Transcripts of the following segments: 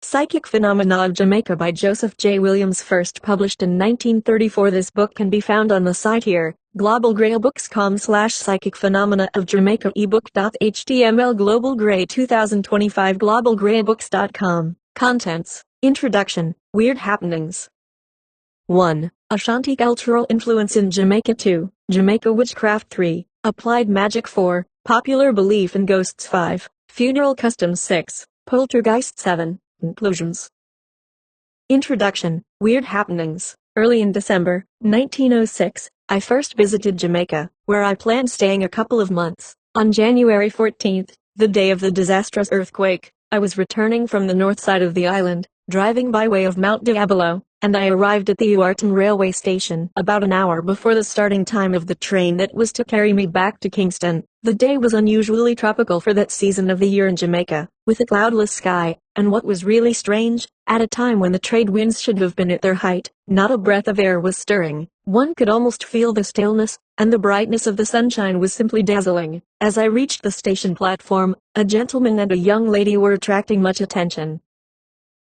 Psychic Phenomena of Jamaica by Joseph J. Williams, first published in 1934. This book can be found on the site here, globalgraybooks.com/psychic phenomena of Jamaica ebook.html Global Gray 2025 globalgraybooks.com. Contents. Introduction. Weird happenings. 1. Ashanti cultural influence in Jamaica. 2. Jamaica witchcraft. 3. Applied magic. 4. Popular belief in ghosts. 5. Funeral customs. 6. Poltergeist. 7. Conclusions. Introduction. Weird happenings. Early in December 1906, I first visited Jamaica, where I planned staying a couple of months. On January 14th, the day of the disastrous earthquake, I was returning from the north side of the island, driving by way of Mount Diablo, and I arrived at the Uartan railway station about an hour before the starting time of the train that was to carry me back to Kingston. The day was unusually tropical for that season of the year in Jamaica, with a cloudless sky, and what was really strange, at a time when the trade winds should have been at their height, not a breath of air was stirring. One could almost feel the stillness, and the brightness of the sunshine was simply dazzling. As I reached the station platform, a gentleman and a young lady were attracting much attention.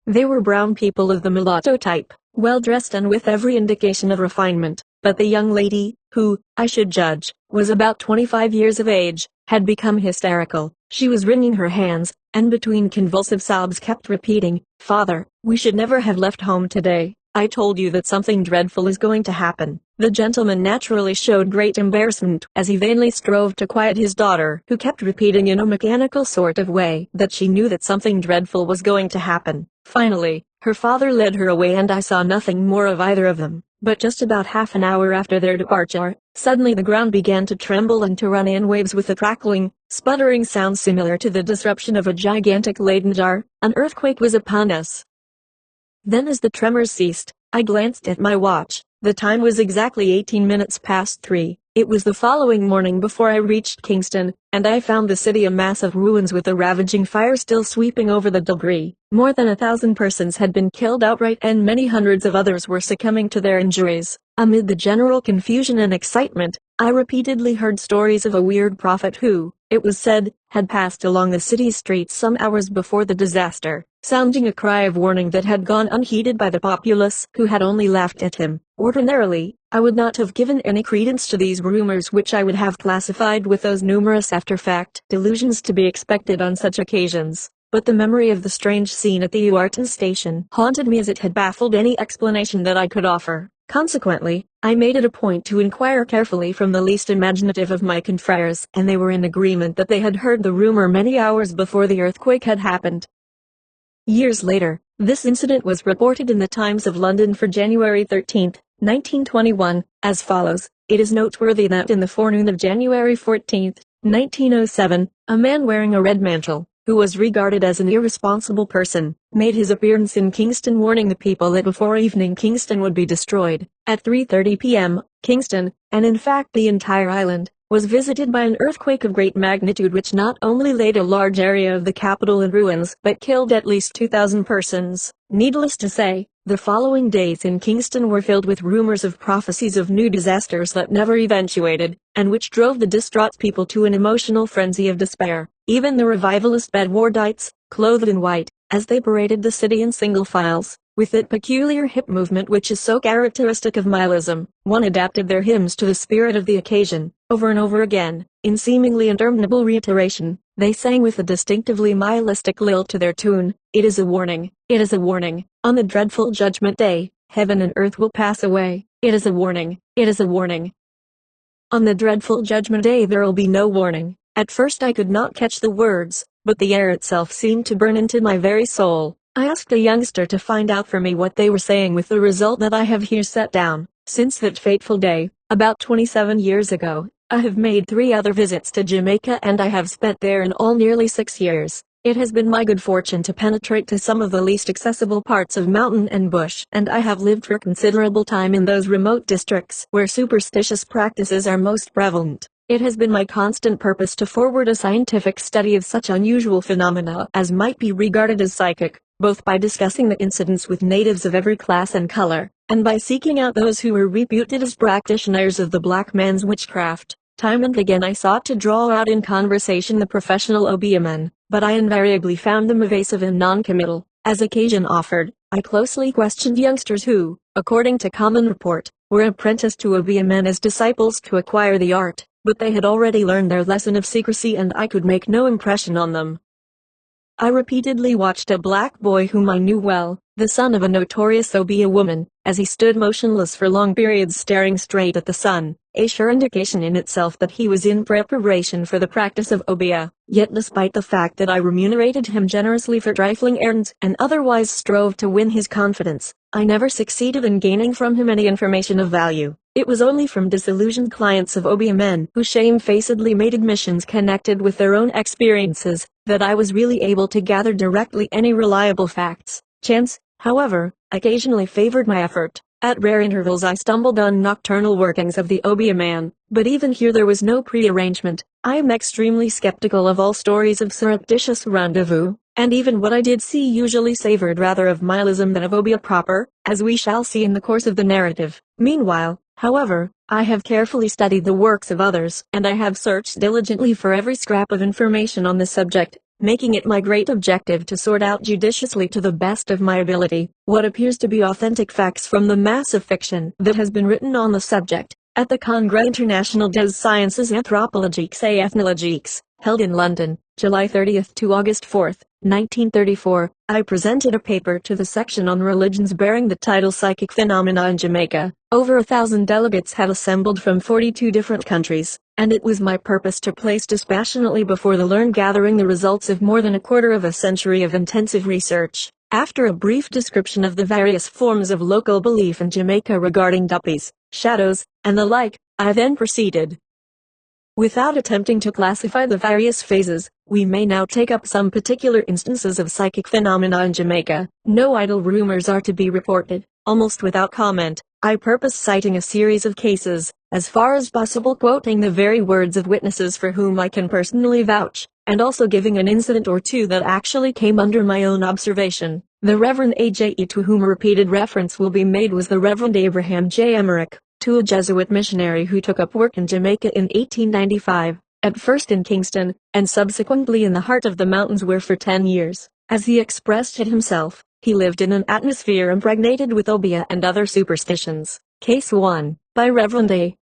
They were brown people of the mulatto type, well-dressed and with every indication of refinement, but the young lady, who, I should judge, was about 25 years of age, had become hysterical. She was wringing her hands, and between convulsive sobs kept repeating, "Father, we should never have left home today. I told you that something dreadful is going to happen." The gentleman naturally showed great embarrassment as he vainly strove to quiet his daughter, who kept repeating in a mechanical sort of way that she knew that something dreadful was going to happen. Finally, her father led her away and I saw nothing more of either of them. But just about half an hour after their departure, suddenly the ground began to tremble and to run in waves with a crackling, sputtering sound similar to the disruption of a gigantic Leyden jar. An earthquake was upon us. Then as the tremors ceased, I glanced at my watch. The time was exactly 18 minutes past 3. It was the following morning before I reached Kingston, and I found the city a mass of ruins with a ravaging fire still sweeping over the debris. More than 1,000 persons had been killed outright and many hundreds of others were succumbing to their injuries. Amid the general confusion and excitement, I repeatedly heard stories of a weird prophet who, it was said, had passed along the city streets some hours before the disaster, sounding a cry of warning that had gone unheeded by the populace, who had only laughed at him. Ordinarily, I would not have given any credence to these rumors, which I would have classified with those numerous after-fact delusions to be expected on such occasions. But the memory of the strange scene at the Uartan station haunted me as it had baffled any explanation that I could offer. Consequently, I made it a point to inquire carefully from the least imaginative of my confreres, and they were in agreement that they had heard the rumor many hours before the earthquake had happened. Years later, this incident was reported in the Times of London for January 13, 1921, as follows. It is noteworthy that in the forenoon of January 14, 1907, a man wearing a red mantle, who was regarded as an irresponsible person, made his appearance in Kingston, warning the people that before evening Kingston would be destroyed. At 3:30 p.m., Kingston, and in fact the entire island, was visited by an earthquake of great magnitude which not only laid a large area of the capital in ruins but killed at least 2,000 persons. Needless to say, the following days in Kingston were filled with rumors of prophecies of new disasters that never eventuated, and which drove the distraught people to an emotional frenzy of despair. Even the revivalist Bedwardites, clothed in white, as they paraded the city in single files, with that peculiar hip movement which is so characteristic of Milism, one adapted their hymns to the spirit of the occasion. Over and over again, in seemingly interminable reiteration, they sang with a distinctively Milistic lilt to their tune, "It is a warning, it is a warning, on the dreadful judgment day, heaven and earth will pass away, it is a warning, it is a warning. On the dreadful judgment day there'll be no warning." At first I could not catch the words, but the air itself seemed to burn into my very soul. I asked a youngster to find out for me what they were saying, with the result that I have here set down. Since that fateful day, about 27 years ago, I have made 3 other visits to Jamaica, and I have spent there in all nearly 6 years. It has been my good fortune to penetrate to some of the least accessible parts of mountain and bush, and I have lived for considerable time in those remote districts where superstitious practices are most prevalent. It has been my constant purpose to forward a scientific study of such unusual phenomena as might be regarded as psychic, both by discussing the incidents with natives of every class and color, and by seeking out those who were reputed as practitioners of the black man's witchcraft. Time and again I sought to draw out in conversation the professional obeahman, but I invariably found them evasive and non-committal. As occasion offered, I closely questioned youngsters who, according to common report, were apprenticed to Obeah men as disciples to acquire the art, but they had already learned their lesson of secrecy and I could make no impression on them. I repeatedly watched a black boy whom I knew well, the son of a notorious Obeah woman, as he stood motionless for long periods staring straight at the sun, a sure indication in itself that he was in preparation for the practice of Obeah. Yet despite the fact that I remunerated him generously for trifling errands and otherwise strove to win his confidence, I never succeeded in gaining from him any information of value. It was only from disillusioned clients of Obeah men who shamefacedly made admissions connected with their own experiences that I was really able to gather directly any reliable facts. Chance, however, occasionally favored my effort. At rare intervals I stumbled on nocturnal workings of the Obeah man, but even here there was no prearrangement. I am extremely skeptical of all stories of surreptitious rendezvous, and even what I did see usually savored rather of nihilism than of Obeah proper, as we shall see in the course of the narrative. Meanwhile, however, I have carefully studied the works of others, and I have searched diligently for every scrap of information on the subject, making it my great objective to sort out judiciously to the best of my ability what appears to be authentic facts from the mass of fiction that has been written on the subject. At the Congrès International des Sciences Anthropologiques et Ethnologiques, held in London, July 30 to August 4, 1934, I presented a paper to the section on religions bearing the title Psychic Phenomena in Jamaica. Over 1,000 delegates had assembled from 42 different countries, and it was my purpose to place dispassionately before the learned gathering the results of more than a quarter of a century of intensive research. After a brief description of the various forms of local belief in Jamaica regarding duppies, shadows, and the like, I then proceeded. Without attempting to classify the various phases, we may now take up some particular instances of psychic phenomena in Jamaica. No idle rumors are to be reported. Almost without comment, I purpose citing a series of cases, as far as possible quoting the very words of witnesses for whom I can personally vouch, and also giving an incident or two that actually came under my own observation. The Reverend A.J.E. to whom repeated reference will be made was the Reverend Abraham J. Emmerich, to a Jesuit missionary who took up work in Jamaica in 1895, at first in Kingston, and subsequently in the heart of the mountains where for 10 years, as he expressed it himself, he lived in an atmosphere impregnated with Obeah and other superstitions. Case 1, by Reverend A.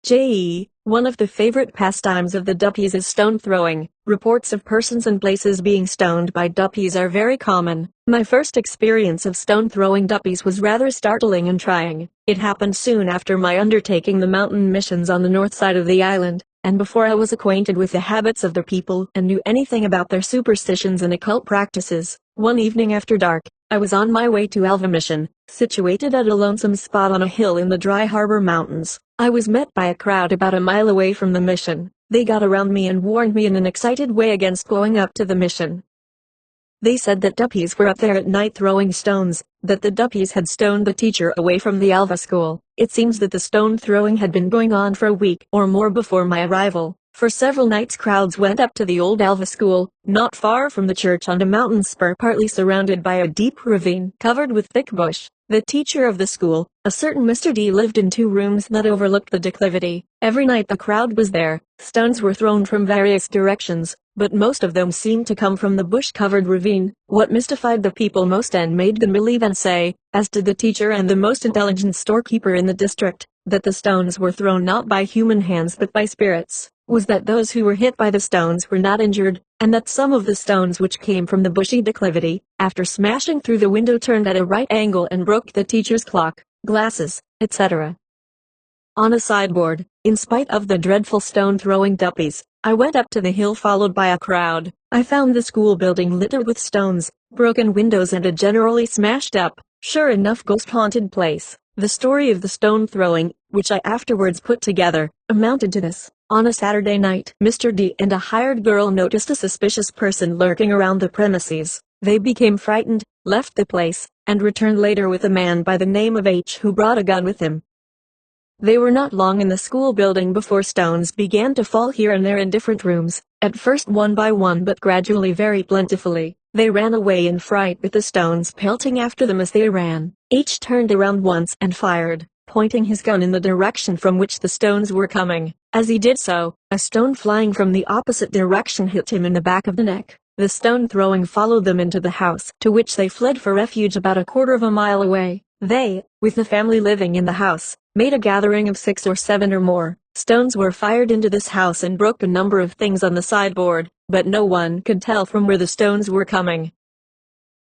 J.E. One of the favorite pastimes of the duppies is stone throwing. Reports of persons and places being stoned by duppies are very common. My first experience of stone throwing duppies was rather startling and trying. It happened soon after my undertaking the mountain missions on the north side of the island, and before I was acquainted with the habits of the people and knew anything about their superstitions and occult practices. One evening after dark, I was on my way to Alva Mission, situated at a lonesome spot on a hill in the Dry Harbor Mountains. I was met by a crowd about a mile away from the mission. They got around me and warned me in an excited way against going up to the mission. They said that duppies were up there at night throwing stones, that the duppies had stoned the teacher away from the Alva school. It seems that the stone throwing had been going on for a week or more before my arrival. For several nights crowds went up to the old Alva school, not far from the church on a mountain spur partly surrounded by a deep ravine covered with thick bush. The teacher of the school, a certain Mr. D, lived in 2 rooms that overlooked the declivity. Every night the crowd was there. Stones were thrown from various directions, but most of them seemed to come from the bush-covered ravine. What mystified the people most and made them believe and say, as did the teacher and the most intelligent storekeeper in the district, that the stones were thrown not by human hands but by spirits, was that those who were hit by the stones were not injured, and that some of the stones which came from the bushy declivity, after smashing through the window turned at a right angle and broke the teacher's clock, glasses, etc. On a sideboard, in spite of the dreadful stone-throwing duppies, I went up to the hill followed by a crowd. I found the school building littered with stones, broken windows and a generally smashed up, sure enough ghost-haunted place. The story of the stone throwing, which I afterwards put together, amounted to this. On a Saturday night, Mr. D and a hired girl noticed a suspicious person lurking around the premises. They became frightened, left the place, and returned later with a man by the name of H who brought a gun with him. They were not long in the school building before stones began to fall here and there in different rooms, at first one by one but gradually very plentifully. They ran away in fright with the stones pelting after them as they ran. H turned around once and fired, pointing his gun in the direction from which the stones were coming. As he did so, a stone flying from the opposite direction hit him in the back of the neck. The stone throwing followed them into the house, to which they fled for refuge about a quarter of a mile away. They, with the family living in the house, made a gathering of 6 or 7 or more. Stones were fired into this house and broke a number of things on the sideboard, but no one could tell from where the stones were coming.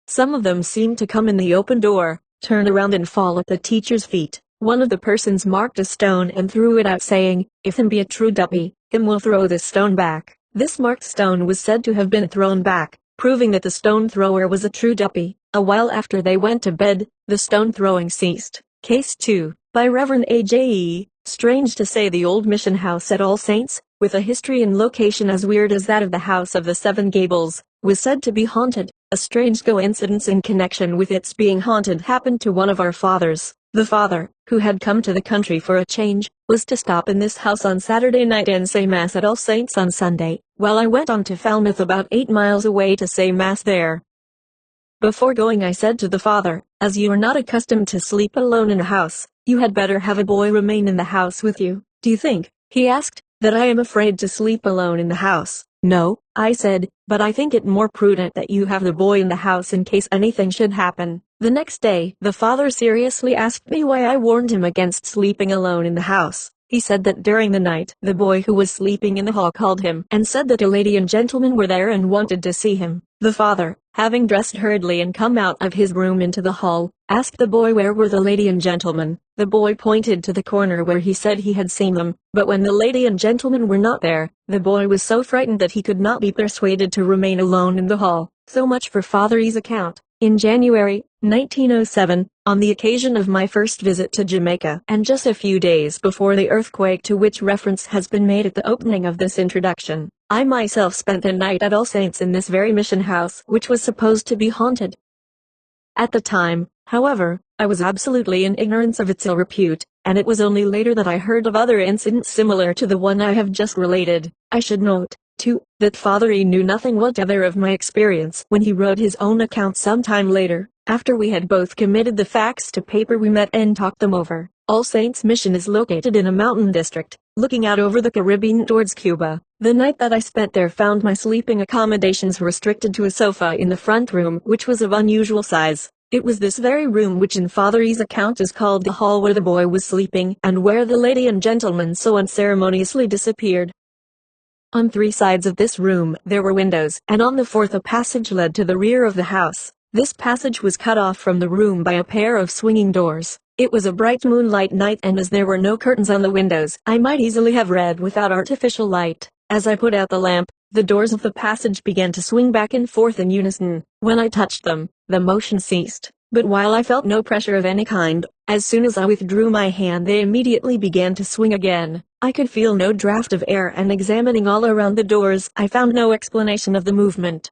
Some of them seemed to come in the open door, turn around and fall at the teacher's feet. One of the persons marked a stone and threw it out, saying, "If him be a true duppy, him will throw this stone back." This marked stone was said to have been thrown back, proving that the stone thrower was a true duppy. A while after they went to bed, the stone throwing ceased. Case 2, by Reverend A.J.E. Strange to say, the old mission house at All Saints, with a history and location as weird as that of the House of the Seven Gables, was said to be haunted. A strange coincidence in connection with its being haunted happened to one of our fathers. The father, who had come to the country for a change, was to stop in this house on Saturday night and say Mass at All Saints on Sunday, while I went on to Falmouth, about 8 miles away, to say Mass there. Before going, I said to the father, "As you are not accustomed to sleep alone in a house, you had better have a boy remain in the house with you." "Do you think," he asked, "that I am afraid to sleep alone in the house?" "No," I said, "but I think it more prudent that you have the boy in the house in case anything should happen." The next day, the father seriously asked me why I warned him against sleeping alone in the house. He said that during the night, the boy who was sleeping in the hall called him and said that a lady and gentleman were there and wanted to see him. The father, having dressed hurriedly and come out of his room into the hall, asked the boy where were the lady and gentleman. The boy pointed to the corner where he said he had seen them, but when the lady and gentleman were not there, the boy was so frightened that he could not be persuaded to remain alone in the hall. So much for Father E's account. In January 1907, on the occasion of my first visit to Jamaica, and just a few days before the earthquake to which reference has been made at the opening of this introduction, I myself spent the night at All Saints in this very mission house, which was supposed to be haunted. At the time, however, I was absolutely in ignorance of its ill repute, and it was only later that I heard of other incidents similar to the one I have just related. I should note, too, that Father E knew nothing whatever of my experience when he wrote his own account some time later. After we had both committed the facts to paper, we met and talked them over. All Saints Mission is located in a mountain district, looking out over the Caribbean towards Cuba. The night that I spent there found my sleeping accommodations restricted to a sofa in the front room, which was of unusual size. It was this very room which in Father E's account is called the hall, where the boy was sleeping and where the lady and gentleman so unceremoniously disappeared. On 3 sides of this room there were windows, and on the 4th a passage led to the rear of the house. This passage was cut off from the room by a pair of swinging doors. It was a bright moonlight night, and as there were no curtains on the windows, I might easily have read without artificial light. As I put out the lamp, the doors of the passage began to swing back and forth in unison. When I touched them, the motion ceased. But while I felt no pressure of any kind, as soon as I withdrew my hand they immediately began to swing again. I could feel no draught of air, and examining all around the doors, I found no explanation of the movement.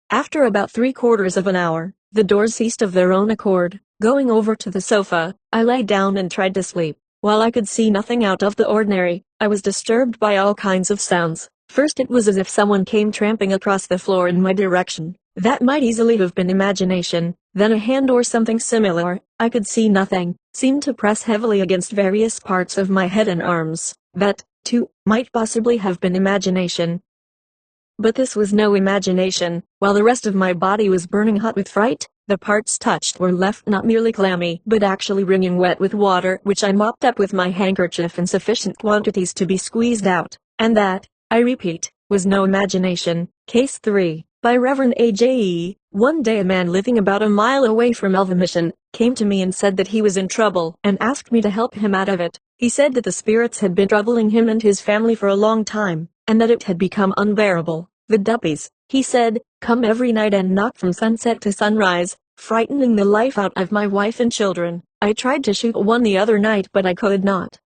After about 3/4 of an hour, the doors ceased of their own accord. Going over to the sofa, I lay down and tried to sleep. While I could see nothing out of the ordinary, I was disturbed by all kinds of sounds. First it was as if someone came tramping across the floor in my direction. That might easily have been imagination. Then a hand or something similar, I could see nothing, seemed to press heavily against various parts of my head and arms. That, too, might possibly have been imagination. But this was no imagination. While the rest of my body was burning hot with fright, the parts touched were left not merely clammy but actually wringing wet with water, which I mopped up with my handkerchief in sufficient quantities to be squeezed out. And that, I repeat, was no imagination. Case 3, by Reverend A.J.E. One day a man living about a mile away from Elva Mission came to me and said that he was in trouble and asked me to help him out of it. He said that the spirits had been troubling him and his family for a long time, and that it had become unbearable. The duppies, he said, come every night and knock from sunset to sunrise, frightening the life out of my wife and children. I tried to shoot one the other night, but I could not.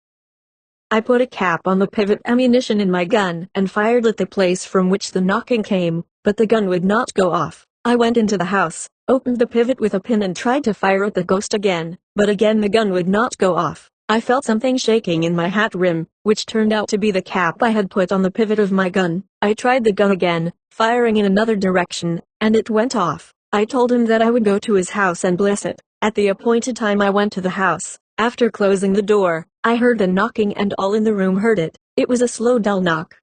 I put a cap on the pivot ammunition in my gun and fired at the place from which the knocking came, but the gun would not go off. I went into the house, opened the pivot with a pin and tried to fire at the ghost again, but again the gun would not go off. I felt something shaking in my hat rim, which turned out to be the cap I had put on the pivot of my gun. I tried the gun again, firing in another direction, and it went off. I told him that I would go to his house and bless it. At the appointed time I went to the house. After closing the door, I heard the knocking and all in the room heard it. It was a slow, dull knock.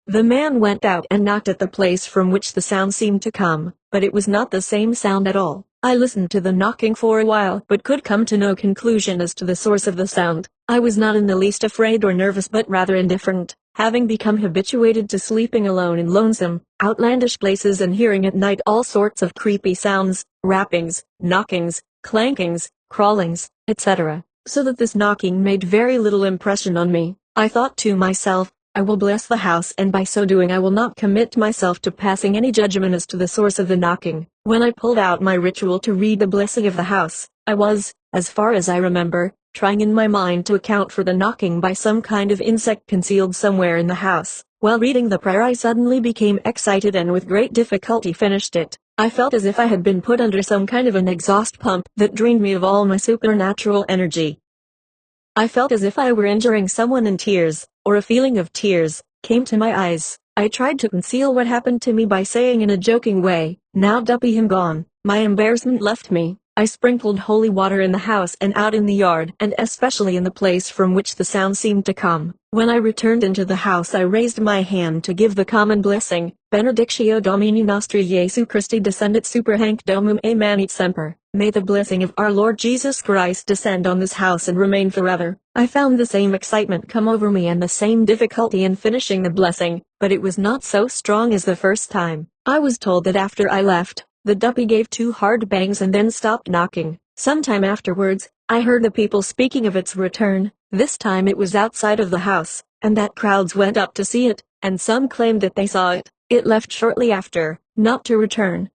The man went out and knocked at the place from which the sound seemed to come, but it was not the same sound at all. I listened to the knocking for a while but could come to no conclusion as to the source of the sound. I was not in the least afraid or nervous but rather indifferent, having become habituated to sleeping alone in lonesome, outlandish places and hearing at night all sorts of creepy sounds, rappings, knockings, clankings, crawlings, etc., so that this knocking made very little impression on me. I thought to myself, I will bless the house and by so doing I will not commit myself to passing any judgment as to the source of the knocking. When I pulled out my ritual to read the blessing of the house, I was, as far as I remember, trying in my mind to account for the knocking by some kind of insect concealed somewhere in the house. While reading the prayer I suddenly became excited and with great difficulty finished it. I felt as if I had been put under some kind of an exhaust pump that drained me of all my supernatural energy. I felt as if I were injuring someone and tears, or a feeling of tears, came to my eyes. I tried to conceal what happened to me by saying in a joking way, "Now duppy him gone." My embarrassment left me. I sprinkled holy water in the house and out in the yard and especially in the place from which the sound seemed to come. When I returned into the house I raised my hand to give the common blessing, Benedictio Domini Nostri Jesu Christi descendit super hanc domum amanit semper. May the blessing of our Lord Jesus Christ descend on this house and remain forever. I found the same excitement come over me and the same difficulty in finishing the blessing, but it was not so strong as the first time. I was told that after I left, the duppy gave 2 hard bangs and then stopped knocking. Some time afterwards, I heard the people speaking of its return. This time it was outside of the house, and that crowds went up to see it, and some claimed that they saw it. It left shortly after, not to return.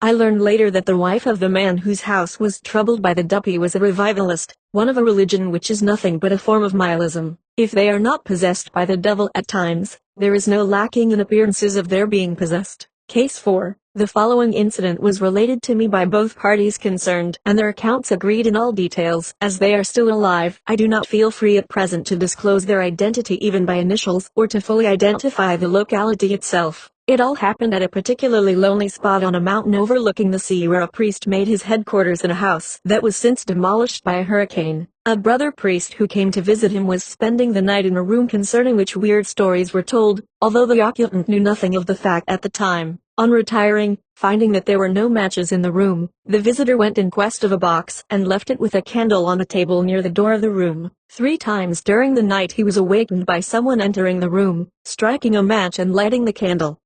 I learned later that the wife of the man whose house was troubled by the duppy was a revivalist, one of a religion which is nothing but a form of nihilism. If they are not possessed by the devil at times, there is no lacking in appearances of their being possessed. Case 4. The following incident was related to me by both parties concerned, and their accounts agreed in all details. As they are still alive, I do not feel free at present to disclose their identity even by initials or to fully identify the locality itself. It all happened at a particularly lonely spot on a mountain overlooking the sea where a priest made his headquarters in a house that was since demolished by a hurricane. A brother priest who came to visit him was spending the night in a room concerning which weird stories were told, although the occupant knew nothing of the fact at the time. On retiring, finding that there were no matches in the room, the visitor went in quest of a box and left it with a candle on a table near the door of the room. 3 times during the night he was awakened by someone entering the room, striking a match and lighting the candle.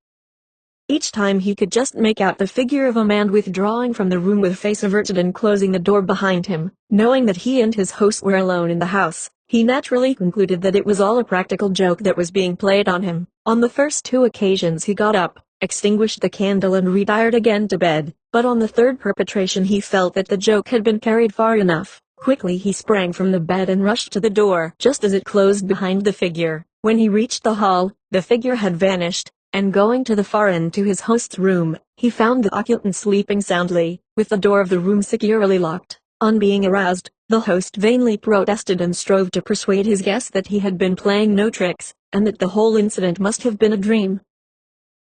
Each time he could just make out the figure of a man withdrawing from the room with face averted and closing the door behind him. Knowing that he and his host were alone in the house, he naturally concluded that it was all a practical joke that was being played on him. On the first 2 occasions he got up, extinguished the candle and retired again to bed, but on the 3rd perpetration he felt that the joke had been carried far enough. Quickly he sprang from the bed and rushed to the door just as it closed behind the figure. When he reached the hall, the figure had vanished, and going to the far end to his host's room, he found the occupant sleeping soundly, with the door of the room securely locked. On being aroused, the host vainly protested and strove to persuade his guest that he had been playing no tricks, and that the whole incident must have been a dream.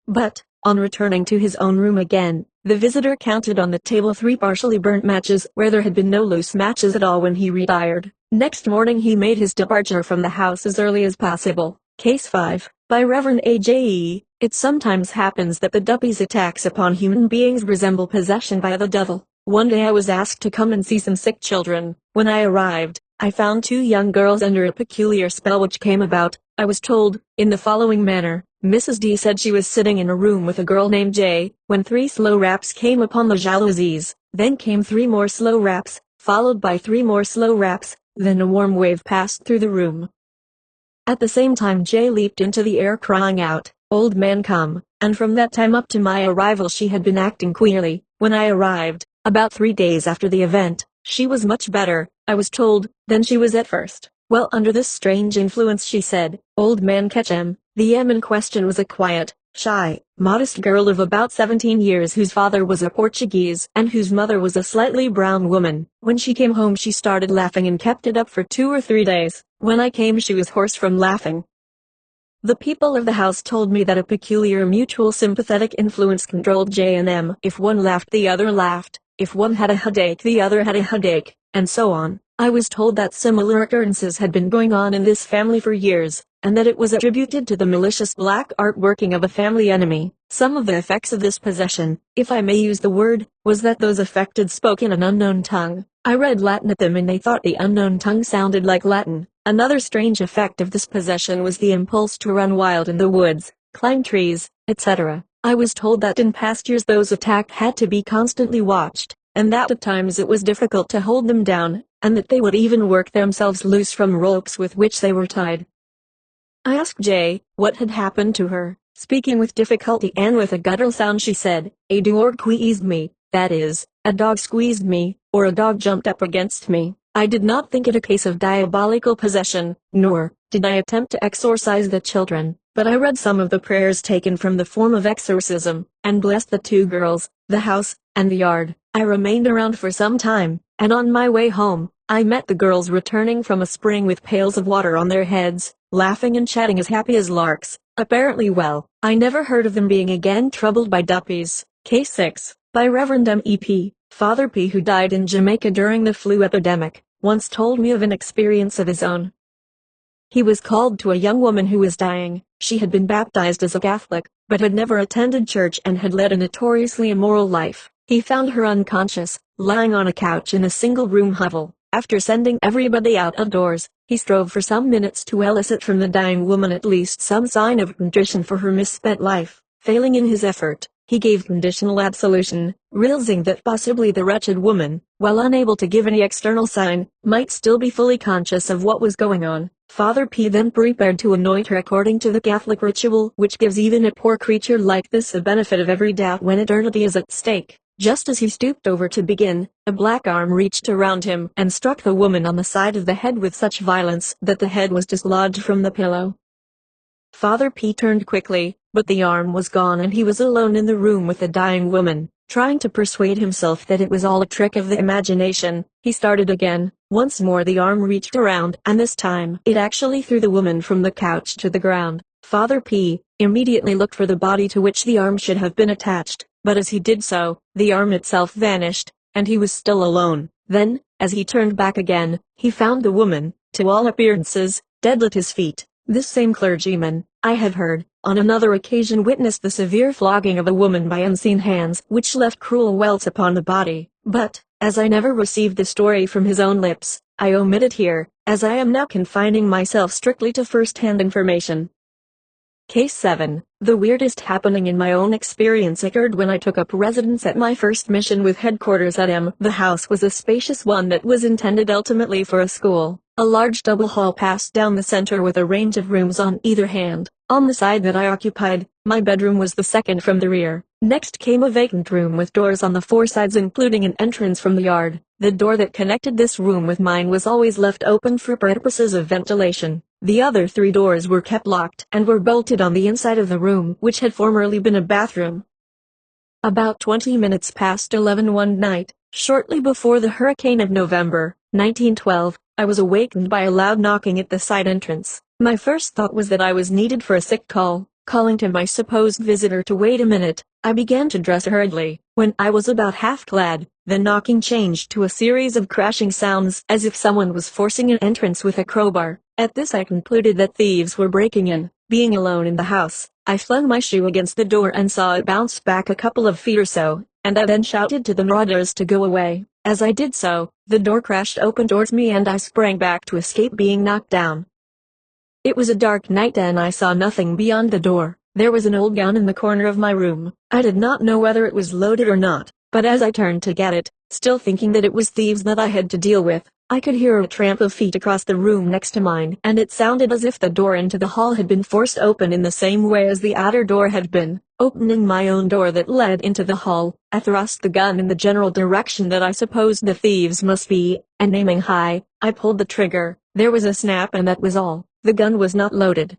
But, on returning to his own room again, the visitor counted on the table 3 partially burnt matches where there had been no loose matches at all when he retired. Next morning he made his departure from the house as early as possible. Case 5. By Reverend A.J.E. It sometimes happens that the duppy's attacks upon human beings resemble possession by the devil. One day I was asked to come and see some sick children. When I arrived, I found 2 young girls under a peculiar spell which came about, I was told, in the following manner. Mrs. D said she was sitting in a room with a girl named J, when 3 slow raps came upon the jalousies, then came 3 more slow raps, followed by 3 more slow raps, then a warm wave passed through the room. At the same time J leaped into the air crying out, "Old man come," and from that time up to my arrival she had been acting queerly. When I arrived, about 3 days after the event, she was much better, I was told, than she was at first. Well, under this strange influence she said, "Old man catch em." The M in question was a quiet, shy, modest girl of about 17 years whose father was a Portuguese and whose mother was a slightly brown woman. When she came home she started laughing and kept it up for 2 or 3 days. When I came she was hoarse from laughing. The people of the house told me that a peculiar mutual sympathetic influence controlled J and M. If one laughed the other laughed, if one had a headache the other had a headache, and so on. I was told that similar occurrences had been going on in this family for years, and that it was attributed to the malicious black art working of a family enemy. Some of the effects of this possession, if I may use the word, was that those affected spoke in an unknown tongue. I read Latin at them and they thought the unknown tongue sounded like Latin. Another strange effect of this possession was the impulse to run wild in the woods, climb trees, etc. I was told that in past years those attacked had to be constantly watched, and that at times it was difficult to hold them down, and that they would even work themselves loose from ropes with which they were tied. I asked Jay what had happened to her. Speaking with difficulty and with a guttural sound she said, "A dog squeezed me, that is, a dog squeezed me, or a dog jumped up against me." I did not think it a case of diabolical possession, nor did I attempt to exorcise the children, but I read some of the prayers taken from the form of exorcism, and blessed the two girls, the house, and the yard. I remained around for some time, and on my way home, I met the girls returning from a spring with pails of water on their heads, laughing and chatting as happy as larks, apparently well. I never heard of them being again troubled by duppies. Case 6, by Reverend M.E.P. Father P, who died in Jamaica during the flu epidemic, once told me of an experience of his own. He was called to a young woman who was dying. She had been baptized as a Catholic, but had never attended church and had led a notoriously immoral life. He found her unconscious, lying on a couch in a single-room hovel. After sending everybody out of doors, he strove for some minutes to elicit from the dying woman at least some sign of contrition for her misspent life. Failing in his effort, he gave conditional absolution, realizing that possibly the wretched woman, while unable to give any external sign, might still be fully conscious of what was going on. Father P then prepared to anoint her according to the Catholic ritual, which gives even a poor creature like this the benefit of every doubt when eternity is at stake. Just as he stooped over to begin, a black arm reached around him and struck the woman on the side of the head with such violence that the head was dislodged from the pillow. Father P turned quickly, but the arm was gone and he was alone in the room with the dying woman. Trying to persuade himself that it was all a trick of the imagination, he started again. Once more the arm reached around, and this time it actually threw the woman from the couch to the ground. Father P immediately looked for the body to which the arm should have been attached, but as he did so, the arm itself vanished, and he was still alone. Then, as he turned back again, he found the woman, to all appearances, dead at his feet. This same clergyman, I have heard, on another occasion witnessed the severe flogging of a woman by unseen hands, which left cruel welts upon the body, but, as I never received the story from his own lips, I omit it here, as I am now confining myself strictly to first-hand information. Case 7. The weirdest happening in my own experience occurred when I took up residence at my first mission with headquarters at M. The house was a spacious one that was intended ultimately for a school. A large double hall passed down the center with a range of rooms on either hand. On the side that I occupied, my bedroom was the second from the rear. Next came a vacant room with doors on the four sides including an entrance from the yard. The door that connected this room with mine was always left open for purposes of ventilation. The other three doors were kept locked and were bolted on the inside of the room, which had formerly been a bathroom. About 20 minutes past 11 one night, shortly before the hurricane of November, 1912, I was awakened by a loud knocking at the side entrance. My first thought was that I was needed for a sick call. Calling to my supposed visitor to wait a minute, I began to dress hurriedly. When I was about half clad, the knocking changed to a series of crashing sounds as if someone was forcing an entrance with a crowbar. At this I concluded that thieves were breaking in. Being alone in the house, I flung my shoe against the door and saw it bounce back a couple of feet or so, and I then shouted to the marauders to go away. As I did so, the door crashed open towards me and I sprang back to escape being knocked down. It was a dark night and I saw nothing beyond the door. There was an old gun in the corner of my room. I did not know whether it was loaded or not, but as I turned to get it, still thinking that it was thieves that I had to deal with, I could hear a tramp of feet across the room next to mine, and it sounded as if the door into the hall had been forced open in the same way as the outer door had been. Opening my own door that led into the hall, I thrust the gun in the general direction that I supposed the thieves must be, and aiming high, I pulled the trigger. There was a snap and that was all. The gun was not loaded.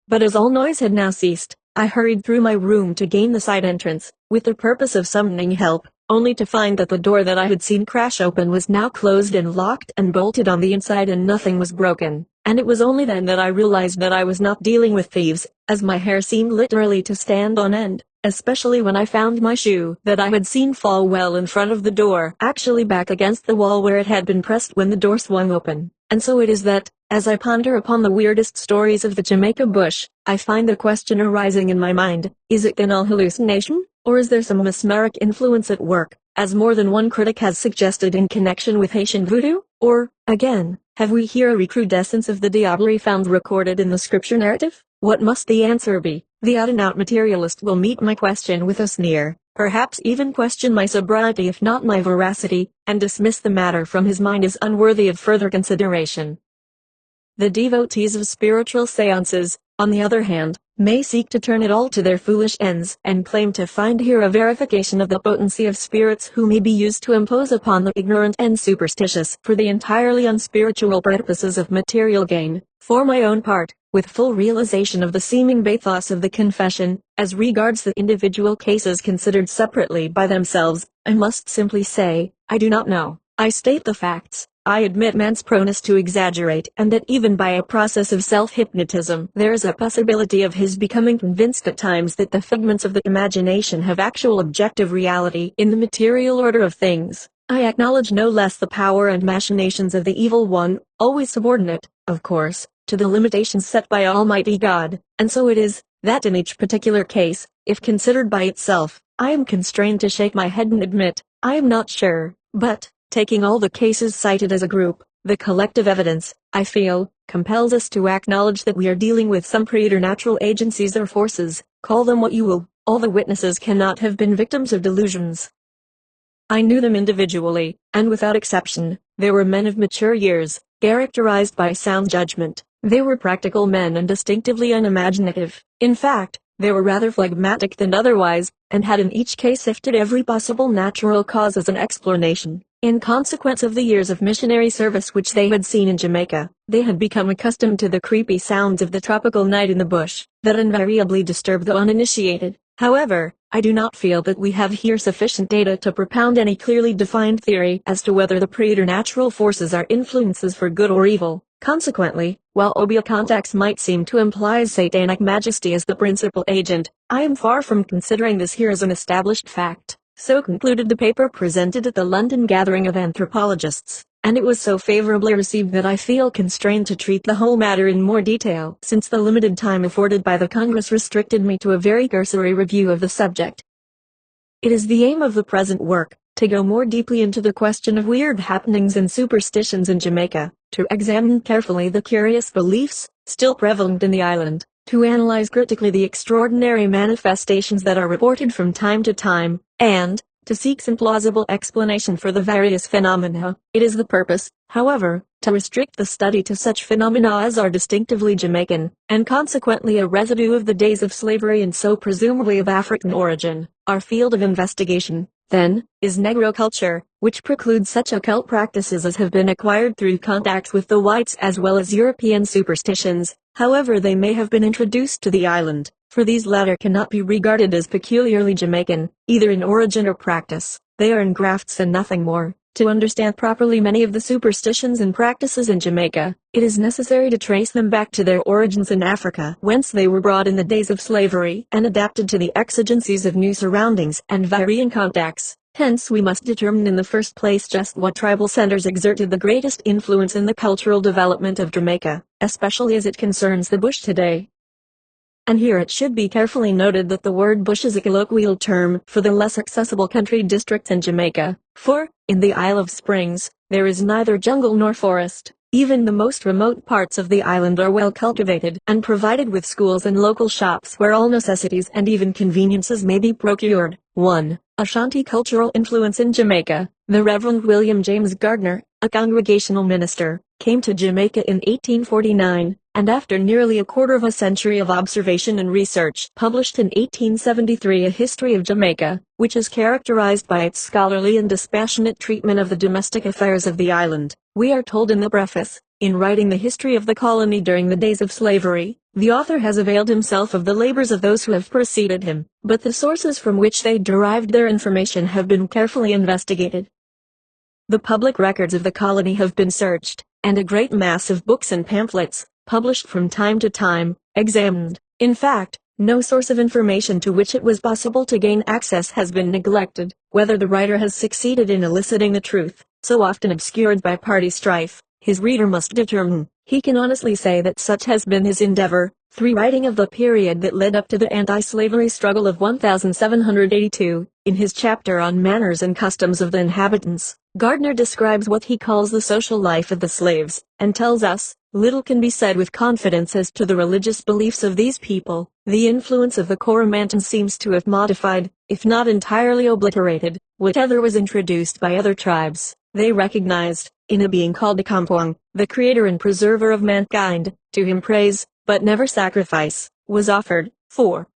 But as all noise had now ceased, I hurried through my room to gain the side entrance, with the purpose of summoning help, only to find that the door that I had seen crash open was now closed and locked and bolted on the inside and nothing was broken. And it was only then that I realized that I was not dealing with thieves, as my hair seemed literally to stand on end. especially when I found my shoe that I had seen fall well in front of the door actually back against the wall where it had been pressed when the door swung open. And so it is that, as I ponder upon the weirdest stories of the Jamaica bush, I find the question arising in my mind, is it then all hallucination, or is there some mesmeric influence at work, as more than one critic has suggested in connection with Haitian voodoo? Or, again, have we here a recrudescence of the diablerie found recorded in the scripture narrative? What must the answer be? The out-and-out materialist will meet my question with a sneer, perhaps even question my sobriety if not my veracity, and dismiss the matter from his mind as unworthy of further consideration. The devotees of spiritual seances, on the other hand, may seek to turn it all to their foolish ends and claim to find here a verification of the potency of spirits who may be used to impose upon the ignorant and superstitious for the entirely unspiritual purposes of material gain. For my own part, with full realization of the seeming bathos of the confession, as regards the individual cases considered separately by themselves, I must simply say, I do not know. I state the facts. I admit man's proneness to exaggerate, and that even by a process of self-hypnotism there is a possibility of his becoming convinced at times that the figments of the imagination have actual objective reality in the material order of things. I acknowledge no less the power and machinations of the evil one, always subordinate, of course, to the limitations set by Almighty God, and so it is, that in each particular case, if considered by itself, I am constrained to shake my head and admit, I am not sure, but, taking all the cases cited as a group, the collective evidence, I feel, compels us to acknowledge that we are dealing with some preternatural agencies or forces, call them what you will. All the witnesses cannot have been victims of delusions. I knew them individually, and without exception, they were men of mature years, characterized by sound judgment. They were practical men and distinctively unimaginative. In fact, they were rather phlegmatic than otherwise, and had in each case sifted every possible natural cause as an explanation. In consequence of the years of missionary service which they had seen in Jamaica, they had become accustomed to the creepy sounds of the tropical night in the bush, that invariably disturb the uninitiated. However, I do not feel that we have here sufficient data to propound any clearly defined theory as to whether the preternatural forces are influences for good or evil. Consequently, while obvious contacts might seem to imply satanic majesty as the principal agent, I am far from considering this here as an established fact. So concluded the paper presented at the London gathering of anthropologists, and it was so favorably received that I feel constrained to treat the whole matter in more detail, since the limited time afforded by the Congress restricted me to a very cursory review of the subject. It is the aim of the present work to go more deeply into the question of weird happenings and superstitions in Jamaica, to examine carefully the curious beliefs still prevalent in the island, to analyze critically the extraordinary manifestations that are reported from time to time, and to seek some plausible explanation for the various phenomena. It is the purpose, however, to restrict the study to such phenomena as are distinctively Jamaican, and consequently a residue of the days of slavery and so presumably of African origin. Our field of investigation, then, is Negro culture, which precludes such occult practices as have been acquired through contacts with the whites as well as European superstitions, however they may have been introduced to the island, for these latter cannot be regarded as peculiarly Jamaican, either in origin or practice. They are engrafts and nothing more. To understand properly many of the superstitions and practices in Jamaica, it is necessary to trace them back to their origins in Africa, whence they were brought in the days of slavery and adapted to the exigencies of new surroundings and varying contacts. Hence we must determine in the first place just what tribal centers exerted the greatest influence in the cultural development of Jamaica, especially as it concerns the bush today. And here it should be carefully noted that the word bush is a colloquial term for the less accessible country districts in Jamaica, for, in the Isle of Springs, there is neither jungle nor forest. Even the most remote parts of the island are well cultivated and provided with schools and local shops where all necessities and even conveniences may be procured. 1. Ashanti cultural influence in Jamaica. The Reverend William James Gardner, a congregational minister, came to Jamaica in 1849, and after nearly a quarter of a century of observation and research, published in 1873 a history of Jamaica, which is characterized by its scholarly and dispassionate treatment of the domestic affairs of the island. We are told in the preface, in writing the history of the colony during the days of slavery, the author has availed himself of the labors of those who have preceded him, but the sources from which they derived their information have been carefully investigated. The public records of the colony have been searched, and a great mass of books and pamphlets, published from time to time, examined. In fact, No source of information to which it was possible to gain access has been neglected. Whether the writer has succeeded in eliciting the truth, so often obscured by party strife, his reader must determine. He can honestly say that such has been his endeavor. 3. Writing of the period that led up to the anti-slavery struggle of 1782. In his chapter on manners and customs of the inhabitants, Gardner describes what he calls the social life of the slaves, and tells us, little can be said with confidence as to the religious beliefs of these people. The influence of the Coromantans seems to have modified, if not entirely obliterated, whatever was introduced by other tribes. They recognized, in a being called a Kampuang, the creator and preserver of mankind. To him praise, but never sacrifice, was offered. 4.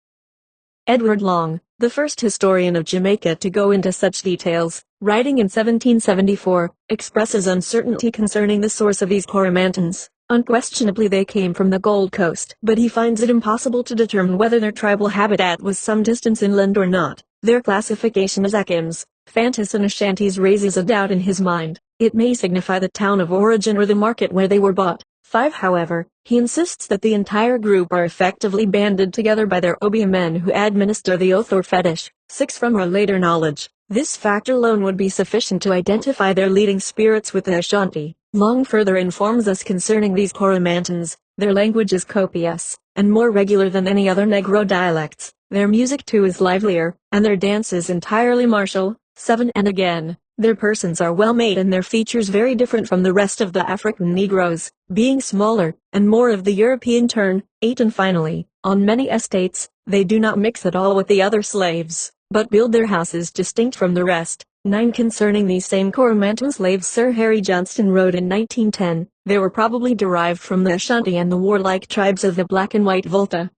Edward Long, the first historian of Jamaica to go into such details, writing in 1774, expresses uncertainty concerning the source of these Coromantans. Unquestionably they came from the Gold Coast, but he finds it impossible to determine whether their tribal habitat was some distance inland or not. Their classification as Akims, Fantis and Ashantis raises a doubt in his mind. It may signify the town of origin or the market where they were bought. 5. However, he insists that the entire group are effectively banded together by their obeah men who administer the oath or fetish. 6. From our later knowledge, this fact alone would be sufficient to identify their leading spirits with the Ashanti. Long further informs us concerning these Coromantans, their language is copious, and more regular than any other Negro dialects. Their music too is livelier, and their dance is entirely martial. 7. And again, their persons are well made and their features very different from the rest of the African Negroes, being smaller, and more of the European turn. 8. And finally, on many estates, they do not mix at all with the other slaves, but build their houses distinct from the rest. 9. Concerning these same Coromantan slaves Sir Harry Johnston wrote in 1910, they were probably derived from the Ashanti and the warlike tribes of the Black and White Volta.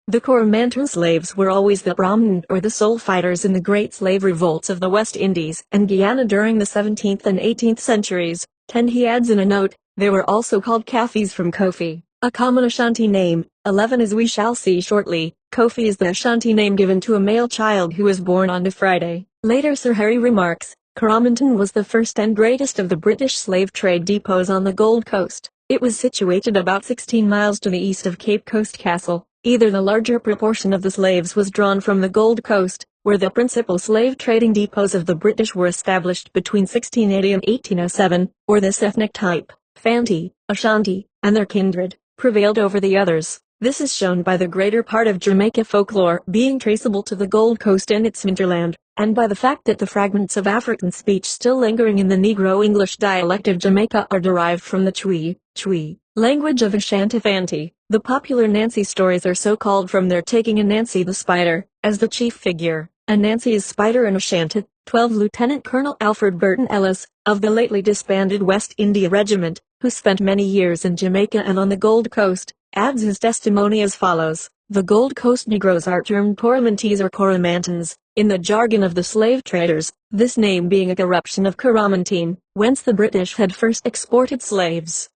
The Coromantun slaves were always the prominent or the sole fighters in the great slave revolts of the West Indies and Guyana during the 17th and 18th centuries. 10. He adds in a note, they were also called Kafis from Kofi, a common Ashanti name. 11. As we shall see shortly, Kofi is the Ashanti name given to a male child who is born on a Friday. Later Sir Harry remarks, Coromantun was the first and greatest of the British slave trade depots on the Gold Coast. It was situated about 16 miles to the east of Cape Coast Castle. Either the larger proportion of the slaves was drawn from the Gold Coast, where the principal slave trading depots of the British were established between 1680 and 1807, or this ethnic type, Fanti, Ashanti, and their kindred, prevailed over the others. This is shown by the greater part of Jamaica folklore being traceable to the Gold Coast and its hinterland, and by the fact that the fragments of African speech still lingering in the Negro English dialect of Jamaica are derived from the Twi language of Ashanti Fanti. The popular Nancy stories are so called from their taking Anansi the Spider as the chief figure. Anansi is Spider in Ashanti. 12. Lieutenant Colonel Alfred Burton Ellis, of the lately disbanded West India Regiment, who spent many years in Jamaica and on the Gold Coast, adds his testimony as follows. The Gold Coast Negroes are termed Coromantes or Coromantans, in the jargon of the slave traders, this name being a corruption of Coromantine, whence the British had first exported slaves.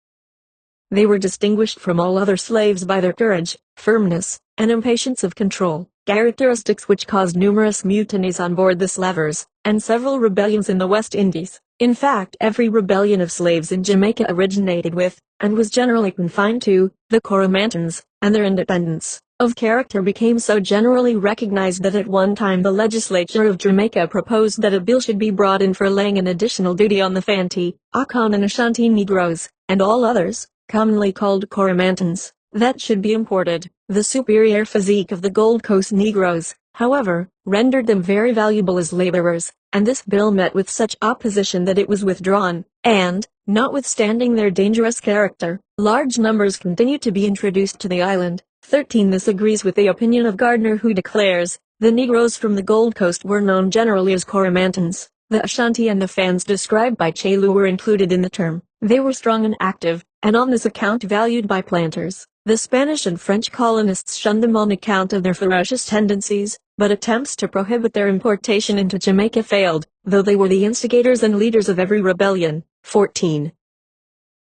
They were distinguished from all other slaves by their courage, firmness, and impatience of control, characteristics which caused numerous mutinies on board the slavers, and several rebellions in the West Indies. In fact, every rebellion of slaves in Jamaica originated with, and was generally confined to, the Coromantans, and their independence of character became so generally recognized that at one time the legislature of Jamaica proposed that a bill should be brought in for laying an additional duty on the Fanti, Akan and Ashanti Negroes, and all others, commonly called Coromantans, that should be imported. The superior physique of the Gold Coast Negroes, however, rendered them very valuable as laborers, and this bill met with such opposition that it was withdrawn, and, notwithstanding their dangerous character, large numbers continued to be introduced to the island. 13. This agrees with the opinion of Gardner, who declares, the Negroes from the Gold Coast were known generally as Coromantans. The Ashanti and the Fans described by Chelu were included in the term. They were strong and active, and on this account valued by planters. The Spanish and French colonists shunned them on account of their ferocious tendencies, but attempts to prohibit their importation into Jamaica failed, though they were the instigators and leaders of every rebellion. 14.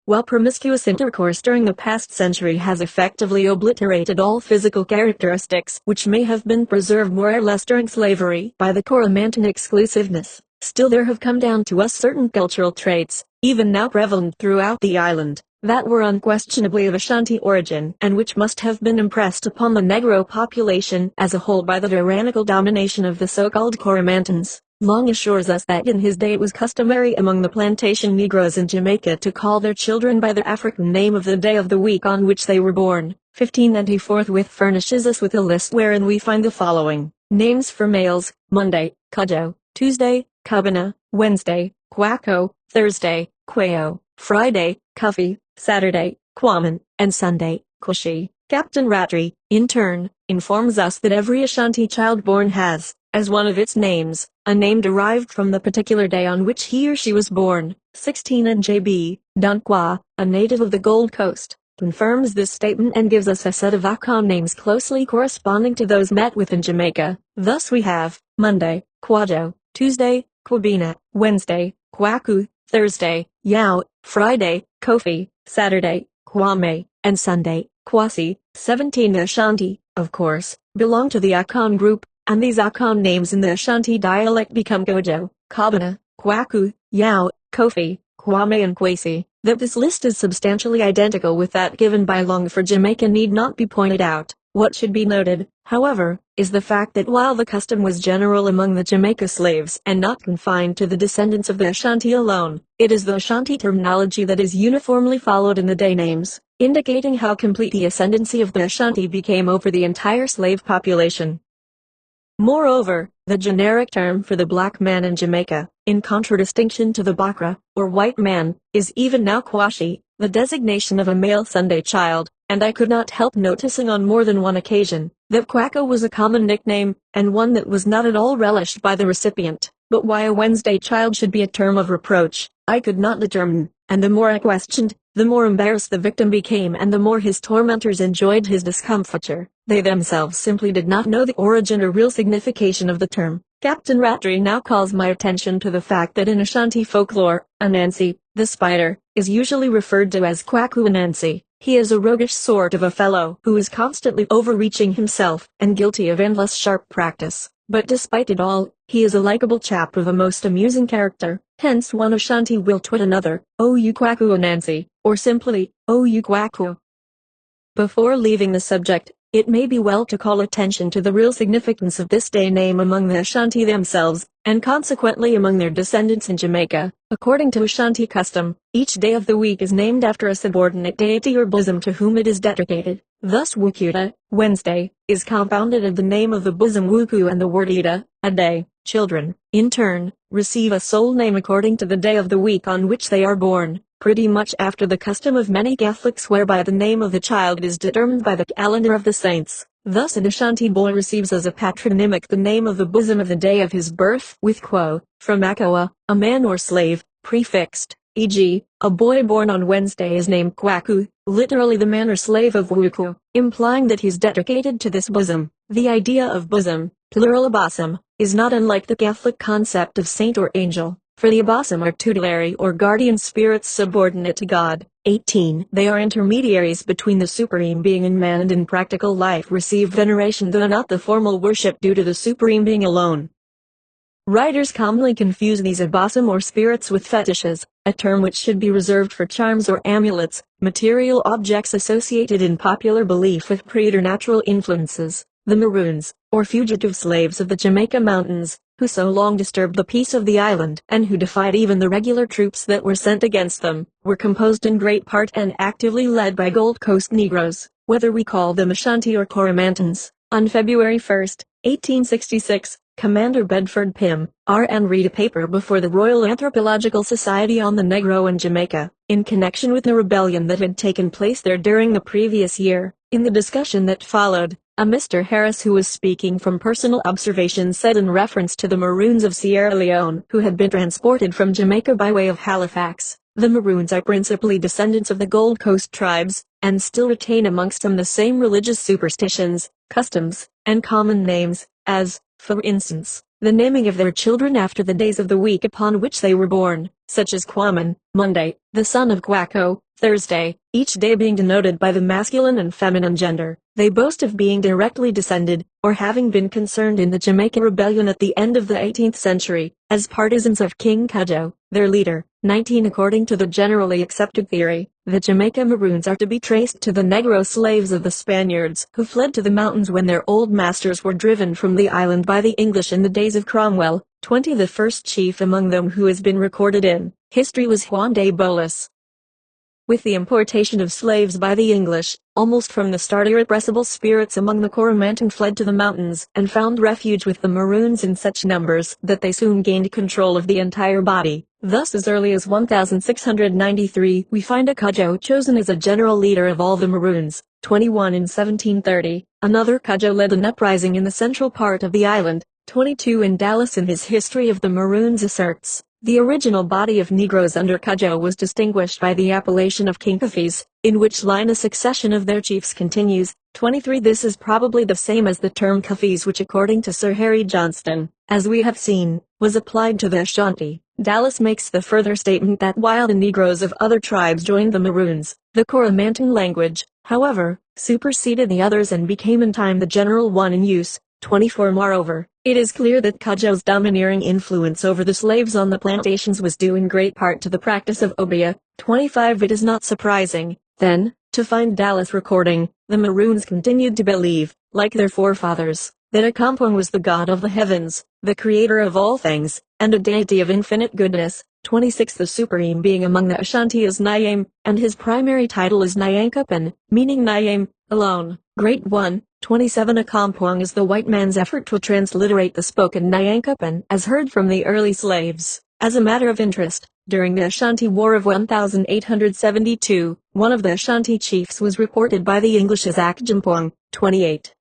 While promiscuous intercourse during the past century has effectively obliterated all physical characteristics which may have been preserved more or less during slavery by the Coromantan exclusiveness, still there have come down to us certain cultural traits, even now prevalent throughout the island, that were unquestionably of Ashanti origin and which must have been impressed upon the Negro population as a whole by the tyrannical domination of the so-called Coromantans. Long assures us that in his day it was customary among the plantation Negroes in Jamaica to call their children by their African name of the day of the week on which they were born. 15 and he forthwith furnishes us with a list wherein we find the following names for males: Monday, Cudjoe; Tuesday, Cubana; Wednesday, Quaco; Thursday, Quayo; Friday, Cuffy; Saturday, Quaman; and Sunday, Cushi. Captain Rattray, in turn, informs us that every Ashanti child born has, as one of its names, a name derived from the particular day on which he or she was born. 16 and J.B. Dunkwa, a native of the Gold Coast, confirms this statement and gives us a set of Akan names closely corresponding to those met with in Jamaica. Thus we have, Monday, Quajo; Tuesday, Quabina; Wednesday, Kwaku; Thursday, Yao; Friday, Kofi; Saturday, Kwame; and Sunday, Kwasi. 17 Ashanti, of course, belong to the Akan group, and these Akan names in the Ashanti dialect become Gojo, Kabana, Kwaku, Yao, Kofi, Kwame and Kwasi. That this list is substantially identical with that given by Long for Jamaica need not be pointed out. What should be noted, however, is the fact that while the custom was general among the Jamaica slaves and not confined to the descendants of the Ashanti alone, it is the Ashanti terminology that is uniformly followed in the day names, indicating how complete the ascendancy of the Ashanti became over the entire slave population. Moreover, the generic term for the black man in Jamaica, in contradistinction to the Bakra, or white man, is even now Kwashi, the designation of a male Sunday child, and I could not help noticing on more than one occasion, that Quaco was a common nickname, and one that was not at all relished by the recipient. But why a Wednesday child should be a term of reproach, I could not determine, and the more I questioned, the more embarrassed the victim became and the more his tormentors enjoyed his discomfiture. They themselves simply did not know the origin or real signification of the term. Captain Rattray now calls my attention to the fact that in Ashanti folklore, Anansi, the spider, is usually referred to as Kwaku Anansi. He is a roguish sort of a fellow who is constantly overreaching himself and guilty of endless sharp practice. But despite it all, he is a likable chap with a most amusing character. Hence one Ashanti will twit another, "Oh you Kwaku Anansi," or simply, "Oh you Kwaku." Before leaving the subject, it may be well to call attention to the real significance of this day name among the Ashanti themselves, and consequently among their descendants in Jamaica. According to Ashanti custom, each day of the week is named after a subordinate deity or bosom to whom it is dedicated. Thus Wukuta, Wednesday, is compounded of the name of the bosom Wuku and the word Ida, a day. Children, in turn, receive a sole name according to the day of the week on which they are born, pretty much after the custom of many Catholics whereby the name of the child is determined by the calendar of the saints. Thus an Ashanti boy receives as a patronymic the name of the bosom of the day of his birth, with quo, from Akoa, a man or slave, prefixed, e.g., a boy born on Wednesday is named Kwaku, literally the man or slave of Wuku, implying that he is dedicated to this bosom. The idea of bosom, plural abosom, is not unlike the Catholic concept of saint or angel, for the abosom are tutelary or guardian spirits subordinate to God. 18. They are intermediaries between the Supreme Being and man and in practical life receive veneration though not the formal worship due to the Supreme Being alone. Writers commonly confuse these abosom or spirits with fetishes, a term which should be reserved for charms or amulets, material objects associated in popular belief with preternatural influences. The Maroons, or fugitive slaves of the Jamaica Mountains, who so long disturbed the peace of the island and who defied even the regular troops that were sent against them, were composed in great part and actively led by Gold Coast Negroes, whether we call them Ashanti or Coromantans. On February 1, 1866, Commander Bedford Pym, R.N. read a paper before the Royal Anthropological Society on the Negro in Jamaica, in connection with the rebellion that had taken place there during the previous year. In the discussion that followed, a Mr. Harris who was speaking from personal observation said in reference to the Maroons of Sierra Leone who had been transported from Jamaica by way of Halifax, the Maroons are principally descendants of the Gold Coast tribes, and still retain amongst them the same religious superstitions, customs, and common names, as, for instance, the naming of their children after the days of the week upon which they were born, such as Quaman, Monday, the son of Quaco, Thursday, each day being denoted by the masculine and feminine gender. They boast of being directly descended, or having been concerned in the Jamaica Rebellion at the end of the 18th century, as partisans of King Cudjoe. Their leader. 19. According to the generally accepted theory, the Jamaica Maroons are to be traced to the Negro slaves of the Spaniards who fled to the mountains when their old masters were driven from the island by the English in the days of Cromwell. 20. The first chief among them who has been recorded in history was Juan de Bolis. With the importation of slaves by the English, almost from the start irrepressible spirits among the Coromantans fled to the mountains and found refuge with the Maroons in such numbers that they soon gained control of the entire body. Thus as early as 1693 we find a Cudjoe chosen as a general leader of all the Maroons. 21. In 1730, another Cudjoe led an uprising in the central part of the island. 22. In Dallas in his History of the Maroons asserts, the original body of Negroes under Cudjoe was distinguished by the appellation of Kinkafis, in which line a succession of their chiefs continues. 23. This is probably the same as the term Kafis which according to Sir Harry Johnston, as we have seen, was applied to the Ashanti. Dallas makes the further statement that while the Negroes of other tribes joined the Maroons, the Coromantan language, however, superseded the others and became in time the general one in use. 24. Moreover, it is clear that Cudjoe's domineering influence over the slaves on the plantations was due in great part to the practice of obeah. 25. It is not surprising, then, to find Dallas recording, the Maroons continued to believe, like their forefathers, that Akampuang was the god of the heavens, the creator of all things, and a deity of infinite goodness. 26. The supreme being among the Ashanti is Nyame, and his primary title is Nyankapan, meaning Nyame, alone, great one. 27. Akampuang is the white man's effort to transliterate the spoken Nyankapan as heard from the early slaves. As a matter of interest, during the Ashanti War of 1872, one of the Ashanti chiefs was reported by the English as Akjampuang. 28.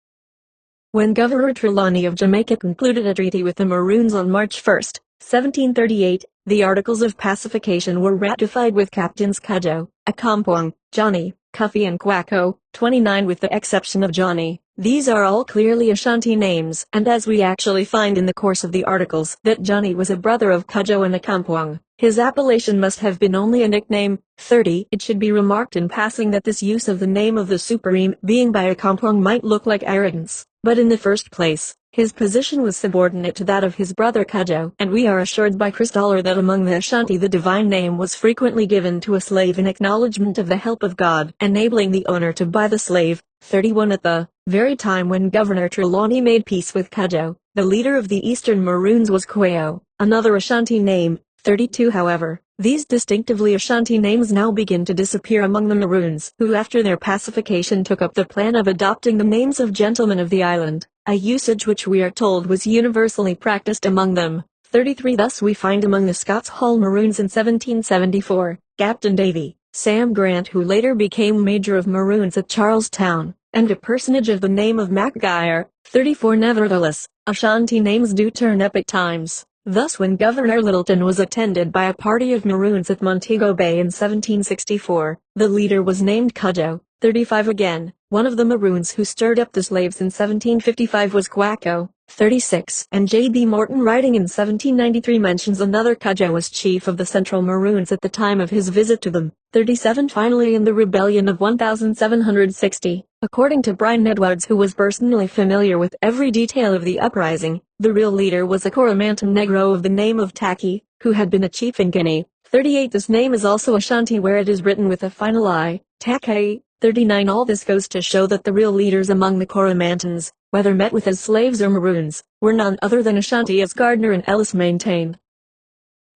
When Governor Trelawney of Jamaica concluded a treaty with the Maroons on March 1, 1738, the Articles of Pacification were ratified with Captains Cudjoe, Akampuang, Johnny, Cuffy and Quacko. 29. With the exception of Johnny, these are all clearly Ashanti names, and as we actually find in the course of the articles that Johnny was a brother of Cudjoe and Akampuang, his appellation must have been only a nickname. 30. It should be remarked in passing that this use of the name of the supreme being by Akampuang might look like arrogance, but in the first place, his position was subordinate to that of his brother Cudjoe, and we are assured by Chrysler that among the Ashanti the divine name was frequently given to a slave in acknowledgement of the help of God, enabling the owner to buy the slave. 31. At the very time when Governor Trelawney made peace with Cudjoe, the leader of the Eastern Maroons was Quayo, another Ashanti name. 32. However, these distinctively Ashanti names now begin to disappear among the Maroons, who after their pacification took up the plan of adopting the names of gentlemen of the island, a usage which we are told was universally practiced among them. 33. Thus we find among the Scots Hall Maroons in 1774, Captain Davy, Sam Grant who later became Major of Maroons at Charlestown, and a personage of the name of MacGuire. 34. Nevertheless, Ashanti names do turn up at times. Thus when Governor Littleton was attended by a party of Maroons at Montego Bay in 1764, the leader was named Cudjoe. 35. Again, one of the Maroons who stirred up the slaves in 1755 was Quacko. 36. And J.B. Morton writing in 1793 mentions another Cudjoe as chief of the Central Maroons at the time of his visit to them. 37. Finally in the rebellion of 1760, according to Brian Edwards who was personally familiar with every detail of the uprising, the real leader was a Coromantan Negro of the name of Taki, who had been a chief in Guinea. 38. This name is also Ashanti where it is written with a final I, Take. 39. All this goes to show that the real leaders among the Coromantans, whether met with as slaves or Maroons, were none other than Ashanti as Gardner and Ellis maintain.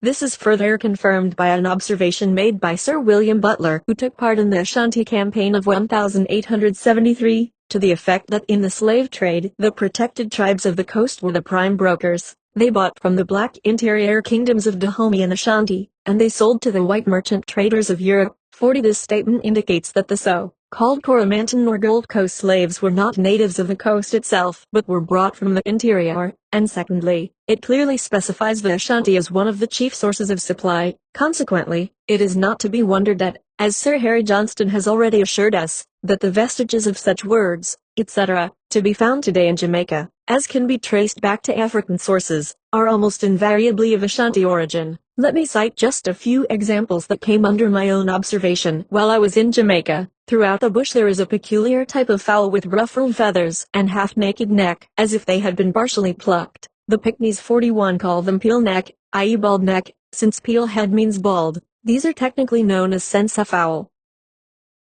This is further confirmed by an observation made by Sir William Butler who took part in the Ashanti campaign of 1873, to the effect that in the slave trade the protected tribes of the coast were the prime brokers. They bought from the black interior kingdoms of Dahomey and Ashanti, and they sold to the white merchant traders of Europe. 40. This statement indicates that the so-called Coromantan or Gold Coast slaves were not natives of the coast itself but were brought from the interior, and secondly, it clearly specifies the Ashanti as one of the chief sources of supply. Consequently, it is not to be wondered at, as Sir Harry Johnston has already assured us, that the vestiges of such words, etc., to be found today in Jamaica, as can be traced back to African sources, are almost invariably of Ashanti origin. Let me cite just a few examples that came under my own observation while I was in Jamaica. Throughout the bush there is a peculiar type of fowl with ruffled feathers and half-naked neck, as if they had been partially plucked. The Picnies 41 call them peel neck, i.e. bald neck, since peelhead means bald, these are technically known as sensafowl.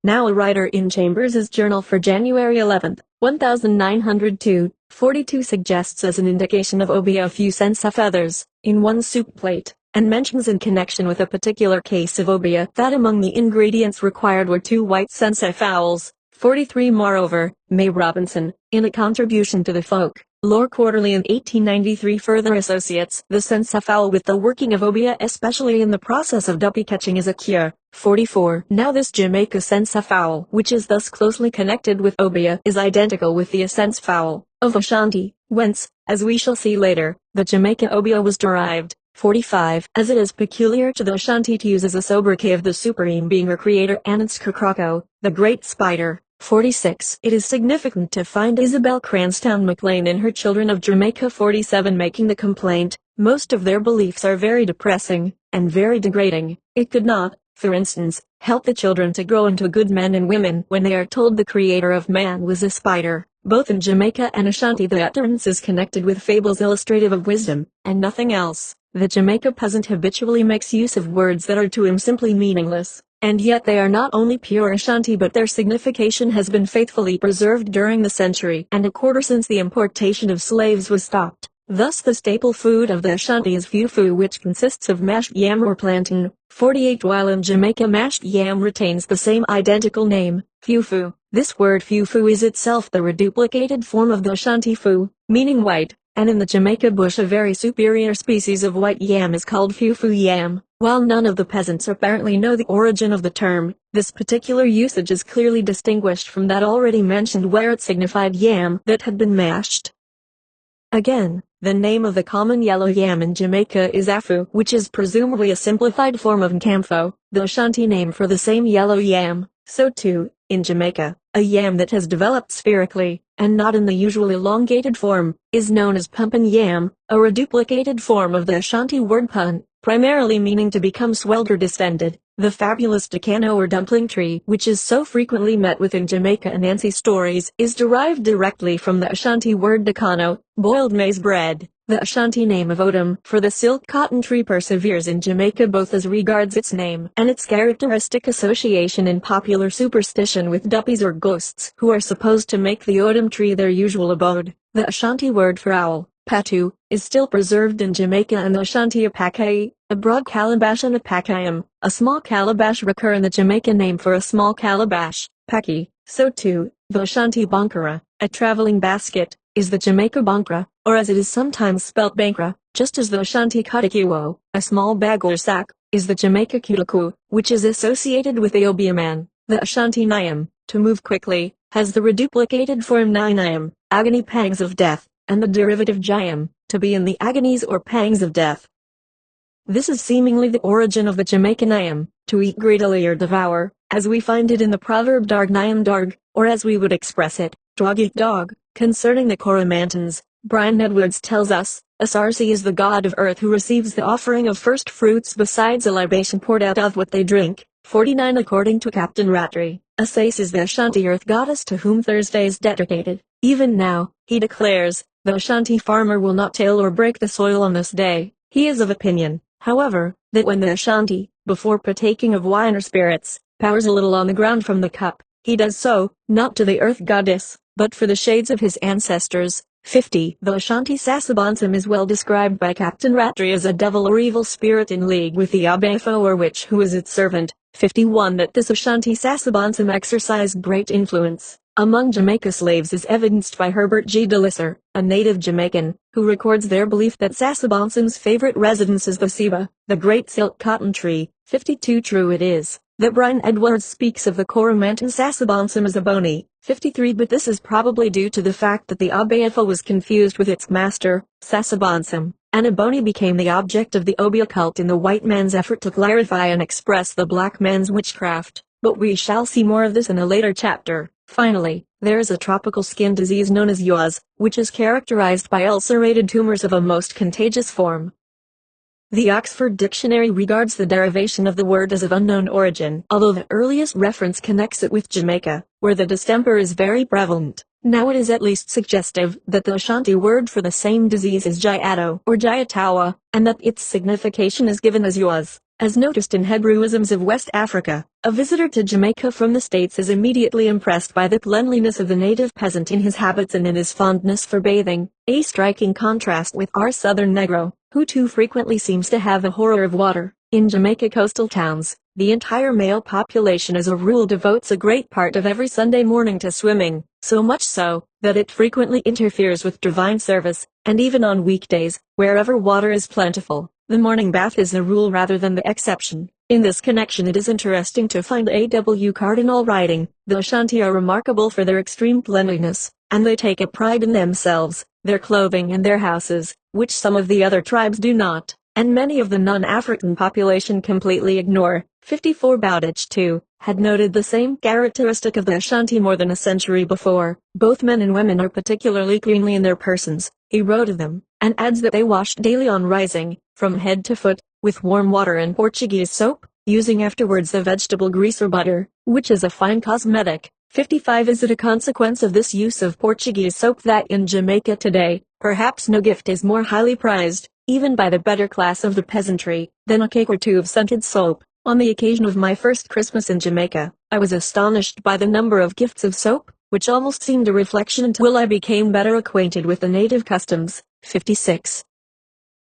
Now a writer in Chambers' journal for January 11, 1902, 42 suggests as an indication of obia a few sensa feathers in one soup plate, and mentions in connection with a particular case of obia that among the ingredients required were 2 white sensa fowls. 43 Moreover, May Robinson, in a contribution to the Folklore Quarterly in 1893 further associates the sensafowl with the working of obia, especially in the process of duppy catching as a cure. 44 Now this Jamaica sensafowl, which is thus closely connected with obia, is identical with the essence fowl of Ashanti, whence, as we shall see later, the Jamaica obia was derived. 45 As it is peculiar to the Ashanti to use as a sobriquet of the supreme being or creator Ancestral, the great spider. 46 It is significant to find Isabel Cranstown McLean in her Children of Jamaica 47 making the complaint, most of their beliefs are very depressing, and very degrading. It could not, for instance, help the children to grow into good men and women when they are told the creator of man was a spider. Both in Jamaica and Ashanti the utterance is connected with fables illustrative of wisdom, and nothing else. The Jamaica peasant habitually makes use of words that are to him simply meaningless, and yet they are not only pure Ashanti but their signification has been faithfully preserved during the century and a quarter since the importation of slaves was stopped. Thus the staple food of the Ashanti is fufu, which consists of mashed yam or plantain. 48 While in Jamaica mashed yam retains the same identical name, fufu, this word fufu is itself the reduplicated form of the Ashanti fu, meaning white, and in the Jamaica bush a very superior species of white yam is called fufu yam. While none of the peasants apparently know the origin of the term, this particular usage is clearly distinguished from that already mentioned where it signified yam that had been mashed. Again, the name of the common yellow yam in Jamaica is afu, which is presumably a simplified form of nkamfo, the Ashanti name for the same yellow yam. So too, in Jamaica, a yam that has developed spherically, and not in the usual elongated form, is known as pumpkin yam, a reduplicated form of the Ashanti word pun, primarily meaning to become swelled or distended. The fabulous decano or dumpling tree, which is so frequently met with in Jamaica and Nancy stories, is derived directly from the Ashanti word decano, boiled maize bread. The Ashanti name of Odum for the silk cotton tree perseveres in Jamaica both as regards its name and its characteristic association in popular superstition with duppies or ghosts who are supposed to make the Odum tree their usual abode. The Ashanti word for owl, patu, is still preserved in Jamaica, and the Ashanti apakai, a broad calabash, and apakayam, a small calabash, recur in the Jamaican name for a small calabash, paki. So too, the Ashanti bankara, a traveling basket, is the Jamaica bankra, or as it is sometimes spelt bankra, just as the Ashanti katakiwo, a small bag or sack, is the Jamaica kutaku, which is associated with the obia man. The Ashanti nyam, to move quickly, has the reduplicated form nyam, agony pangs of death, and the derivative jayam, to be in the agonies or pangs of death. This is seemingly the origin of the Jamaican nyam, to eat greedily or devour, as we find it in the proverb darg nyam darg, or as we would express it, dog eat dog. Concerning the Coromantans, Brian Edwards tells us, Asarsi is the god of earth who receives the offering of first fruits besides a libation poured out of what they drink. 49 According to Captain Rattray, Asais is the Ashanti earth goddess to whom Thursday is dedicated. Even now, he declares, the Ashanti farmer will not till or break the soil on this day. He is of opinion, however, that when the Ashanti, before partaking of wine or spirits, pours a little on the ground from the cup, he does so, not to the earth goddess, but for the shades of his ancestors. 50 The Ashanti Sasabonsum is well described by Captain Rattray as a devil or evil spirit in league with the Abefo or witch who is its servant. 51 That this Ashanti Sasabonsum exercised great influence among Jamaica slaves is evidenced by Herbert G. DeLisser, a native Jamaican, who records their belief that Sasabonsum's favorite residence is the Seba, the great silk cotton tree. 52 True it is that Brian Edwards speaks of the Coromantan Sasabonsum as a bony. 53 But this is probably due to the fact that the Abefo was confused with its master, Sasabonsum, and Aboni became the object of the Obia cult in the white man's effort to clarify and express the black man's witchcraft. But we shall see more of this in a later chapter. Finally, there is a tropical skin disease known as yaws, which is characterized by ulcerated tumors of a most contagious form. The Oxford Dictionary regards the derivation of the word as of unknown origin, although the earliest reference connects it with Jamaica, where the distemper is very prevalent. Now it is at least suggestive that the Ashanti word for the same disease is Giato or Giatawa, and that its signification is given as Yuaz. As noticed in Hebrewisms of West Africa, a visitor to Jamaica from the States is immediately impressed by the cleanliness of the native peasant in his habits and in his fondness for bathing, a striking contrast with our southern Negro, who too frequently seems to have a horror of water. In Jamaica coastal towns, the entire male population as a rule devotes a great part of every Sunday morning to swimming, so much so, that it frequently interferes with divine service, and even on weekdays, wherever water is plentiful, the morning bath is the rule rather than the exception. In this connection it is interesting to find A.W. Cardinal writing, "The Ashanti are remarkable for their extreme cleanliness, and they take a pride in themselves, their clothing and their houses, which some of the other tribes do not, and many of the non-African population completely ignore." 54 Bowditch too had noted the same characteristic of the Ashanti more than a century before. "Both men and women are particularly cleanly in their persons," he wrote of them, and adds that they washed daily on rising, from head to foot, with warm water and Portuguese soap, using afterwards the vegetable grease or butter, which is a fine cosmetic. 55 Is it a consequence of this use of Portuguese soap that in Jamaica today, perhaps no gift is more highly prized, even by the better class of the peasantry, than a cake or two of scented soap? On the occasion of my first Christmas in Jamaica, I was astonished by the number of gifts of soap, which almost seemed a reflection until I became better acquainted with the native customs. 56.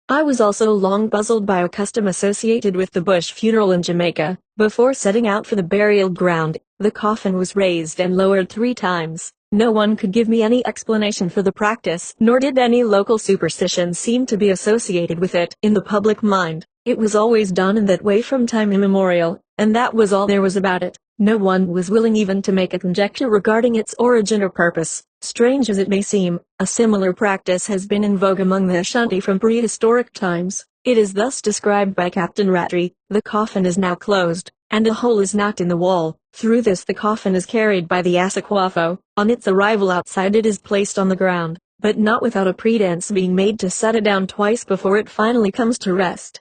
I was also long puzzled by a custom associated with the bush funeral in Jamaica. Before setting out for the burial ground, the coffin was raised and lowered 3 times. No one could give me any explanation for the practice, nor did any local superstition seem to be associated with it. In the public mind, it was always done in that way from time immemorial, and that was all there was about it. No one was willing even to make a conjecture regarding its origin or purpose. Strange as it may seem, a similar practice has been in vogue among the Ashanti from prehistoric times. It is thus described by Captain Rattray: "The coffin is now closed, and a hole is knocked in the wall. Through this the coffin is carried by the Asaquafo. On its arrival outside it is placed on the ground, but not without a pretense being made to set it down twice before it finally comes to rest."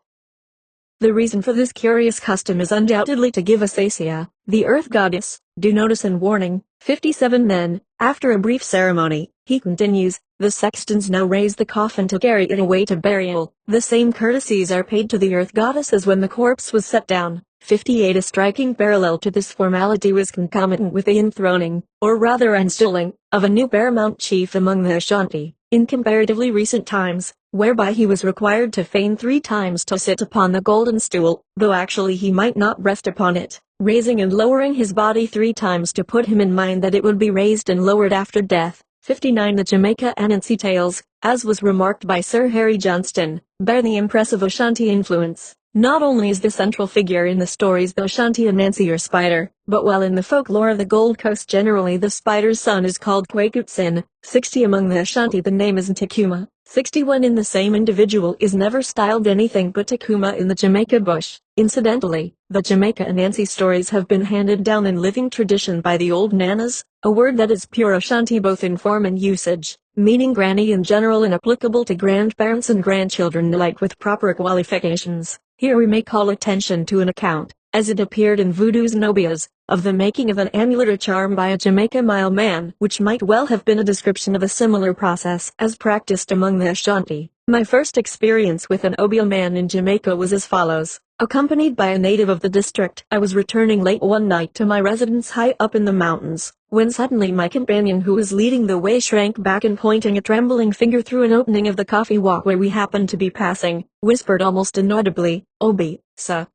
The reason for this curious custom is undoubtedly to give Asacia, the earth goddess, due notice and warning. 57 Then, after a brief ceremony, he continues, the sextons now raise the coffin to carry it away to burial. The same courtesies are paid to the earth goddess as when the corpse was set down. 58 A striking parallel to this formality was concomitant with the enthroning, or rather installing, of a new paramount chief among the Ashanti, in comparatively recent times, whereby he was required to feign 3 times to sit upon the golden stool, though actually he might not rest upon it, raising and lowering his body 3 times to put him in mind that it would be raised and lowered after death. 59 The Jamaica Anansi tales, as was remarked by Sir Harry Johnston, bear the impress of Ashanti influence. Not only is the central figure in the stories the Ashanti Anansi or spider, but while in the folklore of the Gold Coast generally the spider's son is called Kwekutsin. 60 Among the Ashanti the name is Ntakuma. 61 In the same individual is never styled anything but Takuma in the Jamaica bush. Incidentally, the Jamaica Anansi stories have been handed down in living tradition by the old nanas, a word that is pure Ashanti both in form and usage, meaning granny in general and applicable to grandparents and grandchildren alike with proper qualifications. Here we may call attention to an account, as it appeared in Voodoo's Nobias, of the making of an amulet or charm by a Jamaica Mile man, which might well have been a description of a similar process as practiced among the Ashanti. My first experience with an Obia man in Jamaica was as follows. Accompanied by a native of the district, I was returning late one night to my residence high up in the mountains, when suddenly my companion who was leading the way shrank back and pointing a trembling finger through an opening of the coffee walkway we happened to be passing, whispered almost inaudibly, "Obi, sir."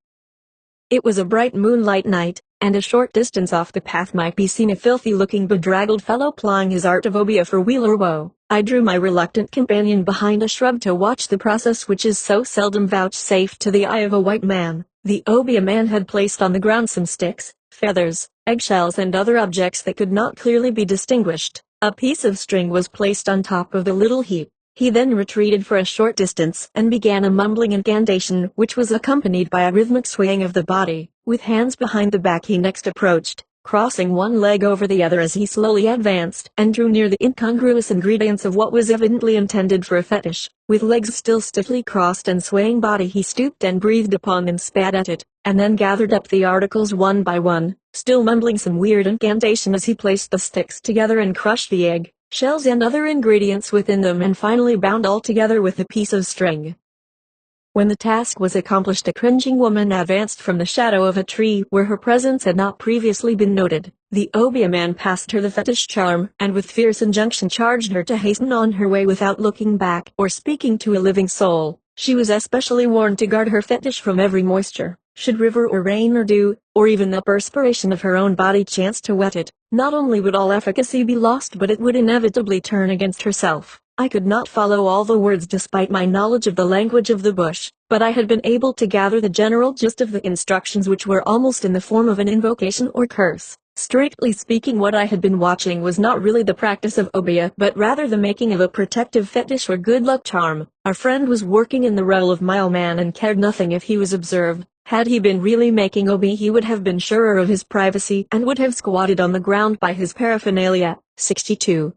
It was a bright moonlight night, and a short distance off the path might be seen a filthy-looking bedraggled fellow plying his art of obia for weal or woe. I drew my reluctant companion behind a shrub to watch the process which is so seldom vouchsafed to the eye of a white man. The obia man had placed on the ground some sticks, feathers, eggshells and other objects that could not clearly be distinguished. A piece of string was placed on top of the little heap. He then retreated for a short distance and began a mumbling incantation which was accompanied by a rhythmic swaying of the body. With hands behind the back he next approached, crossing one leg over the other as he slowly advanced and drew near the incongruous ingredients of what was evidently intended for a fetish. With legs still stiffly crossed and swaying body he stooped and breathed upon and spat at it, and then gathered up the articles one by one, still mumbling some weird incantation as he placed the sticks together and crushed the egg, shells and other ingredients within them and finally bound all together with a piece of string. When the task was accomplished, a cringing woman advanced from the shadow of a tree where her presence had not previously been noted. The Obeah man passed her the fetish charm and with fierce injunction charged her to hasten on her way without looking back or speaking to a living soul. She was especially warned to guard her fetish from every moisture, should river or rain or dew, or even the perspiration of her own body chance to wet it. Not only would all efficacy be lost, but it would inevitably turn against herself. I could not follow all the words despite my knowledge of the language of the bush, but I had been able to gather the general gist of the instructions, which were almost in the form of an invocation or curse. Strictly speaking, what I had been watching was not really the practice of Obeah, but rather the making of a protective fetish or good luck charm. Our friend was working in the role of mileman and cared nothing if he was observed. Had he been really making Obeah, he would have been surer of his privacy and would have squatted on the ground by his paraphernalia. 62.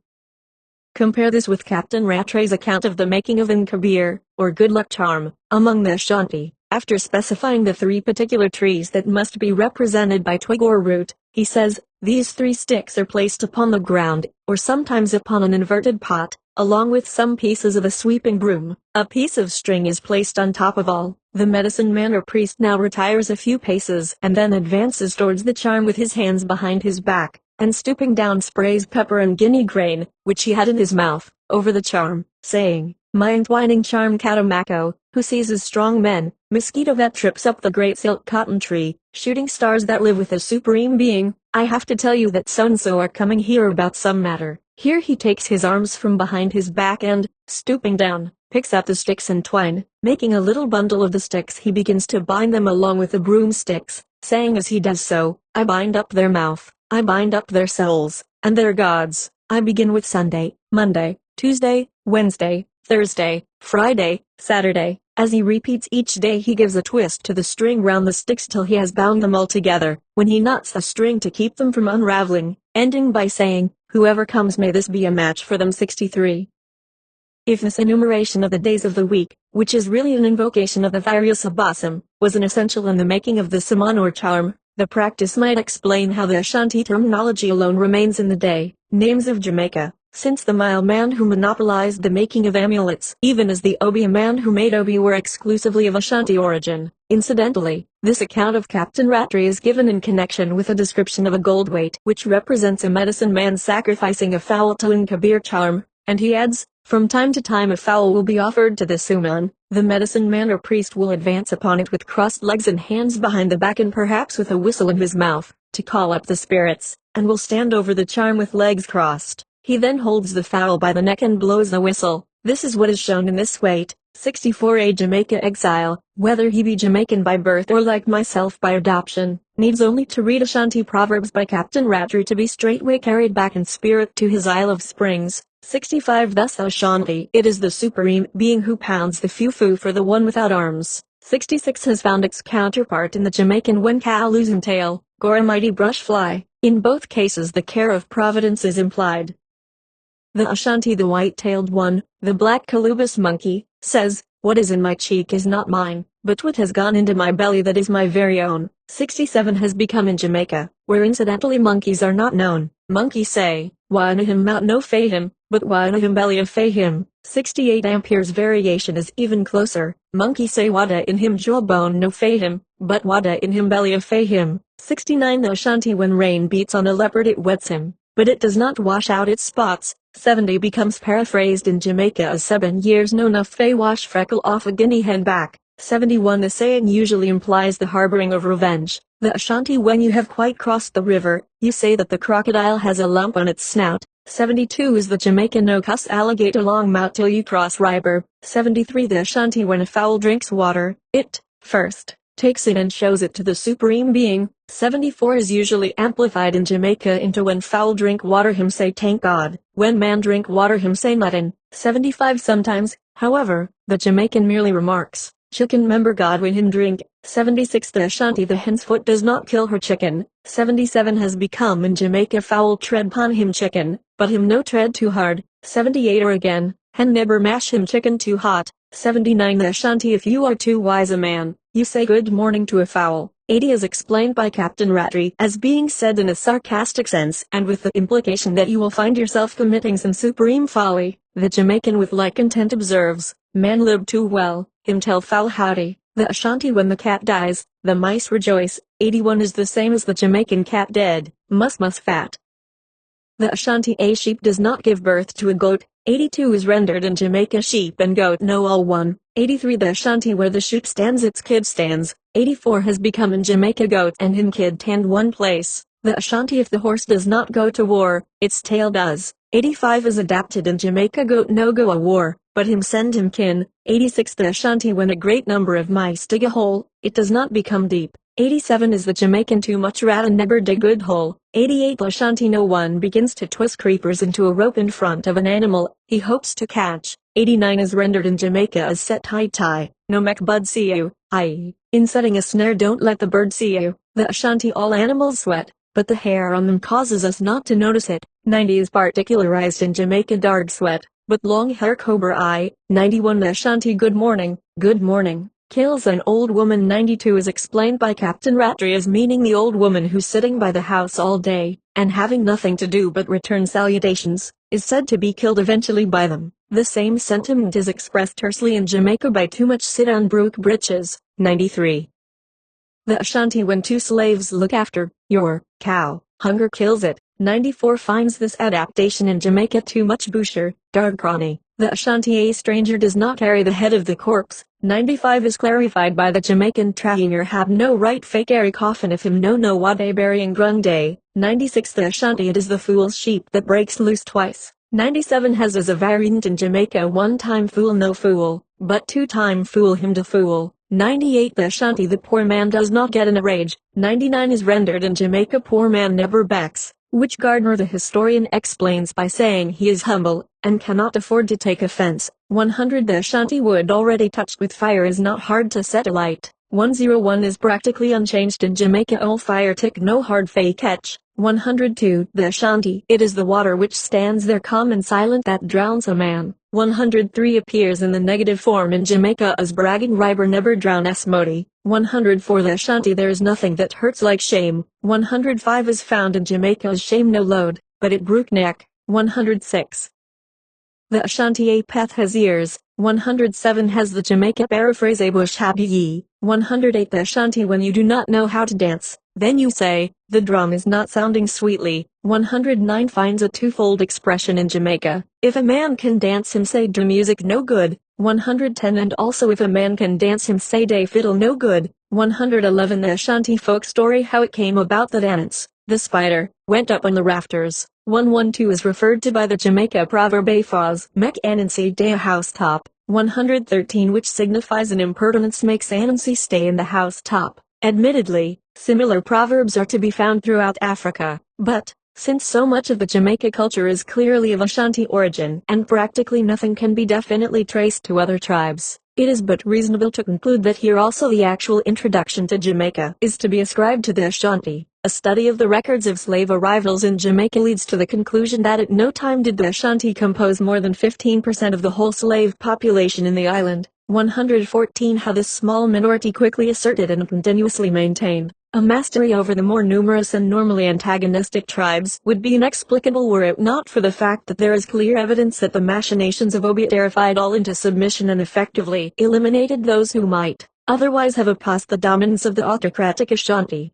Compare this with Captain Rattray's account of the making of an kabir, or good luck charm, among the Ashanti. After specifying the 3 particular trees that must be represented by twig or root, he says, these 3 sticks are placed upon the ground, or sometimes upon an inverted pot, along with some pieces of a sweeping broom. A piece of string is placed on top of all. The medicine man or priest now retires a few paces and then advances towards the charm with his hands behind his back, and stooping down sprays pepper and guinea grain, which he had in his mouth, over the charm, saying, my entwining charm Katamako, who seizes strong men, mosquito that trips up the great silk cotton tree, shooting stars that live with the supreme being, I have to tell you that so-and-so are coming here about some matter. Here he takes his arms from behind his back and, stooping down, picks up the sticks and twine. Making a little bundle of the sticks, he begins to bind them along with the broomsticks, saying as he does so, I bind up their mouth, I bind up their souls, and their gods. I begin with Sunday, Monday, Tuesday, Wednesday, Thursday, Friday, Saturday. As he repeats each day, he gives a twist to the string round the sticks till he has bound them all together, when he knots the string to keep them from unraveling, ending by saying, whoever comes, may this be a match for them. 63. If this enumeration of the days of the week, which is really an invocation of the various abasam, was an essential in the making of the saman or charm, the practice might explain how the Ashanti terminology alone remains in the day names of Jamaica, since the Mile man who monopolized the making of amulets, even as the Obeah man who made Obeah, were exclusively of Ashanti origin. Incidentally, this account of Captain Rattray is given in connection with a description of a gold weight which represents a medicine man sacrificing a fowl to an kabir charm, and he adds, from time to time a fowl will be offered to the suman. The medicine man or priest will advance upon it with crossed legs and hands behind the back and perhaps with a whistle in his mouth, to call up the spirits, and will stand over the charm with legs crossed. He then holds the fowl by the neck and blows the whistle. This is what is shown in this weight. 64. A Jamaica exile, whether he be Jamaican by birth or like myself by adoption, needs only to read Ashanti Proverbs by Captain Rattray to be straightway carried back in spirit to his Isle of Springs. 65. Thus Ashanti, it is the supreme being who pounds the fufu for the one without arms. 66. Has found its counterpart in the Jamaican Wenkaluzan tale, Gora mighty brush fly. In both cases the care of Providence is implied. The Ashanti, the white-tailed one, the black colubus monkey, says, what is in my cheek is not mine, but what has gone into my belly that is my very own. 67. Has become in Jamaica, where incidentally monkeys are not known. Monkeys say, why na him mout no fay him, but why na him belly of fay him. 68. Ampere's variation is even closer. Monkey say wada in him jawbone no fay him, but wada in him belly of fay him. 69. The Ashanti, when rain beats on a leopard it wets him, but it does not wash out its spots. 70. Becomes paraphrased in Jamaica as 7 years no nuff fay wash freckle off a guinea hen back. 71. The saying usually implies the harboring of revenge. The Ashanti, when you have quite crossed the river, you say that the crocodile has a lump on its snout. 72. Is the Jamaican no cuss alligator long mouth till you cross river. 73. The Ashanti, when a fowl drinks water, it, first, takes it and shows it to the supreme being. 74. Is usually amplified in Jamaica into when fowl drink water him say thank God, when man drink water him say nothing. 75. Sometimes, however, the Jamaican merely remarks, chicken member God when him drink. 76. The Ashanti, the hen's foot does not kill her chicken. 77. Has become in Jamaica fowl tread pon him chicken, but him no tread too hard. 78. Or again, hen never mash him chicken too hot. 79. The Ashanti, if you are too wise a man, you say good morning to a fowl. 80 is explained by Captain Rattray as being said in a sarcastic sense and with the implication that you will find yourself committing some supreme folly. The Jamaican with like intent observes, "Man lived too well, him tell foul howdy." The Ashanti when the cat dies, the mice rejoice. 81 is the same as the Jamaican cat dead, mus fat. The Ashanti a sheep does not give birth to a goat. 82 is rendered in Jamaica sheep and goat no all one. 83 the Ashanti where the sheep stands its kid stands. 84 has become in Jamaica goat and him kid tand one place. The Ashanti if the horse does not go to war, its tail does. 85 is adapted in Jamaica goat no go a war, but him send him kin. 86 the Ashanti when a great number of mice dig a hole, it does not become deep. 87 is the Jamaican too much rat and never dig good hole. 88 the Ashanti no one begins to twist creepers into a rope in front of an animal he hopes to catch. 89 is rendered in Jamaica as set tie, no mek bud see you, i.e., in setting a snare don't let the bird see you. The Ashanti all animals sweat, but the hair on them causes us not to notice it. 90 is particularized in Jamaica dark sweat, but long hair cobra eye. 91 the Ashanti good morning, kills an old woman. 92 is explained by Captain Rattray as meaning the old woman who's sitting by the house all day, and having nothing to do but return salutations, is said to be killed eventually by them. The same sentiment is expressed tersely in Jamaica by too much sit-down brook breeches. 93. The Ashanti when two slaves look after your cow, hunger kills it. 94 finds this adaptation in Jamaica too much boucher, dark crawny. The Ashanti a stranger does not carry the head of the corpse. 95 is clarified by the Jamaican trainer have no right fake carry coffin if him no what a burying grung day. 96 the Ashanti it is the fool's sheep that breaks loose twice. 97 has as a variant in Jamaica one time fool no fool, but two time fool him to fool. 98 the Ashanti the poor man does not get in a rage. 99 is rendered in Jamaica poor man never backs, which Gardner the historian explains by saying he is humble, and cannot afford to take offense. 100 the Ashanti wood already touched with fire is not hard to set alight. 101 is practically unchanged in Jamaica all fire tick no hard fay catch. 102 the Ashanti it is the water which stands there calm and silent that drowns a man. 103 appears in the negative form in Jamaica as bragging riber never drown modi. 104 the Ashanti there is nothing that hurts like shame. 105 is found in Jamaica as shame no load, but it brook neck. 106 the Ashanti a peth has ears. 107 has the Jamaica paraphrase a bush happy ye. 108 the Ashanti when you do not know how to dance, then you say, the drum is not sounding sweetly. 109 finds a twofold expression in Jamaica, if a man can dance him say de music no good. 110 and also if a man can dance him say de fiddle no good. 111 the Ashanti folk story how it came about that ants, the spider, went up on the rafters. 112 is referred to by the Jamaica proverb a faz mek anansi de a housetop. 113 which signifies an impertinence makes anansi stay in the housetop. Admittedly, similar proverbs are to be found throughout Africa, but, since so much of the Jamaica culture is clearly of Ashanti origin and practically nothing can be definitely traced to other tribes, it is but reasonable to conclude that here also the actual introduction to Jamaica is to be ascribed to the Ashanti. A study of the records of slave arrivals in Jamaica leads to the conclusion that at no time did the Ashanti compose more than 15% of the whole slave population in the island. 114 how this small minority quickly asserted and continuously maintained a mastery over the more numerous and normally antagonistic tribes would be inexplicable were it not for the fact that there is clear evidence that the machinations of Obiat terrified all into submission and effectively eliminated those who might otherwise have opposed the dominance of the autocratic Ashanti.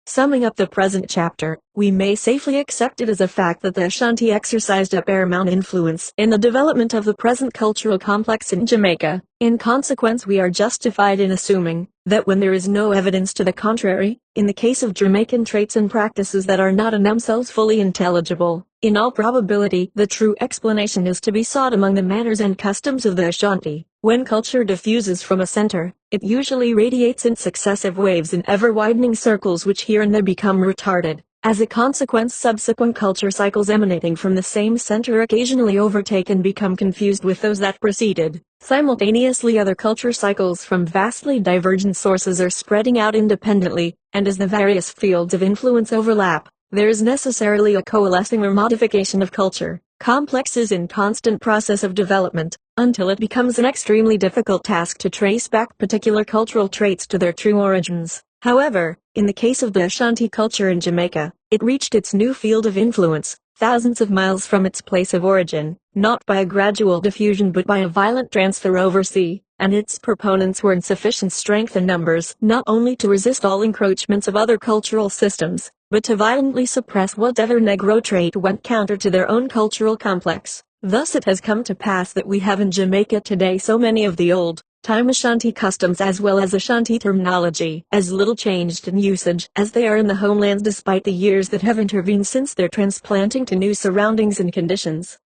Summing up the present chapter, we may safely accept it as a fact that the Ashanti exercised a paramount influence in the development of the present cultural complex in Jamaica. In consequence, we are justified in assuming that when there is no evidence to the contrary, in the case of Jamaican traits and practices that are not in themselves fully intelligible, in all probability the true explanation is to be sought among the manners and customs of the Ashanti. When culture diffuses from a center, it usually radiates in successive waves in ever-widening circles which here and there become retarded. As a consequence, subsequent culture cycles emanating from the same center occasionally overtake and become confused with those that preceded. Simultaneously, other culture cycles from vastly divergent sources are spreading out independently, and as the various fields of influence overlap, there is necessarily a coalescing or modification of culture. Complex is in constant process of development, until it becomes an extremely difficult task to trace back particular cultural traits to their true origins. However, in the case of the Ashanti culture in Jamaica, it reached its new field of influence, thousands of miles from its place of origin, not by a gradual diffusion but by a violent transfer overseas, and its proponents were in sufficient strength and numbers not only to resist all encroachments of other cultural systems, but to violently suppress whatever Negro trait went counter to their own cultural complex. Thus it has come to pass that we have in Jamaica today so many of the old-time Ashanti customs as well as Ashanti terminology as little changed in usage as they are in the homelands despite the years that have intervened since their transplanting to new surroundings and conditions.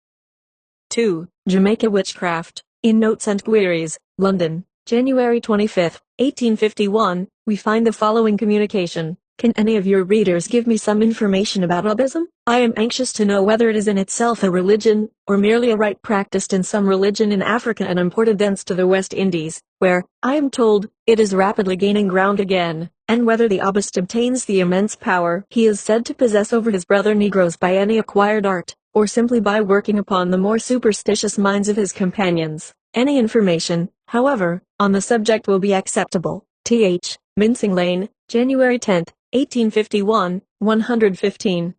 2. Jamaica Witchcraft. In Notes and Queries, London, January 25, 1851, we find the following communication. Can any of your readers give me some information about Obism? I am anxious to know whether it is in itself a religion, or merely a rite practiced in some religion in Africa and imported thence to the West Indies, where, I am told, it is rapidly gaining ground again, and whether the Obist obtains the immense power he is said to possess over his brother Negroes by any acquired art, or simply by working upon the more superstitious minds of his companions. Any information, however, on the subject will be acceptable. Th. Mincing Lane, January 10, 1851, 115.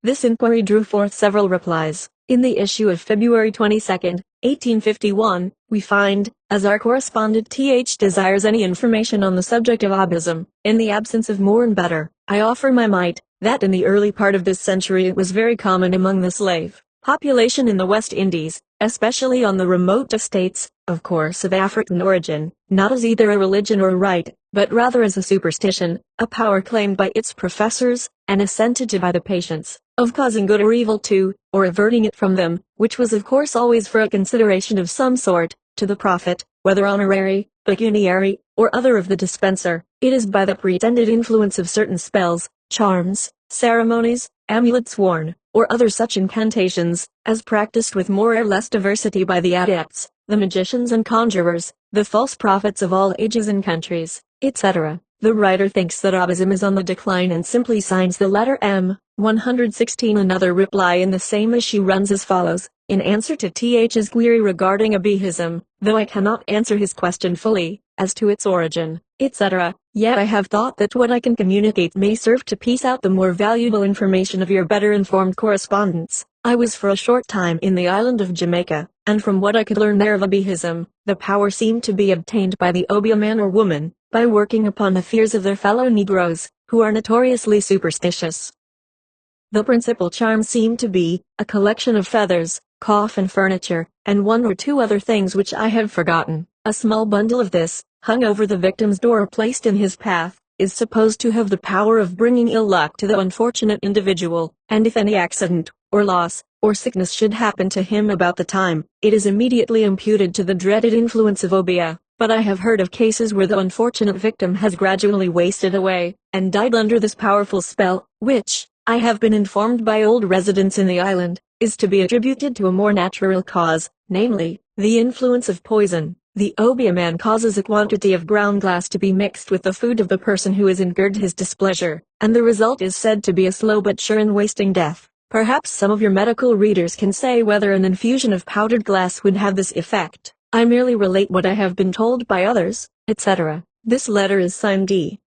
This inquiry drew forth several replies. In the issue of February 22, 1851, we find, as our correspondent Th. desires any information on the subject of Obism, in the absence of more and better, I offer my mite, that in the early part of this century it was very common among the slave population in the West Indies, especially on the remote estates, of course of African origin, not as either a religion or a rite, but rather as a superstition, a power claimed by its professors, and assented to by the patients, of causing good or evil to, or averting it from them, which was of course always for a consideration of some sort, to the profit, whether honorary, pecuniary, or other of the dispenser. It is by the pretended influence of certain spells, charms, ceremonies, amulets worn, or other such incantations, as practiced with more or less diversity by the adepts, the magicians and conjurers, the false prophets of all ages and countries, etc. The writer thinks that Obism is on the decline and simply signs the letter M. 116. Another reply in the same issue runs as follows. In answer to Th's query regarding Abihism, though I cannot answer his question fully, as to its origin, etc., yet I have thought that what I can communicate may serve to piece out the more valuable information of your better informed correspondence. I was for a short time in the island of Jamaica, and from what I could learn there of Abihism, the power seemed to be obtained by the Obeah man or woman, by working upon the fears of their fellow Negroes, who are notoriously superstitious. The principal charm seemed to be a collection of feathers, coffin furniture, and one or two other things which I have forgotten. A small bundle of this, hung over the victim's door or placed in his path, is supposed to have the power of bringing ill luck to the unfortunate individual, and if any accident, or loss, or sickness should happen to him about the time, it is immediately imputed to the dreaded influence of Obeah. But I have heard of cases where the unfortunate victim has gradually wasted away, and died under this powerful spell, which, I have been informed by old residents in the island, is to be attributed to a more natural cause, namely, the influence of poison. The Obeah man causes a quantity of ground glass to be mixed with the food of the person who has incurred his displeasure, and the result is said to be a slow but sure and wasting death. Perhaps some of your medical readers can say whether an infusion of powdered glass would have this effect. I merely relate what I have been told by others, etc. This letter is signed D.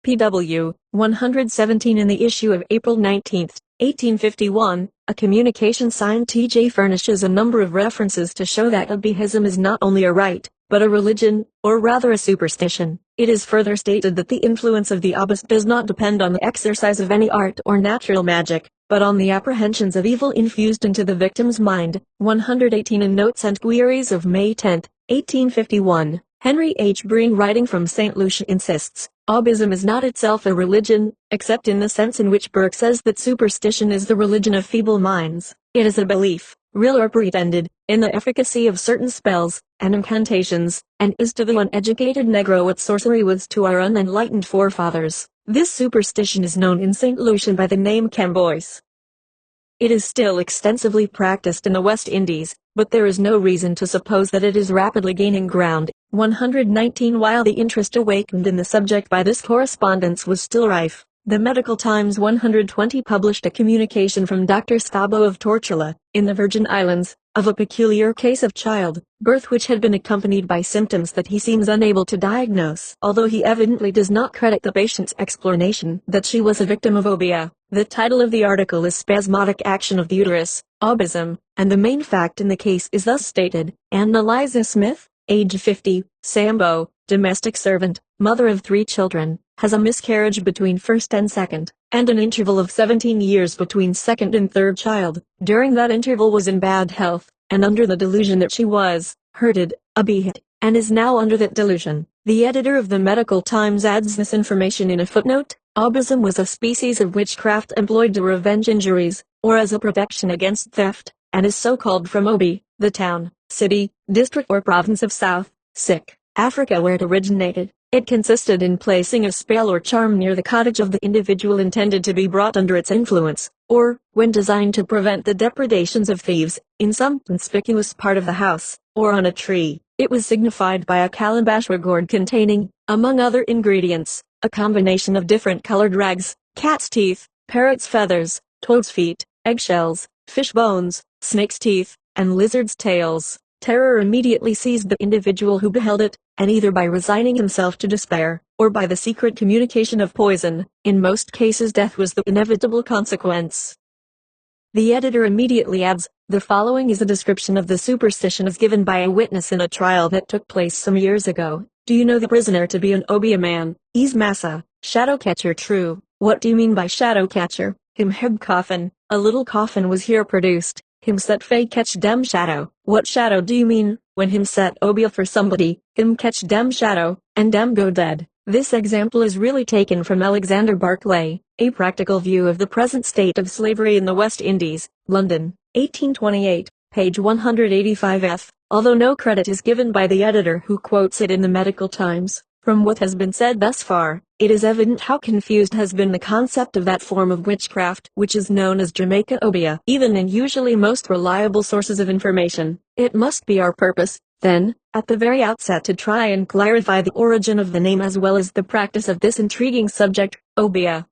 P.W. 117 in the issue of April 19, 1851, a communication signed T.J. furnishes a number of references to show that Abihism is not only a rite, but a religion, or rather a superstition. It is further stated that the influence of the Obist does not depend on the exercise of any art or natural magic, but on the apprehensions of evil infused into the victim's mind. 118 in Notes and Queries of May 10, 1851, Henry H. Breen writing from St. Lucia insists, Obism is not itself a religion, except in the sense in which Burke says that superstition is the religion of feeble minds. It is a belief, real or pretended, in the efficacy of certain spells and incantations, and is to the uneducated Negro what sorcery was to our unenlightened forefathers. This superstition is known in St. Lucia by the name Cambois. It is still extensively practiced in the West Indies, but there is no reason to suppose that it is rapidly gaining ground. 119 While the interest awakened in the subject by this correspondence was still rife, The Medical Times 120 published a communication from Dr. Stabo of Tortola, in the Virgin Islands, of a peculiar case of childbirth which had been accompanied by symptoms that he seems unable to diagnose. Although he evidently does not credit the patient's explanation that she was a victim of obia. The title of the article is Spasmodic Action of the Uterus, Obism, and the main fact in the case is thus stated. Anna Liza Smith, age 50, Sambo, domestic servant, mother of 3 children, has a miscarriage between first and second, and an interval of 17 years between second and third child. During that interval was in bad health, and under the delusion that she was hurted, a behead, and is now under that delusion. The editor of the Medical Times adds this information in a footnote. Obism was a species of witchcraft employed to revenge injuries, or as a protection against theft, and is so called from Obi, the town, city, district or province of South Africa where it originated. It consisted in placing a spell or charm near the cottage of the individual intended to be brought under its influence, or, when designed to prevent the depredations of thieves, in some conspicuous part of the house, or on a tree. It was signified by a calabash or gourd containing, among other ingredients, a combination of different colored rags, cat's teeth, parrot's feathers, toad's feet, eggshells, fish bones, snake's teeth, and lizard's tails. Terror immediately seized the individual who beheld it, and either by resigning himself to despair, or by the secret communication of poison, in most cases death was the inevitable consequence. The editor immediately adds, the following is a description of the superstition as given by a witness in a trial that took place some years ago. Do you know the prisoner to be an obia man? Is massa, shadow catcher true? What do you mean by shadow catcher? Him heb coffin, a little coffin was here produced. Him set fay catch dem shadow. What shadow do you mean? When him set obia for somebody, him catch dem shadow, and dem go dead. This example is really taken from Alexander Barclay, A Practical View of the Present State of Slavery in the West Indies, London, 1828, page 185f. Although no credit is given by the editor who quotes it in the Medical Times, from what has been said thus far, it is evident how confused has been the concept of that form of witchcraft which is known as Jamaica obia. Even in usually most reliable sources of information, it must be our purpose, then, at the very outset to try and clarify the origin of the name as well as the practice of this intriguing subject, obia.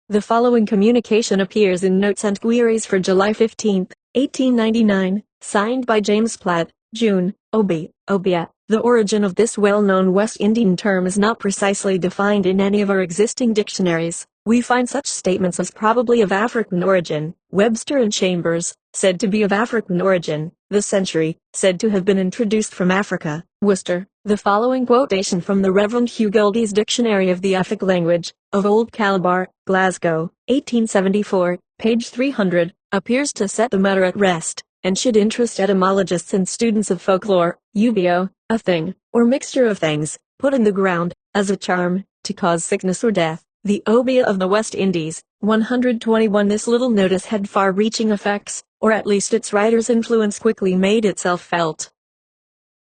The following communication appears in Notes and Queries for July 15, 1899, signed by James Platt, June, obia. The origin of this well-known West Indian term is not precisely defined in any of our existing dictionaries. We find such statements as probably of African origin, Webster and Chambers, said to be of African origin, the century, said to have been introduced from Africa, Worcester. The following quotation from the Reverend Hugh Goldie's Dictionary of the Efik Language, of Old Calabar, Glasgow, 1874, page 300, appears to set the matter at rest, and should interest etymologists and students of folklore. Ubio, a thing, or mixture of things, put in the ground, as a charm, to cause sickness or death. The obia of the West Indies, 121. This little notice had far-reaching effects, or at least its writer's influence quickly made itself felt.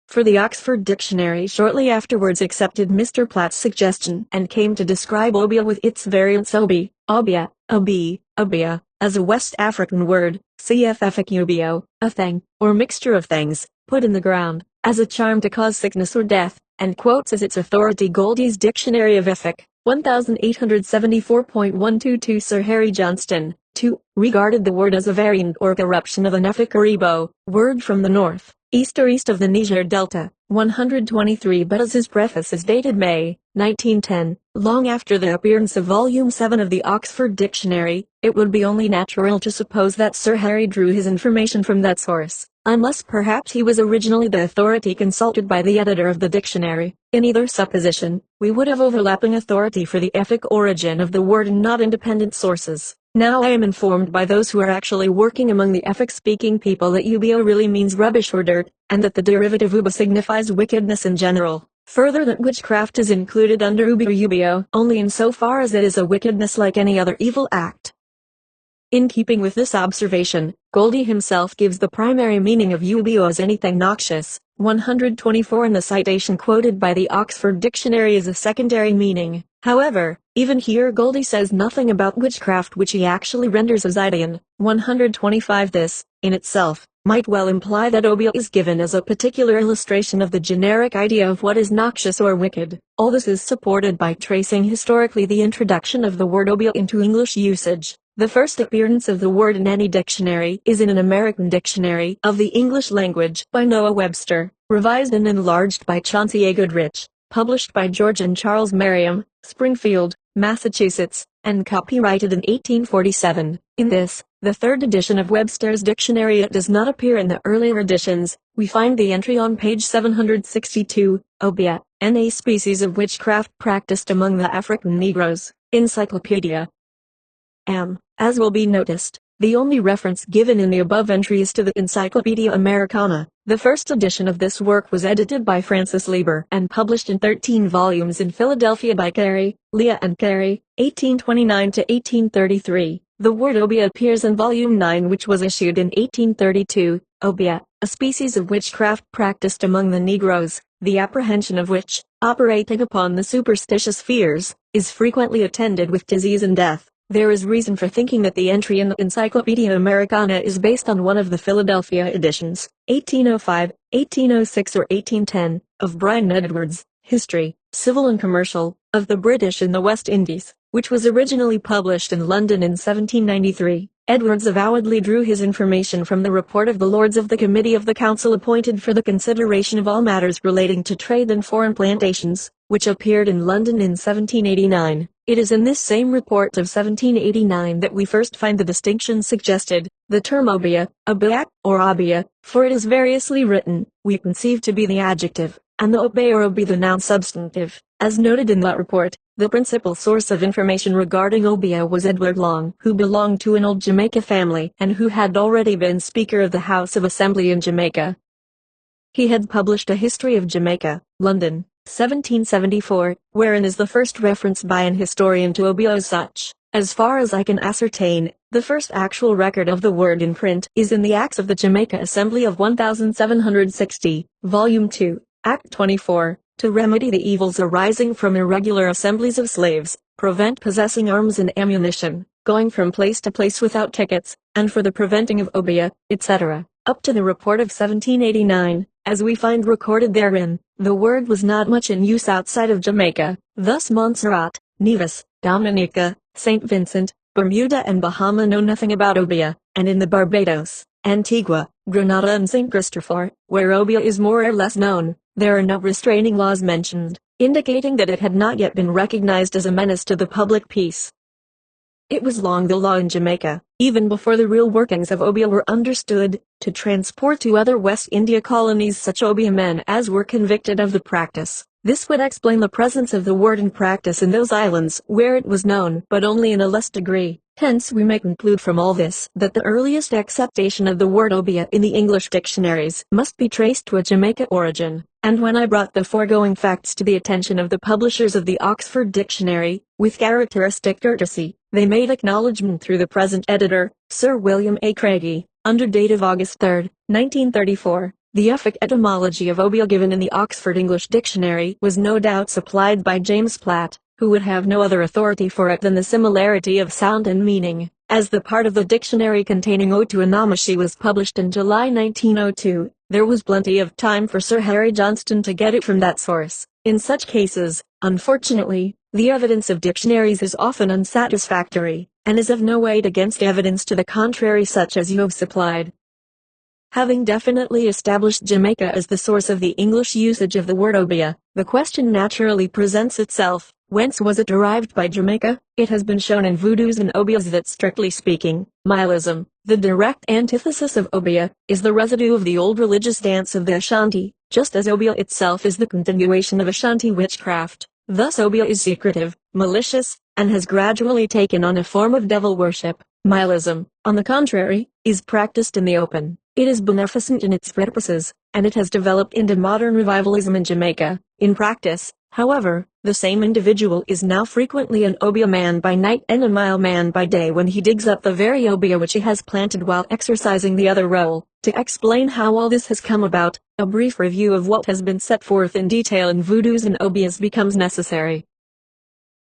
For the Oxford Dictionary shortly afterwards accepted Mr. Platt's suggestion and came to describe obia with its variants obia, obia, as a West African word, cf. Efik ubio, a thing, or mixture of things, put in the ground, as a charm to cause sickness or death, and quotes as its authority Goldie's Dictionary of Efik, 1874.122. Sir Harry Johnston, 2, regarded the word as a variant or corruption of an Efik Aribo, word from the north, east or east of the Niger Delta, 123. But as his preface is dated May, 1910, long after the appearance of Volume 7 of the Oxford Dictionary, it would be only natural to suppose that Sir Harry drew his information from that source, unless perhaps he was originally the authority consulted by the editor of the dictionary. In either supposition, we would have overlapping authority for the Efik origin of the word and not independent sources. Now I am informed by those who are actually working among the Efik-speaking people that ubio really means rubbish or dirt, and that the derivative uba signifies wickedness in general. Further, that witchcraft is included under ubi or ubio only insofar as it is a wickedness like any other evil act. In keeping with this observation, Goldie himself gives the primary meaning of ubio as anything noxious, 124, and the citation quoted by the Oxford Dictionary is a secondary meaning. However, even here Goldie says nothing about witchcraft which he actually renders as Idaean, 125. This, in itself, might well imply that obeah is given as a particular illustration of the generic idea of what is noxious or wicked. All this is supported by tracing historically the introduction of the word obeah into English usage. The first appearance of the word in any dictionary is in an American Dictionary of the English Language by Noah Webster, revised and enlarged by Chauncey A. Goodrich, published by George and Charles Merriam, Springfield, Massachusetts, and copyrighted in 1847. In this, the third edition of Webster's dictionary, it does not appear in the earlier editions. We find the entry on page 762, obeah, a species of witchcraft practiced among the African Negroes. Encyclopedia. As will be noticed, the only reference given in the above entry is to the Encyclopedia Americana. The first edition of this work was edited by Francis Lieber and published in 13 volumes in Philadelphia by Carey, Leah and Carey, 1829 to 1833. The word obeah appears in volume 9, which was issued in 1832. Obeah, a species of witchcraft practiced among the Negroes, the apprehension of which, operating upon the superstitious fears, is frequently attended with disease and death. There is reason for thinking that the entry in the Encyclopedia Americana is based on one of the Philadelphia editions, 1805, 1806 or 1810, of Brian Edwards' History, Civil and Commercial, of the British in the West Indies, which was originally published in London in 1793. Edwards avowedly drew his information from the report of the Lords of the Committee of the Council appointed for the consideration of all matters relating to trade and foreign plantations, which appeared in London in 1789. It is in this same report of 1789 that we first find the distinction suggested. The term obeah, obeah, or obeah, for it is variously written, we conceive to be the adjective, and the obeah or obeah the noun substantive. As noted in that report, the principal source of information regarding obeah was Edward Long, who belonged to an old Jamaica family and who had already been Speaker of the House of Assembly in Jamaica. He had published a History of Jamaica, London, 1774, wherein is the first reference by an historian to obeah as such. As far as I can ascertain, the first actual record of the word in print is in the Acts of the Jamaica Assembly of 1760, Volume 2, Act 24, to remedy the evils arising from irregular assemblies of slaves, prevent possessing arms and ammunition, going from place to place without tickets, and for the preventing of obeah, etc., up to the report of 1789. As we find recorded therein, the word was not much in use outside of Jamaica. Thus Montserrat, Nevis, Dominica, St. Vincent, Bermuda and Bahama know nothing about obeah, and in the Barbados, Antigua, Grenada and St. Christopher, where obeah is more or less known, there are no restraining laws mentioned, indicating that it had not yet been recognized as a menace to the public peace. It was long the law in Jamaica, even before the real workings of obeah were understood, to transport to other West India colonies such obeah men as were convicted of the practice. This would explain the presence of the word in practice in those islands where it was known, but only in a less degree. Hence we may conclude from all this that the earliest acceptation of the word obeah in the English dictionaries must be traced to a Jamaica origin. And when I brought the foregoing facts to the attention of the publishers of the Oxford Dictionary, with characteristic courtesy, they made acknowledgment through the present editor, Sir William A. Craigie, under date of August 3, 1934. The Uffic etymology of obeah given in the Oxford English Dictionary was no doubt supplied by James Platt, who would have no other authority for it than the similarity of sound and meaning. As the part of the dictionary containing Ode to Anamashi was published in July 1902, there was plenty of time for Sir Harry Johnston to get it from that source. In such cases, unfortunately, the evidence of dictionaries is often unsatisfactory, and is of no weight against evidence to the contrary such as you have supplied. Having definitely established Jamaica as the source of the English usage of the word obeah, the question naturally presents itself, whence was it derived by Jamaica? It has been shown in voodoos and obeahs that strictly speaking, Milism, the direct antithesis of obeah, is the residue of the old religious dance of the Ashanti, just as obeah itself is the continuation of Ashanti witchcraft. Thus obeah is secretive, malicious, and has gradually taken on a form of devil worship. Milism, on the contrary, is practiced in the open. It is beneficent in its purposes, and it has developed into modern revivalism in Jamaica. In practice, however, the same individual is now frequently an obeah man by night and a mile man by day when he digs up the very obeah which he has planted while exercising the other role. To explain how all this has come about, a brief review of what has been set forth in detail in voodoos and obeahs becomes necessary.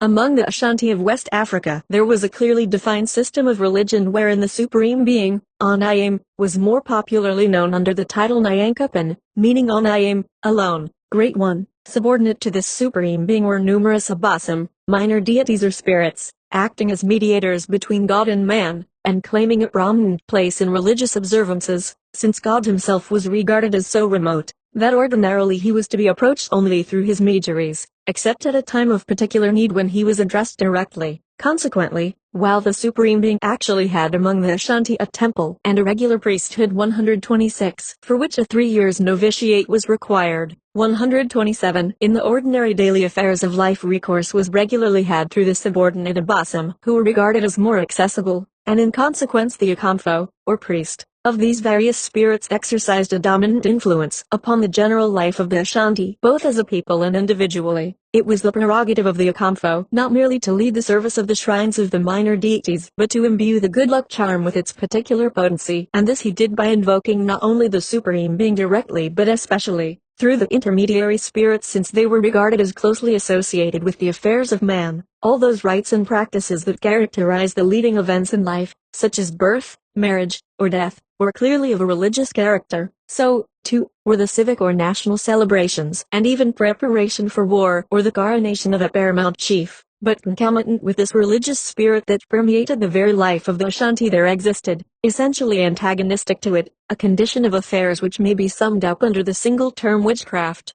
Among the Ashanti of West Africa, there was a clearly defined system of religion wherein the supreme being, Onayim, was more popularly known under the title Nyankapan, meaning Onayim, alone, Great One. Subordinate to this supreme being were numerous Abasam, minor deities or spirits, acting as mediators between God and man, and claiming a prominent place in religious observances, since God himself was regarded as so remote, that ordinarily he was to be approached only through his mediaries, except at a time of particular need when he was addressed directly. Consequently, while the Supreme Being actually had among the Ashanti a temple and a regular priesthood 126, for which a 3 years novitiate was required, 127 in the ordinary daily affairs of life recourse was regularly had through the subordinate Abasam, who were regarded as more accessible, and in consequence the Akamfo, or priest, of these various spirits exercised a dominant influence upon the general life of the Ashanti, both as a people and individually. It was the prerogative of the Akamfo not merely to lead the service of the shrines of the minor deities, but to imbue the good luck charm with its particular potency, and this he did by invoking not only the Supreme Being directly but especially through the intermediary spirits, since they were regarded as closely associated with the affairs of man. All those rites and practices that characterize the leading events in life, such as birth, marriage, or death, were clearly of a religious character. So, too, were the civic or national celebrations, and even preparation for war or the coronation of a paramount chief. But concomitant with this religious spirit that permeated the very life of the Ashanti there existed, essentially antagonistic to it, a condition of affairs which may be summed up under the single term witchcraft.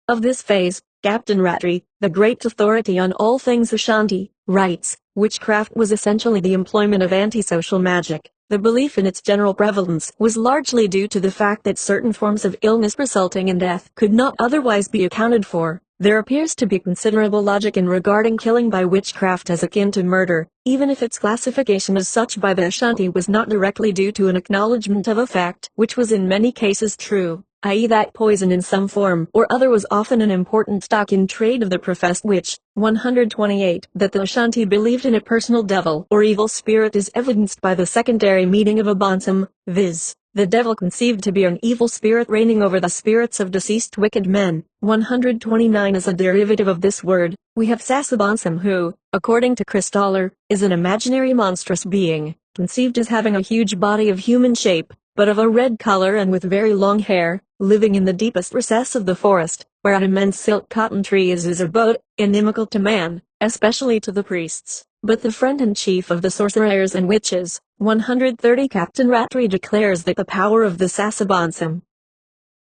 Of this phase, Captain Rattray, the great authority on all things Ashanti, writes, witchcraft was essentially the employment of antisocial magic. The belief in its general prevalence was largely due to the fact that certain forms of illness resulting in death could not otherwise be accounted for. There appears to be considerable logic in regarding killing by witchcraft as akin to murder, even if its classification as such by the Ashanti was not directly due to an acknowledgement of a fact, which was in many cases true, i.e. that poison in some form or other was often an important stock in trade of the professed witch. 128. That the Ashanti believed in a personal devil or evil spirit is evidenced by the secondary meaning of Abansam, viz. The devil conceived to be an evil spirit reigning over the spirits of deceased wicked men. 129. As a derivative of this word, we have Sasabansam who, according to Christaller, is an imaginary monstrous being, conceived as having a huge body of human shape, but of a red color and with very long hair, living in the deepest recess of the forest, where an immense silk cotton tree is his abode, inimical to man, especially to the priests, but the friend and chief of the sorcerers and witches. 130. Captain Rattray declares that the power of the Sasabansam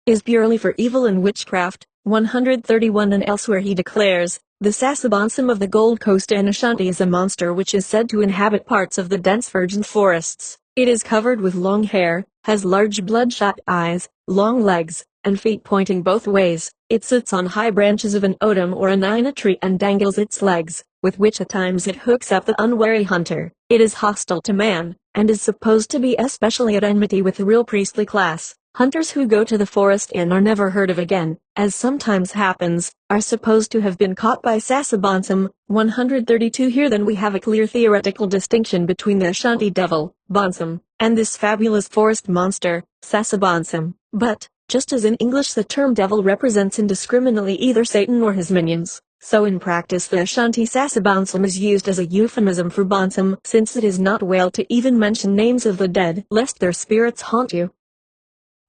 is purely for evil and witchcraft. 131. And elsewhere he declares, the Sasabansam of the Gold Coast and Ashanti is a monster which is said to inhabit parts of the dense virgin forests. It is covered with long hair, has large bloodshot eyes, long legs, and feet pointing both ways. It sits on high branches of an odum or a nina tree and dangles its legs, with which at times it hooks up the unwary hunter. It is hostile to man, and is supposed to be especially at enmity with the real priestly class. Hunters who go to the forest and are never heard of again, as sometimes happens, are supposed to have been caught by Sasabansam. 132. Here then we have a clear theoretical distinction between the Ashanti devil, Bansam, and this fabulous forest monster, Sasabansam. But, just as in English the term devil represents indiscriminately either Satan or his minions, so in practice the Ashanti Sasabansam is used as a euphemism for Bansam, since it is not well to even mention names of the dead lest their spirits haunt you.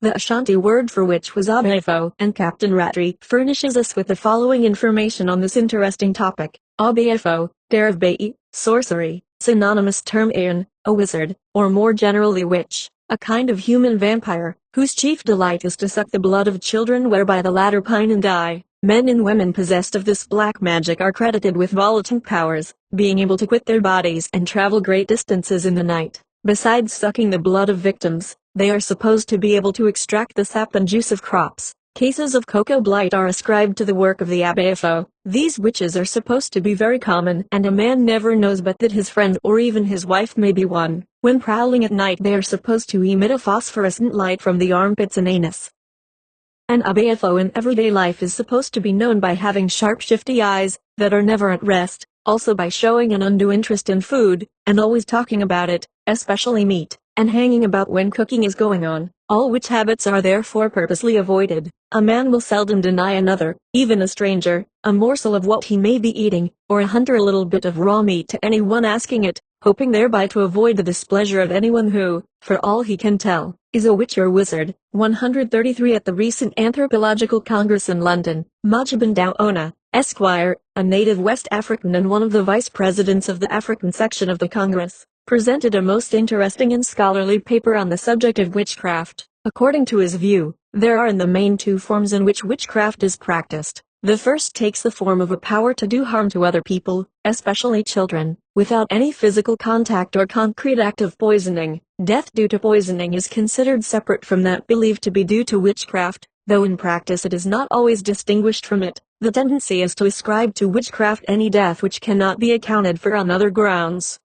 The Ashanti word for witch was Abaefo, and Captain Rattray furnishes us with the following information on this interesting topic. Abaefo, Derivbai, sorcery, synonymous term Aeon, a wizard, or more generally witch, a kind of human vampire, whose chief delight is to suck the blood of children whereby the latter pine and die. Men and women possessed of this black magic are credited with volatile powers, being able to quit their bodies and travel great distances in the night. Besides sucking the blood of victims, they are supposed to be able to extract the sap and juice of crops. Cases of cocoa blight are ascribed to the work of the Abaefo. These witches are supposed to be very common, and a man never knows but that his friend or even his wife may be one. When prowling at night they are supposed to emit a phosphorescent light from the armpits and anus. An Abaefo in everyday life is supposed to be known by having sharp shifty eyes, that are never at rest, also by showing an undue interest in food, and always talking about it, especially meat, and hanging about when cooking is going on, all which habits are therefore purposely avoided. A man will seldom deny another, even a stranger, a morsel of what he may be eating, or a hunter a little bit of raw meat to anyone asking it, hoping thereby to avoid the displeasure of anyone who, for all he can tell, is a witch or wizard. 133 At the recent Anthropological Congress in London, Mujibin Daona, Esquire, a native West African and one of the vice presidents of the African section of the Congress, presented a most interesting and scholarly paper on the subject of witchcraft. According to his view, there are in the main two forms in which witchcraft is practiced. The first takes the form of a power to do harm to other people, especially children, without any physical contact or concrete act of poisoning. Death due to poisoning is considered separate from that believed to be due to witchcraft, though in practice it is not always distinguished from it. The tendency is to ascribe to witchcraft any death which cannot be accounted for on other grounds.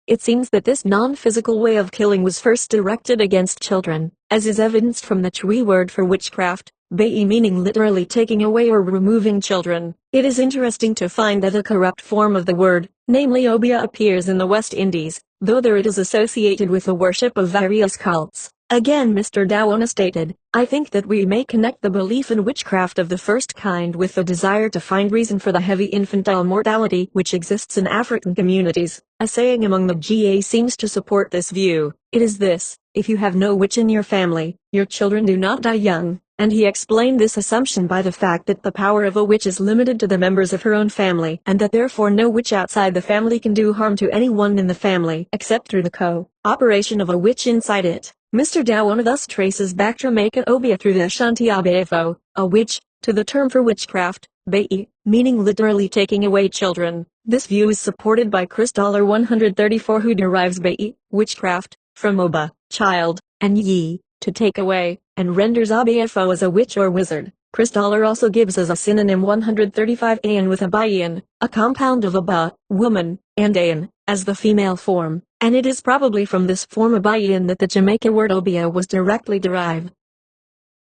It seems that this non-physical way of killing was first directed against children, as is evidenced from the Twi word for witchcraft, Bai, meaning literally taking away or removing children. It is interesting to find that a corrupt form of the word, namely obia, appears in the West Indies, though there it is associated with the worship of various cults. Again Mr. Daona stated, I think that we may connect the belief in witchcraft of the first kind with the desire to find reason for the heavy infantile mortality which exists in African communities. A saying among the GA seems to support this view. It is this: if you have no witch in your family, your children do not die young. And he explained this assumption by the fact that the power of a witch is limited to the members of her own family, and that therefore no witch outside the family can do harm to anyone in the family except through the co-operation of a witch inside it. Mr. Daona thus traces back Jamaica obia through the Ashanti Abeafo, a witch, to the term for witchcraft, Bai, meaning literally taking away children. This view is supported by Chris $134 who derives Bai, witchcraft, from oba, child, and yi, to take away, and renders Abeafo as a witch or wizard. Chris also gives as a synonym 135 Ayan with Abayan, a compound of aba, woman, and Ayan, as the female form, and it is probably from this form Abayan that the Jamaica word obia was directly derived.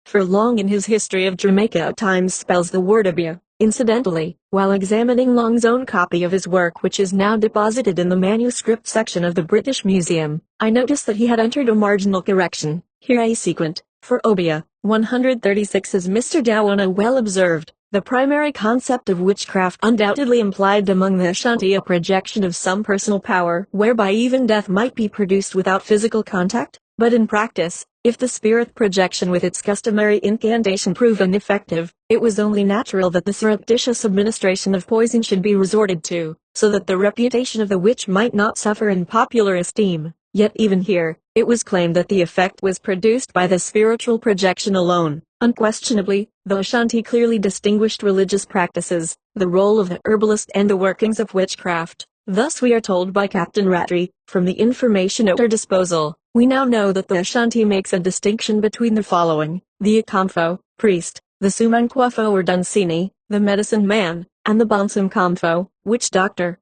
For Long in his History of Jamaica at times spells the word obia. Incidentally, while examining Long's own copy of his work which is now deposited in the manuscript section of the British Museum, I noticed that he had entered a marginal correction, here a sequent, for obia. 136 As Mr. Daona well observed, the primary concept of witchcraft undoubtedly implied among the Ashanti a projection of some personal power whereby even death might be produced without physical contact, but in practice, if the spirit projection with its customary incantation proved ineffective, it was only natural that the surreptitious administration of poison should be resorted to, so that the reputation of the witch might not suffer in popular esteem. Yet even here, it was claimed that the effect was produced by the spiritual projection alone. Unquestionably, the Ashanti clearly distinguished religious practices, the role of the herbalist and the workings of witchcraft. Thus we are told by Captain Rattray, from the information at our disposal, we now know that the Ashanti makes a distinction between the following: the Akamfo, priest, the Sumankwafo or Dunsini, the medicine man, and the Bonsam Kamfo, witch doctor.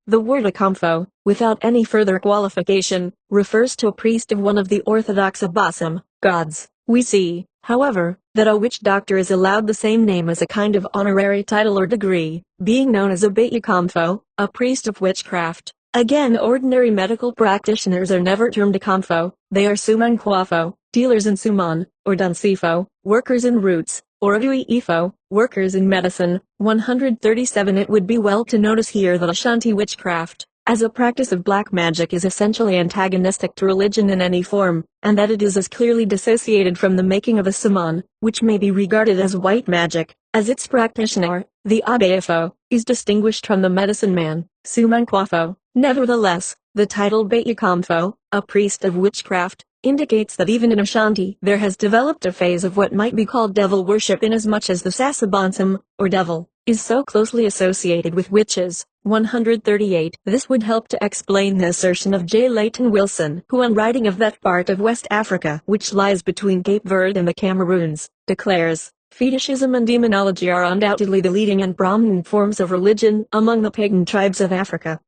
The word Akamfo, without any further qualification, refers to a priest of one of the orthodox Abasam gods. We see, however, that a witch doctor is allowed the same name as a kind of honorary title or degree, being known as a Baiakamfo, a priest of witchcraft. Again, ordinary medical practitioners are never termed Akamfo, they are Sumankwafo, dealers in Suman, or Dunsifo, workers in roots, or Aduifo, workers in medicine. 137 It would be well to notice here that Ashanti witchcraft, as a practice of black magic, is essentially antagonistic to religion in any form, and that it is as clearly dissociated from the making of a Saman, which may be regarded as white magic, as its practitioner, the Abeafo, is distinguished from the medicine man, Sumankwafo. Nevertheless, the title Baiakamfo, a priest of witchcraft, indicates that even in Ashanti there has developed a phase of what might be called devil worship, inasmuch as the Sasabonsam, or devil, is so closely associated with witches. 138 This would help to explain the assertion of J. Leighton Wilson, who on writing of that part of West Africa which lies between Cape Verde and the Cameroons, declares, fetishism and demonology are undoubtedly the leading and prominent forms of religion among the pagan tribes of Africa.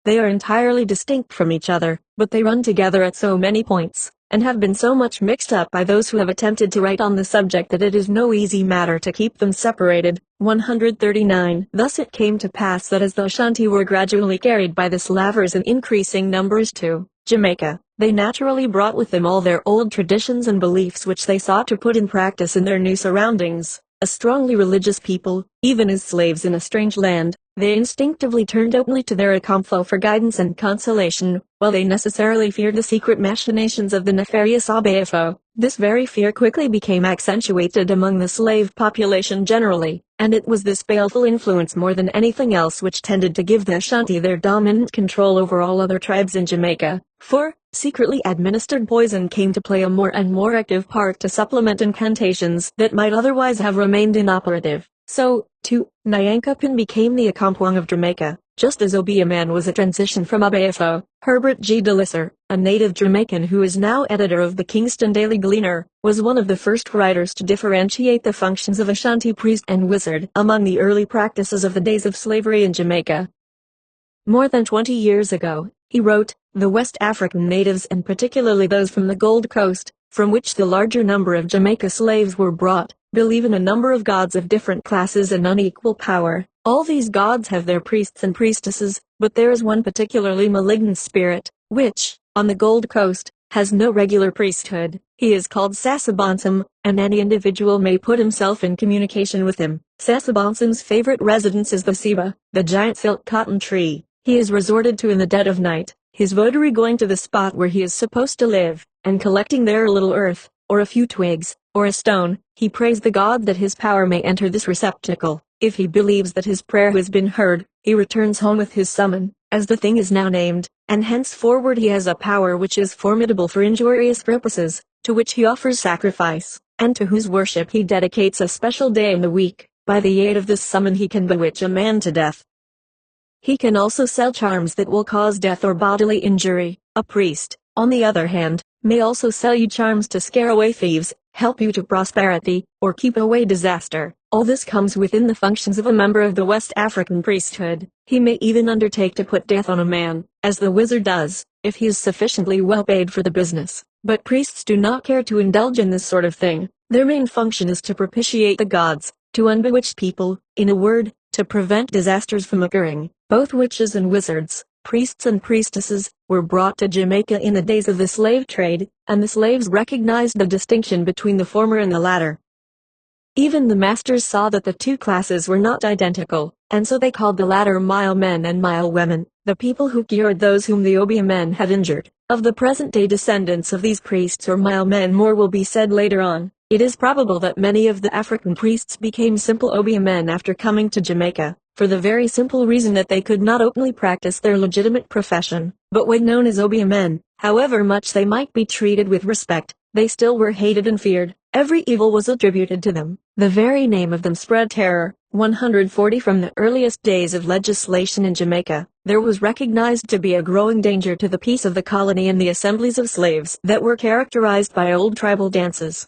They are entirely distinct from each other, but they run together at so many points, and have been so much mixed up by those who have attempted to write on the subject that it is no easy matter to keep them separated. 139 Thus it came to pass that as the Ashanti were gradually carried by the Slavers in increasing numbers to Jamaica, they naturally brought with them all their old traditions and beliefs which they sought to put in practice in their new surroundings. A strongly religious people, even as slaves in a strange land, they instinctively turned openly to their Akamfo for guidance and consolation, while they necessarily feared the secret machinations of the nefarious Abaefo. This very fear quickly became accentuated among the slave population generally, and it was this baleful influence more than anything else which tended to give the Ashanti their dominant control over all other tribes in Jamaica, for secretly administered poison came to play a more and more active part to supplement incantations that might otherwise have remained inoperative. So, too, Nyankopon became the Akampuang of Jamaica, just as Obeah was a transition from Abaefo. Herbert G. DeLisser, a native Jamaican who is now editor of the Kingston Daily Gleaner, was one of the first writers to differentiate the functions of Ashanti priest and wizard among the early practices of the days of slavery in Jamaica. More than 20 years ago, he wrote, "The West African natives and particularly those from the Gold Coast, from which the larger number of Jamaica slaves were brought, believe in a number of gods of different classes and unequal power. All these gods have their priests and priestesses, but there is one particularly malignant spirit, which, on the Gold Coast, has no regular priesthood. He is called Sasabonsum, and any individual may put himself in communication with him. Sasabonsum's favorite residence is the Seba, the giant silk cotton tree. He is resorted to in the dead of night, his votary going to the spot where he is supposed to live, and collecting there a little earth, or a few twigs, or a stone. He prays the god that his power may enter this receptacle. If he believes that his prayer has been heard, he returns home with his summon, as the thing is now named, and henceforward he has a power which is formidable for injurious purposes, to which he offers sacrifice, and to whose worship he dedicates a special day in the week. By the aid of this summon he can bewitch a man to death. He can also sell charms that will cause death or bodily injury. A priest, on the other hand, may also sell you charms to scare away thieves, help you to prosperity, or keep away disaster. All this comes within the functions of a member of the West African priesthood. He may even undertake to put death on a man, as the wizard does, if he is sufficiently well paid for the business. But priests do not care to indulge in this sort of thing. Their main function is to propitiate the gods, to unbewitch people, in a word, to prevent disasters from occurring. Both witches and wizards, priests and priestesses, were brought to Jamaica in the days of the slave trade, and the slaves recognized the distinction between the former and the latter. Even the masters saw that the two classes were not identical, and so they called the latter mile men and mile women, the people who cured those whom the Obeah men had injured. Of the present-day descendants of these priests or mile men more will be said later on. It is probable that many of the African priests became simple Obeah men after coming to Jamaica, for the very simple reason that they could not openly practice their legitimate profession. But when known as Obeah men, however much they might be treated with respect, they still were hated and feared. Every evil was attributed to them. The very name of them spread terror. 140 From the earliest days of legislation in Jamaica, there was recognized to be a growing danger to the peace of the colony and the assemblies of slaves that were characterized by old tribal dances.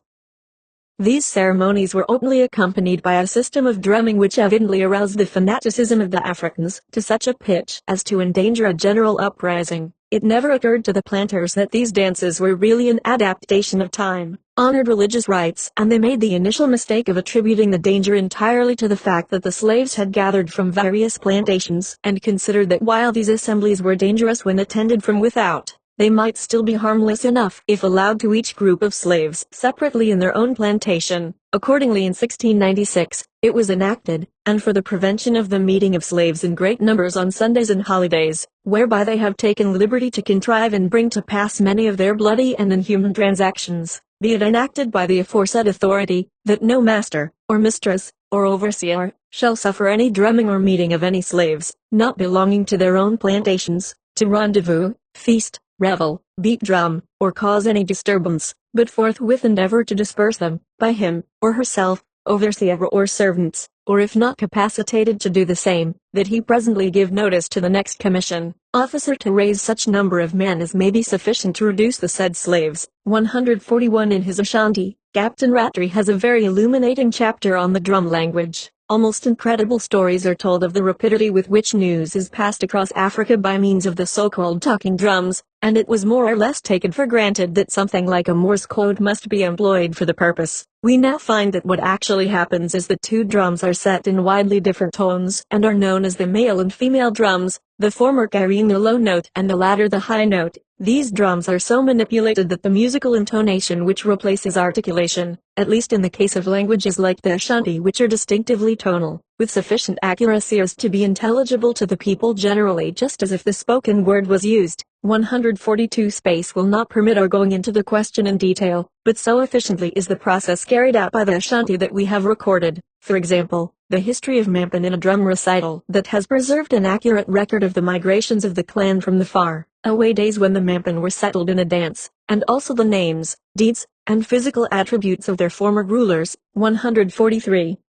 These ceremonies were openly accompanied by a system of drumming which evidently aroused the fanaticism of the Africans to such a pitch as to endanger a general uprising. It never occurred to the planters that these dances were really an adaptation of time-honored religious rites, and they made the initial mistake of attributing the danger entirely to the fact that the slaves had gathered from various plantations, and considered that while these assemblies were dangerous when attended from without, they might still be harmless enough if allowed to each group of slaves separately in their own plantation. Accordingly in 1696, it was enacted, and for the prevention of the meeting of slaves in great numbers on Sundays and holidays, whereby they have taken liberty to contrive and bring to pass many of their bloody and inhuman transactions, be it enacted by the aforesaid authority, that no master, or mistress, or overseer, shall suffer any drumming or meeting of any slaves, not belonging to their own plantations, to rendezvous, feast, revel, beat drum, or cause any disturbance, but forthwith endeavor to disperse them, by him, or herself, overseer or servants, or if not capacitated to do the same, that he presently give notice to the next commission officer to raise such number of men as may be sufficient to reduce the said slaves. 141 In his Ashanti, Captain Rattray has a very illuminating chapter on the drum language. Almost incredible stories are told of the rapidity with which news is passed across Africa by means of the so-called talking drums, and it was more or less taken for granted that something like a Morse code must be employed for the purpose. We now find that what actually happens is the two drums are set in widely different tones and are known as the male and female drums, the former carrying the low note and the latter the high note. These drums are so manipulated that the musical intonation which replaces articulation, at least in the case of languages like the Ashanti, which are distinctively tonal, with sufficient accuracy as to be intelligible to the people generally, just as if the spoken word was used. 142 Space will not permit our going into the question in detail, but so efficiently is the process carried out by the Ashanti that we have recorded, for example, the history of Mampan in a drum recital that has preserved an accurate record of the migrations of the clan from the far away days when the Mampan were settled in a dance, and also the names, deeds, and physical attributes of their former rulers. 143.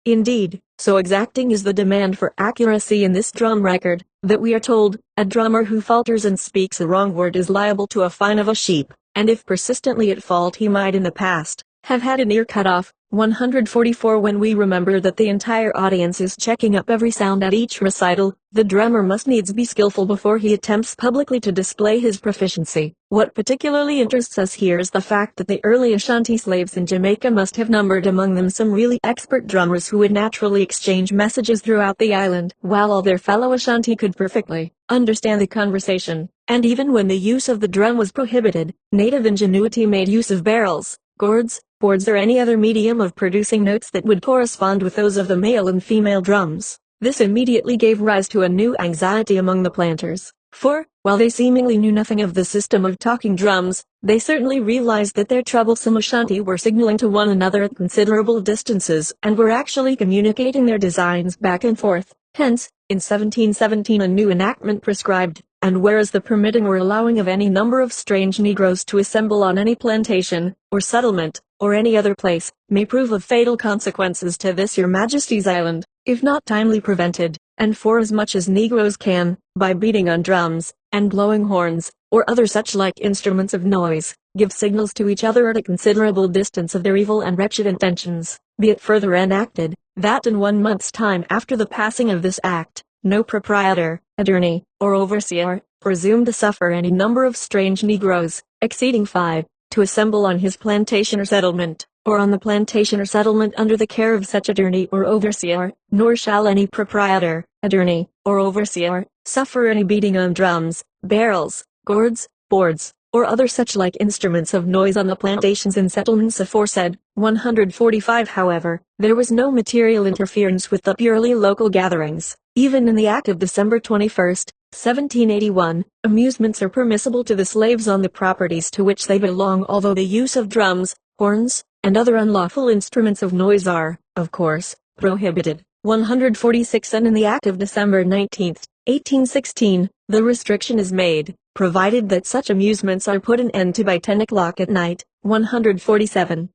Indeed, so exacting is the demand for accuracy in this drum record, that we are told, a drummer who falters and speaks a wrong word is liable to a fine of a sheep, and if persistently at fault he might in the past have had an ear cut off. 144 When we remember that the entire audience is checking up every sound at each recital, the drummer must needs be skillful before he attempts publicly to display his proficiency. What particularly interests us here is the fact that the early Ashanti slaves in Jamaica must have numbered among them some really expert drummers who would naturally exchange messages throughout the island, while all their fellow Ashanti could perfectly understand the conversation. And even when the use of the drum was prohibited, native ingenuity made use of barrels, gourds, boards, or any other medium of producing notes that would correspond with those of the male and female drums. This immediately gave rise to a new anxiety among the planters, for, while they seemingly knew nothing of the system of talking drums, they certainly realized that their troublesome Ashanti were signaling to one another at considerable distances and were actually communicating their designs back and forth. Hence, in 1717 a new enactment prescribed, and whereas the permitting or allowing of any number of strange Negroes to assemble on any plantation, or settlement, or any other place, may prove of fatal consequences to this your Majesty's island, if not timely prevented, and forasmuch as Negroes can, by beating on drums, and blowing horns, or other such like instruments of noise, give signals to each other at a considerable distance of their evil and wretched intentions, be it further enacted, that in 1 month's time after the passing of this act, no proprietor, attorney, or overseer, presume to suffer any number of strange Negroes, exceeding 5, to assemble on his plantation or settlement, or on the plantation or settlement under the care of such attorney or overseer, nor shall any proprietor, attorney, or overseer, suffer any beating on drums, barrels, gourds, boards, or other such like instruments of noise on the plantations and settlements aforesaid. 145 However, there was no material interference with the purely local gatherings. Even in the Act of December 21, 1781, amusements are permissible to the slaves on the properties to which they belong, although the use of drums, horns, and other unlawful instruments of noise are, of course, prohibited. 146 And in the Act of December 19, 1816, the restriction is made, provided that such amusements are put an end to by 10 o'clock at night. 147.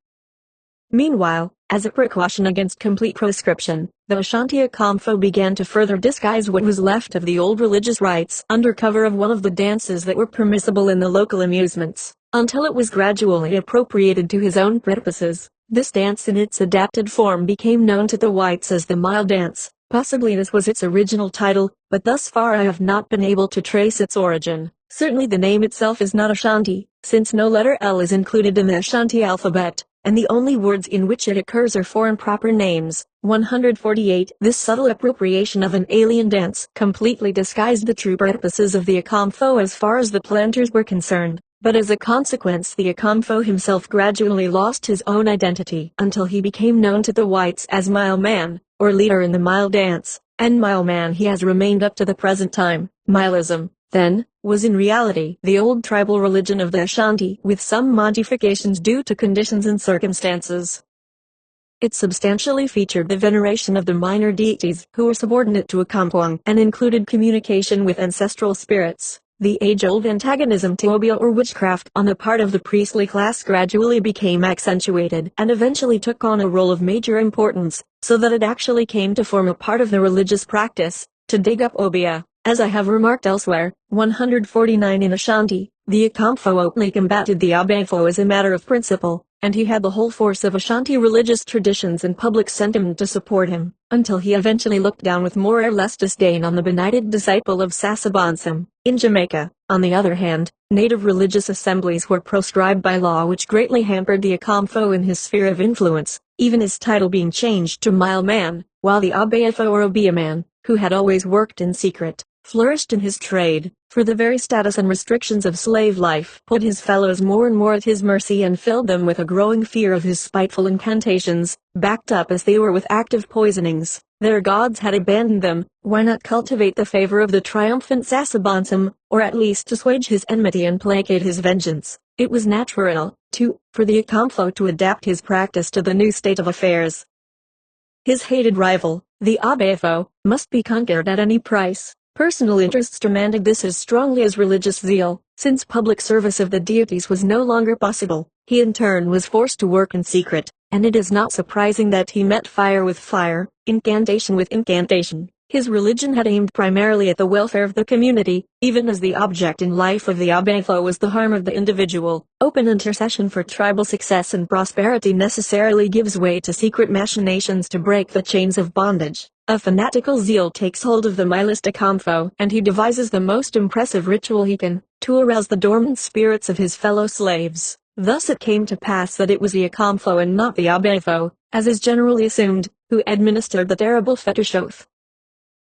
Meanwhile, as a precaution against complete proscription, the Ashanti Akamfo began to further disguise what was left of the old religious rites under cover of one of the dances that were permissible in the local amusements, until it was gradually appropriated to his own purposes. This dance in its adapted form became known to the whites as the Mile Dance. Possibly this was its original title, but thus far I have not been able to trace its origin. Certainly the name itself is not Ashanti, since no letter L is included in the Ashanti alphabet, and the only words in which it occurs are foreign proper names. 148 This subtle appropriation of an alien dance completely disguised the true purposes of the Akamfo as far as the planters were concerned, but as a consequence the Akamfo himself gradually lost his own identity until he became known to the whites as Mile Man, or leader in the Mile Dance, and Mile Man he has remained up to the present time. Mileism, then, was in reality the old tribal religion of the Ashanti with some modifications due to conditions and circumstances. It substantially featured the veneration of the minor deities who were subordinate to Akampoang and included communication with ancestral spirits. The age-old antagonism to obia or witchcraft on the part of the priestly class gradually became accentuated and eventually took on a role of major importance, so that it actually came to form a part of the religious practice, to dig up obia. As I have remarked elsewhere, 149 In Ashanti, the Akamfo openly combated the Abafo as a matter of principle, and he had the whole force of Ashanti religious traditions and public sentiment to support him, until he eventually looked down with more or less disdain on the benighted disciple of Sasabansam. In Jamaica, on the other hand, native religious assemblies were proscribed by law, which greatly hampered the Akamfo in his sphere of influence, even his title being changed to Mile Man, while the Abeafo or Obia man, who had always worked in secret, flourished in his trade, for the very status and restrictions of slave life put his fellows more and more at his mercy and filled them with a growing fear of his spiteful incantations, backed up as they were with active poisonings. Their gods had abandoned them. Why not cultivate the favor of the triumphant Sasabantum, or at least assuage his enmity and placate his vengeance? It was natural, too, for the Akamfo to adapt his practice to the new state of affairs. His hated rival, the Abeafo, must be conquered at any price. Personal interests demanded this as strongly as religious zeal. Since public service of the deities was no longer possible, he in turn was forced to work in secret, and it is not surprising that he met fire with fire, incantation with incantation. His religion had aimed primarily at the welfare of the community, even as the object in life of the Abeafo was the harm of the individual. Open intercession for tribal success and prosperity necessarily gives way to secret machinations to break the chains of bondage. A fanatical zeal takes hold of the Milist Akamfo, and he devises the most impressive ritual he can, to arouse the dormant spirits of his fellow slaves. Thus it came to pass that it was the Akamfo and not the Abeafo, as is generally assumed, who administered the terrible fetish oath.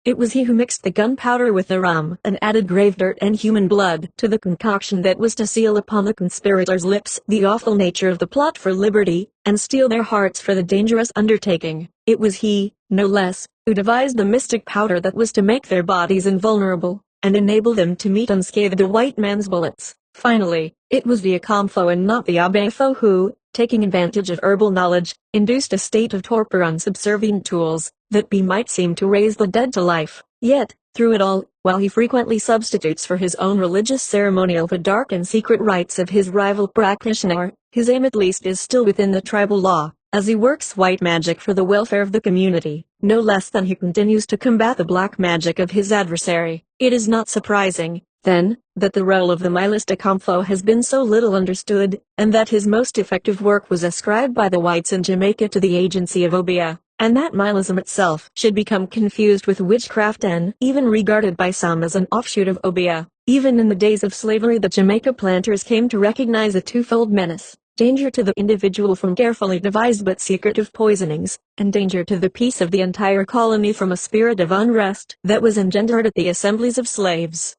It was he who mixed the gunpowder with the rum and added grave dirt and human blood to the concoction that was to seal upon the conspirators' lips the awful nature of the plot for liberty, and steel their hearts for the dangerous undertaking. It was he, no less, who devised the mystic powder that was to make their bodies invulnerable, and enable them to meet unscathed the white man's bullets. Finally, it was the Akamfo and not the Abeafo who, taking advantage of herbal knowledge, induced a state of torpor on subservient tools, that might seem to raise the dead to life. Yet, through it all, while he frequently substitutes for his own religious ceremonial the dark and secret rites of his rival practitioner, his aim at least is still within the tribal law, as he works white magic for the welfare of the community, no less than he continues to combat the black magic of his adversary. It is not surprising, then, that the role of the Milist Akamfo has been so little understood, and that his most effective work was ascribed by the whites in Jamaica to the agency of Obia, and that Milism itself should become confused with witchcraft and even regarded by some as an offshoot of Obia. Even in the days of slavery, the Jamaica planters came to recognize a twofold menace: danger to the individual from carefully devised but secretive poisonings, and danger to the peace of the entire colony from a spirit of unrest that was engendered at the assemblies of slaves.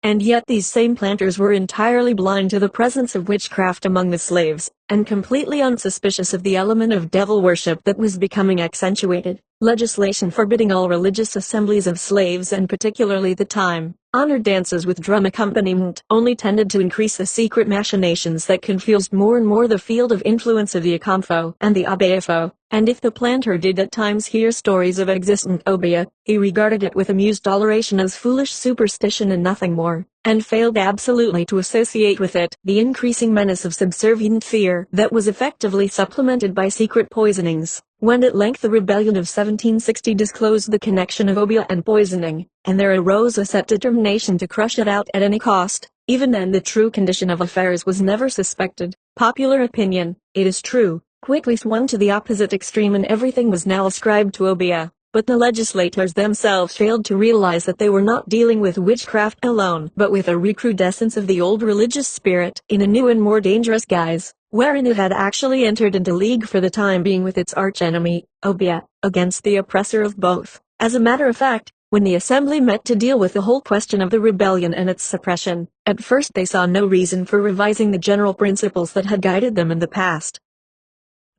And yet these same planters were entirely blind to the presence of witchcraft among the slaves, and completely unsuspicious of the element of devil worship that was becoming accentuated. Legislation forbidding all religious assemblies of slaves, and particularly the time-honored dances with drum accompaniment, only tended to increase the secret machinations that confused more and more the field of influence of the Akamfo and the Abeafo. And if the planter did at times hear stories of existent Obia, he regarded it with amused toleration as foolish superstition and nothing more, and failed absolutely to associate with it the increasing menace of subservient fear that was effectively supplemented by secret poisonings. When at length the rebellion of 1760 disclosed the connection of Obia and poisoning, and there arose a set determination to crush it out at any cost, even then the true condition of affairs was never suspected. Popular opinion, it is true, quickly swung to the opposite extreme, and everything was now ascribed to Obia. But the legislators themselves failed to realize that they were not dealing with witchcraft alone, but with a recrudescence of the old religious spirit in a new and more dangerous guise, wherein it had actually entered into league for the time being with its archenemy, Obia, against the oppressor of both. As a matter of fact, when the assembly met to deal with the whole question of the rebellion and its suppression, at first they saw no reason for revising the general principles that had guided them in the past.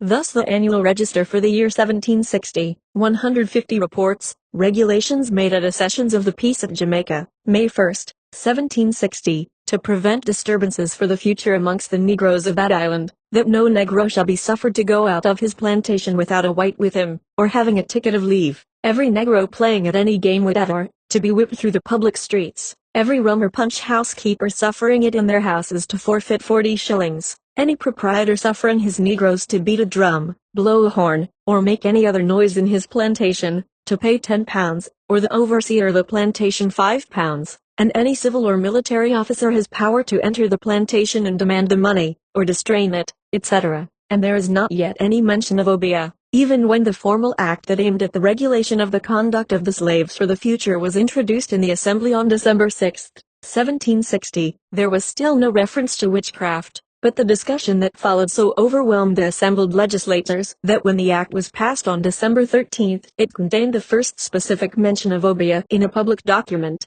Thus the annual register for the year 1760, 150 reports, regulations made at the sessions of the peace at Jamaica, May 1, 1760, to prevent disturbances for the future amongst the Negroes of that island, that no Negro shall be suffered to go out of his plantation without a white with him, or having a ticket of leave; every Negro playing at any game whatever, to be whipped through the public streets; every rum or punch house keeper suffering it in their houses to forfeit 40 shillings. Any proprietor suffering his Negroes to beat a drum, blow a horn, or make any other noise in his plantation, to pay £10, or the overseer of the plantation £5, and any civil or military officer has power to enter the plantation and demand the money, or distrain it, etc. And there is not yet any mention of Obia, even when the formal act that aimed at the regulation of the conduct of the slaves for the future was introduced in the Assembly on December 6, 1760, there was still no reference to witchcraft. But the discussion that followed so overwhelmed the assembled legislators that when the act was passed on December 13, it contained the first specific mention of obeah in a public document.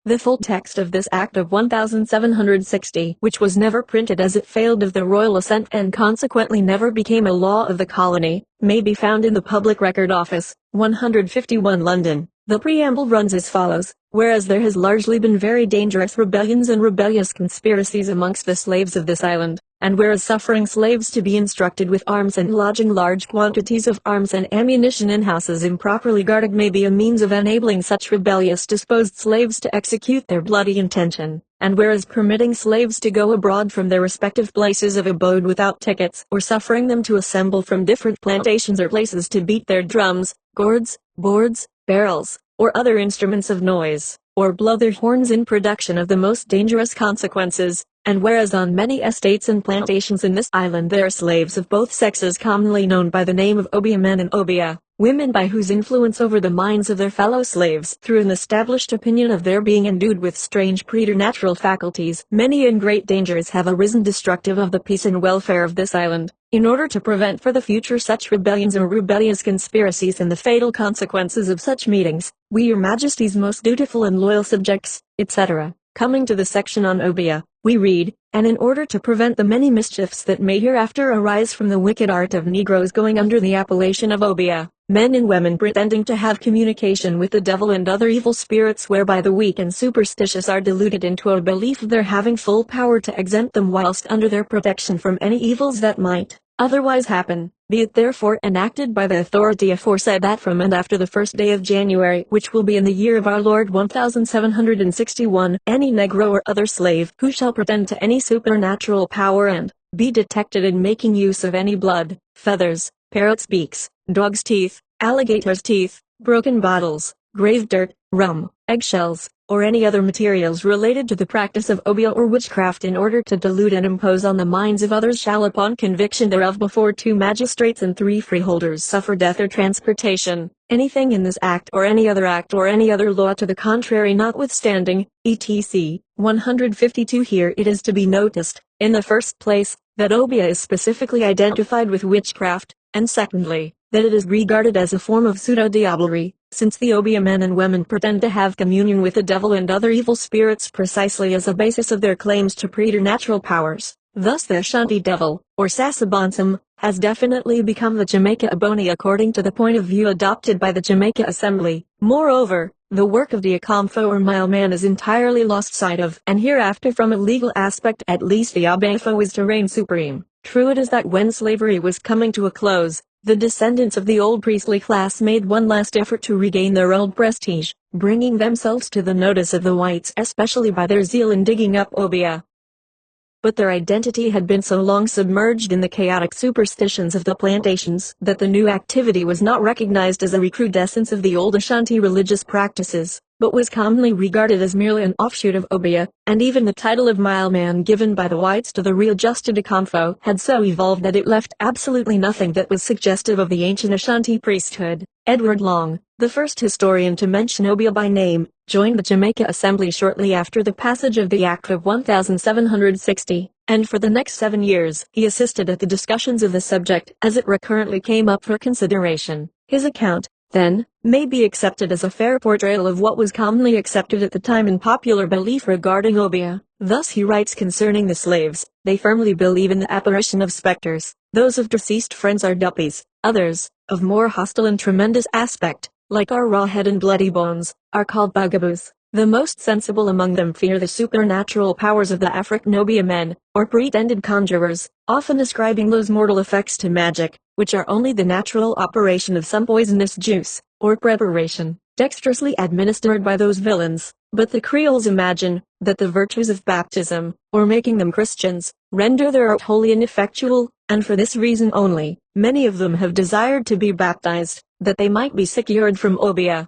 The full text of this Act of 1760, which was never printed as it failed of the royal assent and consequently never became a law of the colony, may be found in the Public Record Office, 151 London. The preamble runs as follows: whereas there has largely been very dangerous rebellions and rebellious conspiracies amongst the slaves of this island, and whereas suffering slaves to be instructed with arms and lodging large quantities of arms and ammunition in houses improperly guarded may be a means of enabling such rebellious disposed slaves to execute their bloody intention, and whereas permitting slaves to go abroad from their respective places of abode without tickets, or suffering them to assemble from different plantations or places to beat their drums, gourds, boards, barrels, or other instruments of noise, or blow their horns in production of the most dangerous consequences, and whereas on many estates and plantations in this island there are slaves of both sexes commonly known by the name of obeah men and obeah women, by whose influence over the minds of their fellow slaves through an established opinion of their being endued with strange preternatural faculties, many and great dangers have arisen destructive of the peace and welfare of this island. In order to prevent for the future such rebellions or rebellious conspiracies and the fatal consequences of such meetings, we your majesty's most dutiful and loyal subjects, etc. Coming to the section on obeah, we read, and in order to prevent the many mischiefs that may hereafter arise from the wicked art of Negroes going under the appellation of obeah, men and women pretending to have communication with the devil and other evil spirits, whereby the weak and superstitious are deluded into a belief of their having full power to exempt them whilst under their protection from any evils that might otherwise happen. Be it therefore enacted by the authority aforesaid that from and after the 1st day of January, which will be in the year of our Lord 1761, any Negro or other slave who shall pretend to any supernatural power and be detected in making use of any blood, feathers, parrots' beaks, dogs' teeth, alligators' teeth, broken bottles, grave dirt, rum, eggshells, or any other materials related to the practice of obeah or witchcraft in order to delude and impose on the minds of others shall upon conviction thereof before 2 magistrates and 3 freeholders suffer death or transportation. Anything in this act or any other act or any other law to the contrary notwithstanding, etc. 152. Here it is to be noticed, in the first place, that obeah is specifically identified with witchcraft, and secondly, that it is regarded as a form of pseudo-diablerie, since the obeah men and women pretend to have communion with the devil and other evil spirits precisely as a basis of their claims to preternatural powers. Thus the Ashanti devil, or Sasabonsum, has definitely become the Jamaica Ebony according to the point of view adopted by the Jamaica Assembly. Moreover, the work of the Akamfo or Mileman is entirely lost sight of, and hereafter from a legal aspect at least the Abafo is to reign supreme. True it is that when slavery was coming to a close, the descendants of the old priestly class made one last effort to regain their old prestige, bringing themselves to the notice of the whites especially by their zeal in digging up obeah. But their identity had been so long submerged in the chaotic superstitions of the plantations that the new activity was not recognized as a recrudescence of the old Ashanti religious practices, but was commonly regarded as merely an offshoot of obeah, and even the title of Mileman given by the whites to the readjusted Akamfo had so evolved that it left absolutely nothing that was suggestive of the ancient Ashanti priesthood. Edward Long, the first historian to mention obeah by name, joined the Jamaica Assembly shortly after the passage of the Act of 1760, and for the next 7 years he assisted at the discussions of the subject as it recurrently came up for consideration. His account, then, may be accepted as a fair portrayal of what was commonly accepted at the time in popular belief regarding obeah. Thus he writes concerning the slaves: they firmly believe in the apparition of specters. Those of deceased friends are duppies. Others, of more hostile and tremendous aspect, like our rawhead and bloody bones, are called bugaboos. The most sensible among them fear the supernatural powers of the African obeah men, or pretended conjurers, often ascribing those mortal effects to magic, which are only the natural operation of some poisonous juice, or preparation, dexterously administered by those villains. But the Creoles imagine that the virtues of baptism, or making them Christians, render their art wholly ineffectual, and for this reason only, many of them have desired to be baptized, that they might be secured from obeah.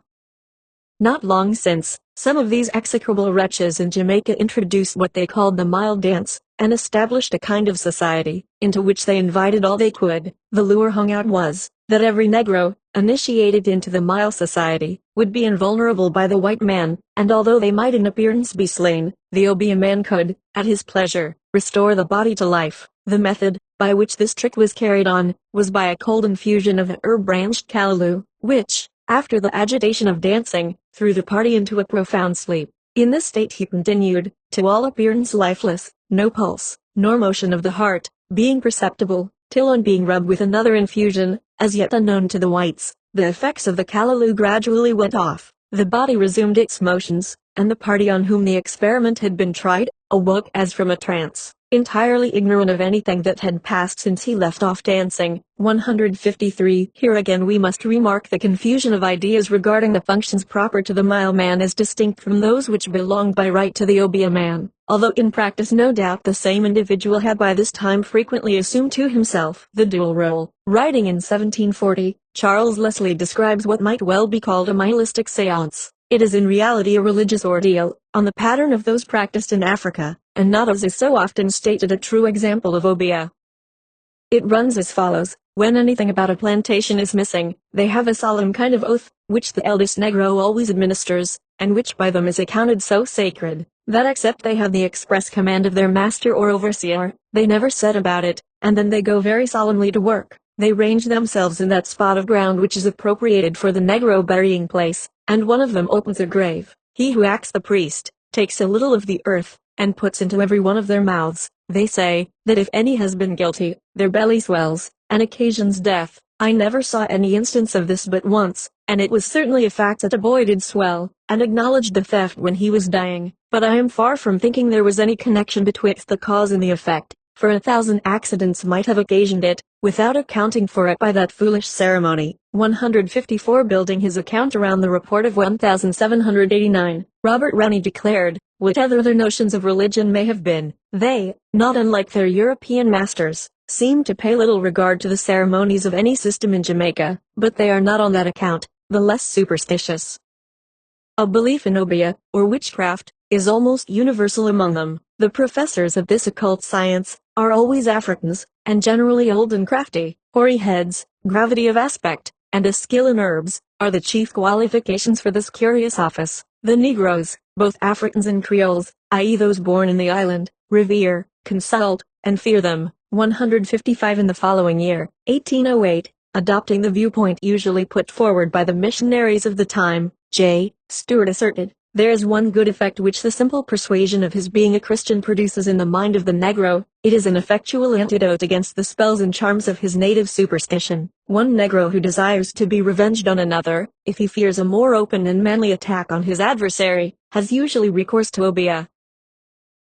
Not long since, some of these execrable wretches in Jamaica introduced what they called the mild dance, and established a kind of society, into which they invited all they could. The lure hung out was, that every Negro, initiated into the Mile Society, would be invulnerable by the white man, and although they might in appearance be slain, the Obeah man could, at his pleasure, restore the body to life. The method, by which this trick was carried on, was by a cold infusion of a herb-branched callaloo, which, after the agitation of dancing, threw the party into a profound sleep. In this state he continued, to all appearance lifeless, no pulse, nor motion of the heart, being perceptible, till on being rubbed with another infusion, as yet unknown to the whites, the effects of the callaloo gradually went off, the body resumed its motions, and the party on whom the experiment had been tried, awoke as from a trance, entirely ignorant of anything that had passed since he left off dancing. 153. Here again we must remark the confusion of ideas regarding the functions proper to the Mile man as distinct from those which belonged by right to the Obeah man, although in practice no doubt the same individual had by this time frequently assumed to himself the dual role. Writing in 1740, Charles Leslie describes what might well be called a milistic seance. It is in reality a religious ordeal, on the pattern of those practiced in Africa, and not, as is so often stated, a true example of Obeah. It runs as follows: when anything about a plantation is missing, they have a solemn kind of oath, which the eldest Negro always administers, and which by them is accounted so sacred, that except they have the express command of their master or overseer, they never set about it, and then they go very solemnly to work. They range themselves in that spot of ground which is appropriated for the Negro burying place, and one of them opens a grave. He who acts the priest, takes a little of the earth, and puts into every one of their mouths. They say, that if any has been guilty, their belly swells, and occasions death. I never saw any instance of this but once, and it was certainly a fact that a boy did swell, and acknowledged the theft when he was dying, but I am far from thinking there was any connection betwixt the cause and the effect, for 1,000 accidents might have occasioned it, without accounting for it by that foolish ceremony. 154. Building his account around the report of 1789, Robert Rennie declared, whatever their notions of religion may have been, they, not unlike their European masters, seem to pay little regard to the ceremonies of any system in Jamaica, but they are not on that account the less superstitious. A belief in Obeah, or witchcraft, is almost universal among them. The professors of this occult science are always Africans, and generally old and crafty. Hoary heads, gravity of aspect, and a skill in herbs, are the chief qualifications for this curious office. The Negroes, both Africans and Creoles, i.e. those born in the island, revere, consult, and fear them. 155. In the following year, 1808, adopting the viewpoint usually put forward by the missionaries of the time, J. Stewart asserted, there is one good effect which the simple persuasion of his being a Christian produces in the mind of the Negro. It is an effectual antidote against the spells and charms of his native superstition. One Negro who desires to be revenged on another, if he fears a more open and manly attack on his adversary, has usually recourse to Obeah.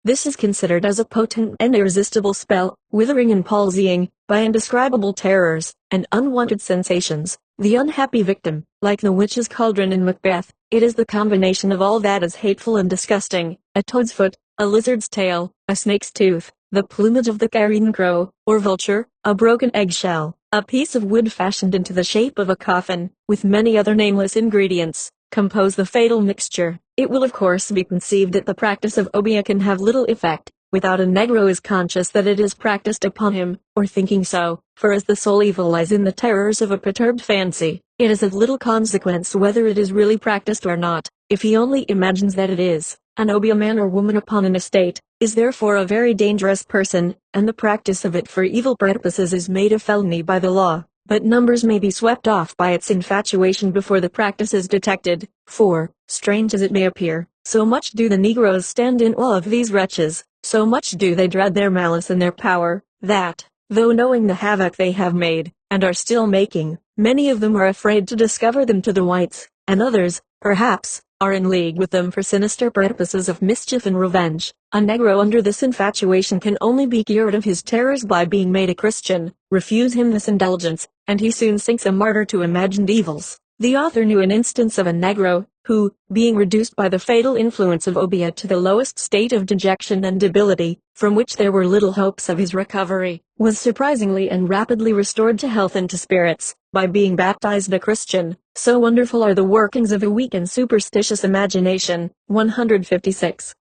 This is considered as a potent and irresistible spell, withering and palsying, by indescribable terrors, and unwanted sensations, the unhappy victim. Like the witch's cauldron in Macbeth, it is the combination of all that is hateful and disgusting: a toad's foot, a lizard's tail, a snake's tooth, the plumage of the carrion crow, or vulture, a broken eggshell, a piece of wood fashioned into the shape of a coffin, with many other nameless ingredients, compose the fatal mixture. It will of course be conceived that the practice of Obeah can have little effect, without a Negro is conscious that it is practiced upon him, or thinking so, for as the sole evil lies in the terrors of a perturbed fancy, it is of little consequence whether it is really practiced or not. If he only imagines that it is, an Obeah man or woman upon an estate, is therefore a very dangerous person, and the practice of it for evil purposes is made a felony by the law. But numbers may be swept off by its infatuation before the practice is detected, for, strange as it may appear, so much do the Negroes stand in awe of these wretches, so much do they dread their malice and their power, that, though knowing the havoc they have made, and are still making, many of them are afraid to discover them to the whites, and others, perhaps, are in league with them for sinister purposes of mischief and revenge. A Negro under this infatuation can only be cured of his terrors by being made a Christian. Refuse him this indulgence, and he soon sinks a martyr to imagined evils. The author knew an instance of a Negro, who, being reduced by the fatal influence of Obeah to the lowest state of dejection and debility, from which there were little hopes of his recovery, was surprisingly and rapidly restored to health and to spirits, by being baptized a Christian. So wonderful are the workings of a weak and superstitious imagination. 156.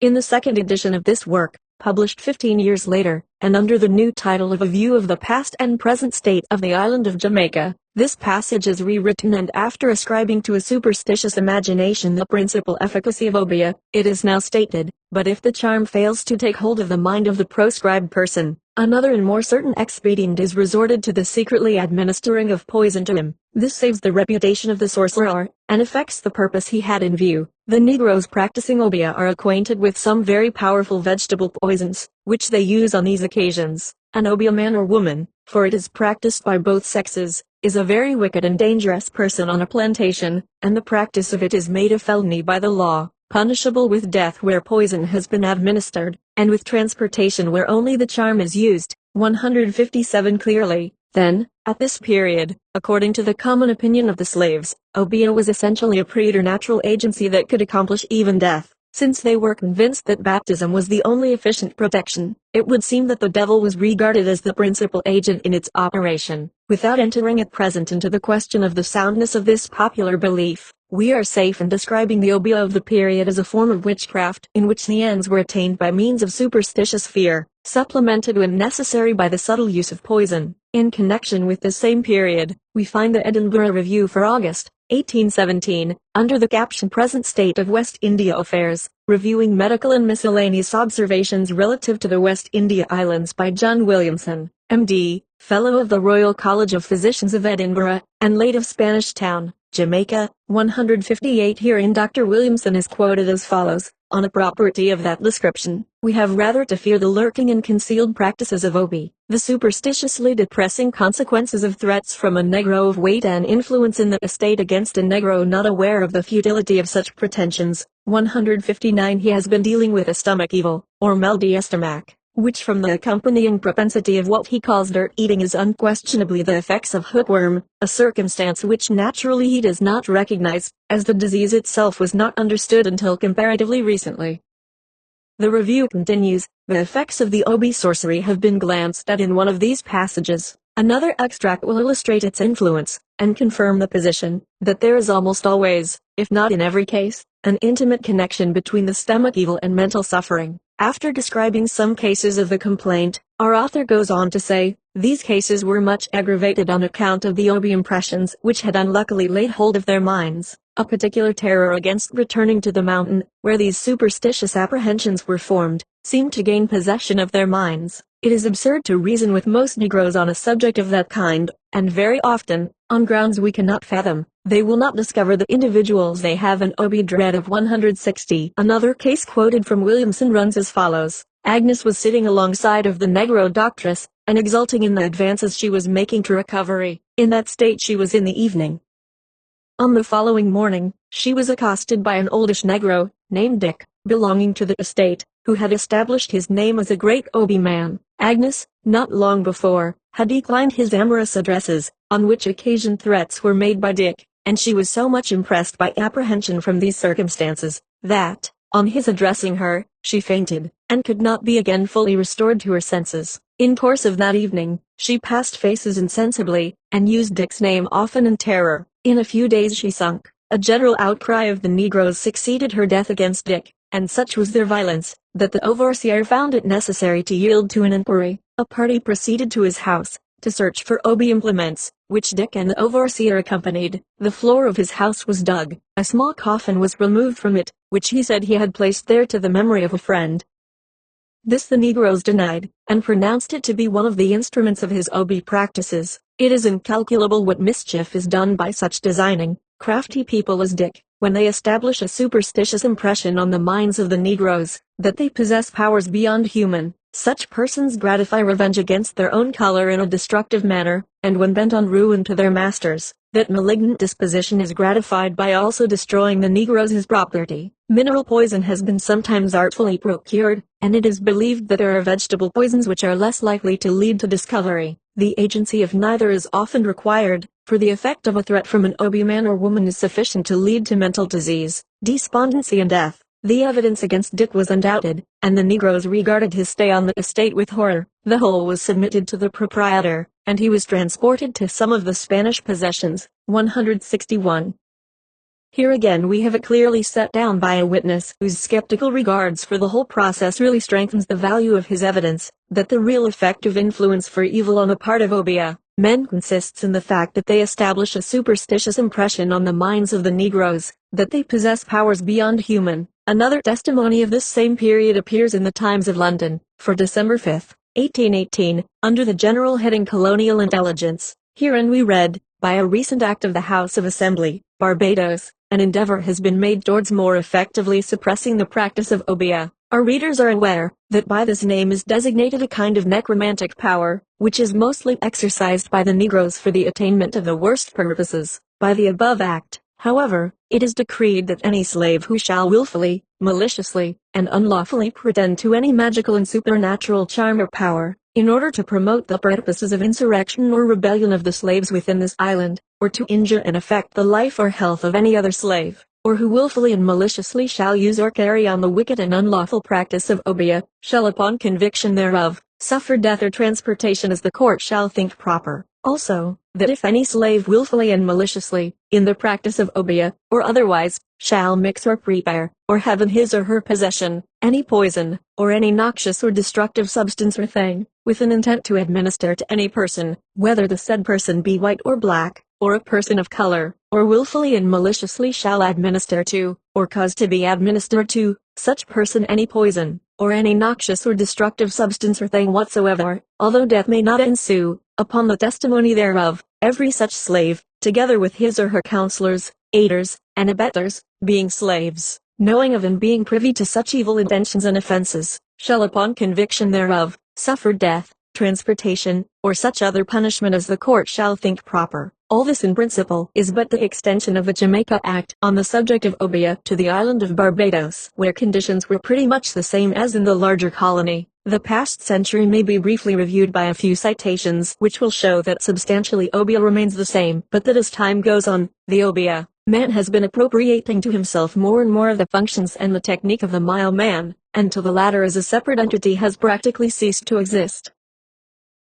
In the second edition of this work, published 15 years later, and under the new title of A View of the Past and Present State of the Island of Jamaica. This passage is rewritten, and after ascribing to a superstitious imagination the principal efficacy of obeah, it is now stated, but if the charm fails to take hold of the mind of the proscribed person, another and more certain expedient is resorted to, the secretly administering of poison to him. This saves the reputation of the sorcerer, and effects the purpose he had in view. The Negroes practicing obeah are acquainted with some very powerful vegetable poisons, which they use on these occasions. An obeah man or woman, for it is practiced by both sexes, is a very wicked and dangerous person on a plantation, and the practice of it is made a felony by the law, punishable with death where poison has been administered, and with transportation where only the charm is used. 157 Clearly, then, at this period, according to the common opinion of the slaves, obeah was essentially a preternatural agency that could accomplish even death. Since they were convinced that baptism was the only efficient protection, it would seem that the devil was regarded as the principal agent in its operation. Without entering at present into the question of the soundness of this popular belief, we are safe in describing the obeah of the period as a form of witchcraft in which the ends were attained by means of superstitious fear, supplemented when necessary by the subtle use of poison. In connection with this same period, we find the Edinburgh Review for August, 1817, under the caption Present State of West India Affairs, reviewing medical and miscellaneous observations relative to the West India Islands by John Williamson, M.D., Fellow of the Royal College of Physicians of Edinburgh, and late of Spanish Town, Jamaica. 158. Herein Dr. Williamson is quoted as follows: on a property of that description, we have rather to fear the lurking and concealed practices of obeah, the superstitiously depressing consequences of threats from a negro of weight and influence in the estate against a negro not aware of the futility of such pretensions. 159. He has been dealing with a stomach evil, or mal d'estomac, which from the accompanying propensity of what he calls dirt eating is unquestionably the effects of hookworm, a circumstance which naturally he does not recognize, as the disease itself was not understood until comparatively recently. The review continues. The effects of the obeah sorcery have been glanced at in one of these passages. Another extract will illustrate its influence, and confirm the position, that there is almost always, if not in every case, an intimate connection between the stomach evil and mental suffering. After describing some cases of the complaint, our author goes on to say, these cases were much aggravated on account of the obeah impressions which had unluckily laid hold of their minds. A particular terror against returning to the mountain, where these superstitious apprehensions were formed, seemed to gain possession of their minds. It is absurd to reason with most Negroes on a subject of that kind, and very often, on grounds we cannot fathom, they will not discover the individuals they have an obeah dread of. 160. Another case quoted from Williamson runs as follows. Agnes was sitting alongside of the Negro doctress, and exulting in the advances she was making to recovery. In that state she was in the evening. On the following morning, she was accosted by an oldish Negro, named Dick, belonging to the estate, who had established his name as a great obeah man. Agnes, not long before, had declined his amorous addresses, on which occasion threats were made by Dick, and she was so much impressed by apprehension from these circumstances, that, on his addressing her, she fainted, and could not be again fully restored to her senses. In course of that evening, she passed faces insensibly, and used Dick's name often in terror. In a few days she sunk. A general outcry of the Negroes succeeded her death against Dick, and such was their violence, that the overseer found it necessary to yield to an inquiry. A party proceeded to his house, to search for obeah implements, which Dick and the overseer accompanied. The floor of his house was dug, a small coffin was removed from it, which he said he had placed there to the memory of a friend. This the Negroes denied, and pronounced it to be one of the instruments of his obeah practices. It is incalculable what mischief is done by such designing, crafty people as Dick, when they establish a superstitious impression on the minds of the Negroes, that they possess powers beyond human. Such persons gratify revenge against their own color in a destructive manner, and when bent on ruin to their masters, that malignant disposition is gratified by also destroying the Negroes' property. Mineral poison has been sometimes artfully procured, and it is believed that there are vegetable poisons which are less likely to lead to discovery. The agency of neither is often required, for the effect of a threat from an obeah man or woman is sufficient to lead to mental disease, despondency and death. The evidence against Dick was undoubted, and the Negroes regarded his stay on the estate with horror. The whole was submitted to the proprietor, and he was transported to some of the Spanish possessions. 161. Here again we have it clearly set down by a witness whose skeptical regards for the whole process really strengthens the value of his evidence, that the real effective influence for evil on the part of Obeah men consists in the fact that they establish a superstitious impression on the minds of the Negroes, that they possess powers beyond human. Another testimony of this same period appears in the Times of London, for December 5, 1818, under the general heading Colonial Intelligence. Herein we read, by a recent act of the House of Assembly, Barbados, an endeavor has been made towards more effectively suppressing the practice of Obeah. Our readers are aware that by this name is designated a kind of necromantic power, which is mostly exercised by the Negroes for the attainment of the worst purposes. By the above act, however, it is decreed that any slave who shall willfully, maliciously, and unlawfully pretend to any magical and supernatural charm or power, in order to promote the purposes of insurrection or rebellion of the slaves within this island, or to injure and affect the life or health of any other slave, or who willfully and maliciously shall use or carry on the wicked and unlawful practice of Obeah, shall upon conviction thereof, suffer death or transportation as the court shall think proper. Also, that if any slave willfully and maliciously, in the practice of Obeah, or otherwise, shall mix or prepare, or have in his or her possession, any poison, or any noxious or destructive substance or thing, with an intent to administer to any person, whether the said person be white or black, or a person of color, or willfully and maliciously shall administer to, or cause to be administered to, such person any poison, or any noxious or destructive substance or thing whatsoever, although death may not ensue, upon the testimony thereof, every such slave, together with his or her counselors, aiders, and abettors, being slaves, knowing of and being privy to such evil intentions and offenses, shall upon conviction thereof, suffer death, transportation, or such other punishment as the court shall think proper. All this in principle is but the extension of the Jamaica Act on the subject of Obeah to the island of Barbados, where conditions were pretty much the same as in the larger colony. The past century may be briefly reviewed by a few citations which will show that substantially Obeah remains the same, but that as time goes on, the Obeah man has been appropriating to himself more and more of the functions and the technique of the Mile man, until the latter as a separate entity has practically ceased to exist.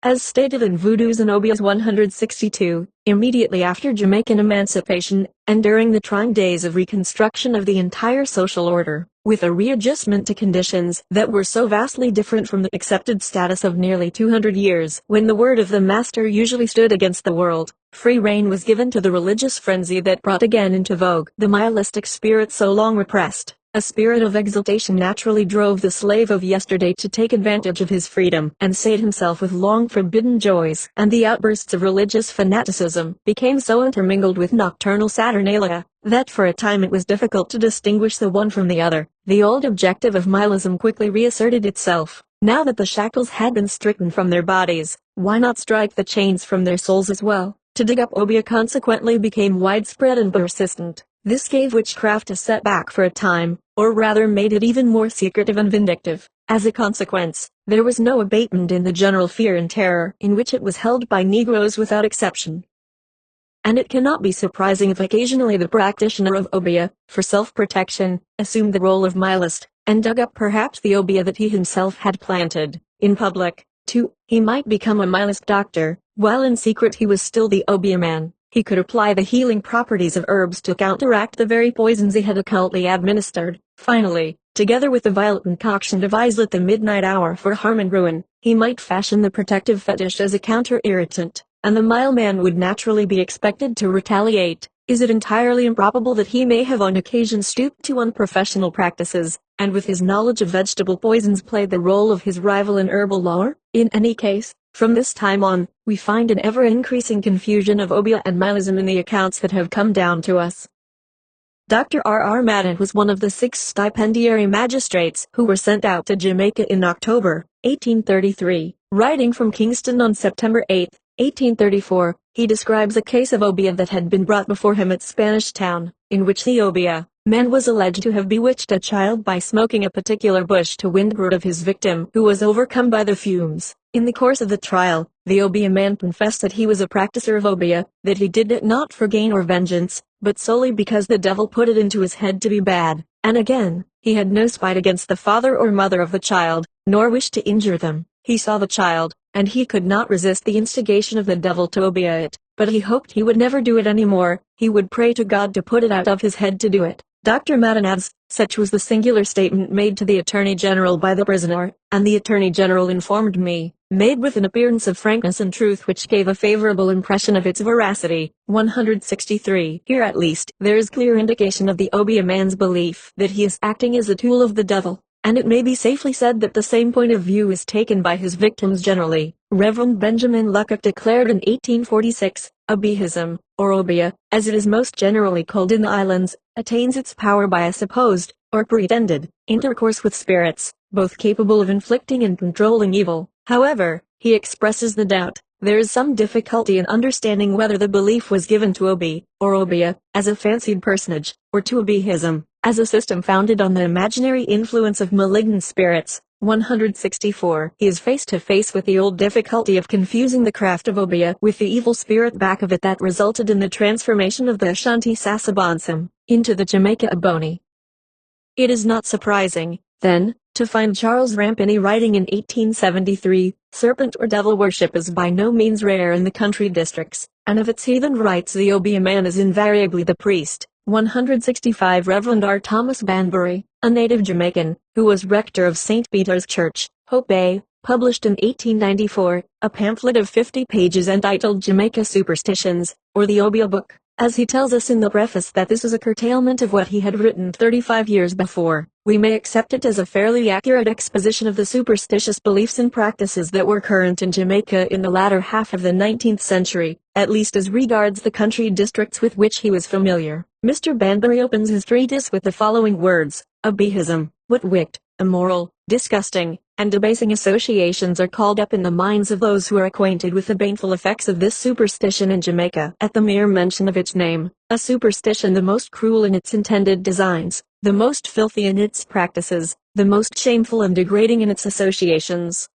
As stated in Voodoo's and Obeah's 162, immediately after Jamaican emancipation, and during the trying days of reconstruction of the entire social order, with a readjustment to conditions that were so vastly different from the accepted status of nearly 200 years, when the word of the master usually stood against the world, free rein was given to the religious frenzy that brought again into vogue the nihilistic spirit so long repressed. A spirit of exultation naturally drove the slave of yesterday to take advantage of his freedom and sate himself with long-forbidden joys, and the outbursts of religious fanaticism became so intermingled with nocturnal saturnalia, that for a time it was difficult to distinguish the one from the other. The old objective of nihilism quickly reasserted itself. Now that the shackles had been stricken from their bodies, why not strike the chains from their souls as well? To dig up Obeah consequently became widespread and persistent. This gave witchcraft a setback for a time, or rather made it even more secretive and vindictive. As a consequence, there was no abatement in the general fear and terror in which it was held by Negroes without exception. And it cannot be surprising if occasionally the practitioner of Obeah, for self-protection, assumed the role of nihilist, and dug up perhaps the Obeah that he himself had planted. In public, too, he might become a nihilist doctor, while in secret he was still the Obeah man. He could apply the healing properties of herbs to counteract the very poisons he had occultly administered. Finally, together with the vile concoction devised at the midnight hour for harm and ruin, he might fashion the protective fetish as a counter-irritant, and the Mile man would naturally be expected to retaliate. Is it entirely improbable that he may have on occasion stooped to unprofessional practices, and with his knowledge of vegetable poisons played the role of his rival in herbal lore? In any case, from this time on, we find an ever-increasing confusion of Obeah and nihilism in the accounts that have come down to us. Dr. R. Madden was one of the 6 stipendiary magistrates who were sent out to Jamaica in October, 1833. Writing from Kingston on September 8, 1834, he describes a case of Obeah that had been brought before him at Spanish Town, in which the Obeah man was alleged to have bewitched a child by smoking a particular bush to windward of his victim, who was overcome by the fumes. In the course of the trial, the Obeah man confessed that he was a practicer of Obeah, that he did it not for gain or vengeance, but solely because the devil put it into his head to be bad. And again, he had no spite against the father or mother of the child, nor wished to injure them. He saw the child, and he could not resist the instigation of the devil to Obeah it, but he hoped he would never do it anymore. He would pray to God to put it out of his head to do it. Dr. Madden adds, such was the singular statement made to the Attorney General by the prisoner, and the Attorney General informed me, made with an appearance of frankness and truth which gave a favorable impression of its veracity. 163. Here at least there is clear indication of the Obeah man's belief that he is acting as a tool of the devil, and it may be safely said that the same point of view is taken by his victims generally. Reverend Benjamin Luckock declared in 1846, Obeahism, or Obeah, as it is most generally called in the islands, attains its power by a supposed, or pretended, intercourse with spirits, both capable of inflicting and controlling evil. However, he expresses the doubt, there is some difficulty in understanding whether the belief was given to Obeah, or Obeah, as a fancied personage, or to Obeahism, as a system founded on the imaginary influence of malignant spirits. 164. He is face to face with the old difficulty of confusing the craft of Obeah with the evil spirit back of it that resulted in the transformation of the Ashanti Sasabansum into the Jamaica Ebony. It is not surprising, then, to find Charles Rampini writing in 1873, serpent or devil worship is by no means rare in the country districts, and of its heathen rites the Obeah man is invariably the priest. 165. Reverend R. Thomas Banbury, a native Jamaican, who was rector of St. Peter's Church, Hope Bay, published in 1894, a pamphlet of 50 pages entitled Jamaica Superstitions, or the Obeah Book, as he tells us in the preface that this is a curtailment of what he had written 35 years before. We may accept it as a fairly accurate exposition of the superstitious beliefs and practices that were current in Jamaica in the latter half of the 19th century, at least as regards the country districts with which he was familiar. Mr. Banbury opens his treatise with the following words, Obeahism, what wicked, immoral, disgusting, and debasing associations are called up in the minds of those who are acquainted with the baneful effects of this superstition in Jamaica. At the mere mention of its name, a superstition the most cruel in its intended designs, the most filthy in its practices, the most shameful and degrading in its associations.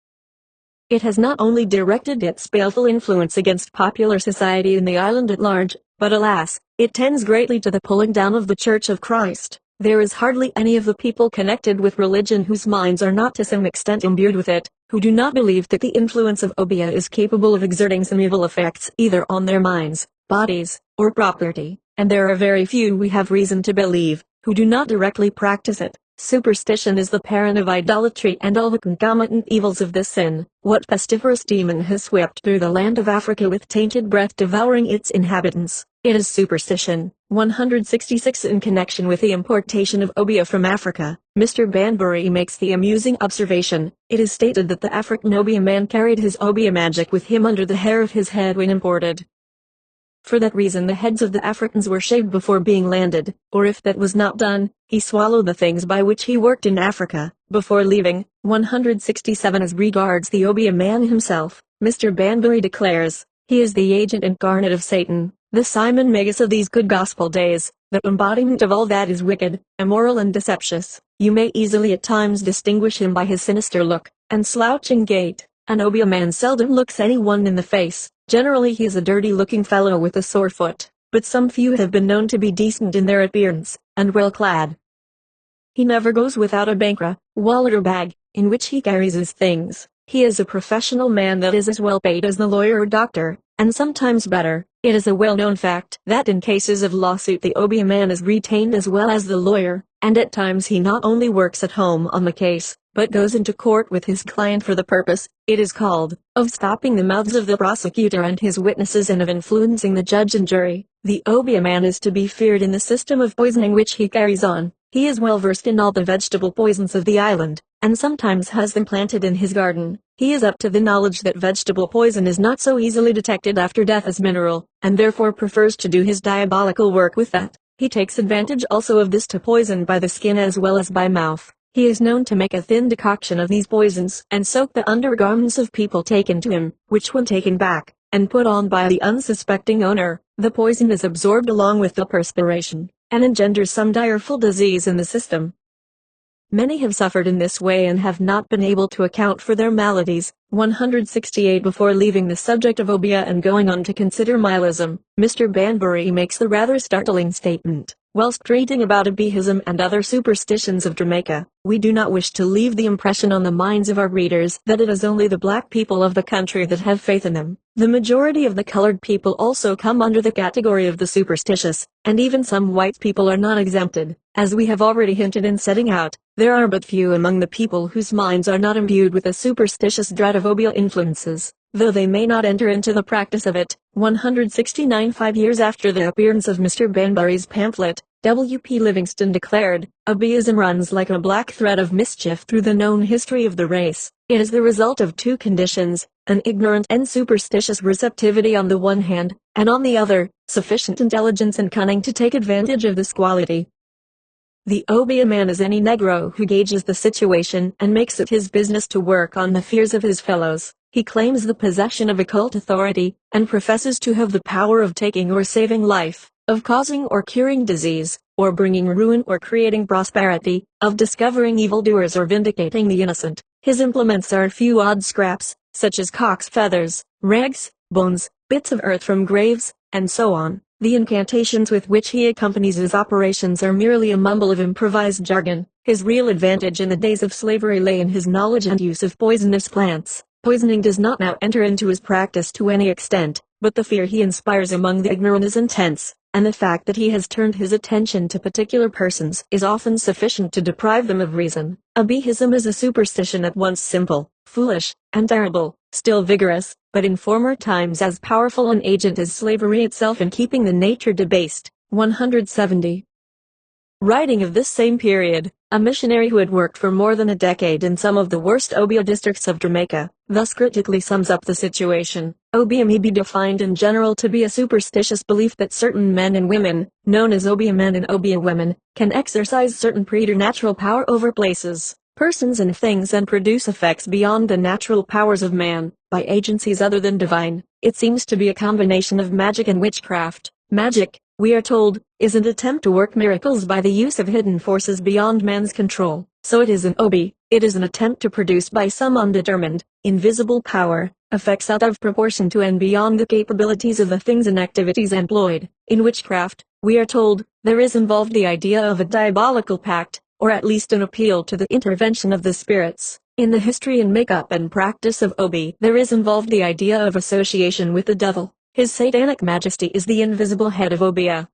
It has not only directed its baleful influence against popular society in the island at large, but alas, it tends greatly to the pulling down of the Church of Christ. There is hardly any of the people connected with religion whose minds are not to some extent imbued with it, who do not believe that the influence of Obeah is capable of exerting some evil effects either on their minds, bodies, or property, and there are very few we have reason to believe, who do not directly practice it. Superstition is the parent of idolatry and all the concomitant evils of this sin. What pestiferous demon has swept through the land of Africa with tainted breath devouring its inhabitants? It is superstition. 166. In connection with the importation of Obeah from Africa, Mr. Banbury makes the amusing observation, it is stated that the African Obeah man carried his Obeah magic with him under the hair of his head when imported. For that reason the heads of the Africans were shaved before being landed, or if that was not done, he swallowed the things by which he worked in Africa, before leaving. 167. As regards the Obeah man himself, Mr. Banbury declares, he is the agent incarnate of Satan, the Simon Magus of these good gospel days, the embodiment of all that is wicked, immoral and deceptious. You may easily at times distinguish him by his sinister look, and slouching gait. An Obeah man seldom looks anyone in the face. Generally he is a dirty-looking fellow with a sore foot, but some few have been known to be decent in their appearance, and well clad. He never goes without a bankra, wallet or bag, in which he carries his things. He is a professional man that is as well paid as the lawyer or doctor, and sometimes better. It is a well-known fact that in cases of lawsuit the Obeah man is retained as well as the lawyer, and at times he not only works at home on the case, but goes into court with his client for the purpose, it is called, of stopping the mouths of the prosecutor and his witnesses and of influencing the judge and jury. The Obeah man is to be feared in the system of poisoning which he carries on. He is well versed in all the vegetable poisons of the island, and sometimes has them planted in his garden. He is up to the knowledge that vegetable poison is not so easily detected after death as mineral, and therefore prefers to do his diabolical work with that. He takes advantage also of this to poison by the skin as well as by mouth. He is known to make a thin decoction of these poisons and soak the undergarments of people taken to him, which when taken back, and put on by the unsuspecting owner, the poison is absorbed along with the perspiration, and engenders some direful disease in the system. Many have suffered in this way and have not been able to account for their maladies. 168. Before leaving the subject of Obeah and going on to consider Milism, Mr. Banbury makes the rather startling statement, Whilst reading about ableism and other superstitions of Jamaica, we do not wish to leave the impression on the minds of our readers that it is only the black people of the country that have faith in them. The majority of the colored people also come under the category of the superstitious, and even some white people are not exempted. As we have already hinted in setting out, there are but few among the people whose minds are not imbued with a superstitious dread of obeah influences, though they may not enter into the practice of it. 169 5 years after the appearance of Mr. Banbury's pamphlet, W.P. Livingston declared, "Obeism runs like a black thread of mischief through the known history of the race. It is the result of two conditions, an ignorant and superstitious receptivity on the one hand, and on the other, sufficient intelligence and cunning to take advantage of this quality. The obeah man is any Negro who gauges the situation and makes it his business to work on the fears of his fellows. He claims the possession of occult authority, and professes to have the power of taking or saving life, of causing or curing disease, or bringing ruin or creating prosperity, of discovering evildoers or vindicating the innocent. His implements are a few odd scraps, such as cock's feathers, rags, bones, bits of earth from graves, and so on. The incantations with which he accompanies his operations are merely a mumble of improvised jargon. His real advantage in the days of slavery lay in his knowledge and use of poisonous plants. Poisoning does not now enter into his practice to any extent, but the fear he inspires among the ignorant is intense, and the fact that he has turned his attention to particular persons is often sufficient to deprive them of reason. Ableism is a superstition at once simple, foolish, and terrible, still vigorous, but in former times as powerful an agent as slavery itself in keeping the nature debased. 170. Writing of this same period, a missionary who had worked for more than a decade in some of the worst obeah districts of Jamaica, thus critically sums up the situation. Obeah may be defined in general to be a superstitious belief that certain men and women, known as obeah men and obeah women, can exercise certain preternatural power over places, persons and things and produce effects beyond the natural powers of man, by agencies other than divine. It seems to be a combination of magic and witchcraft. Magic, we are told, is an attempt to work miracles by the use of hidden forces beyond man's control. So it is an obeah. It is an attempt to produce by some undetermined, invisible power, effects out of proportion to and beyond the capabilities of the things and activities employed. In witchcraft, we are told, there is involved the idea of a diabolical pact, or at least an appeal to the intervention of the spirits. In the history and makeup and practice of obeah, there is involved the idea of association with the devil. His satanic majesty is the invisible head of obeah.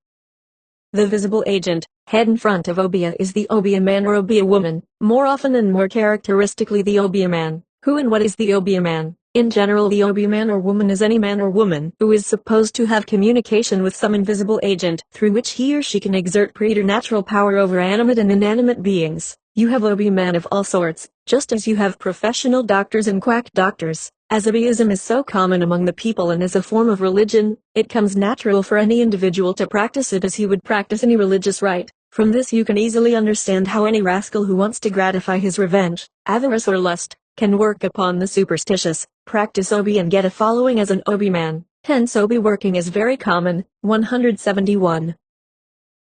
The visible agent, head and front of obeah, is the obeah man or obeah woman, more often and more characteristically the obeah man. Who and what is the obeah man? In general, the obeah man or woman is any man or woman who is supposed to have communication with some invisible agent through which he or she can exert preternatural power over animate and inanimate beings. You have obeah men of all sorts, just as you have professional doctors and quack doctors. As obeism is so common among the people and as a form of religion, it comes natural for any individual to practice it as he would practice any religious rite. From this you can easily understand how any rascal who wants to gratify his revenge, avarice or lust, can work upon the superstitious, practice obeah and get a following as an obeah man. Hence obeah working is very common. 171.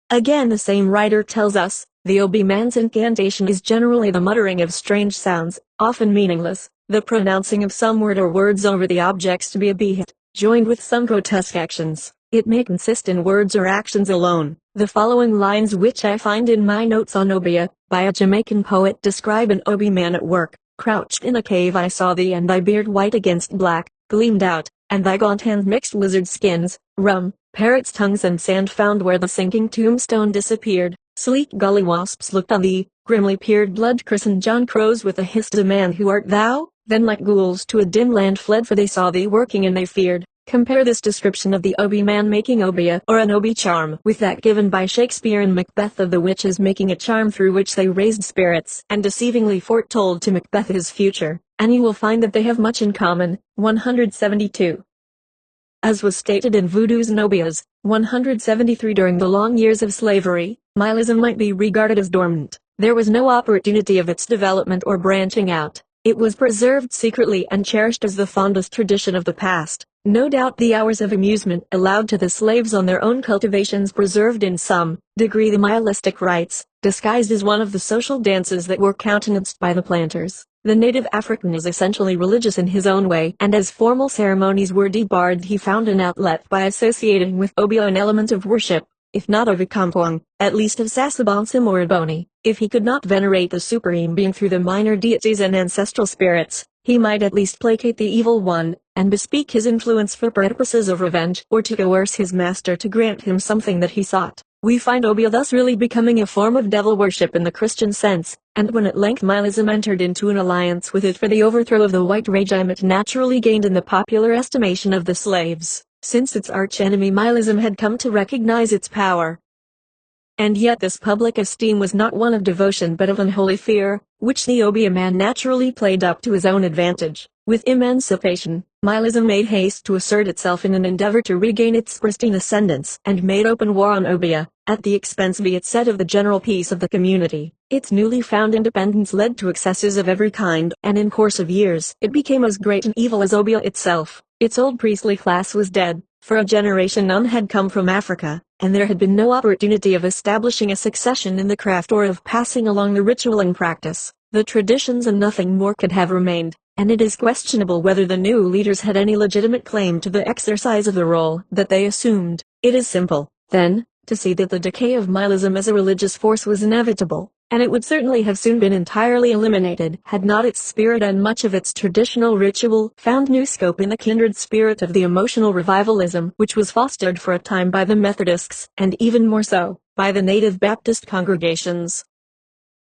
Again the same writer tells us, the obeah man's incantation is generally the muttering of strange sounds, often meaningless, the pronouncing of some word or words over the objects to be obeahed, joined with some grotesque actions. It may consist in words or actions alone. The following lines, which I find in my notes on obeah, by a Jamaican poet, describe an obeah man at work. Crouched in a cave I saw thee, and thy beard white against black gleamed out, and thy gaunt hands mixed lizard skins, rum, parrots' tongues and sand found where the sinking tombstone disappeared. Sleek gully wasps looked on thee, grimly peered blood-christened John Crows with a hiss demand, who art thou? Then like ghouls to a dim land fled, for they saw thee working and they feared. Compare this description of the obeah man making obeah or an obeah charm with that given by Shakespeare in Macbeth of the witches making a charm through which they raised spirits and deceivingly foretold to Macbeth his future, and you will find that they have much in common. 172. As was stated in Voodoos and Obeahs, 173, during the long years of slavery, Milism might be regarded as dormant. There was no opportunity of its development or branching out. It was preserved secretly and cherished as the fondest tradition of the past. No doubt the hours of amusement allowed to the slaves on their own cultivations preserved in some degree the nihilistic rites, disguised as one of the social dances that were countenanced by the planters. The native African is essentially religious in his own way, and as formal ceremonies were debarred, he found an outlet by associating with obeah an element of worship. if not of Ikampong, at least of Sasabansam or Iboni. If he could not venerate the Supreme Being through the minor deities and ancestral spirits, he might at least placate the Evil One, and bespeak his influence for purposes of revenge or to coerce his master to grant him something that he sought. We find Obeah thus really becoming a form of devil worship in the Christian sense, and when at length Milism entered into an alliance with it for the overthrow of the white regime, it naturally gained in the popular estimation of the slaves, since its archenemy Milism had come to recognize its power. And yet this public esteem was not one of devotion but of unholy fear, which the Obeah man naturally played up to his own advantage. With emancipation, Milism made haste to assert itself in an endeavor to regain its pristine ascendance and made open war on Obeah, at the expense be it said of the general peace of the community. Its newly found independence led to excesses of every kind, and in course of years it became as great an evil as Obeah itself. Its old priestly class was dead. For a generation none had come from Africa, and there had been no opportunity of establishing a succession in the craft or of passing along the ritual and practice. The traditions and nothing more could have remained, and it is questionable whether the new leaders had any legitimate claim to the exercise of the role that they assumed. It is simple, then, to see that the decay of Milism as a religious force was inevitable, and it would certainly have soon been entirely eliminated had not its spirit and much of its traditional ritual found new scope in the kindred spirit of the emotional revivalism which was fostered for a time by the Methodists, and even more so, by the native Baptist congregations.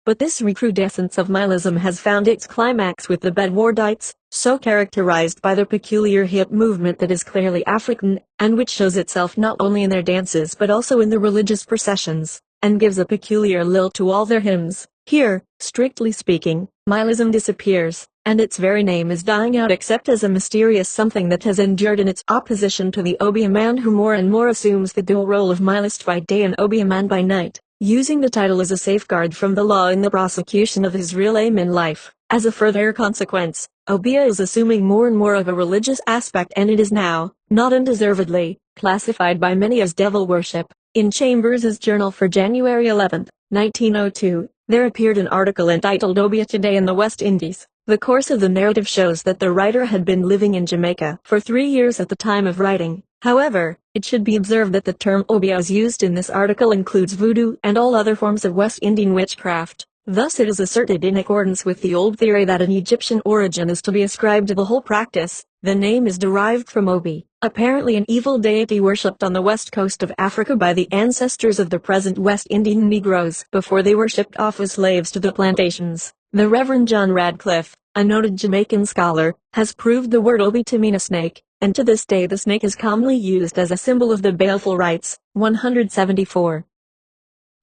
But this recrudescence of Milism has found its climax with the Bedwardites, so characterized by their peculiar hip movement that is clearly African, and which shows itself not only in their dances but also in the religious processions, and gives a peculiar lilt to all their hymns. Here, strictly speaking, Milism disappears, and its very name is dying out except as a mysterious something that has endured in its opposition to the Obeah man who more and more assumes the dual role of Milist by day and Obeah man by night, using the title as a safeguard from the law in the prosecution of his real aim in life. As a further consequence, Obeah is assuming more and more of a religious aspect, and it is now, not undeservedly, classified by many as devil worship. In Chambers' journal for January 11, 1902, there appeared an article entitled Obeah Today in the West Indies. The course of the narrative shows that the writer had been living in Jamaica for 3 years at the time of writing. However, it should be observed that the term Obeah as used in this article includes voodoo and all other forms of West Indian witchcraft. Thus it is asserted in accordance with the old theory that an Egyptian origin is to be ascribed to the whole practice. The name is derived from Obi, apparently an evil deity worshipped on the west coast of Africa by the ancestors of the present West Indian Negroes before they were shipped off as slaves to the plantations. The Reverend John Radcliffe, a noted Jamaican scholar, has proved the word Obi to mean a snake, and to this day the snake is commonly used as a symbol of the baleful rites. 174.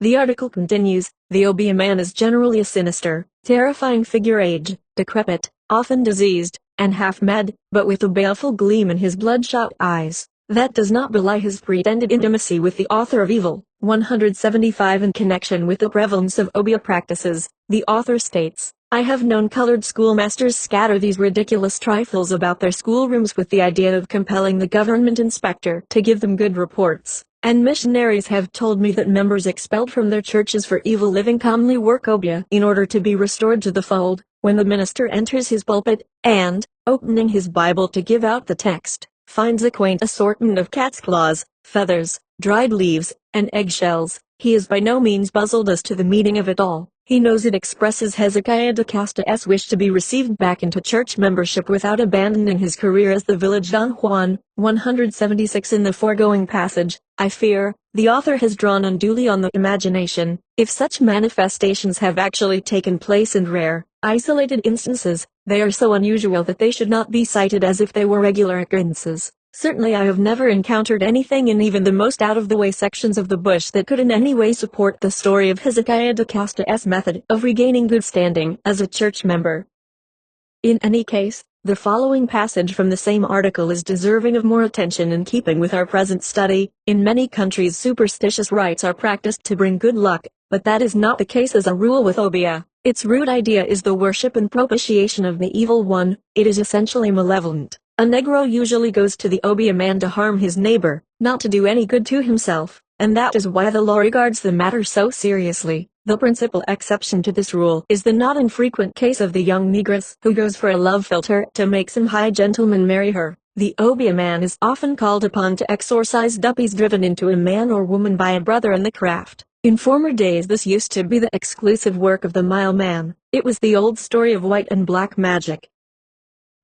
The article continues, the Obeah man is generally a sinister, terrifying figure, aged, decrepit, often diseased, and half mad, but with a baleful gleam in his bloodshot eyes, that does not belie his pretended intimacy with the author of evil. 175. In connection with the prevalence of Obeah practices, the author states, I have known colored schoolmasters scatter these ridiculous trifles about their schoolrooms with the idea of compelling the government inspector to give them good reports. And missionaries have told me that members expelled from their churches for evil living commonly work Obeah in order to be restored to the fold. When the minister enters his pulpit, and, opening his Bible to give out the text, finds a quaint assortment of cat's claws, feathers, dried leaves, and eggshells, he is by no means puzzled as to the meaning of it all. He knows it expresses Hezekiah da Costa's wish to be received back into church membership without abandoning his career as the village Don Juan. 176. In the foregoing passage, I fear, the author has drawn unduly on the imagination. If such manifestations have actually taken place in rare, isolated instances, they are so unusual that they should not be cited as if they were regular occurrences. Certainly I have never encountered anything in even the most out-of-the-way sections of the bush that could in any way support the story of Hezekiah da Costa's method of regaining good standing as a church member. In any case, the following passage from the same article is deserving of more attention in keeping with our present study. In many countries superstitious rites are practiced to bring good luck, but that is not the case as a rule with Obeah. Its root idea is the worship and propitiation of the evil one. It is essentially malevolent. A Negro usually goes to the Obeah man to harm his neighbor, not to do any good to himself, and that is why the law regards the matter so seriously. The principal exception to this rule is the not infrequent case of the young negress who goes for a love philtre to make some high gentleman marry her. The Obeah man is often called upon to exorcise duppies driven into a man or woman by a brother in the craft. In former days this used to be the exclusive work of the Mile man. It was the old story of white and black magic.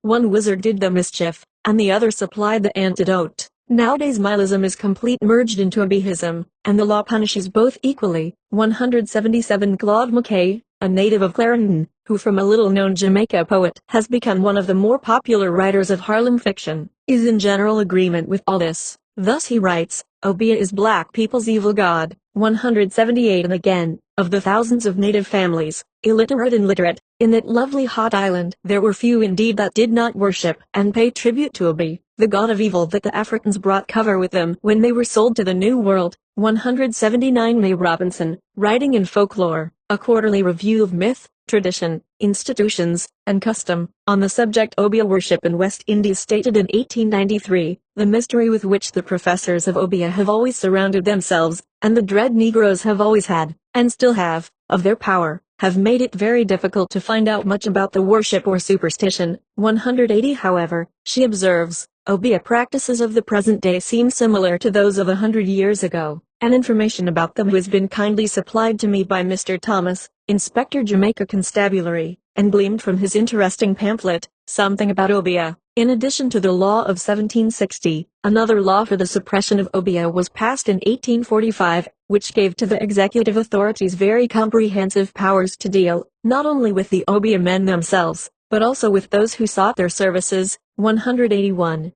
One wizard did the mischief, and the other supplied the antidote. Nowadays Milism is complete merged into Obeahism, and the law punishes both equally. 177 Claude McKay, a native of Clarendon, who from a little-known Jamaica poet has become one of the more popular writers of Harlem fiction, is in general agreement with all this. Thus he writes, Obeah is black people's evil god. 178 And again, of the thousands of native families, illiterate and literate, in that lovely hot island there were few indeed that did not worship and pay tribute to Obeah, the god of evil that the Africans brought cover with them when they were sold to the New World. 179 May Robinson, writing in Folklore, a quarterly review of myth, tradition, institutions, and custom, on the subject Obeah worship in West Indies stated in 1893, the mystery with which the professors of Obeah have always surrounded themselves, and the dread Negroes have always had, and still have, of their power, have made it very difficult to find out much about the worship or superstition. 180 However, she observes, Obeah practices of the present day seem similar to those of 100 years ago, and information about them has been kindly supplied to me by Mr. Thomas, Inspector Jamaica Constabulary, and gleamed from his interesting pamphlet, Something About Obeah. In addition to the law of 1760, another law for the suppression of Obeah was passed in 1845, which gave to the executive authorities very comprehensive powers to deal, not only with the Obeah men themselves, but also with those who sought their services. 181.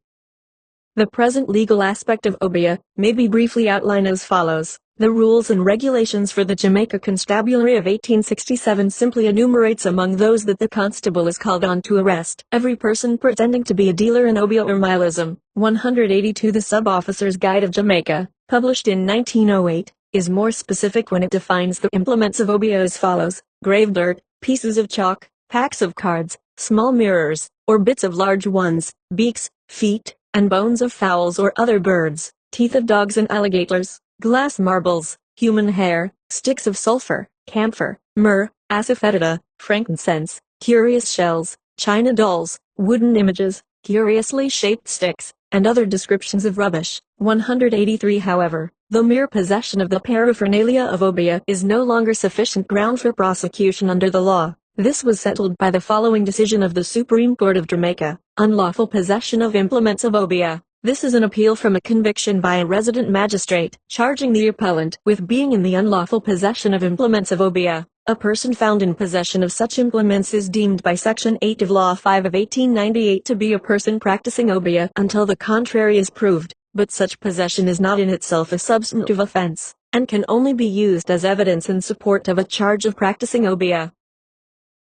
The present legal aspect of Obeah may be briefly outlined as follows. The rules and regulations for the Jamaica Constabulary of 1867 simply enumerates among those that the constable is called on to arrest every person pretending to be a dealer in Obeah or Milism. 182 The Sub-Officer's Guide of Jamaica, published in 1908, is more specific when it defines the implements of Obeah as follows: grave dirt, pieces of chalk, packs of cards, small mirrors, or bits of large ones, beaks, feet, and bones of fowls or other birds, teeth of dogs and alligators, glass marbles, human hair, sticks of sulfur, camphor, myrrh, asafoetida, frankincense, curious shells, china dolls, wooden images, curiously shaped sticks, and other descriptions of rubbish. 183 However, the mere possession of the paraphernalia of Obeah is no longer sufficient ground for prosecution under the law. This was settled by the following decision of the Supreme Court of Jamaica: unlawful possession of implements of Obeah. This is an appeal from a conviction by a resident magistrate, charging the appellant with being in the unlawful possession of implements of Obeah. A person found in possession of such implements is deemed by Section 8 of Law 5 of 1898 to be a person practicing Obeah until the contrary is proved, but such possession is not in itself a substantive offense, and can only be used as evidence in support of a charge of practicing Obeah.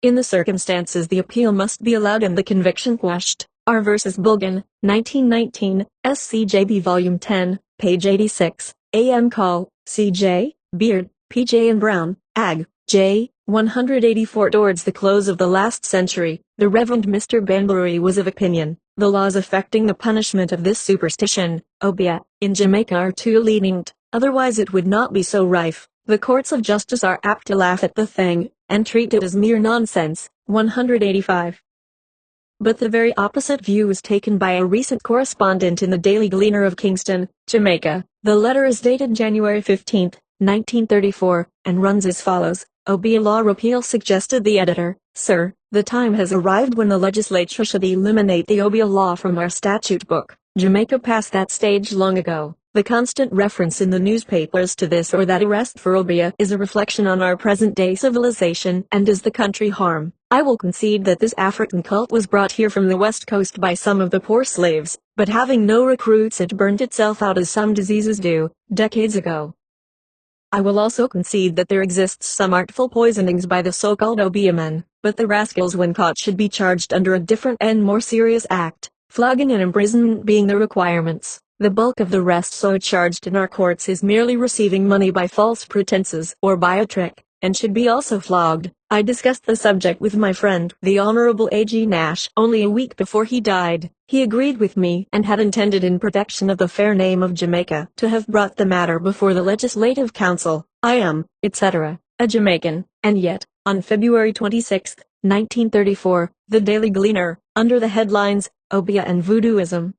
In the circumstances the appeal must be allowed and the conviction quashed. R. vs. Bulgan, 1919, SCJB Volume 10, page 86, A.M. Call, C.J., Beard, P.J. and Brown, Ag. J. 184. Towards the close of the last century, the Reverend Mr. Banbury was of opinion, the laws affecting the punishment of this superstition, Obeah, in Jamaica are too lenient, otherwise it would not be so rife. The courts of justice are apt to laugh at the thing, and treat it as mere nonsense. 185. But the very opposite view was taken by a recent correspondent in the Daily Gleaner of Kingston, Jamaica. The letter is dated January 15, 1934, and runs as follows. Obeah law repeal suggested the editor. Sir, the time has arrived when the legislature should eliminate the Obeah law from our statute book. Jamaica passed that stage long ago. The constant reference in the newspapers to this or that arrest for Obeah is a reflection on our present-day civilization and does the country harm. I will concede that this African cult was brought here from the west coast by some of the poor slaves, but having no recruits it burnt itself out as some diseases do, decades ago. I will also concede that there exists some artful poisonings by the so-called Obeah men, but the rascals when caught should be charged under a different and more serious act, flogging and imprisonment being the requirements. The bulk of the rest so charged in our courts is merely receiving money by false pretenses or by a trick, and should be also flogged. I discussed the subject with my friend, the Honorable A.G. Nash, only a week before he died. He agreed with me and had intended in protection of the fair name of Jamaica to have brought the matter before the Legislative Council. I am, etc., a Jamaican, and yet, on February 26, 1934, the Daily Gleaner, under the headlines, Obeah and Voodooism.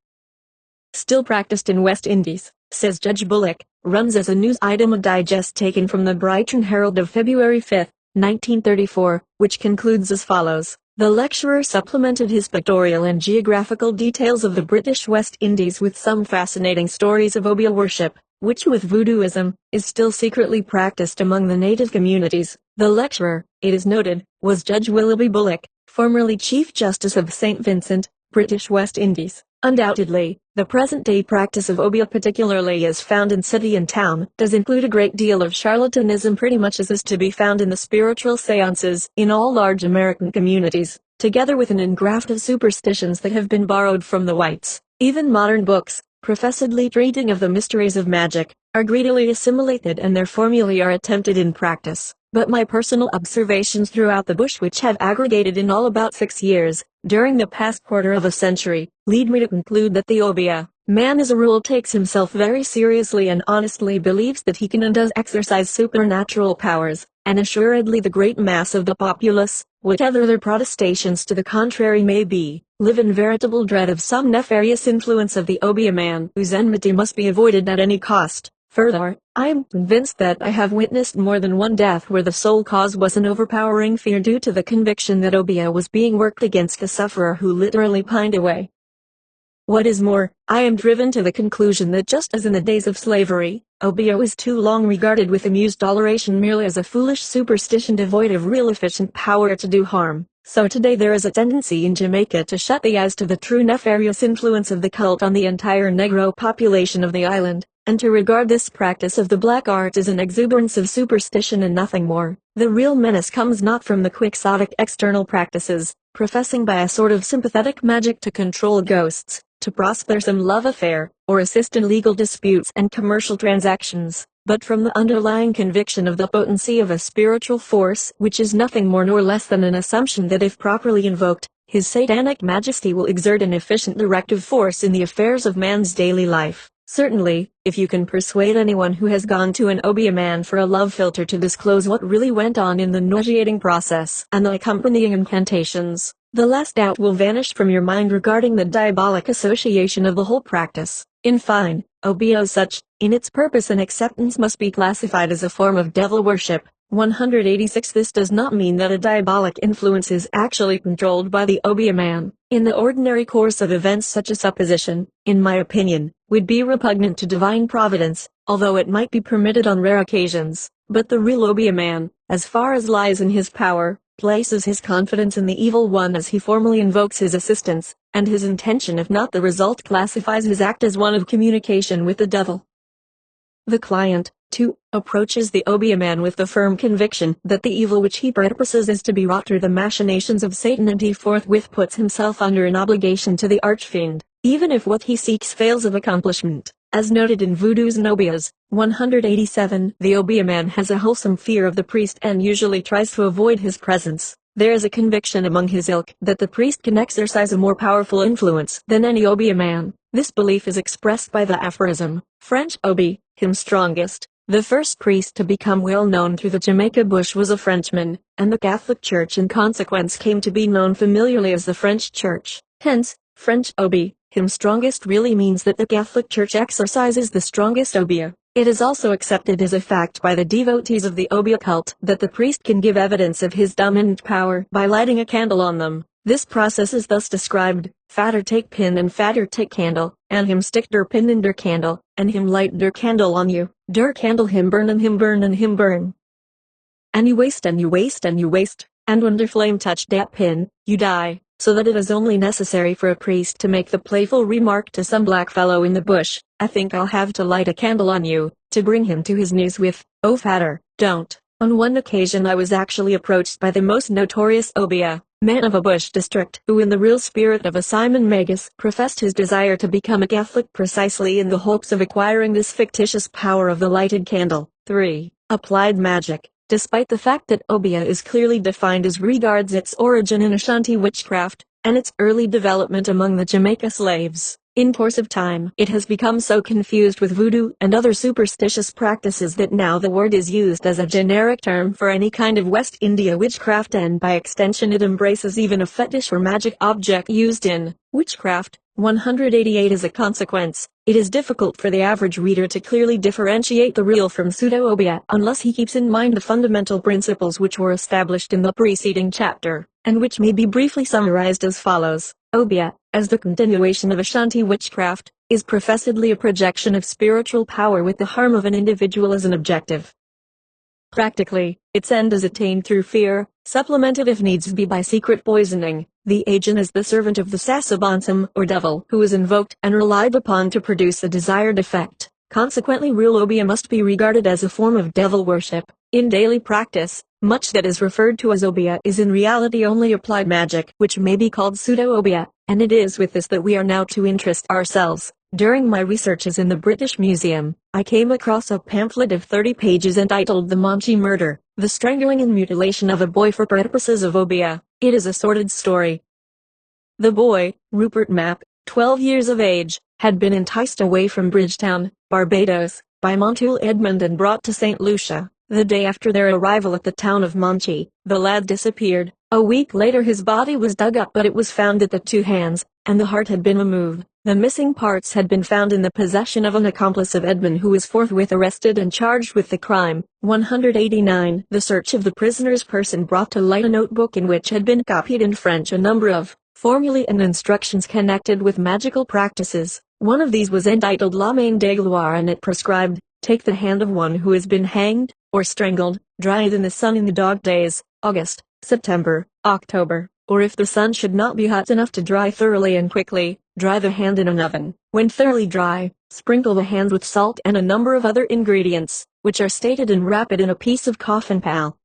Still practiced in West Indies, says Judge Bullock, runs as a news item a digest taken from the Brighton Herald of February 5, 1934, which concludes as follows. The lecturer supplemented his pictorial and geographical details of the British West Indies with some fascinating stories of Obeah worship, which with voodooism, is still secretly practiced among the native communities. The lecturer, it is noted, was Judge Willoughby Bullock, formerly Chief Justice of St. Vincent, British West Indies. Undoubtedly, the present-day practice of Obeah, particularly as found in city and town, does include a great deal of charlatanism, pretty much as is to be found in the spiritual seances in all large American communities, together with an engraft of superstitions that have been borrowed from the whites. Even modern books, professedly treating of the mysteries of magic, are greedily assimilated and their formulae are attempted in practice. But my personal observations throughout the bush, which have aggregated in all about 6 years, during the past quarter of a century, lead me to conclude that the Obeah man as a rule takes himself very seriously and honestly believes that he can and does exercise supernatural powers, and assuredly the great mass of the populace, whatever their protestations to the contrary may be, live in veritable dread of some nefarious influence of the Obeah man, whose enmity must be avoided at any cost. Further, I am convinced that I have witnessed more than one death where the sole cause was an overpowering fear due to the conviction that Obeah was being worked against the sufferer, who literally pined away. What is more, I am driven to the conclusion that just as in the days of slavery, Obeah was too long regarded with amused toleration merely as a foolish superstition devoid of real efficient power to do harm, so today there is a tendency in Jamaica to shut the eyes to the true nefarious influence of the cult on the entire Negro population of the island, and to regard this practice of the black art as an exuberance of superstition and nothing more. The real menace comes not from the quixotic external practices, professing by a sort of sympathetic magic to control ghosts, to prosper some love affair, or assist in legal disputes and commercial transactions, but from the underlying conviction of the potency of a spiritual force, which is nothing more nor less than an assumption that if properly invoked, His Satanic Majesty will exert an efficient directive force in the affairs of man's daily life. Certainly, if you can persuade anyone who has gone to an Obeah man for a love philter to disclose what really went on in the nauseating process and the accompanying incantations, the last doubt will vanish from your mind regarding the diabolic association of the whole practice. In fine, Obeah as such, in its purpose and acceptance, must be classified as a form of devil worship. 186. This does not mean that a diabolic influence is actually controlled by the Obeah man. In the ordinary course of events, such a supposition, in my opinion, would be repugnant to divine providence, although it might be permitted on rare occasions. But the real Obeah man, as far as lies in his power, places his confidence in the evil one as he formally invokes his assistance, and his intention, if not the result, classifies his act as one of communication with the devil. The client, too, approaches the Obeah man with the firm conviction that the evil which he purposes is to be wrought through the machinations of Satan, and he forthwith puts himself under an obligation to the archfiend, even if what he seeks fails of accomplishment. As noted in Voodoos and Obeahs, 187, the Obeah man has a wholesome fear of the priest and usually tries to avoid his presence. There is a conviction among his ilk that the priest can exercise a more powerful influence than any Obeah man. This belief is expressed by the aphorism, French Obeah, him strongest. The first priest to become well known through the Jamaica bush was a Frenchman, and the Catholic Church in consequence came to be known familiarly as the French Church. Hence, French Obeah, him strongest, really means that the Catholic Church exercises the strongest Obeah. It is also accepted as a fact by the devotees of the Obeah cult that the priest can give evidence of his dominant power by lighting a candle on them. This process is thus described: fatter take pin and fatter take candle, and him stick der pin in der candle, and him light der candle on you, der candle him burn and him burn and him burn. And you waste and you waste and you waste, and when der flame touch dat pin, you die. So that it is only necessary for a priest to make the playful remark to some black fellow in the bush, "I think I'll have to light a candle on you," to bring him to his knees with, "Oh fatter, don't." On one occasion I was actually approached by the most notorious Obeah man of a bush district, who in the real spirit of a Simon Magus professed his desire to become a Catholic precisely in the hopes of acquiring this fictitious power of the lighted candle. 3. Applied magic. Despite the fact that Obeah is clearly defined as regards its origin in Ashanti witchcraft, and its early development among the Jamaica slaves, In course of time, it has become so confused with voodoo and other superstitious practices that now the word is used as a generic term for any kind of West India witchcraft, and by extension it embraces even a fetish or magic object used in witchcraft. 188 As a consequence, it is difficult for the average reader to clearly differentiate the real from pseudo-obeah unless he keeps in mind the fundamental principles which were established in the preceding chapter, and which may be briefly summarized as follows. Obeah, as the continuation of Ashanti witchcraft, is professedly a projection of spiritual power with the harm of an individual as an objective. Practically, its end is attained through fear, supplemented if needs be by secret poisoning. The agent is the servant of the Sasabantam or devil who is invoked and relied upon to produce a desired effect. Consequently, real obeah must be regarded as a form of devil worship. In daily practice, much that is referred to as obeah is in reality only applied magic, which may be called pseudo-obeah, and it is with this that we are now to interest ourselves. During my researches in the British Museum, I came across a pamphlet of 30 pages entitled The Manchi Murder, the strangling and mutilation of a boy for purposes of obeah. It is a sordid story. The boy, Rupert Mapp, 12 years of age, had been enticed away from Bridgetown, Barbados, by Montoul Edmund and brought to St. Lucia. The day after their arrival at the town of Manchi, the lad disappeared. A week later his body was dug up, but it was found that the 2 hands and the heart had been removed. The missing parts had been found in the possession of an accomplice of Edmund, who was forthwith arrested and charged with the crime. 189 The search of the prisoner's person brought to light a notebook in which had been copied in French a number of formulae and instructions connected with magical practices. One of these was entitled La Main de Gloire, and it prescribed, take the hand of one who has been hanged, or strangled, dry it in the sun in the dog days, August, September, October, or if the sun should not be hot enough to dry thoroughly and quickly, dry the hand in an oven. When thoroughly dry, sprinkle the hands with salt and a number of other ingredients, which are stated, and wrap it in a piece of coffin pall.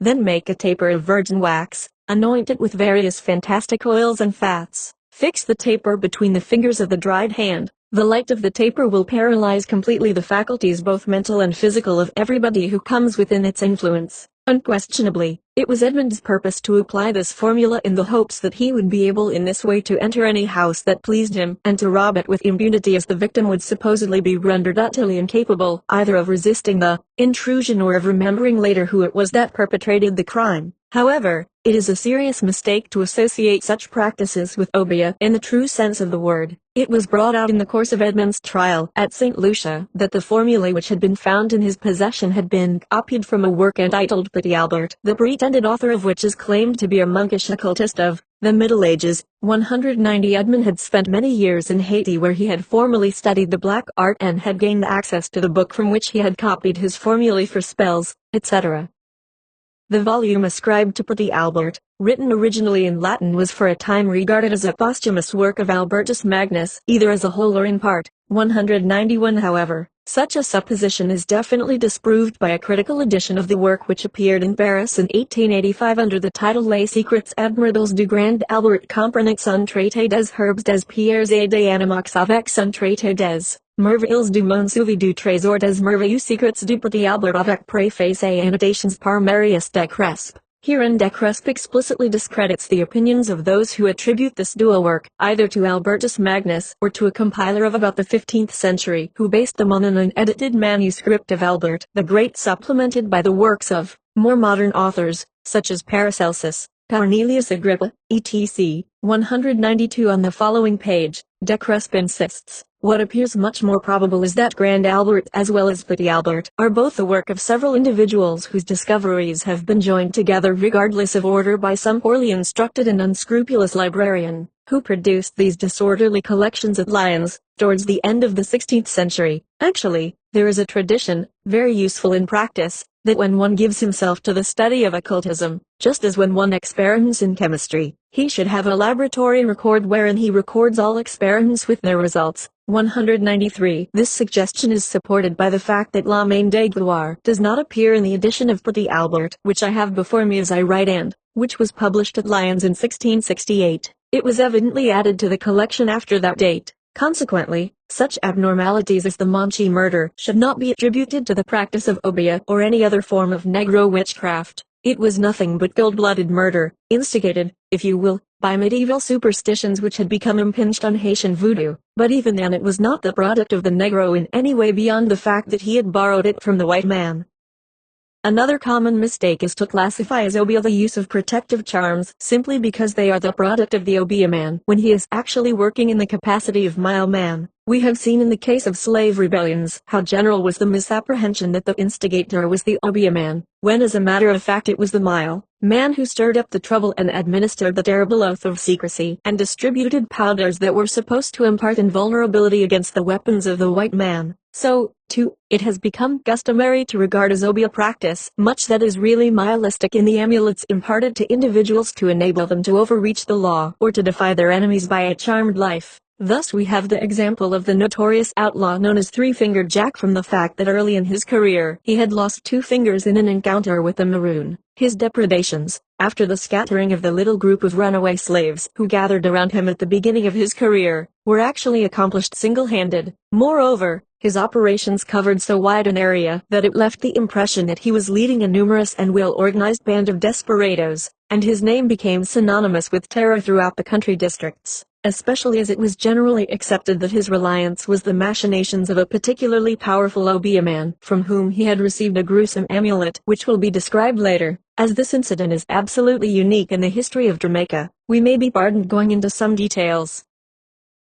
Then make a taper of virgin wax, anoint it with various fantastic oils and fats. Fix the taper between the fingers of the dried hand. The light of the taper will paralyze completely the faculties, both mental and physical, of everybody who comes within its influence. Unquestionably, it was Edmund's purpose to apply this formula in the hopes that he would be able in this way to enter any house that pleased him and to rob it with impunity, as the victim would supposedly be rendered utterly incapable either of resisting the intrusion or of remembering later who it was that perpetrated the crime. However, it is a serious mistake to associate such practices with obeah in the true sense of the word. It was brought out in the course of Edmund's trial at St. Lucia that the formulae which had been found in his possession had been copied from a work entitled Petit Albert, the pretended author of which is claimed to be a monkish occultist of the Middle Ages. 190 Edmund had spent many years in Haiti, where he had formerly studied the black art and had gained access to the book from which he had copied his formulae for spells, etc. The volume ascribed to Petit Albert, written originally in Latin, was for a time regarded as a posthumous work of Albertus Magnus, either as a whole or in part. 191 However, such a supposition is definitely disproved by a critical edition of the work which appeared in Paris in 1885 under the title Les Secrets Admirables du Grand Albert, comprenant un traité des herbes des pierres et des animaux avec un traité des merveilles du monde suivi du trésor des merveilleux secrets du Petit Albert avec préface et annotations par Marius de Crespe. Herein de Crespe explicitly discredits the opinions of those who attribute this dual work either to Albertus Magnus or to a compiler of about the 15th century who based them on an unedited manuscript of Albert the Great, supplemented by the works of more modern authors, such as Paracelsus, Cornelius Agrippa, etc. 192 On the following page, de Crespe insists, what appears much more probable is that Grand Albert as well as Petit Albert are both the work of several individuals whose discoveries have been joined together regardless of order by some poorly instructed and unscrupulous librarian, who produced these disorderly collections at Lyons, towards the end of the 16th century. Actually, there is a tradition, very useful in practice, that when one gives himself to the study of occultism, just as when one experiments in chemistry, he should have a laboratory record wherein he records all experiments with their results. 193 This suggestion is supported by the fact that La Main de Gloire does not appear in the edition of Petit Albert, which I have before me as I write, and which was published at Lyons in 1668. It was evidently added to the collection after that date. Consequently, such abnormalities as the Manchi murder should not be attributed to the practice of obeah or any other form of Negro witchcraft. It was nothing but cold-blooded murder, instigated, if you will, by medieval superstitions which had become impinged on Haitian voodoo. But even then it was not the product of the Negro in any way beyond the fact that he had borrowed it from the white man. Another common mistake is to classify as Obeah the use of protective charms simply because they are the product of the Obeah man when he is actually working in the capacity of mileman. We have seen in the case of slave rebellions how general was the misapprehension that the instigator was the Obeah man, when as a matter of fact it was the mile man who stirred up the trouble and administered the terrible oath of secrecy and distributed powders that were supposed to impart invulnerability against the weapons of the white man. So, too, it has become customary to regard as Obeah practice much that is really nihilistic in the amulets imparted to individuals to enable them to overreach the law or to defy their enemies by a charmed life. Thus we have the example of the notorious outlaw known as Three-Fingered Jack from the fact that early in his career he had lost 2 fingers in an encounter with a maroon. His depredations, after the scattering of the little group of runaway slaves who gathered around him at the beginning of his career, were actually accomplished single-handed. Moreover, his operations covered so wide an area that it left the impression that he was leading a numerous and well-organized band of desperados, and his name became synonymous with terror throughout the country districts, especially as it was generally accepted that his reliance was the machinations of a particularly powerful Obeah man from whom he had received a gruesome amulet which will be described later. As this incident is absolutely unique in the history of Jamaica, we may be pardoned going into some details.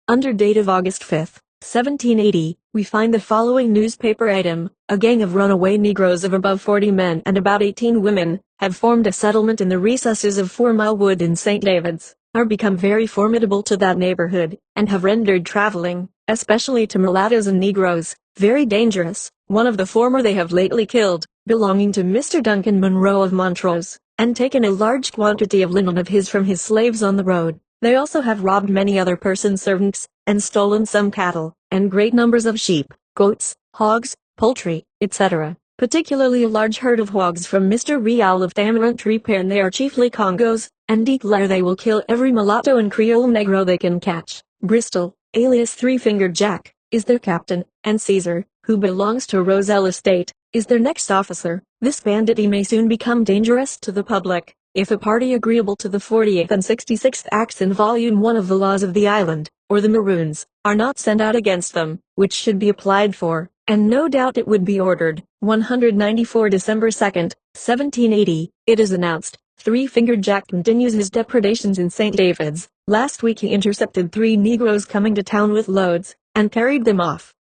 Under date of August 5, 1780, we find the following newspaper item: a gang of runaway Negroes of above 40 men and about 18 women have formed a settlement in the recesses of 4 Mile Wood in St. David's, are become very formidable to that neighborhood, and have rendered traveling, especially to mulattoes and Negroes, very dangerous. One of the former they have lately killed, belonging to Mr. Duncan Monroe of Montrose, and taken a large quantity of linen of his from his slaves on the road. They also have robbed many other persons' servants, and stolen some cattle, and great numbers of sheep, goats, hogs, poultry, etc., particularly a large herd of hogs from Mr. Rial of Tamarind Repair, and they are chiefly Congos, and declare they will kill every mulatto and Creole Negro they can catch. Bristol, alias Three-Fingered Jack, is their captain, and Caesar, who belongs to Roselle Estate, is their next officer. This banditry may soon become dangerous to the public, if a party agreeable to the 48th and 66th Acts in Volume 1 of the Laws of the Island, or the Maroons, are not sent out against them, which should be applied for, and no doubt it would be ordered. 194 December 2, 1780, it is announced, Three-Fingered Jack continues his depredations in St. David's. Last week he intercepted 3 Negroes coming to town with loads, and carried them off.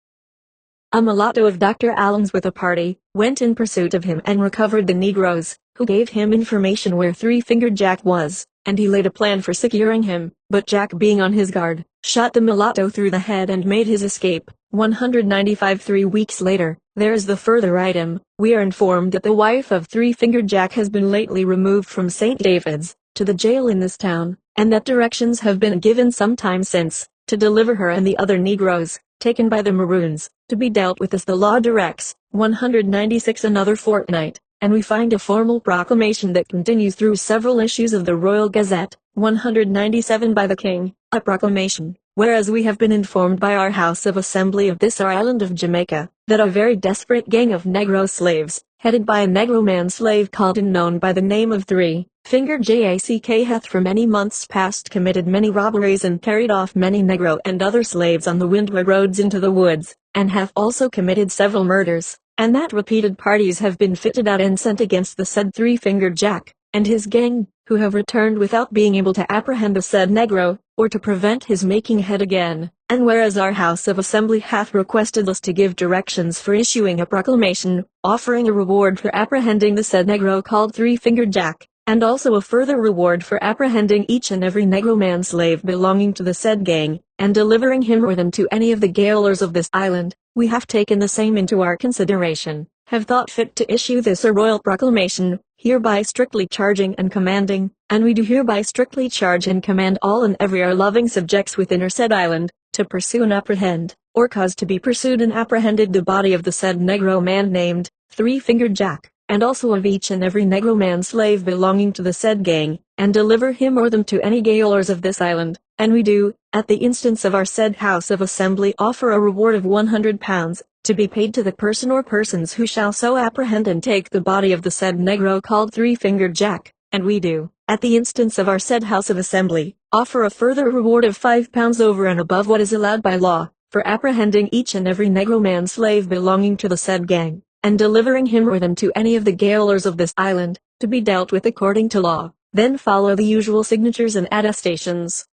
A mulatto of Dr. Allen's with a party, went in pursuit of him and recovered the Negroes, who gave him information where Three-Fingered Jack was, and he laid a plan for securing him, but Jack, being on his guard, shot the mulatto through the head and made his escape. 195 3 weeks later, there is the further item: we are informed that the wife of Three-Fingered Jack has been lately removed from St. David's, to the jail in this town, and that directions have been given some time since, to deliver her and the other Negroes, taken by the Maroons, to be dealt with as the law directs. 196 Another fortnight, and we find a formal proclamation that continues through several issues of the Royal Gazette. 197 by the King, a proclamation, whereas we have been informed by our House of Assembly of this our island of Jamaica, that a very desperate gang of Negro slaves, headed by a Negro man-slave called and known by the name of Three-Fingered Jack, hath for many months past committed many robberies and carried off many Negro and other slaves on the windward roads into the woods, and hath also committed several murders, and that repeated parties have been fitted out and sent against the said Three-Fingered Jack, and his gang, who have returned without being able to apprehend the said Negro, or to prevent his making head again. And whereas our House of Assembly hath requested us to give directions for issuing a proclamation, offering a reward for apprehending the said Negro called Three-Fingered Jack, and also a further reward for apprehending each and every Negro man-slave belonging to the said gang, and delivering him or them to any of the gaolers of this island, we have taken the same into our consideration, have thought fit to issue this a royal proclamation, hereby strictly charging and commanding, and we do hereby strictly charge and command all and every our loving subjects within our said island, to pursue and apprehend, or cause to be pursued and apprehended the body of the said Negro man named Three-Fingered Jack, and also of each and every Negro man-slave belonging to the said gang, and deliver him or them to any gaolers of this island, and we do, at the instance of our said House of Assembly, offer a reward of £100, to be paid to the person or persons who shall so apprehend and take the body of the said negro called Three-Fingered Jack, and we do, at the instance of our said House of Assembly, offer a further reward of £5 over and above what is allowed by law, for apprehending each and every negro man slave belonging to the said gang, and delivering him or them to any of the gaolers of this island, to be dealt with according to law. Then follow the usual signatures and attestations.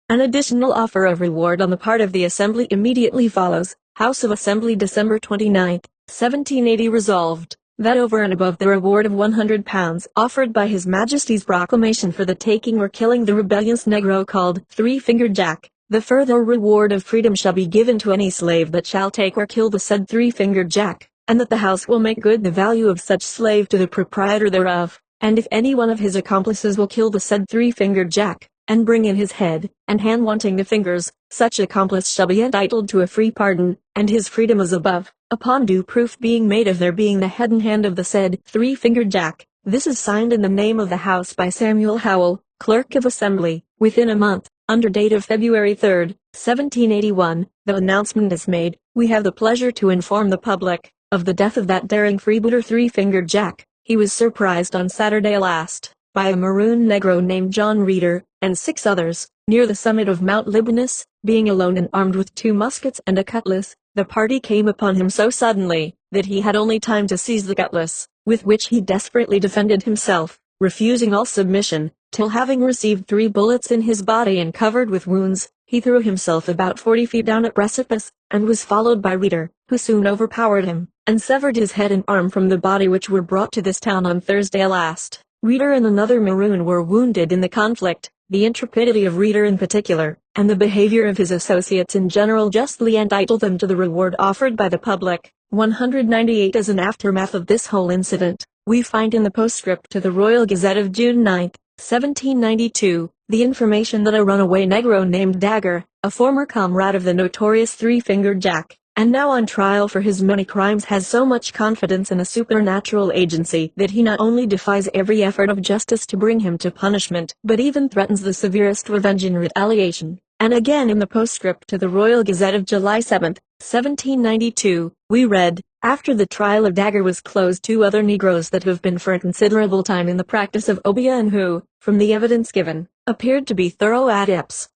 An additional offer of reward on the part of the Assembly immediately follows. House of Assembly, December 29, 1780. Resolved, that over and above the reward of £100 offered by His Majesty's proclamation for the taking or killing the rebellious negro called Three-Fingered Jack, the further reward of freedom shall be given to any slave that shall take or kill the said Three-Fingered Jack, and that the House will make good the value of such slave to the proprietor thereof, and if any one of his accomplices will kill the said Three-Fingered Jack, and bring in his head and hand wanting the fingers, such accomplice shall be entitled to a free pardon, and his freedom as above, upon due proof being made of their being the head and hand of the said Three-Fingered Jack. This is signed in the name of the House by Samuel Howell, Clerk of Assembly. Within a month, under date of February 3, 1781, the announcement is made, we have the pleasure to inform the public of the death of that daring freebooter Three-Fingered Jack. He was surprised on Saturday last by a maroon negro named John Reeder, and 6 others, near the summit of Mount Libanus. Being alone and armed with 2 muskets and a cutlass, the party came upon him so suddenly, that he had only time to seize the cutlass, with which he desperately defended himself, refusing all submission, till having received 3 bullets in his body and covered with wounds, he threw himself about 40 feet down a precipice, and was followed by Reeder, who soon overpowered him, and severed his head and arm from the body, which were brought to this town on Thursday last. Reeder and another maroon were wounded in the conflict. The intrepidity of Reeder in particular, and the behavior of his associates in general justly entitle them to the reward offered by the public. 198. As an aftermath of this whole incident, we find in the postscript to the Royal Gazette of June 9, 1792, the information that a runaway negro named Dagger, a former comrade of the notorious Three-Fingered Jack, and now on trial for his many crimes, has so much confidence in a supernatural agency that he not only defies every effort of justice to bring him to punishment, but even threatens the severest revenge in retaliation. And again in the postscript to the Royal Gazette of July 7, 1792, we read, after the trial of Dagger was closed, 2 other Negroes that have been for a considerable time in the practice of obeah and who, from the evidence given, appeared to be thorough adepts,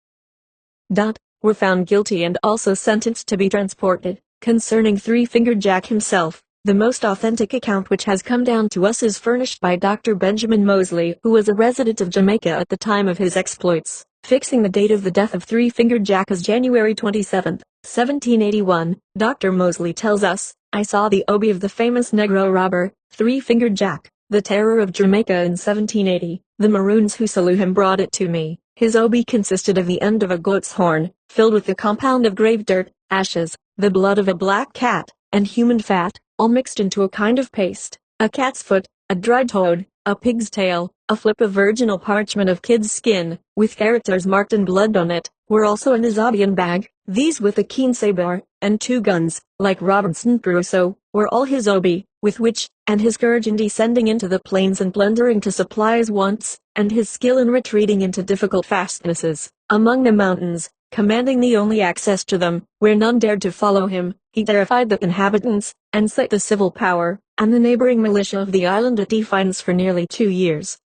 were found guilty and also sentenced to be transported. Concerning Three-Fingered Jack himself, the most authentic account which has come down to us is furnished by Dr. Benjamin Moseley, who was a resident of Jamaica at the time of his exploits, fixing the date of the death of Three-Fingered Jack as January 27, 1781. Dr. Moseley tells us, I saw the obi of the famous Negro robber, Three-Fingered Jack, the terror of Jamaica in 1780. The Maroons who slew him brought it to me. His obi consisted of the end of a goat's horn, filled with the compound of grave dirt, ashes, the blood of a black cat, and human fat, all mixed into a kind of paste, a cat's foot, a dried toad, a pig's tail, a flip of virginal parchment of kid's skin, with characters marked in blood on it, were also in his obian bag. These with a keen saber, and 2 guns, like Robinson Crusoe, were all his obi, with which, and his courage in descending into the plains and plundering to supply his wants, and his skill in retreating into difficult fastnesses, among the mountains, commanding the only access to them, where none dared to follow him, he terrified the inhabitants, and set the civil power, and the neighboring militia of the island at defiance for nearly 2 years.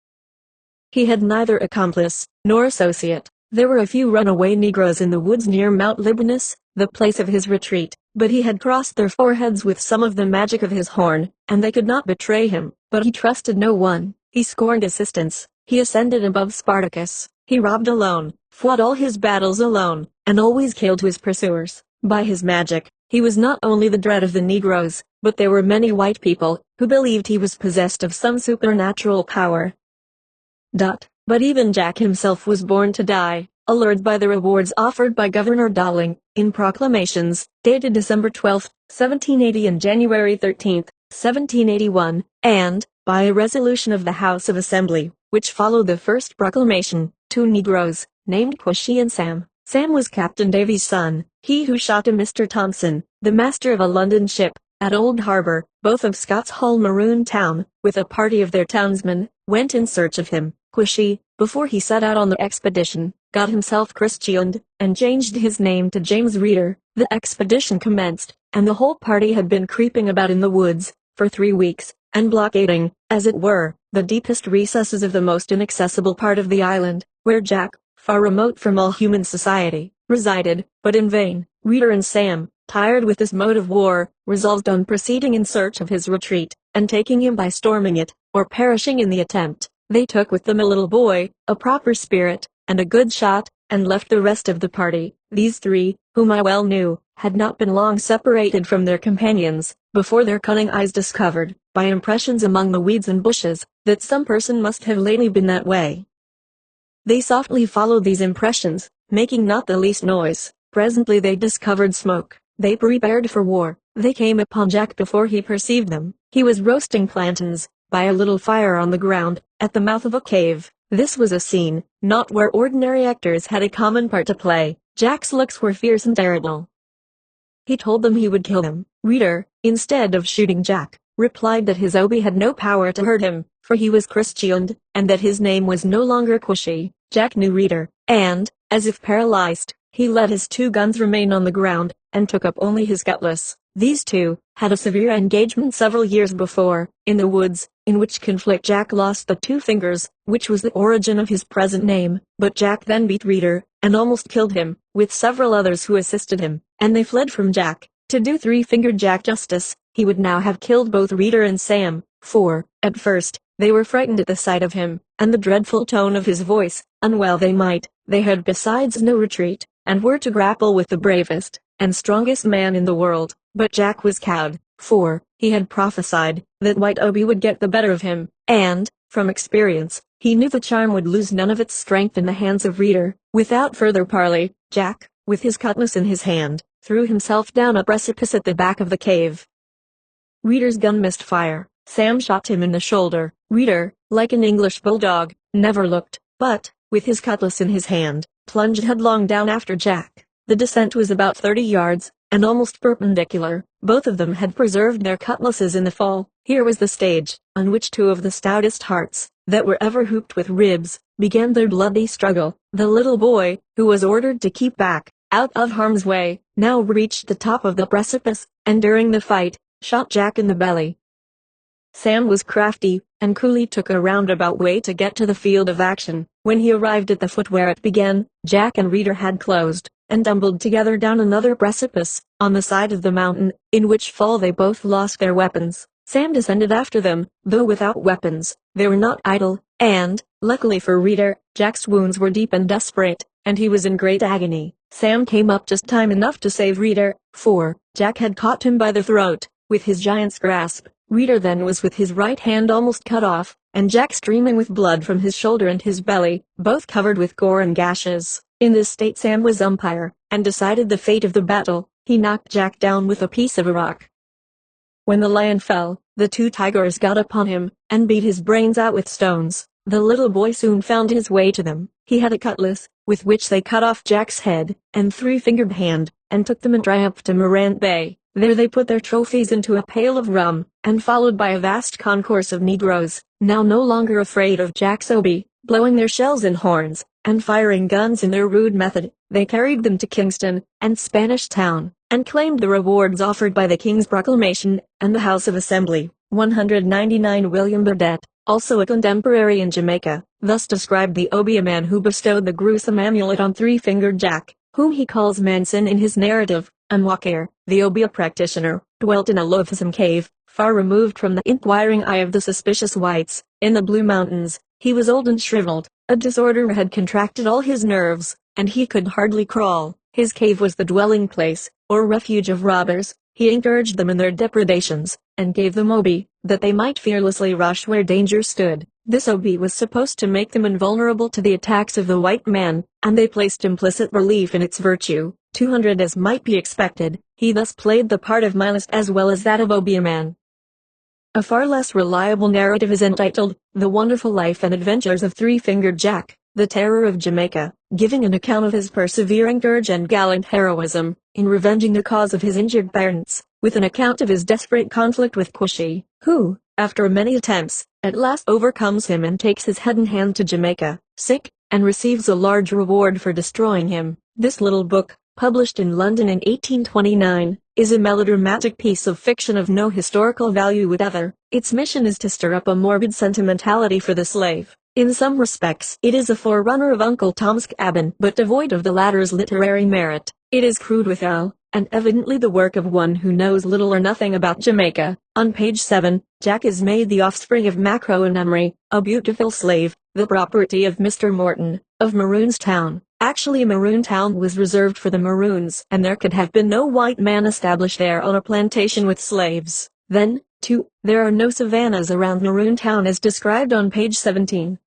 He had neither accomplice, nor associate. There were a few runaway Negroes in the woods near Mount Libanus, the place of his retreat, but he had crossed their foreheads with some of the magic of his horn, and they could not betray him. But he trusted no one, he scorned assistance, he ascended above Spartacus, he robbed alone, fought all his battles alone, and always killed his pursuers. By his magic, he was not only the dread of the Negroes, but there were many white people, who believed he was possessed of some supernatural power. But even Jack himself was born to die, allured by the rewards offered by Governor Dowling, in proclamations, dated December 12, 1780 and January 13, 1781, and, by a resolution of the House of Assembly, which followed the first proclamation, 2 Negroes, named Quashie and Sam. Sam was Captain Davy's son, he who shot a Mr. Thompson, the master of a London ship, at Old Harbor, both of Scott's Hall Maroon Town, with a party of their townsmen, went in search of him. Quashie, before he set out on the expedition, got himself christened, and changed his name to James Reeder. The expedition commenced, and the whole party had been creeping about in the woods for 3 weeks, and blockading, as it were, the deepest recesses of the most inaccessible part of the island, where Jack, far remote from all human society, resided. But in vain. Reeder and Sam, tired with this mode of war, resolved on proceeding in search of his retreat, and taking him by storming it, or perishing in the attempt. They took with them a little boy, a proper spirit, and a good shot, and left the rest of the party. These three, whom I well knew, had not been long separated from their companions, before their cunning eyes discovered, by impressions among the weeds and bushes, that some person must have lately been that way. They softly followed these impressions, making not the least noise. Presently they discovered smoke. They prepared for war. They came upon Jack before he perceived them. He was roasting plantains, by a little fire on the ground, at the mouth of a cave. This was a scene, not where ordinary actors had a common part to play. Jack's looks were fierce and terrible. He told them he would kill them. Reeder, instead of shooting Jack, replied that his Obi had no power to hurt him, for he was christened, and that his name was no longer Cushy. Jack knew Reeder, and, as if paralyzed, he let his 2 guns remain on the ground, and took up only his cutlass. These two had a severe engagement several years before, in the woods, in which conflict Jack lost the 2 fingers, which was the origin of his present name. But Jack then beat Reeder, and almost killed him, with several others who assisted him, and they fled from Jack. To do 3-fingered Jack justice, he would now have killed both Reeder and Sam, for, at first, they were frightened at the sight of him, and the dreadful tone of his voice, and well they might. They had besides no retreat, and were to grapple with the bravest and strongest man in the world. But Jack was cowed, for he had prophesied that White Obi would get the better of him, and, from experience, he knew the charm would lose none of its strength in the hands of Reeder. Without further parley, Jack, with his cutlass in his hand, threw himself down a precipice at the back of the cave. Reeder's gun missed fire. Sam shot him in the shoulder. Reeder, like an English bulldog, never looked, but, with his cutlass in his hand, plunged headlong down after Jack. The descent was about 30 yards, and almost perpendicular. Both of them had preserved their cutlasses in the fall. Here was the stage, on which 2 of the stoutest hearts, that were ever hooped with ribs, began their bloody struggle. The little boy, who was ordered to keep back, out of harm's way, now reached the top of the precipice, and during the fight, shot Jack in the belly. Sam was crafty, and coolly took a roundabout way to get to the field of action. When he arrived at the foot where it began, Jack and Reeder had closed, and tumbled together down another precipice, on the side of the mountain, in which fall they both lost their weapons. Sam descended after them, though without weapons. They were not idle, and, luckily for Reeder, Jack's wounds were deep and desperate, and he was in great agony. Sam came up just time enough to save Reeder, for Jack had caught him by the throat, with his giant's grasp. Reeder then was with his right hand almost cut off, and Jack streaming with blood from his shoulder and his belly, both covered with gore and gashes. In this state Sam was umpire, and decided the fate of the battle. He knocked Jack down with a piece of a rock. When the lion fell, the 2 tigers got upon him, and beat his brains out with stones. The little boy soon found his way to them. He had a cutlass, with which they cut off Jack's head, and 3-fingered hand, and took them in triumph to Morant Bay. There they put their trophies into a pail of rum, and followed by a vast concourse of negroes, now no longer afraid of Jack's Obi, blowing their shells and horns, and firing guns in their rude method, they carried them to Kingston, and Spanish Town, and claimed the rewards offered by the King's proclamation, and the House of Assembly. 199 William Burdett, also a contemporary in Jamaica, thus described the Obi, a man who bestowed the gruesome amulet on 3-fingered Jack, whom he calls Manson in his narrative. Mwakir, the Obi practitioner, dwelt in a loathsome cave, far removed from the inquiring eye of the suspicious whites, in the Blue Mountains. He was old and shriveled, a disorder had contracted all his nerves, and he could hardly crawl. His cave was the dwelling place, or refuge of robbers. He encouraged them in their depredations, and gave them Obi, that they might fearlessly rush where danger stood. This Obi was supposed to make them invulnerable to the attacks of the white man, and they placed implicit belief in its virtue. 200 as might be expected, he thus played the part of Milist as well as that of Obi man. A far less reliable narrative is entitled, The Wonderful Life and Adventures of 3-fingered Jack, the Terror of Jamaica, giving an account of his persevering courage and gallant heroism, in revenging the cause of his injured parents, with an account of his desperate conflict with Cushy, who, after many attempts, at last overcomes him and takes his head in hand to Jamaica. Sick, and receives a large reward for destroying him. This little book, published in London in 1829, is a melodramatic piece of fiction of no historical value whatever. Its mission is to stir up a morbid sentimentality for the slave. In some respects, it is a forerunner of Uncle Tom's Cabin, but devoid of the latter's literary merit. It is crude withal, and evidently the work of one who knows little or nothing about Jamaica. On page 7, Jack is made the offspring of Macro and Emery, a beautiful slave, the property of Mr. Morton, of Maroonstown. Actually, Maroontown was reserved for the Maroons, and there could have been no white man established there on a plantation with slaves. Then, too, there are no savannas around Maroontown as described on page 17.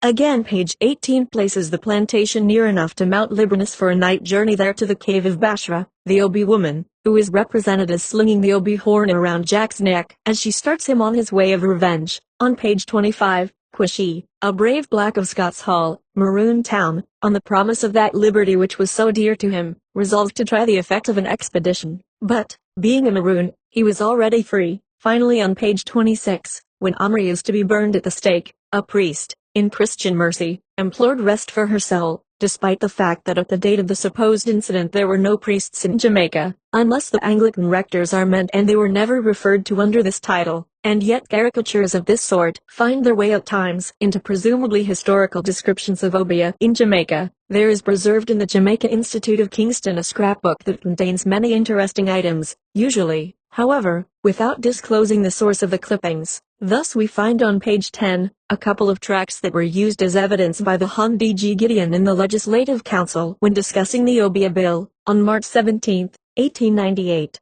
Again, page 18 places the plantation near enough to Mount Libanus for a night journey there to the cave of Bashra. The Obi woman, who is represented as slinging the Obi horn around Jack's neck as she starts him on his way of revenge. On page 25, Quishy, a brave black of Scots Hall, Maroontown, on the promise of that liberty which was so dear to him, resolved to try the effect of an expedition. But, being a Maroon, he was already free. Finally, on page 26, when Omri is to be burned at the stake, a priest, in Christian mercy, implored rest for her soul, despite the fact that at the date of the supposed incident there were no priests in Jamaica, unless the Anglican rectors are meant, and they were never referred to under this title. And yet caricatures of this sort find their way at times into presumably historical descriptions of Obeah in Jamaica. There is preserved in the Jamaica Institute of Kingston a scrapbook that contains many interesting items, usually, however, without disclosing the source of the clippings. Thus we find on page 10, a couple of tracts that were used as evidence by the Hon. D.G. Gideon in the Legislative Council when discussing the Obeah Bill, on March 17, 1898.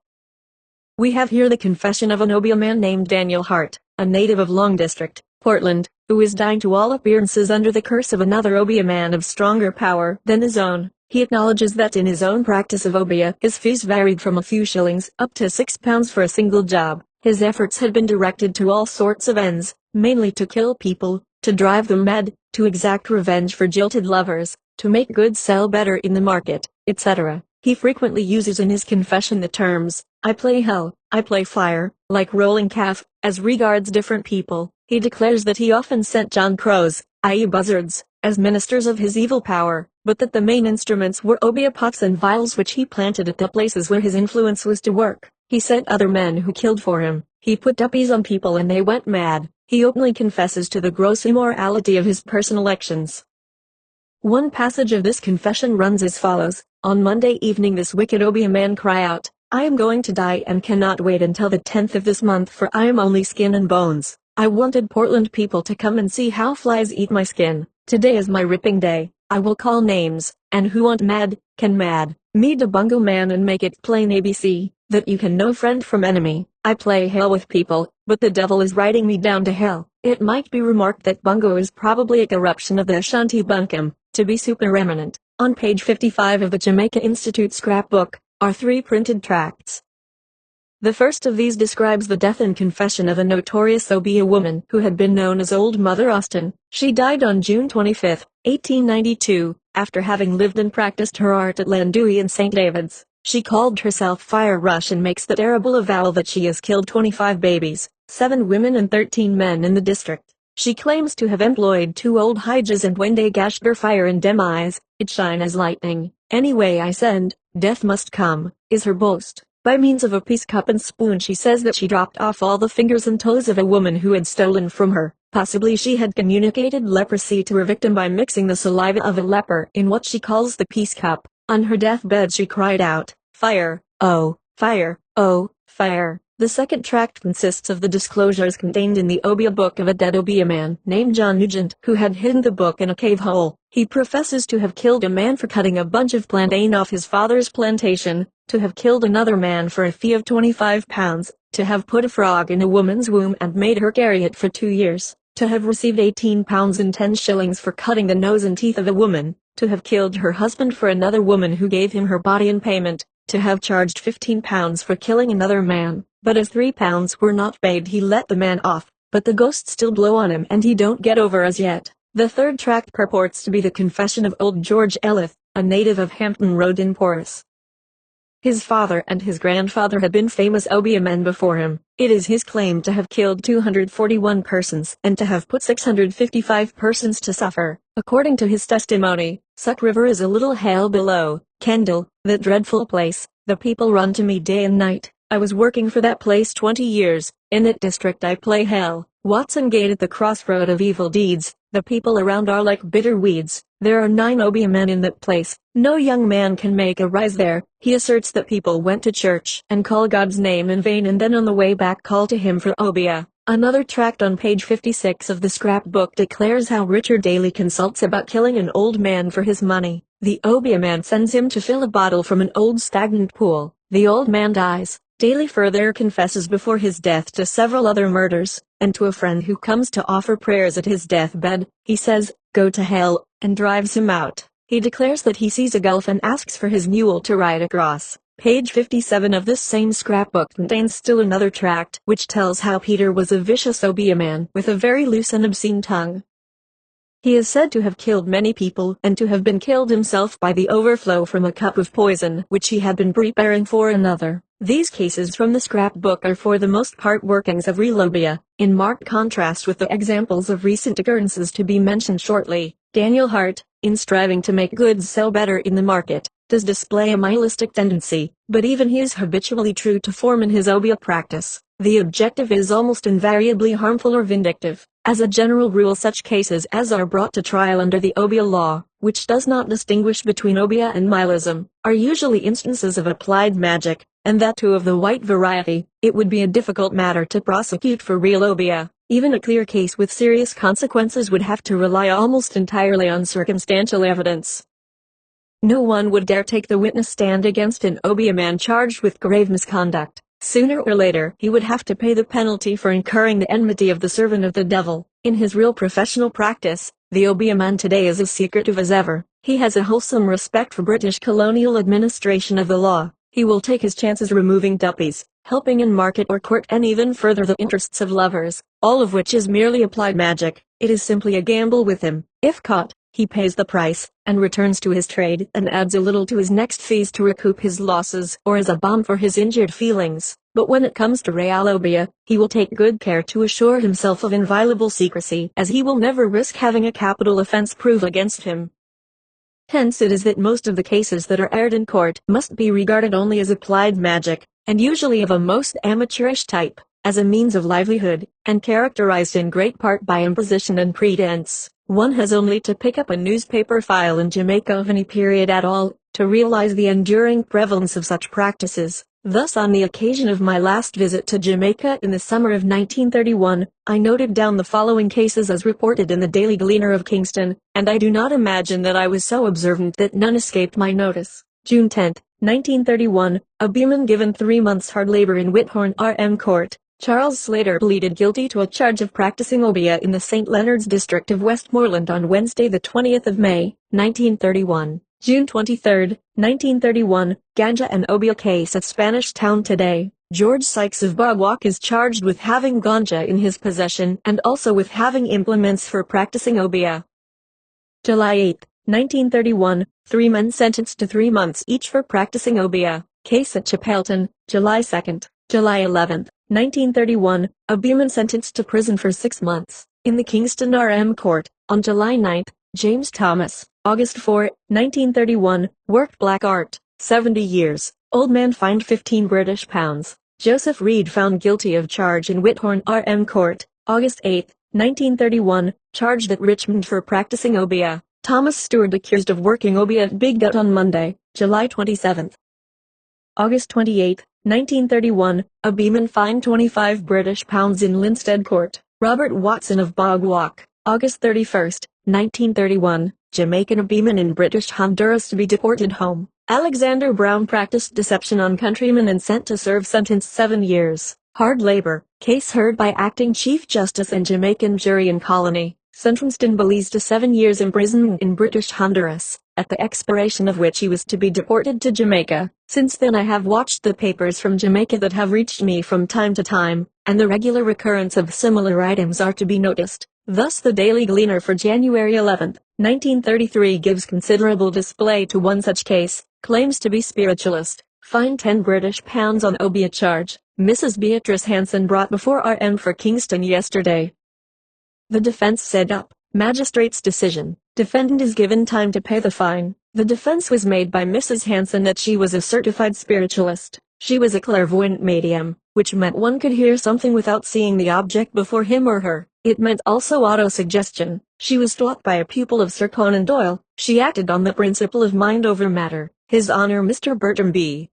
We have here the confession of an Obeah man named Daniel Hart, a native of Long District, Portland, who is dying to all appearances under the curse of another Obeah man of stronger power than his own. He acknowledges that in his own practice of Obeah, his fees varied from a few shillings up to £6 for a single job. His efforts had been directed to all sorts of ends, mainly to kill people, to drive them mad, to exact revenge for jilted lovers, to make goods sell better in the market, etc. He frequently uses in his confession the terms, "I play hell, I play fire," like rolling calf. As regards different people, he declares that he often sent John Crows, i.e. buzzards, as ministers of his evil power, but that the main instruments were Obeah pots and vials which he planted at the places where his influence was to work. He sent other men who killed for him. He put duppies on people and they went mad. He openly confesses to the gross immorality of his personal actions. One passage of this confession runs as follows: On Monday evening this wicked Obeah man cried out, "I am going to die and cannot wait until the 10th of this month, for I am only skin and bones. I wanted Portland people to come and see how flies eat my skin. Today is my ripping day. I will call names, and who want mad, can mad me the bungo man and make it plain ABC, that you can know friend from enemy. I play hell with people, but the devil is riding me down to hell." It might be remarked that bungo is probably a corruption of the Ashanti bunkum, to be supereminent. On page 55 of the Jamaica Institute scrapbook, are 3 printed tracts. The first of these describes the death and confession of a notorious Obeah woman who had been known as Old Mother Austin. She died on June 25, 1892, after having lived and practiced her art at Landui and St. David's. She called herself Fire Rush and makes the terrible avowal that she has killed 25 babies, 7 women and 13 men in the district. She claims to have employed 2 old hydras, and when they gashed her fire in dem eyes, it shine as lightning. "Anyway I send, death must come," is her boast. By means of a peace cup and spoon she says that she dropped off all the fingers and toes of a woman who had stolen from her. Possibly she had communicated leprosy to her victim by mixing the saliva of a leper in what she calls the peace cup. On her deathbed she cried out, "Fire, oh, fire, oh, fire." The second tract consists of the disclosures contained in the Obeah book of a dead Obeah man named John Nugent, who had hidden the book in a cave hole. He professes to have killed a man for cutting a bunch of plantain off his father's plantation, to have killed another man for a fee of £25, to have put a frog in a woman's womb and made her carry it for 2 years, to have received £18 and 10 shillings for cutting the nose and teeth of a woman, to have killed her husband for another woman who gave him her body in payment, to have charged £15 for killing another man, but as £3 were not paid he let the man off, but the ghosts still blow on him and he don't get over as yet. The third tract purports to be the confession of old George Ellis, a native of Hampton Road in Porus. His father and his grandfather had been famous Obeah men before him. It is his claim to have killed 241 persons and to have put 655 persons to suffer. According to his testimony, Suck River is a little hell below Kendall, that dreadful place. The people run to me day and night. I was working for that place 20 years. In that district I play hell. Watson Gate at the crossroad of evil deeds. The people around are like bitter weeds. There are 9 obeah men in that place. No young man can make a rise there. He asserts that people went to church and call God's name in vain and then on the way back call to him for obeah. Another tract on page 56 of the scrapbook declares how Richard Daly consults about killing an old man for his money. The obeah man sends him to fill a bottle from an old stagnant pool. The old man dies. Daly further confesses before his death to several other murders, and to a friend who comes to offer prayers at his deathbed, he says, "Go to hell," and drives him out. He declares that he sees a gulf and asks for his mule to ride across. Page 57 of this same scrapbook contains still another tract which tells how Peter was a vicious obeah man with a very loose and obscene tongue. He is said to have killed many people and to have been killed himself by the overflow from a cup of poison which he had been preparing for another. These cases from the scrapbook are for the most part workings of real obeah, in marked contrast with the examples of recent occurrences to be mentioned shortly. Daniel Hart, in striving to make goods sell better in the market, does display a nihilistic tendency, but even he is habitually true to form in his obeah practice. The objective is almost invariably harmful or vindictive. As a general rule, such cases as are brought to trial under the obeah law, which does not distinguish between obeah and nihilism, are usually instances of applied magic, and that too of the white variety. It would be a difficult matter to prosecute for real obeah. Even a clear case with serious consequences would have to rely almost entirely on circumstantial evidence. No one would dare take the witness stand against an obeah man charged with grave misconduct. Sooner or later he would have to pay the penalty for incurring the enmity of the servant of the devil. In his real professional practice, the obeah man today is as secretive as ever. He has a wholesome respect for British colonial administration of the law. He will take his chances removing duppies, helping in market or court, and even further the interests of lovers, all of which is merely applied magic. It is simply a gamble with him. If caught, he pays the price, and returns to his trade and adds a little to his next fees to recoup his losses or as a balm for his injured feelings. But when it comes to real obeah, he will take good care to assure himself of inviolable secrecy, as he will never risk having a capital offense prove against him. Hence it is that most of the cases that are aired in court must be regarded only as applied magic, and usually of a most amateurish type, as a means of livelihood, and characterized in great part by imposition and pretense. One has only to pick up a newspaper file in Jamaica of any period at all, to realize the enduring prevalence of such practices. Thus, on the occasion of my last visit to Jamaica in the summer of 1931, I noted down the following cases as reported in the Daily Gleaner of Kingston, and I do not imagine that I was so observant that none escaped my notice. June 10, 1931, a beeman given 3 months' hard labor in Whithorn RM Court. Charles Slater pleaded guilty to a charge of practicing obeah in the St. Leonard's district of Westmoreland on Wednesday the 20th of May, 1931. June 23, 1931, Ganja and obeah case at Spanish Town today. George Sykes of Bogwalk is charged with having ganja in his possession and also with having implements for practicing obeah. July 8, 1931, 3 men sentenced to 3 months each for practicing obeah. Case at Chapelton, July 2. July 11, 1931, a beeman sentenced to prison for 6 months. In the Kingston RM Court, on July 9, James Thomas, August 4, 1931, worked black art, 70 years. Old man fined £15. Joseph Reed found guilty of charge in Whithorn RM Court, August 8, 1931, charged at Richmond for practicing obeah. Thomas Stewart accused of working obeah at Big Gut on Monday, July 27. August 28, 1931, a beeman fined £25 in Linstead Court. Robert Watson of Bogwalk, August 31, 1931, Jamaican beeman in British Honduras to be deported home. Alexander Brown practiced deception on countrymen and sent to serve sentence 7 years. Hard labor, case heard by acting Chief Justice and Jamaican jury in colony. Sentenced in Belize to 7 years imprisonment in British Honduras, at the expiration of which he was to be deported to Jamaica. Since then I have watched the papers from Jamaica that have reached me from time to time, and the regular recurrence of similar items are to be noticed. Thus the Daily Gleaner for January 11, 1933 gives considerable display to one such case, claims to be spiritualist, fined £10 on obeah charge. Mrs. Beatrice Hanson brought before RM for Kingston yesterday. The defense said up, magistrate's decision. Defendant is given time to pay the fine. The defense was made by Mrs. Hanson that she was a certified spiritualist. She was a clairvoyant medium, which meant one could hear something without seeing the object before him or her. It meant also autosuggestion. She was taught by a pupil of Sir Conan Doyle. She acted on the principle of mind over matter. His Honor Mr. Bertram B.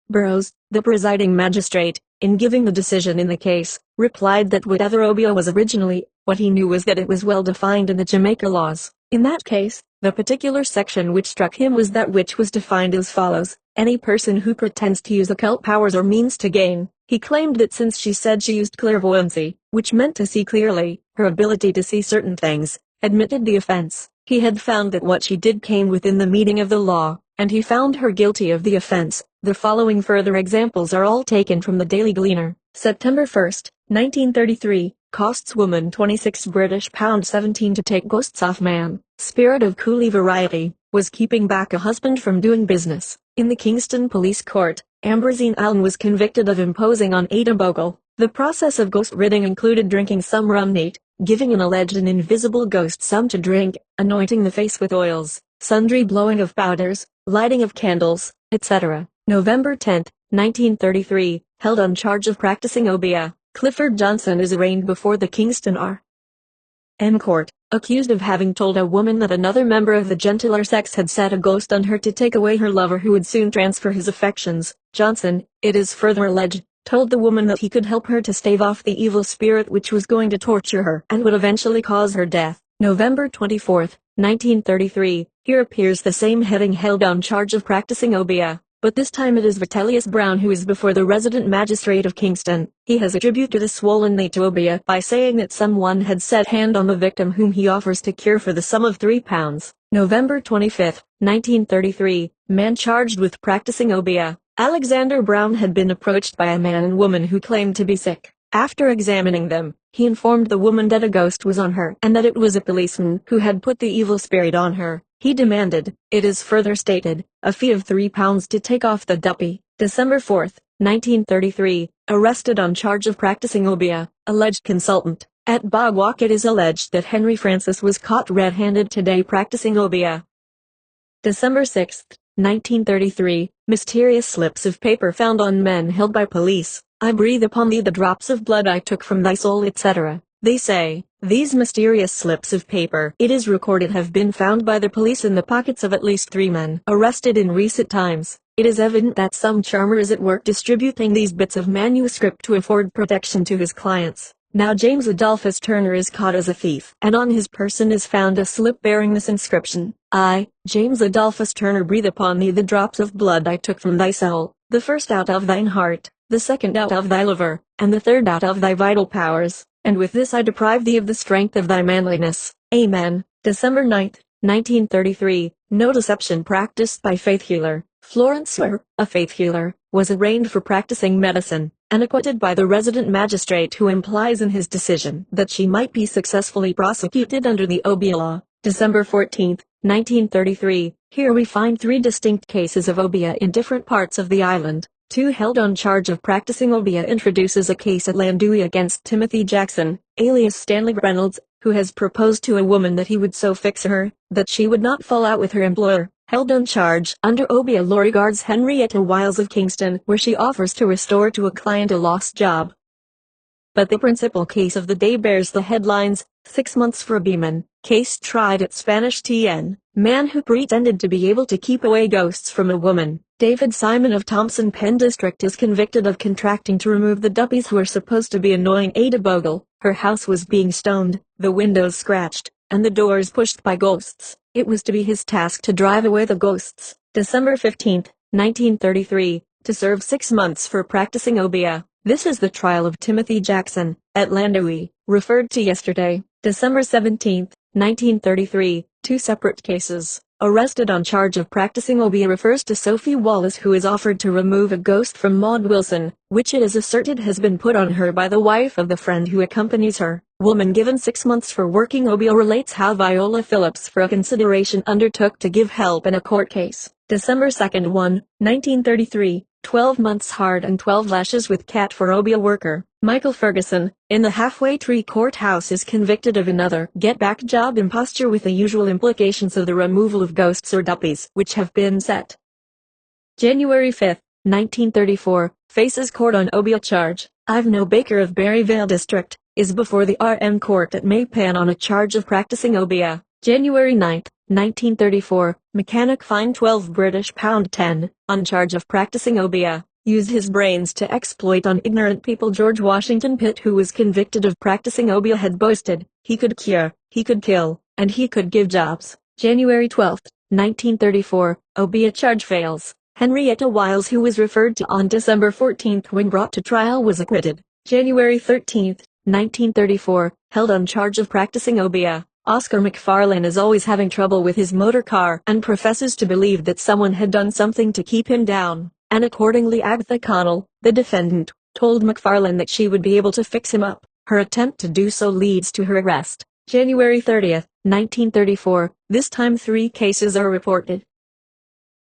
Burroughs, the presiding magistrate, in giving the decision in the case, replied that whatever obeah was originally, what he knew was that it was well defined in the Jamaica laws. In that case, the particular section which struck him was that which was defined as follows: any person who pretends to use occult powers or means to gain. He claimed that since she said she used clairvoyancy, which meant to see clearly, her ability to see certain things, admitted the offense. He had found that what she did came within the meaning of the law, and he found her guilty of the offense. The following further examples are all taken from the Daily Gleaner. September 1, 1933, costs woman £26 17 to take ghosts off man. Spirit of coolie variety, was keeping back a husband from doing business. In the Kingston Police Court, Ambrosine Allen was convicted of imposing on Ada Bogle. The process of ghost ridding included drinking some rum neat, giving an alleged and invisible ghost some to drink, anointing the face with oils, sundry blowing of powders, lighting of candles, etc. November 10, 1933, held on charge of practicing obeah. Clifford Johnson is arraigned before the Kingston R.M. Court, accused of having told a woman that another member of the gentler sex had set a ghost on her to take away her lover who would soon transfer his affections. Johnson, it is further alleged, told the woman that he could help her to stave off the evil spirit which was going to torture her and would eventually cause her death. November 24, 1933, here appears the same heading held on charge of practicing obeah, but this time it is Vitellius Brown who is before the resident magistrate of Kingston. He has attributed a swollen knee to obeah by saying that someone had set hand on the victim whom he offers to cure for the sum of £3. November 25, 1933, man charged with practicing obeah. Alexander Brown had been approached by a man and woman who claimed to be sick. After examining them, he informed the woman that a ghost was on her and that it was a policeman who had put the evil spirit on her. He demanded, it is further stated, a fee of £3 to take off the duppy. December 4, 1933, arrested on charge of practicing obeah, alleged consultant. At Bogwalk it is alleged that Henry Francis was caught red-handed today practicing obeah. December 6, 1933, mysterious slips of paper found on men held by police. I breathe upon thee the drops of blood I took from thy soul, etc. They say, these mysterious slips of paper, it is recorded, have been found by the police in the pockets of at least 3 men arrested in recent times. It is evident that some charmer is at work distributing these bits of manuscript to afford protection to his clients. Now James Adolphus Turner is caught as a thief, and on his person is found a slip bearing this inscription: I, James Adolphus Turner, breathe upon thee the drops of blood I took from thy soul, the first out of thine heart, the second out of thy liver, and the third out of thy vital powers, and with this I deprive thee of the strength of thy manliness. Amen. December 9, 1933, no deception practiced by faith healer. Florence Swear, a faith healer, was arraigned for practicing medicine, and acquitted by the resident magistrate, who implies in his decision that she might be successfully prosecuted under the obeah law. December 14, 1933, here we find 3 distinct cases of obeah in different parts of the island. 2 held on charge of practicing obeah introduces a case at Landui against Timothy Jackson, alias Stanley Reynolds, who has proposed to a woman that he would so fix her that she would not fall out with her employer. Held on charge under obeah law regards Henrietta Wiles of Kingston, where she offers to restore to a client a lost job. But the principal case of the day bears the headlines, 6 months for a beeman, case tried at Spanish TN, man who pretended to be able to keep away ghosts from a woman. David Simon of Thompson Pen District is convicted of contracting to remove the duppies who are supposed to be annoying Ada Bogle. Her house was being stoned, the windows scratched, and the doors pushed by ghosts. It was to be his task to drive away the ghosts. December 15, 1933, to serve 6 months for practicing obeah. This is the trial of Timothy Jackson, at Landui, referred to yesterday. December 17, 1933, 2 separate cases. Arrested on charge of practicing obeah refers to Sophie Wallace, who is offered to remove a ghost from Maud Wilson, which it is asserted has been put on her by the wife of the friend who accompanies her. Woman given 6 months for working obeah relates how Viola Phillips for a consideration undertook to give help in a court case. December 2, 1933, 12 months hard and 12 lashes with cat for obeah worker. Michael Ferguson, in the Halfway Tree Courthouse, is convicted of another get-back job imposture with the usual implications of the removal of ghosts or duppies which have been set. January 5, 1934, faces court on Obia charge. Ivno Baker of Berryvale District is before the RM Court at Maypan on a charge of practicing Obia. January 9, 1934, mechanic fined £12 on charge of practicing Obia. Used his brains to exploit on ignorant people. George Washington Pitt, who was convicted of practicing Obia, had boasted he could cure, he could kill, and he could give jobs. January 12, 1934, Obia charge fails. Henrietta Wiles, who was referred to on December 14 when brought to trial, was acquitted. January 13, 1934, held on charge of practicing Obia. Oscar McFarlane is always having trouble with his motor car and professes to believe that someone had done something to keep him down, and accordingly Agatha Connell, the defendant, told McFarlane that she would be able to fix him up. Her attempt to do so leads to her arrest. January 30, 1934, this time 3 cases are reported.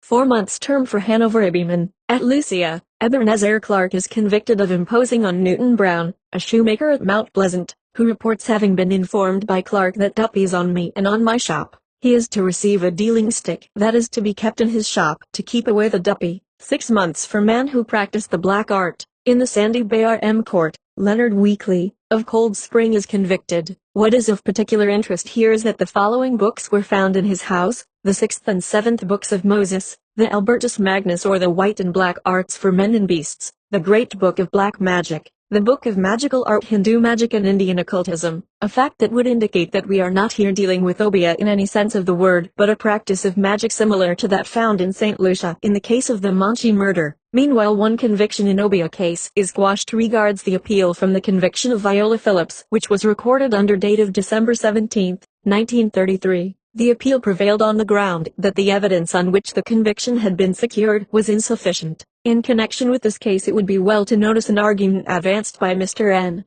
4 months term for Hanover Abiman. At Lucia, Ebenezer Clark is convicted of imposing on Newton Brown, a shoemaker at Mount Pleasant, who reports having been informed by Clark that duppy's on me and on my shop. He is to receive a dealing stick that is to be kept in his shop to keep away the duppy. 6 months for man who practiced the black art. In the Sandy Bay RM Court, Leonard Weekly, of Cold Spring, is convicted. What is of particular interest here is that the following books were found in his house: the 6th and 7th books of Moses, the Albertus Magnus or the White and Black Arts for Men and Beasts, the Great Book of Black Magic, the Book of Magical Art, Hindu Magic and Indian Occultism, a fact that would indicate that we are not here dealing with Obia in any sense of the word, but a practice of magic similar to that found in St. Lucia in the case of the Monchi murder. Meanwhile, one conviction in Obia case is quashed. Regards the appeal from the conviction of Viola Phillips, which was recorded under date of December 17, 1933. The appeal prevailed on the ground that the evidence on which the conviction had been secured was insufficient. In connection with this case, it would be well to notice an argument advanced by Mr. N.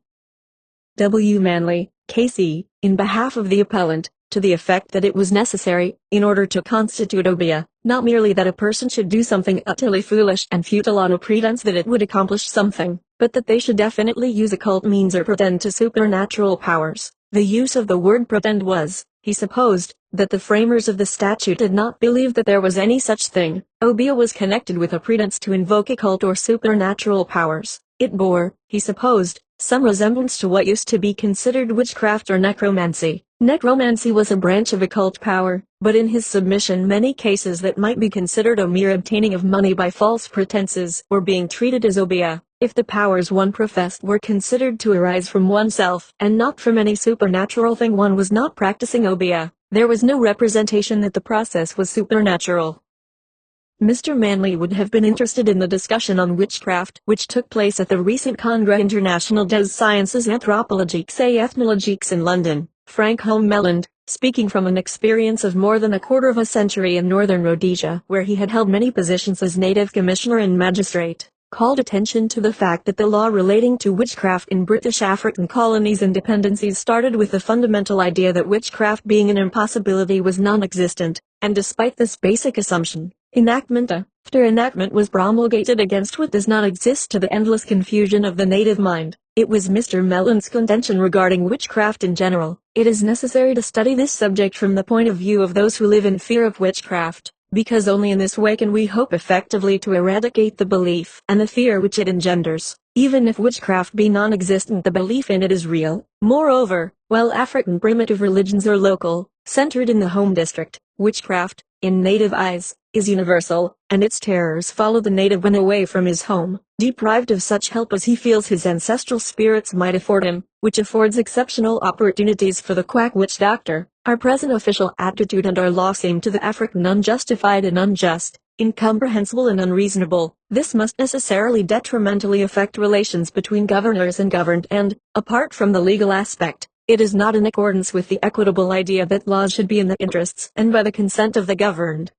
W. Manley, K.C., in behalf of the appellant, to the effect that it was necessary, in order to constitute Obia, not merely that a person should do something utterly foolish and futile on a pretense that it would accomplish something, but that they should definitely use occult means or pretend to supernatural powers. The use of the word pretend was, he supposed, that the framers of the statute did not believe that there was any such thing. Obia was connected with a pretense to invoke occult or supernatural powers. It bore, he supposed, some resemblance to what used to be considered witchcraft or necromancy. Necromancy was a branch of occult power, but in his submission many cases that might be considered a mere obtaining of money by false pretenses were being treated as Obia. If the powers one professed were considered to arise from oneself and not from any supernatural thing, one was not practicing Obia. There was no representation that the process was supernatural. Mr. Manley would have been interested in the discussion on witchcraft which took place at the recent Congrès International des Sciences Anthropologiques et Ethnologiques in London. Frank Home Melland, speaking from an experience of more than a quarter of a century in northern Rhodesia, where he had held many positions as native commissioner and magistrate, called attention to the fact that the law relating to witchcraft in British African colonies and dependencies started with the fundamental idea that witchcraft being an impossibility was non-existent, and despite this basic assumption, enactment after enactment was promulgated against what does not exist, to the endless confusion of the native mind. It was Mr. Melland's contention regarding witchcraft in general. It is necessary to study this subject from the point of view of those who live in fear of witchcraft, because only in this way can we hope effectively to eradicate the belief and the fear which it engenders. Even if witchcraft be non-existent, the belief in it is real. Moreover, while African primitive religions are local, centered in the home district, witchcraft, in native eyes, is universal, and its terrors follow the native when away from his home, deprived of such help as he feels his ancestral spirits might afford him, which affords exceptional opportunities for the quack witch doctor. Our present official attitude and our law seem to the African unjustified and unjust, incomprehensible and unreasonable. This must necessarily detrimentally affect relations between governors and governed, and, apart from the legal aspect, it is not in accordance with the equitable idea that laws should be in the interests and by the consent of the governed.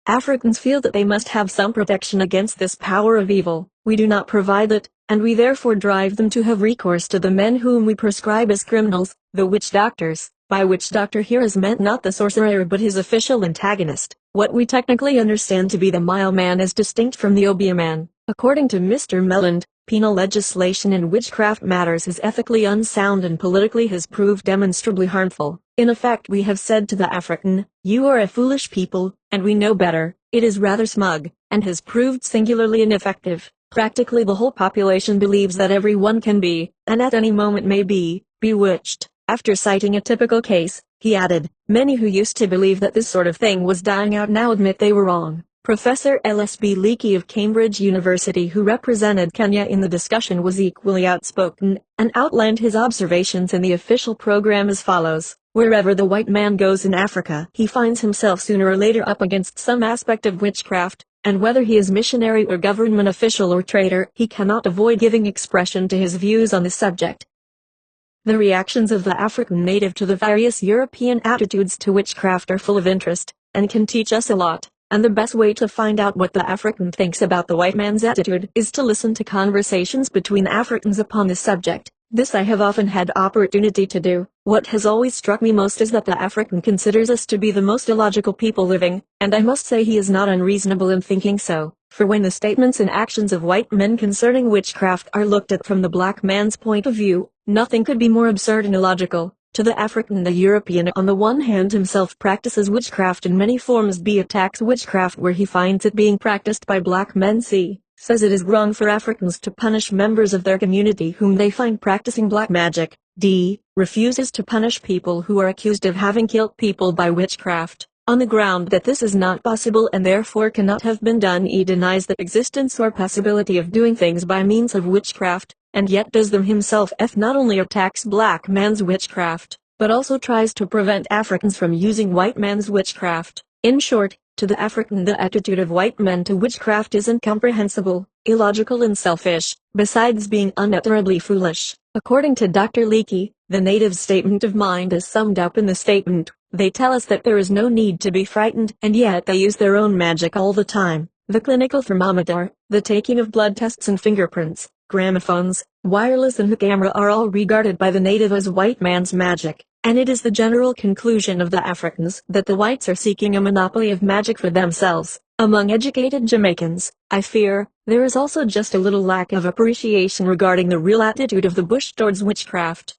Africans feel that they must have some protection against this power of evil. We do not provide it, and we therefore drive them to have recourse to the men whom we prescribe as criminals, the witch doctors. By witch doctor here is meant not the sorcerer but his official antagonist, what we technically understand to be the Mile man as distinct from the Obia man. According to Mr. Melland, penal legislation in witchcraft matters is ethically unsound and politically has proved demonstrably harmful. In effect, we have said to the African, "You are a foolish people, and we know better." It is rather smug, and has proved singularly ineffective. Practically the whole population believes that everyone can be, and at any moment may be, bewitched. After citing a typical case, he added, "Many who used to believe that this sort of thing was dying out now admit they were wrong." Professor L.S.B. Leakey of Cambridge University, who represented Kenya in the discussion, was equally outspoken, and outlined his observations in the official program as follows. Wherever the white man goes in Africa, he finds himself sooner or later up against some aspect of witchcraft, and whether he is missionary or government official or trader, he cannot avoid giving expression to his views on the subject. The reactions of the African native to the various European attitudes to witchcraft are full of interest, and can teach us a lot. And the best way to find out what the African thinks about the white man's attitude is to listen to conversations between Africans upon this subject. This I have often had opportunity to do. What has always struck me most is that the African considers us to be the most illogical people living, and I must say he is not unreasonable in thinking so. For when the statements and actions of white men concerning witchcraft are looked at from the black man's point of view, nothing could be more absurd and illogical. To the African, the European on the one hand himself practices witchcraft in many forms, b. attacks witchcraft where he finds it being practiced by black men, c. says it is wrong for Africans to punish members of their community whom they find practicing black magic, d. refuses to punish people who are accused of having killed people by witchcraft, on the ground that this is not possible and therefore cannot have been done. He denies the existence or possibility of doing things by means of witchcraft, and yet does them himself. Not only attacks black man's witchcraft, but also tries to prevent Africans from using white man's witchcraft. In short, to the African the attitude of white men to witchcraft is incomprehensible, illogical and selfish, besides being unutterably foolish. According to Dr. Leakey, the native's statement of mind is summed up in the statement, "They tell us that there is no need to be frightened, and yet they use their own magic all the time." The clinical thermometer, the taking of blood tests and fingerprints, gramophones, wireless and the camera are all regarded by the native as white man's magic, and it is the general conclusion of the Africans that the whites are seeking a monopoly of magic for themselves. Among educated Jamaicans, I fear, there is also just a little lack of appreciation regarding the real attitude of the bush towards witchcraft.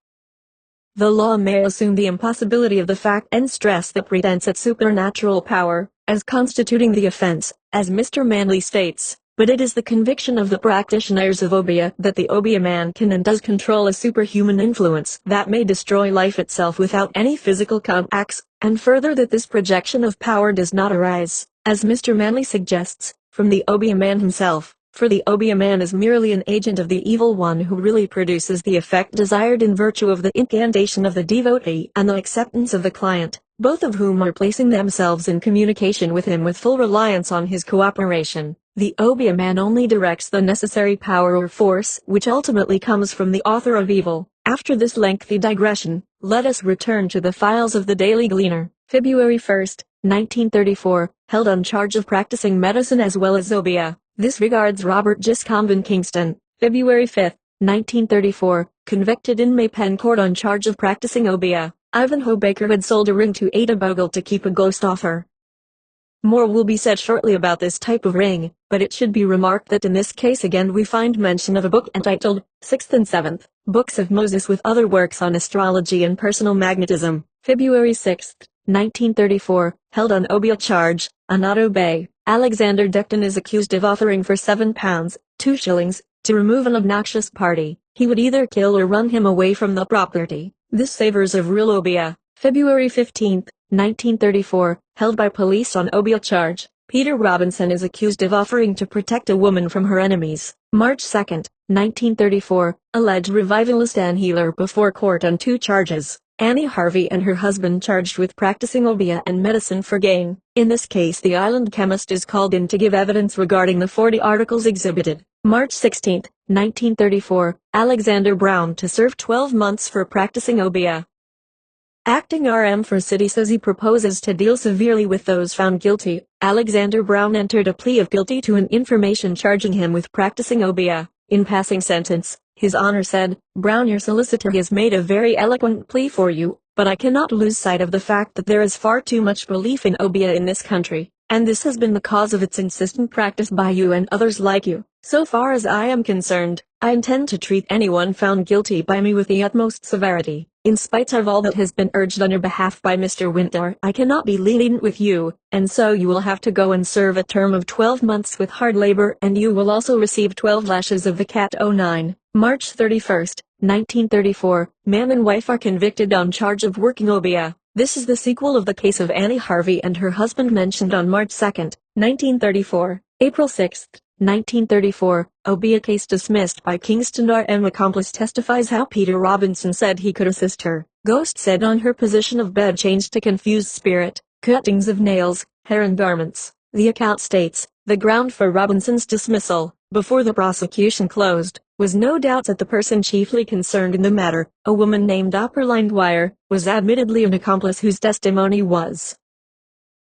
The law may assume the impossibility of the fact and stress the pretense at supernatural power, as constituting the offense, as Mr. Manley states. But it is the conviction of the practitioners of Obeah that the Obeah man can and does control a superhuman influence that may destroy life itself without any physical contacts, and further that this projection of power does not arise, as Mr. Manley suggests, from the Obeah man himself, for the Obeah man is merely an agent of the evil one who really produces the effect desired in virtue of the incantation of the devotee and the acceptance of the client, both of whom are placing themselves in communication with him with full reliance on his cooperation. The Obeah man only directs the necessary power or force which ultimately comes from the author of evil. After this lengthy digression, let us return to the files of the Daily Gleaner. February 1, 1934, held on charge of practicing medicine as well as Obeah. This regards Robert Giscomben Kingston. February 5, 1934, convicted in Maypen Court on charge of practicing Obeah. Ivanhoe Baker had sold a ring to Ada Bogle to keep a ghost off her. More will be said shortly about this type of ring, but it should be remarked that in this case again we find mention of a book entitled, 6th and 7th, Books of Moses with other works on astrology and personal magnetism. February 6, 1934, held on Obeah charge, Anato Bay. Alexander Decton is accused of offering for £7, 2 shillings, to remove an obnoxious party. He would either kill or run him away from the property. This savors of real Obeah. February 15, 1934, held by police on Obeah charge. Peter Robinson is accused of offering to protect a woman from her enemies. March 2, 1934, alleged revivalist Ann Healer before court on 2 charges. Annie Harvey and her husband charged with practicing Obeah and medicine for gain. In this case the island chemist is called in to give evidence regarding the 40 articles exhibited. March 16, 1934, Alexander Brown to serve 12 months for practicing Obeah. Acting RM for City says he proposes to deal severely with those found guilty. Alexander Brown entered a plea of guilty to an information charging him with practicing Obeah. In passing sentence, His Honor said, "Brown, your solicitor has made a very eloquent plea for you, but I cannot lose sight of the fact that there is far too much belief in Obeah in this country, and this has been the cause of its insistent practice by you and others like you. So far as I am concerned, I intend to treat anyone found guilty by me with the utmost severity. In spite of all that has been urged on your behalf by Mr. Winter, I cannot be lenient with you, and so you will have to go and serve a term of 12 months with hard labor, and you will also receive 12 lashes of the cat. 09, March 31st, 1934, man and wife are convicted on charge of working obeah. This is the sequel of the case of Annie Harvey and her husband mentioned on March 2nd, 1934. April 6th, 1934, obeah case dismissed by Kingston. RM accomplice testifies how Peter Robinson said he could assist her. Ghost said on her position of bed changed to confused spirit, cuttings of nails, hair and garments. The account states, the ground for Robinson's dismissal, before the prosecution closed, was no doubt that the person chiefly concerned in the matter, a woman named Upperline Dwyer, was admittedly an accomplice whose testimony was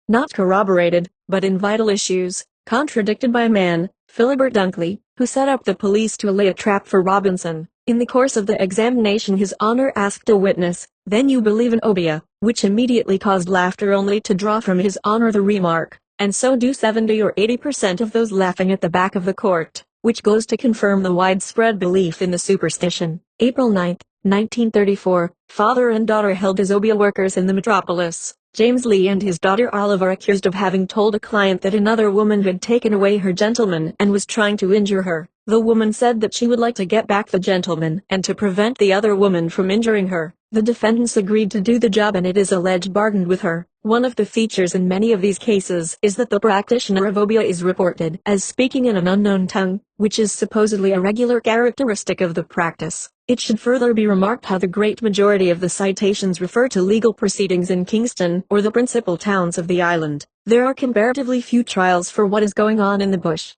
not corroborated, but in vital issues, contradicted by a man, Philibert Dunkley, who set up the police to lay a trap for Robinson. In the course of the examination His Honor asked a witness, then you believe in obeah, which immediately caused laughter only to draw from His Honor the remark, and so do 70 or 80% of those laughing at the back of the court, which goes to confirm the widespread belief in the superstition. April 9, 1934, father and daughter held as obeah workers in the metropolis. James Lee and his daughter Olive are accused of having told a client that another woman had taken away her gentleman and was trying to injure her. The woman said that she would like to get back the gentleman and to prevent the other woman from injuring her. The defendants agreed to do the job and it is alleged bargained with her. One of the features in many of these cases is that the practitioner of obeah is reported as speaking in an unknown tongue, which is supposedly a regular characteristic of the practice. It should further be remarked how the great majority of the citations refer to legal proceedings in Kingston or the principal towns of the island. There are comparatively few trials for what is going on in the bush.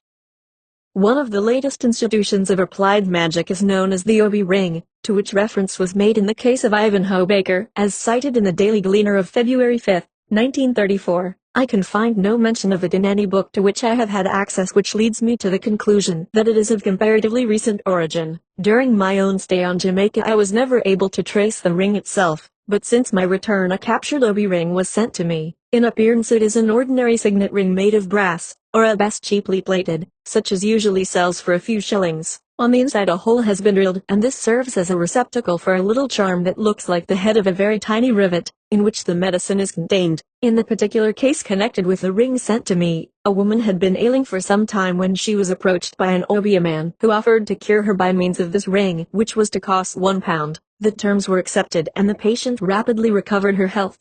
One of the latest institutions of applied magic is known as the Obi Ring, to which reference was made in the case of Ivanhoe Baker, as cited in the Daily Gleaner of February 5, 1934. I can find no mention of it in any book to which I have had access, which leads me to the conclusion that it is of comparatively recent origin. During my own stay on Jamaica I was never able to trace the ring itself, but since my return a captured obi ring was sent to me. In appearance it is an ordinary signet ring made of brass, or at best cheaply plated, such as usually sells for a few shillings. On the inside a hole has been drilled, and this serves as a receptacle for a little charm that looks like the head of a very tiny rivet, in which the medicine is contained. In the particular case connected with the ring sent to me, a woman had been ailing for some time when she was approached by an obeah man who offered to cure her by means of this ring, which was to cost £1. The terms were accepted and the patient rapidly recovered her health.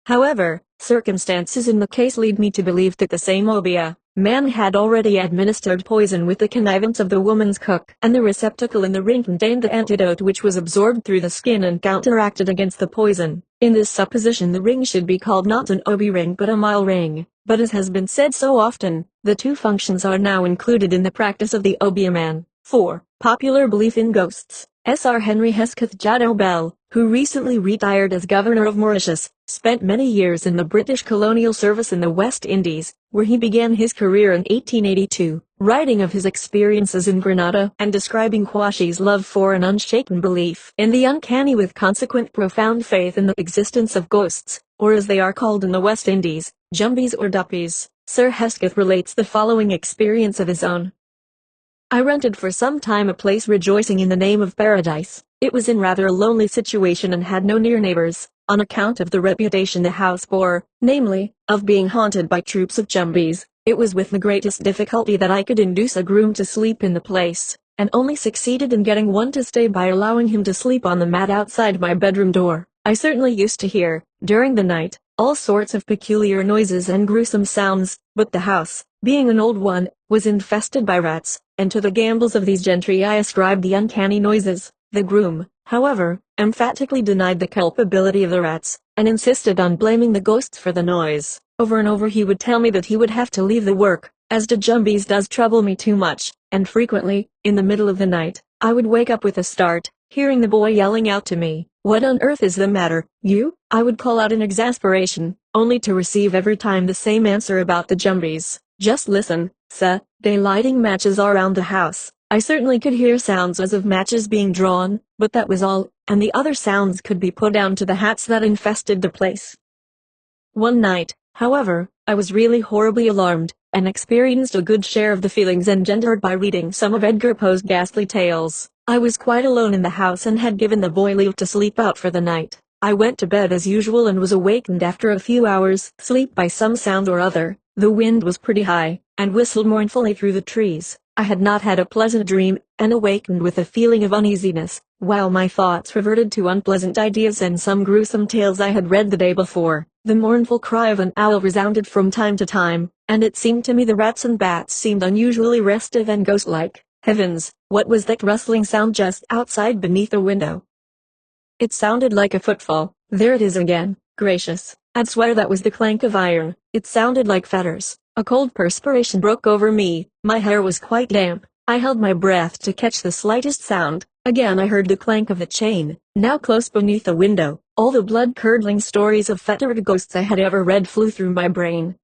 However, circumstances in the case lead me to believe that the same obeah man had already administered poison with the connivance of the woman's cook, and the receptacle in the ring contained the antidote which was absorbed through the skin and counteracted against the poison. In this supposition the ring should be called not an obi ring but a mile ring, but as has been said so often, the two functions are now included in the practice of the obeah man. 4. Popular belief in ghosts. Sir Henry Hesketh Jado Bell, who recently retired as governor of Mauritius, spent many years in the British colonial service in the West Indies, where he began his career in 1882, writing of his experiences in Grenada and describing Quashi's love for an unshaken belief in the uncanny with consequent profound faith in the existence of ghosts, or as they are called in the West Indies, jumbies or duppies. Sir Hesketh relates the following experience of his own. I rented for some time a place rejoicing in the name of Paradise. It was in rather a lonely situation and had no near neighbors, on account of the reputation the house bore, namely, of being haunted by troops of jumbies. It was with the greatest difficulty that I could induce a groom to sleep in the place, and only succeeded in getting one to stay by allowing him to sleep on the mat outside my bedroom door. I certainly used to hear, during the night, all sorts of peculiar noises and gruesome sounds, but the house, being an old one, was infested by rats, and to the gambols of these gentry I ascribed the uncanny noises. The groom, however, emphatically denied the culpability of the rats, and insisted on blaming the ghosts for the noise. Over and over he would tell me that he would have to leave the work, as the jumbies does trouble me too much, and frequently, in the middle of the night, I would wake up with a start, hearing the boy yelling out to me, "What on earth is the matter, you?" I would call out in exasperation, only to receive every time the same answer about the jumbies. "Just listen, sir, they lighting matches all around the house." I certainly could hear sounds as of matches being drawn, but that was all, and the other sounds could be put down to the hats that infested the place. One night, however, I was really horribly alarmed, and experienced a good share of the feelings engendered by reading some of Edgar Poe's ghastly tales. I was quite alone in the house and had given the boy leave to sleep out for the night. I went to bed as usual and was awakened after a few hours' sleep by some sound or other. The wind was pretty high, and whistled mournfully through the trees. I had not had a pleasant dream, and awakened with a feeling of uneasiness, while my thoughts reverted to unpleasant ideas and some gruesome tales I had read the day before. The mournful cry of an owl resounded from time to time, and it seemed to me the rats and bats seemed unusually restive and ghost-like. Heavens, what was that rustling sound just outside beneath the window? It sounded like a footfall. There it is again. Gracious, I'd swear that was the clank of iron. It sounded like fetters. A cold perspiration broke over me. My hair was quite damp. I held my breath to catch the slightest sound. Again I heard the clank of the chain, now close beneath the window. All the blood-curdling stories of fettered ghosts I had ever read flew through my brain.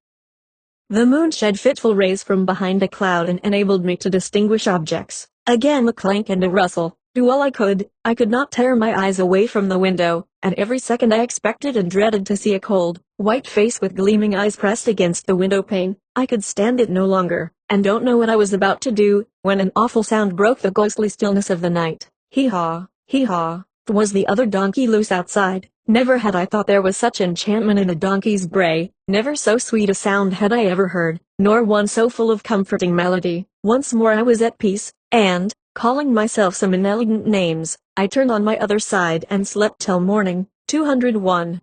The moon shed fitful rays from behind a cloud and enabled me to distinguish objects. Again a clank and a rustle. Do all I could not tear my eyes away from the window, and every second I expected and dreaded to see a cold, white face with gleaming eyes pressed against the window pane. I could stand it no longer, and don't know what I was about to do, when an awful sound broke the ghostly stillness of the night. Hee-haw, hee-haw. Was the other donkey loose outside? Never had I thought there was such enchantment in a donkey's bray. Never so sweet a sound had I ever heard, nor one so full of comforting melody. Once more I was at peace, and, calling myself some inelegant names, I turned on my other side and slept till morning. 201.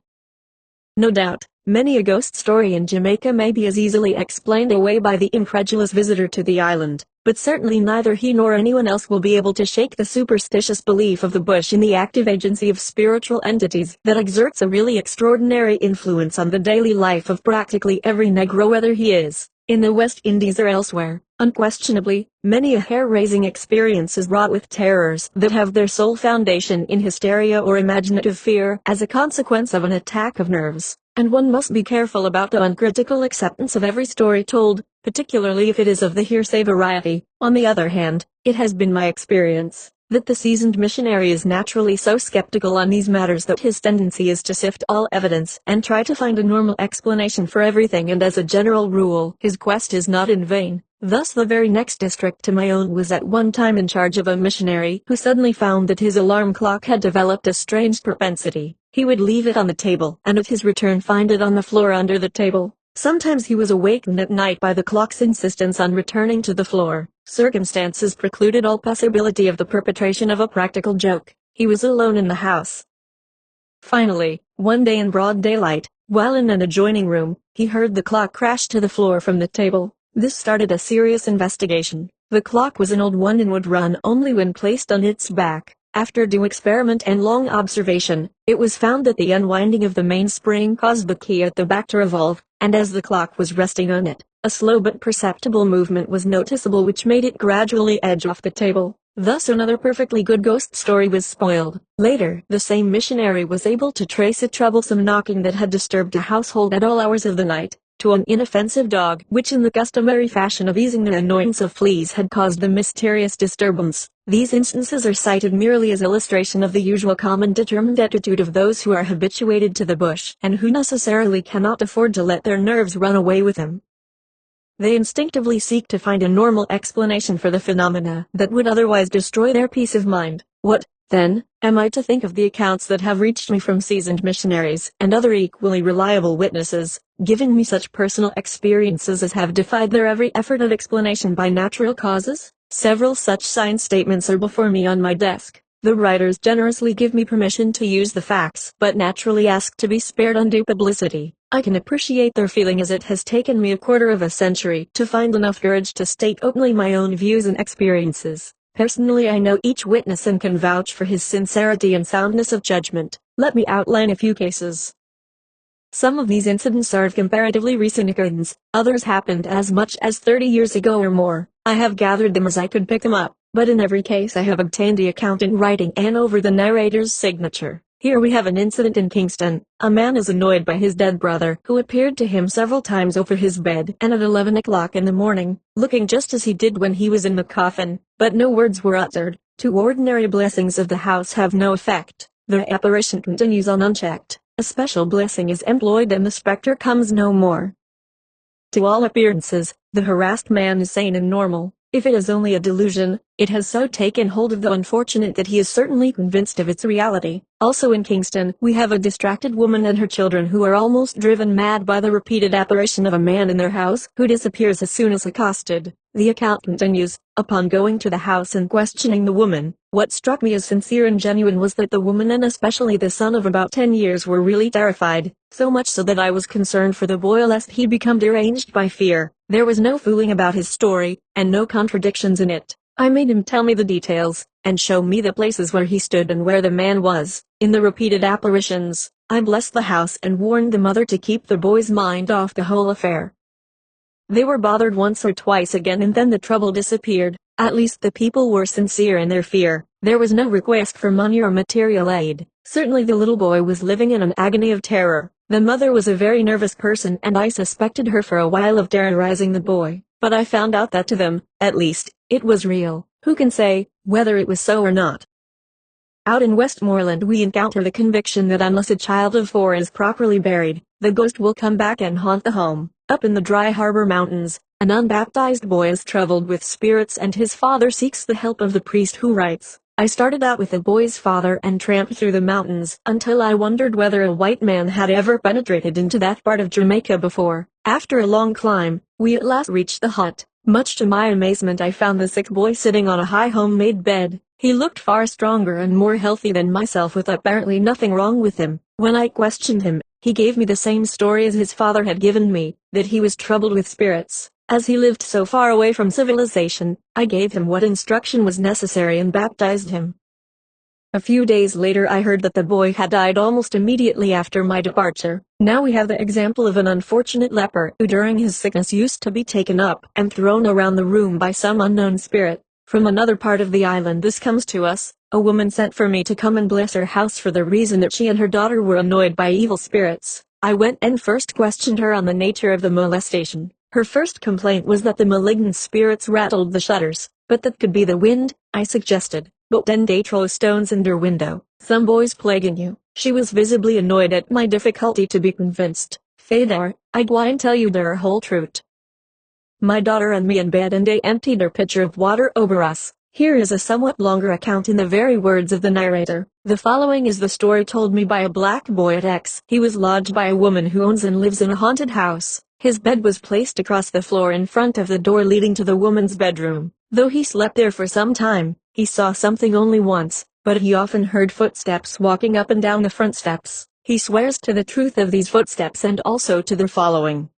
No doubt, many a ghost story in Jamaica may be as easily explained away by the incredulous visitor to the island, but certainly neither he nor anyone else will be able to shake the superstitious belief of the bush in the active agency of spiritual entities that exerts a really extraordinary influence on the daily life of practically every Negro, whether he is in the West Indies or elsewhere. Unquestionably, many a hair-raising experience is wrought with terrors that have their sole foundation in hysteria or imaginative fear as a consequence of an attack of nerves, and one must be careful about the uncritical acceptance of every story told, particularly if it is of the hearsay variety. On the other hand, it has been my experience that the seasoned missionary is naturally so skeptical on these matters that his tendency is to sift all evidence and try to find a normal explanation for everything, and as a general rule his quest is not in vain. Thus the very next district to my own was at one time in charge of a missionary who suddenly found that his alarm clock had developed a strange propensity. He would leave it on the table and at his return find it on the floor under the table. Sometimes he was awakened at night by the clock's insistence on returning to the floor. Circumstances precluded all possibility of the perpetration of a practical joke. He was alone in the house. Finally, one day in broad daylight, while in an adjoining room, he heard the clock crash to the floor from the table. This started a serious investigation. The clock was an old one and would run only when placed on its back. After due experiment and long observation, it was found that the unwinding of the mainspring caused the key at the back to revolve, and as the clock was resting on it, a slow but perceptible movement was noticeable which made it gradually edge off the table. Thus another perfectly good ghost story was spoiled. Later, the same missionary was able to trace a troublesome knocking that had disturbed a household at all hours of the night, to an inoffensive dog which in the customary fashion of easing the annoyance of fleas had caused the mysterious disturbance. These instances are cited merely as illustration of the usual calm and determined attitude of those who are habituated to the bush and who necessarily cannot afford to let their nerves run away with them. They instinctively seek to find a normal explanation for the phenomena that would otherwise destroy their peace of mind. What, then, am I to think of the accounts that have reached me from seasoned missionaries and other equally reliable witnesses, giving me such personal experiences as have defied their every effort at explanation by natural causes? Several such signed statements are before me on my desk. The writers generously give me permission to use the facts, but naturally ask to be spared undue publicity. I can appreciate their feeling, as it has taken me a quarter of a century to find enough courage to state openly my own views and experiences. Personally, I know each witness and can vouch for his sincerity and soundness of judgment. Let me outline a few cases. Some of these incidents are of comparatively recent occurrence, others happened as much as 30 years ago or more. I have gathered them as I could pick them up, but in every case I have obtained the account in writing and over the narrator's signature. Here we have an incident in Kingston. A man is annoyed by his dead brother, who appeared to him several times over his bed and at 11 o'clock in the morning, looking just as he did when he was in the coffin, but no words were uttered. Two ordinary blessings of the house have no effect. The apparition continues on unchecked. A special blessing is employed and the spectre comes no more. To all appearances, the harassed man is sane and normal. If it is only a delusion, it has so taken hold of the unfortunate that he is certainly convinced of its reality. Also in Kingston, we have a distracted woman and her children who are almost driven mad by the repeated apparition of a man in their house who disappears as soon as accosted. The account continues, upon going to the house and questioning the woman, what struck me as sincere and genuine was that the woman and especially the son of about 10 years were really terrified, so much so that I was concerned for the boy lest he become deranged by fear. There was no fooling about his story, and no contradictions in it. I made him tell me the details, and show me the places where he stood and where the man was, in the repeated apparitions. I blessed the house and warned the mother to keep the boy's mind off the whole affair. They were bothered once or twice again and then the trouble disappeared. At least the people were sincere in their fear. There was no request for money or material aid. Certainly the little boy was living in an agony of terror. The mother was a very nervous person and I suspected her for a while of terrorizing the boy. But I found out that to them, at least, it was real. Who can say whether it was so or not? Out in Westmoreland we encounter the conviction that unless a child of 4 is properly buried, the ghost will come back and haunt the home. Up in the Dry Harbor Mountains, an unbaptized boy is troubled with spirits and his father seeks the help of the priest who writes. I started out with the boy's father and tramped through the mountains until I wondered whether a white man had ever penetrated into that part of Jamaica before. After a long climb, we at last reached the hut. Much to my amazement I found the sick boy sitting on a high homemade bed. He looked far stronger and more healthy than myself with apparently nothing wrong with him. When I questioned him, he gave me the same story as his father had given me, that he was troubled with spirits. As he lived so far away from civilization, I gave him what instruction was necessary and baptized him. A few days later I heard that the boy had died almost immediately after my departure. Now we have the example of an unfortunate leper who during his sickness used to be taken up and thrown around the room by some unknown spirit. From another part of the island this comes to us. A woman sent for me to come and bless her house for the reason that she and her daughter were annoyed by evil spirits. I went and first questioned her on the nature of the molestation. Her first complaint was that the malignant spirits rattled the shutters, but that could be the wind, I suggested. But then they throw stones in her window. Some boys plaguing you. She was visibly annoyed at my difficulty to be convinced. Fedar, I go and tell you the whole truth. My daughter and me in bed and they emptied her pitcher of water over us. Here is a somewhat longer account in the very words of the narrator. The following is the story told me by a black boy at X. He was lodged by a woman who owns and lives in a haunted house. His bed was placed across the floor in front of the door leading to the woman's bedroom. Though he slept there for some time, he saw something only once, but he often heard footsteps walking up and down the front steps. He swears to the truth of these footsteps and also to the following.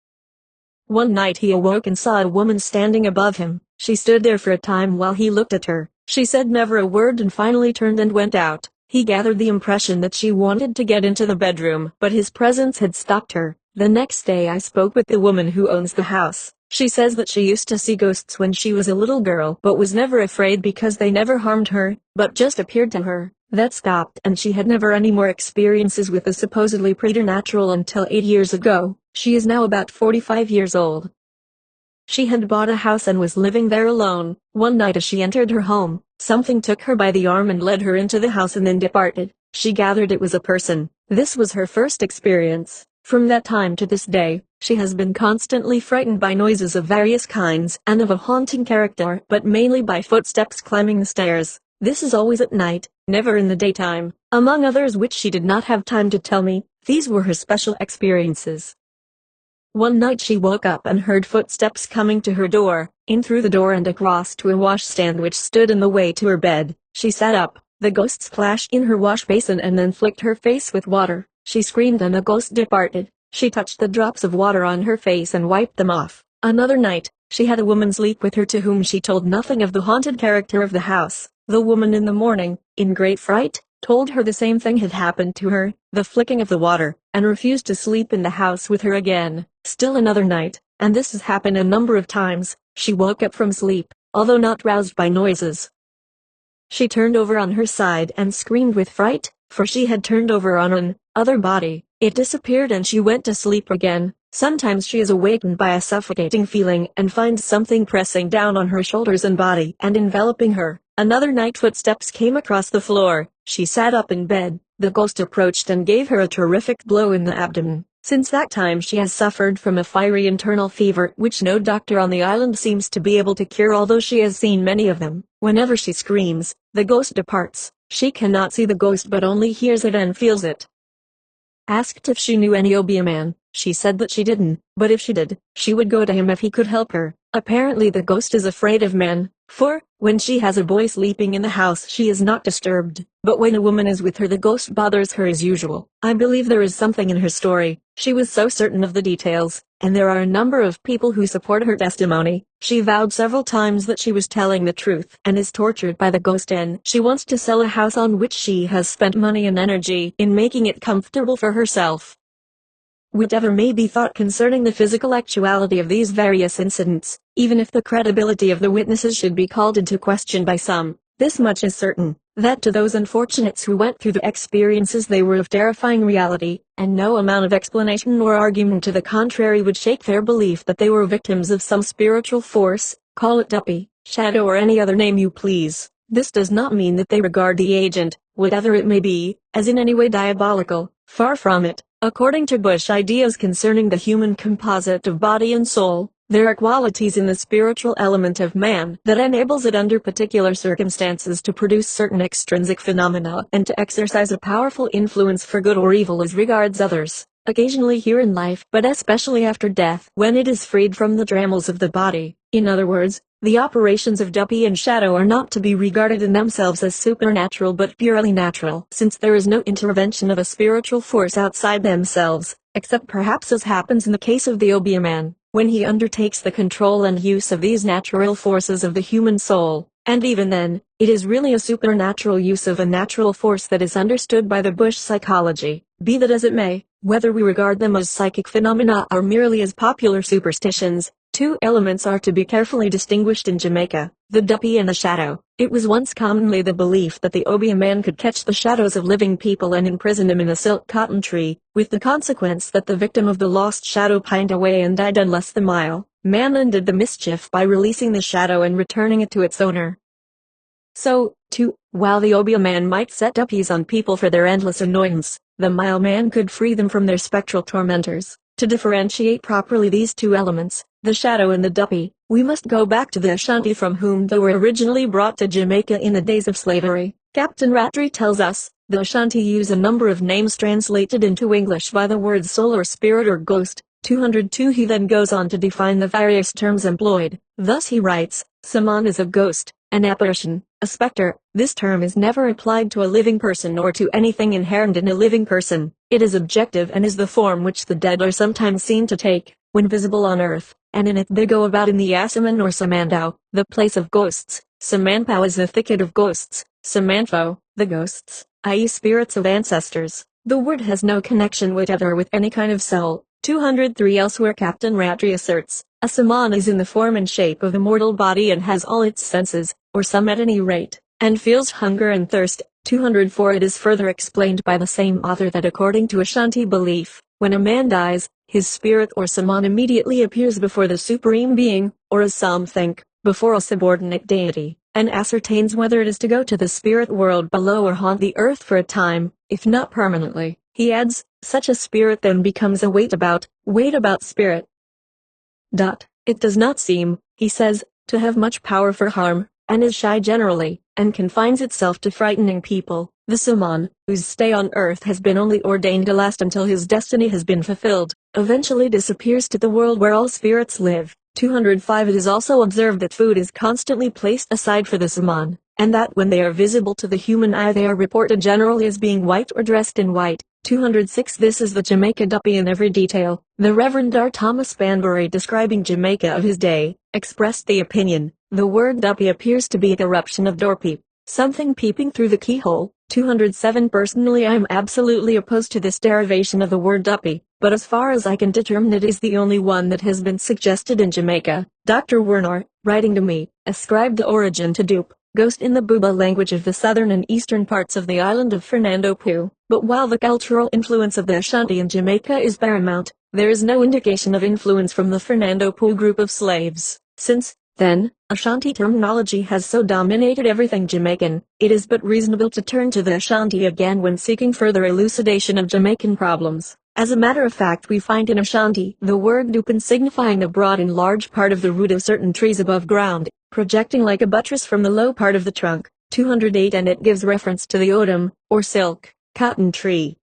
One night he awoke and saw a woman standing above him. She stood there for a time while he looked at her. She said never a word and finally turned and went out. He gathered the impression that she wanted to get into the bedroom, but his presence had stopped her. The next day I spoke with the woman who owns the house. She says that she used to see ghosts when she was a little girl but was never afraid because they never harmed her, but just appeared to her. That stopped and she had never any more experiences with the supposedly preternatural until 8 years ago. She is now about 45 years old. She had bought a house and was living there alone. One night as she entered her home, something took her by the arm and led her into the house and then departed. She gathered it was a person. This was her first experience. From that time to this day, she has been constantly frightened by noises of various kinds and of a haunting character, but mainly by footsteps climbing the stairs. This is always at night, never in the daytime. Among others which she did not have time to tell me, these were her special experiences. One night she woke up and heard footsteps coming to her door, in through the door and across to a washstand which stood in the way to her bed. She sat up, the ghost splashed in her wash basin and then flicked her face with water. She screamed and the ghost departed. She touched the drops of water on her face and wiped them off. Another night, she had a woman sleep with her to whom she told nothing of the haunted character of the house. The woman in the morning, in great fright, told her the same thing had happened to her, the flicking of the water, and refused to sleep in the house with her again. Still another night, and this has happened a number of times, she woke up from sleep, although not roused by noises. She turned over on her side and screamed with fright, for she had turned over on an other body. It disappeared and she went to sleep again. Sometimes she is awakened by a suffocating feeling and finds something pressing down on her shoulders and body and enveloping her. Another night footsteps came across the floor. She sat up in bed. The ghost approached and gave her a terrific blow in the abdomen. Since that time she has suffered from a fiery internal fever which no doctor on the island seems to be able to cure, although she has seen many of them. Whenever she screams, the ghost departs. She cannot see the ghost but only hears it and feels it. Asked if she knew any Obeah man, she said that she didn't, but if she did, she would go to him if he could help her. Apparently the ghost is afraid of men, for, when she has a boy sleeping in the house she is not disturbed, but when a woman is with her the ghost bothers her as usual. I believe there is something in her story. She was so certain of the details, and there are a number of people who support her testimony. She vowed several times that she was telling the truth and is tortured by the ghost, and she wants to sell a house on which she has spent money and energy in making it comfortable for herself. Whatever may be thought concerning the physical actuality of these various incidents, even if the credibility of the witnesses should be called into question by some, this much is certain, that to those unfortunates who went through the experiences they were of terrifying reality, and no amount of explanation or argument to the contrary would shake their belief that they were victims of some spiritual force, call it duppy, shadow or any other name you please. This does not mean that they regard the agent, whatever it may be, as in any way diabolical. Far from it. According to Bush ideas concerning the human composite of body and soul, there are qualities in the spiritual element of man that enables it under particular circumstances to produce certain extrinsic phenomena and to exercise a powerful influence for good or evil as regards others, occasionally here in life but especially after death when it is freed from the trammels of the body. In other words, the operations of duppy and shadow are not to be regarded in themselves as supernatural but purely natural, since there is no intervention of a spiritual force outside themselves, except perhaps as happens in the case of the Obeah man, when he undertakes the control and use of these natural forces of the human soul, and even then, it is really a supernatural use of a natural force that is understood by the Bush psychology. Be that as it may, whether we regard them as psychic phenomena or merely as popular superstitions, two elements are to be carefully distinguished in Jamaica, the duppy and the shadow. It was once commonly the belief that the Obeah man could catch the shadows of living people and imprison them in a silk cotton tree, with the consequence that the victim of the lost shadow pined away and died unless the mile man undid the mischief by releasing the shadow and returning it to its owner. So, too, while the Obeah man might set duppies on people for their endless annoyance, the mile man could free them from their spectral tormentors. To differentiate properly these two elements, the shadow and the duppy, we must go back to the Ashanti from whom they were originally brought to Jamaica in the days of slavery. Captain Rattray tells us, the Ashanti use a number of names translated into English by the words soul or spirit or ghost. 202. He then goes on to define the various terms employed. Thus he writes, Saman is a ghost, an apparition, a specter. This term is never applied to a living person or to anything inherent in a living person. It is objective and is the form which the dead are sometimes seen to take, when visible on earth, and in it they go about in the Asaman or Samandao, the place of ghosts. Samanpao is the thicket of ghosts, Samanfo, the ghosts, i.e. spirits of ancestors. The word has no connection whatever with any kind of soul. 203. Elsewhere Captain Rattray asserts, a Saman is in the form and shape of a mortal body and has all its senses, or some at any rate, and feels hunger and thirst. 204. It is further explained by the same author that according to Ashanti belief, when a man dies, his spirit or Saman immediately appears before the Supreme Being, or as some think, before a subordinate deity, and ascertains whether it is to go to the spirit world below or haunt the earth for a time, if not permanently. He adds, such a spirit then becomes a wait about spirit. It does not seem, he says, to have much power for harm, and is shy generally, and confines itself to frightening people. The Saman, whose stay on earth has been only ordained to last until his destiny has been fulfilled, eventually disappears to the world where all spirits live. 205. It is also observed that food is constantly placed aside for the Saman, and that when they are visible to the human eye they are reported generally as being white or dressed in white. 206. This is the Jamaica duppy in every detail. The Reverend R. Thomas Banbury, describing Jamaica of his day, expressed the opinion, the word duppy appears to be a corruption of doorpeep, something peeping through the keyhole. 207. Personally I am absolutely opposed to this derivation of the word duppy, but as far as I can determine it is the only one that has been suggested in Jamaica. Dr. Werner, writing to me, ascribed the origin to dupe, ghost in the Buba language of the southern and eastern parts of the island of Fernando Po. But while the cultural influence of the Ashanti in Jamaica is paramount, there is no indication of influence from the Fernando Po group of slaves. Since, then, Ashanti terminology has so dominated everything Jamaican, it is but reasonable to turn to the Ashanti again when seeking further elucidation of Jamaican problems. As a matter of fact, we find in Ashanti the word dupin signifying a broad and large part of the root of certain trees above ground, projecting like a buttress from the low part of the trunk. 208, and it gives reference to the odum, or silk, cotton tree.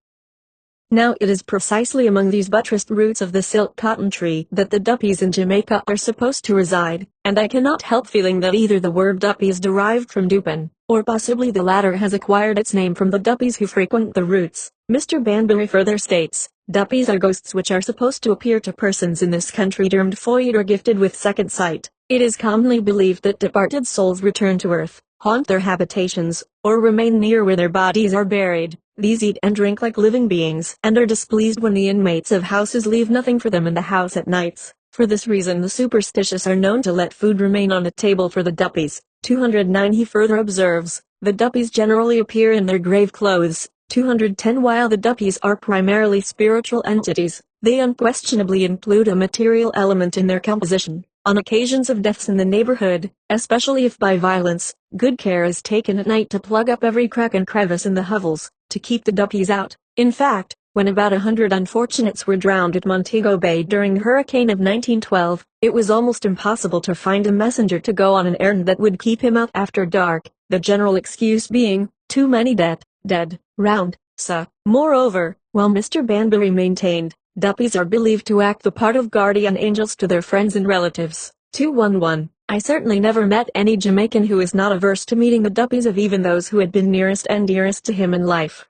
Now it is precisely among these buttressed roots of the silk cotton tree that the duppies in Jamaica are supposed to reside, and I cannot help feeling that either the word duppy is derived from dupin, or possibly the latter has acquired its name from the duppies who frequent the roots. Mr. Banbury further states, duppies are ghosts which are supposed to appear to persons in this country termed foyed or gifted with second sight. It is commonly believed that departed souls return to earth, haunt their habitations, or remain near where their bodies are buried. These eat and drink like living beings and are displeased when the inmates of houses leave nothing for them in the house at nights. For this reason the superstitious are known to let food remain on the table for the duppies. 209. He further observes, the duppies generally appear in their grave clothes. 210. While the duppies are primarily spiritual entities, they unquestionably include a material element in their composition. On occasions of deaths in the neighborhood, especially if by violence, good care is taken at night to plug up every crack and crevice in the hovels, to keep the duppies out. In fact, when about 100 unfortunates were drowned at Montego Bay during the hurricane of 1912, it was almost impossible to find a messenger to go on an errand that would keep him out after dark, the general excuse being, too many dead, round, sir. Moreover, while Mr. Banbury maintained, duppies are believed to act the part of guardian angels to their friends and relatives. 211. I certainly never met any Jamaican who is not averse to meeting the duppies of even those who had been nearest and dearest to him in life.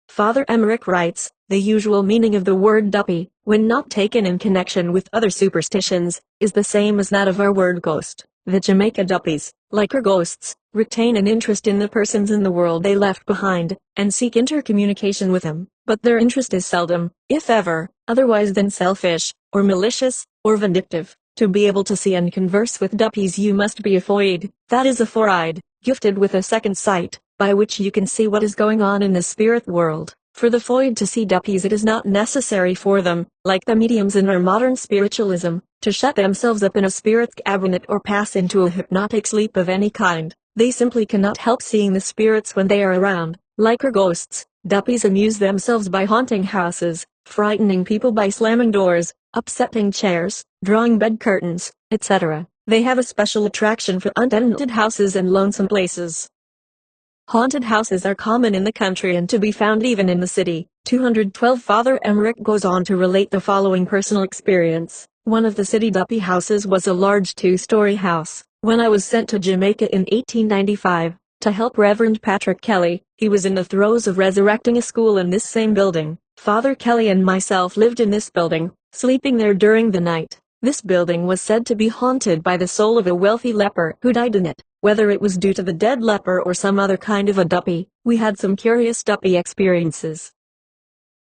Father Emmerich writes, the usual meaning of the word duppy, when not taken in connection with other superstitions, is the same as that of our word ghost. The Jamaica duppies, like our ghosts, retain an interest in the persons in the world they left behind, and seek intercommunication with them, but their interest is seldom, if ever, otherwise than selfish, or malicious, or vindictive. To be able to see and converse with duppies you must be a foyed, that is a four-eyed, gifted with a second sight, by which you can see what is going on in the spirit world. For the foyed to see duppies it is not necessary for them, like the mediums in our modern spiritualism, to shut themselves up in a spirit cabinet or pass into a hypnotic sleep of any kind. They simply cannot help seeing the spirits when they are around. Like our ghosts, duppies amuse themselves by haunting houses, frightening people by slamming doors, upsetting chairs, drawing bed curtains, etc. They have a special attraction for untenanted houses and lonesome places. Haunted houses are common in the country and to be found even in the city. 212. Father Emmerich goes on to relate the following personal experience. One of the city duppy houses was a large two-story house. When I was sent to Jamaica in 1895, to help Reverend Patrick Kelly, he was in the throes of resurrecting a school in this same building. Father Kelly and myself lived in this building, sleeping there during the night. This building was said to be haunted by the soul of a wealthy leper who died in it. Whether it was due to the dead leper or some other kind of a duppy, we had some curious duppy experiences.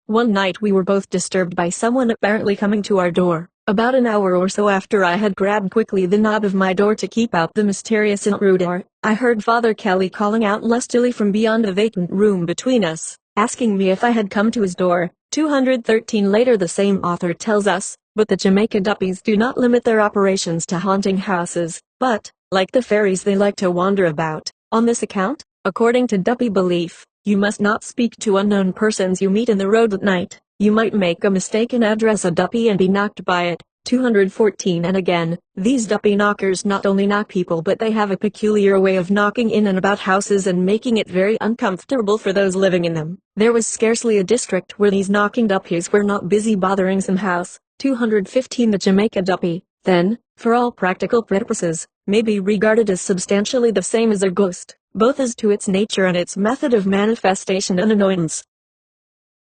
One night we were both disturbed by someone apparently coming to our door. About an hour or so after I had grabbed quickly the knob of my door to keep out the mysterious intruder, I heard Father Kelly calling out lustily from beyond the vacant room between us, asking me if I had come to his door. 213. Later the same author tells us, but the Jamaica duppies do not limit their operations to haunting houses, but, like the fairies, they like to wander about. On this account, according to duppy belief, you must not speak to unknown persons you meet in the road at night. You might make a mistake and address a duppy and be knocked by it. 214. And again, these duppy knockers not only knock people but they have a peculiar way of knocking in and about houses and making it very uncomfortable for those living in them. There was scarcely a district where these knocking duppies were not busy bothering some house. 215. The Jamaica duppy, then, for all practical purposes, may be regarded as substantially the same as a ghost, both as to its nature and its method of manifestation and annoyance.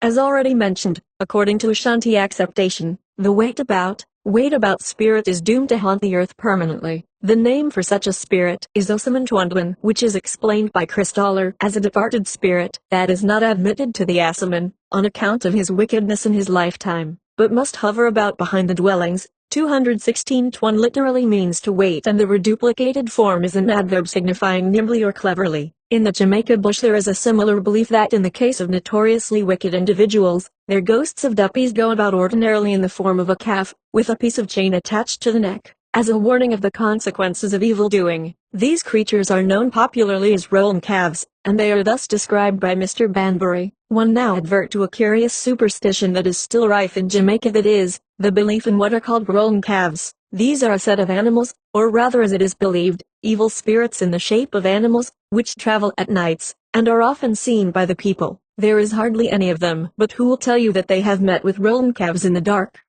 As already mentioned, according to Ashanti acceptation, the wait about spirit is doomed to haunt the earth permanently. The name for such a spirit is Osamantwandwan, which is explained by Chris Dollar as a departed spirit that is not admitted to the Asaman, on account of his wickedness in his lifetime, but must hover about behind the dwellings. 216. Twan literally means to wait, and the reduplicated form is an adverb signifying nimbly or cleverly. In the Jamaica bush there is a similar belief that in the case of notoriously wicked individuals, their ghosts of duppies go about ordinarily in the form of a calf, with a piece of chain attached to the neck, as a warning of the consequences of evil doing. These creatures are known popularly as rolling calves, and they are thus described by Mr. Banbury. One now advert to a curious superstition that is still rife in Jamaica, that is, the belief in what are called rolling calves. These are a set of animals, or rather as it is believed, evil spirits in the shape of animals, which travel at nights, and are often seen by the people. There is hardly any of them but who will tell you that they have met with rolling calves in the dark.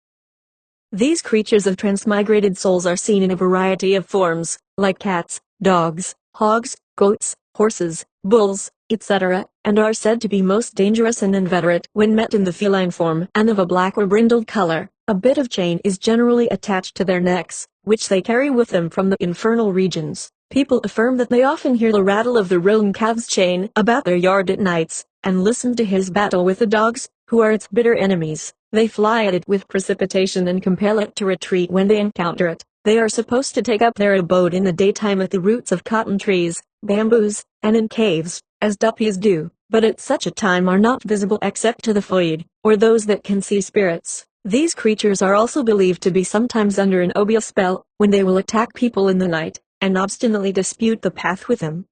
These creatures of transmigrated souls are seen in a variety of forms, like cats, dogs, hogs, goats, horses, bulls, etc., and are said to be most dangerous and inveterate when met in the feline form and of a black or brindled color. A bit of chain is generally attached to their necks, which they carry with them from the infernal regions. People affirm that they often hear the rattle of the rolling calf's chain about their yard at nights, and listen to his battle with the dogs, who are its bitter enemies. They fly at it with precipitation and compel it to retreat when they encounter it. They are supposed to take up their abode in the daytime at the roots of cotton trees, bamboos, and in caves, as duppies do, but at such a time are not visible except to the foid, or those that can see spirits. These creatures are also believed to be sometimes under an obeah spell, when they will attack people in the night, and obstinately dispute the path with them.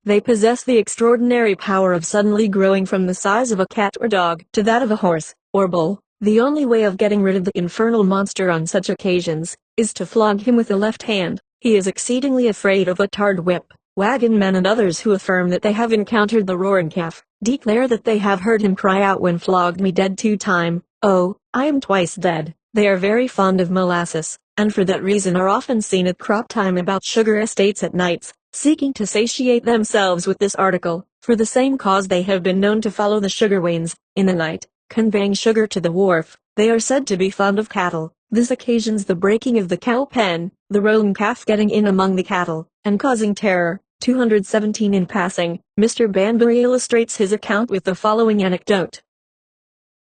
They possess the extraordinary power of suddenly growing from the size of a cat or dog to that of a horse, or bull. The only way of getting rid of the infernal monster on such occasions, is to flog him with the left hand. He is exceedingly afraid of a tarred whip. Wagon men and others who affirm that they have encountered the roaring calf, declare that they have heard him cry out when flogged me dead 2 times. Oh, I am twice dead. They are very fond of molasses, and for that reason are often seen at crop time about sugar estates at nights, seeking to satiate themselves with this article. For the same cause they have been known to follow the sugar wains, in the night, conveying sugar to the wharf. They are said to be fond of cattle. This occasions the breaking of the cow pen, the rolling calf getting in among the cattle, and causing terror. 217. In passing, Mr. Banbury illustrates his account with the following anecdote.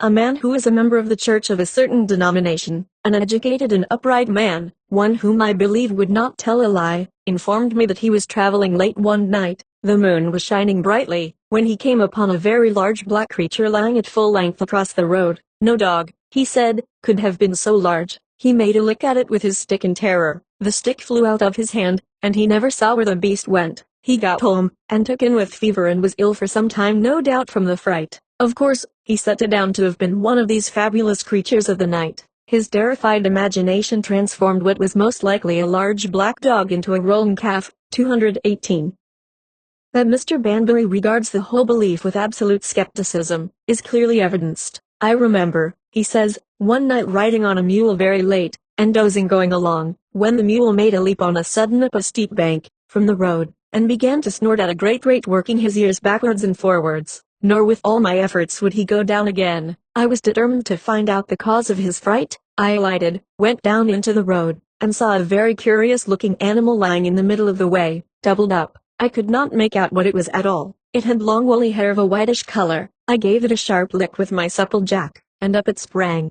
A man who is a member of the church of a certain denomination, an educated and upright man, one whom I believe would not tell a lie, informed me that he was traveling late one night. The moon was shining brightly, when he came upon a very large black creature lying at full length across the road. No dog, he said, could have been so large. He made a lick at it with his stick in terror. The stick flew out of his hand, and he never saw where the beast went. He got home, and took in with fever and was ill for some time, no doubt from the fright. Of course, he set it down to have been one of these fabulous creatures of the night. His terrified imagination transformed what was most likely a large black dog into a rolling calf. 218. That Mr. Banbury regards the whole belief with absolute skepticism, is clearly evidenced. I remember, he says, one night riding on a mule very late, and dozing going along, when the mule made a leap on a sudden up a steep bank, from the road, and began to snort at a great rate, working his ears backwards and forwards. Nor with all my efforts would he go down again. I was determined to find out the cause of his fright. I alighted, went down into the road, and saw a very curious looking animal lying in the middle of the way, doubled up. I could not make out what it was at all. It had long woolly hair of a whitish color. I gave it a sharp lick with my supple jack, and up it sprang.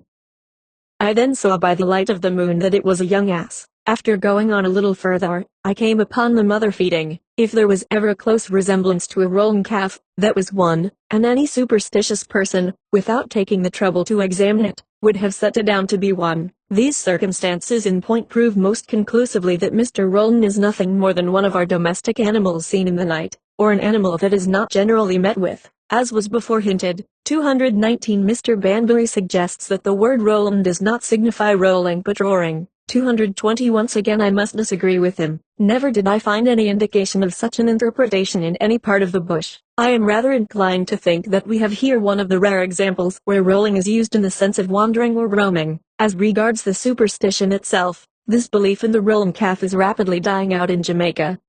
I then saw by the light of the moon that it was a young ass. After going on a little further, I came upon the mother feeding. If there was ever a close resemblance to a rolling calf, that was one, and any superstitious person, without taking the trouble to examine it, would have set it down to be one. These circumstances in point prove most conclusively that Mr. Roland is nothing more than one of our domestic animals seen in the night, or an animal that is not generally met with, as was before hinted. 219. Mr. Banbury suggests that the word Roland does not signify rolling but roaring. 220. Once again I must disagree with him. Never did I find any indication of such an interpretation in any part of the bush. I am rather inclined to think that we have here one of the rare examples where rolling is used in the sense of wandering or roaming. As regards the superstition itself, this belief in the rolling calf is rapidly dying out in Jamaica.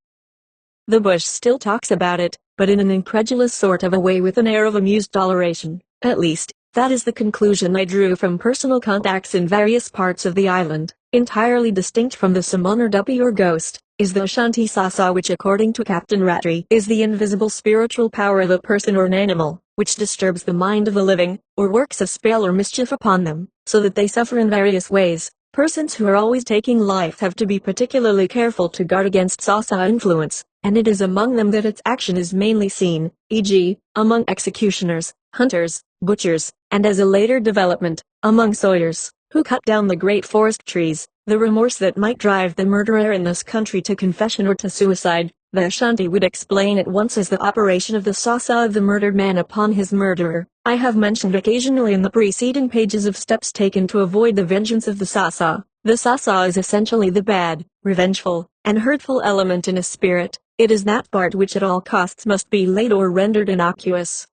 The bush still talks about it, but in an incredulous sort of a way, with an air of amused toleration. At least, that is the conclusion I drew from personal contacts in various parts of the island. Entirely distinct from the summon or duppy or ghost, is the Ashanti Sasa, which according to Captain Rattray is the invisible spiritual power of a person or an animal, which disturbs the mind of the living, or works a spell or mischief upon them, so that they suffer in various ways. Persons who are always taking life have to be particularly careful to guard against Sasa influence, and it is among them that its action is mainly seen, e.g., among executioners, hunters, butchers, and as a later development, among sawyers, Who cut down the great forest trees? The remorse that might drive the murderer in this country to confession or to suicide, the Ashanti would explain at once as the operation of the sasa of the murdered man upon his murderer. I have mentioned occasionally in the preceding pages of steps taken to avoid the vengeance of the sasa. The sasa is essentially the bad, revengeful, and hurtful element in a spirit. It is that part which at all costs must be laid or rendered innocuous.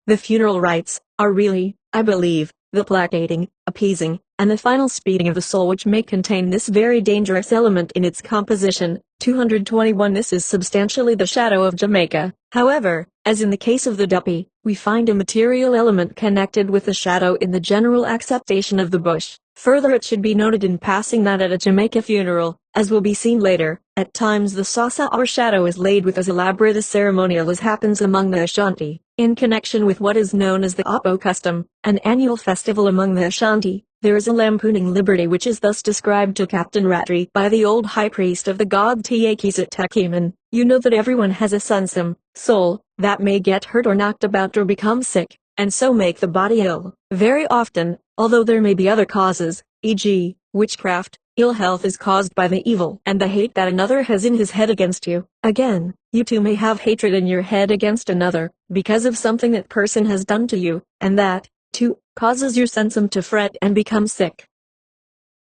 The funeral rites are really, I believe, the placating, appeasing, and the final speeding of the soul which may contain this very dangerous element in its composition. 221 This is substantially the shadow of Jamaica. However, as in the case of the duppy, we find a material element connected with the shadow in the general acceptation of the bush. Further, it should be noted in passing that at a Jamaica funeral, as will be seen later, at times the sasa or shadow is laid with as elaborate a ceremonial as happens among the Ashanti. In connection with what is known as the Oppo custom, an annual festival among the Ashanti, there is a lampooning liberty which is thus described to Captain Rattray by the old high priest of the god Teakisat Tekiman. You know that everyone has a sunsum, soul, that may get hurt or knocked about or become sick, and so make the body ill. Very often, although there may be other causes, e.g., witchcraft, ill health is caused by the evil and the hate that another has in his head against you. Again, you too may have hatred in your head against another, because of something that person has done to you, and that, too, causes your sensum to fret and become sick.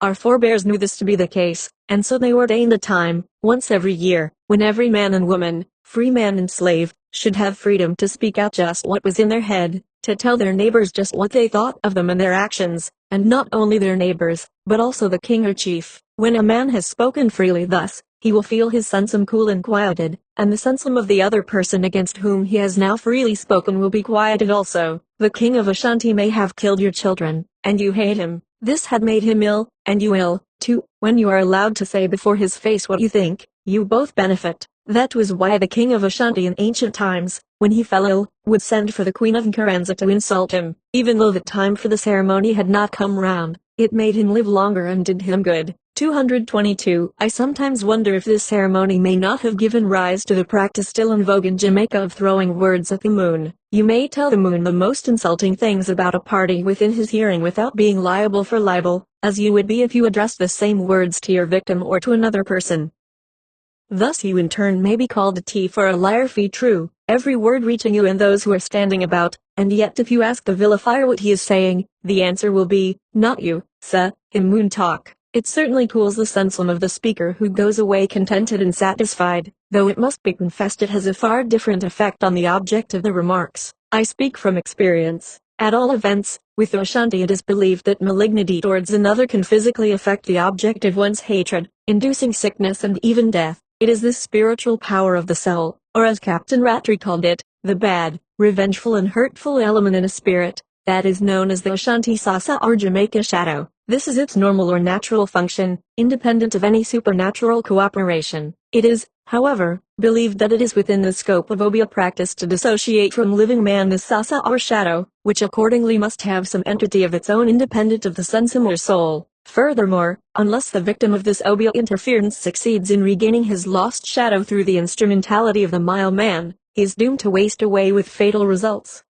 Our forebears knew this to be the case, and so they ordained a time, once every year, when every man and woman, free man and slave, should have freedom to speak out just what was in their head, to tell their neighbors just what they thought of them and their actions, and not only their neighbors, but also the king or chief. When a man has spoken freely thus, he will feel his sensum cool and quieted, and the sensum of the other person against whom he has now freely spoken will be quieted also. The king of Ashanti may have killed your children, and you hate him. This had made him ill, and you ill, too. When you are allowed to say before his face what you think, you both benefit. That was why the king of Ashanti in ancient times, when he fell ill, would send for the queen of Nkaranza to insult him. Even though the time for the ceremony had not come round, it made him live longer and did him good. 222 I sometimes wonder if this ceremony may not have given rise to the practice still in vogue in Jamaica of throwing words at the moon. You may tell the moon the most insulting things about a party within his hearing without being liable for libel, as you would be if you addressed the same words to your victim or to another person. Thus you in turn may be called a thief or a liar fee true, every word reaching you and those who are standing about, and yet if you ask the vilifier what he is saying, the answer will be, not you, sir, him moon talk. It certainly cools the sensum of the speaker who goes away contented and satisfied, though it must be confessed it has a far different effect on the object of the remarks. I speak from experience. At all events, with the Ashanti it is believed that malignity towards another can physically affect the object of one's hatred, inducing sickness and even death. It is this spiritual power of the soul, or as Captain Rattray called it, the bad, revengeful and hurtful element in a spirit, that is known as the Ashanti Sasa or Jamaica shadow. This is its normal or natural function, independent of any supernatural cooperation. It is, however, believed that it is within the scope of Obia practice to dissociate from living man this Sasa or shadow, which accordingly must have some entity of its own independent of the sensum or soul. Furthermore, unless the victim of this Obia interference succeeds in regaining his lost shadow through the instrumentality of the mile man, he is doomed to waste away with fatal results.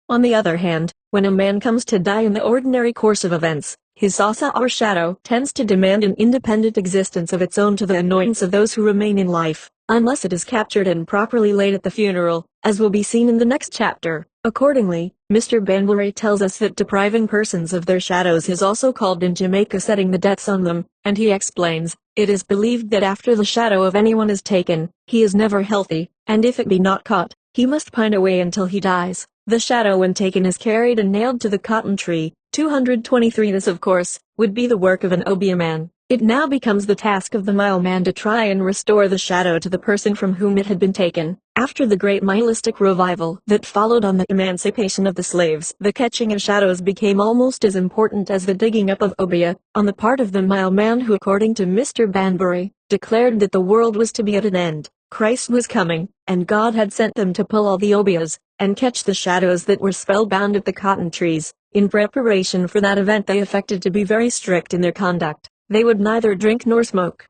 On the other hand, when a man comes to die in the ordinary course of events, his sasa or shadow tends to demand an independent existence of its own to the annoyance of those who remain in life, unless it is captured and properly laid at the funeral, as will be seen in the next chapter. Accordingly, Mr. Banbury tells us that depriving persons of their shadows is also called in Jamaica setting the deaths on them, and he explains, it is believed that after the shadow of anyone is taken, he is never healthy, and if it be not caught, he must pine away until he dies. The shadow when taken is carried and nailed to the cotton tree. 223 This of course, would be the work of an Obia man. It now becomes the task of the mile man to try and restore the shadow to the person from whom it had been taken. After the great nihilistic revival that followed on the emancipation of the slaves, the catching of shadows became almost as important as the digging up of Obia, on the part of the mile man who according to Mr. Banbury, declared that the world was to be at an end. Christ was coming, and God had sent them to pull all the Obias, and catch the shadows that were spellbound at the cotton trees. In preparation for that event they affected to be very strict in their conduct. They would neither drink nor smoke.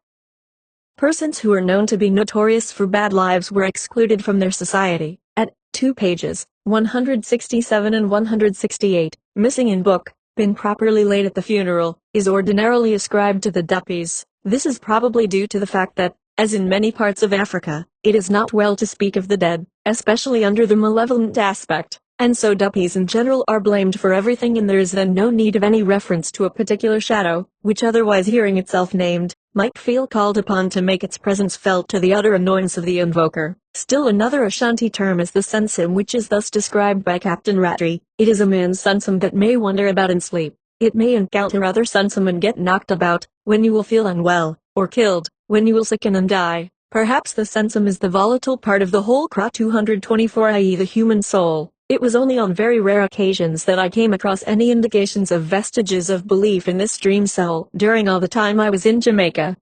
Persons who were known to be notorious for bad lives were excluded from their society. At 2 pages, 167 and 168, missing in book, been properly laid at the funeral, is ordinarily ascribed to the duppies. This is probably due to the fact that, as in many parts of Africa, it is not well to speak of the dead, especially under the malevolent aspect, and so duppies in general are blamed for everything, and there is then no need of any reference to a particular shadow, which otherwise, hearing itself named, might feel called upon to make its presence felt to the utter annoyance of the invoker. Still another Ashanti term is the sensum, which is thus described by Captain Rattray. It is a man's sensum that may wander about in sleep. It may encounter other sensum and get knocked about, when you will feel unwell, or killed, when you will sicken and die. Perhaps the sensum is the volatile part of the whole Kra 224, i.e. the human soul. It was only on very rare occasions that I came across any indications of vestiges of belief in this dream soul during all the time I was in Jamaica.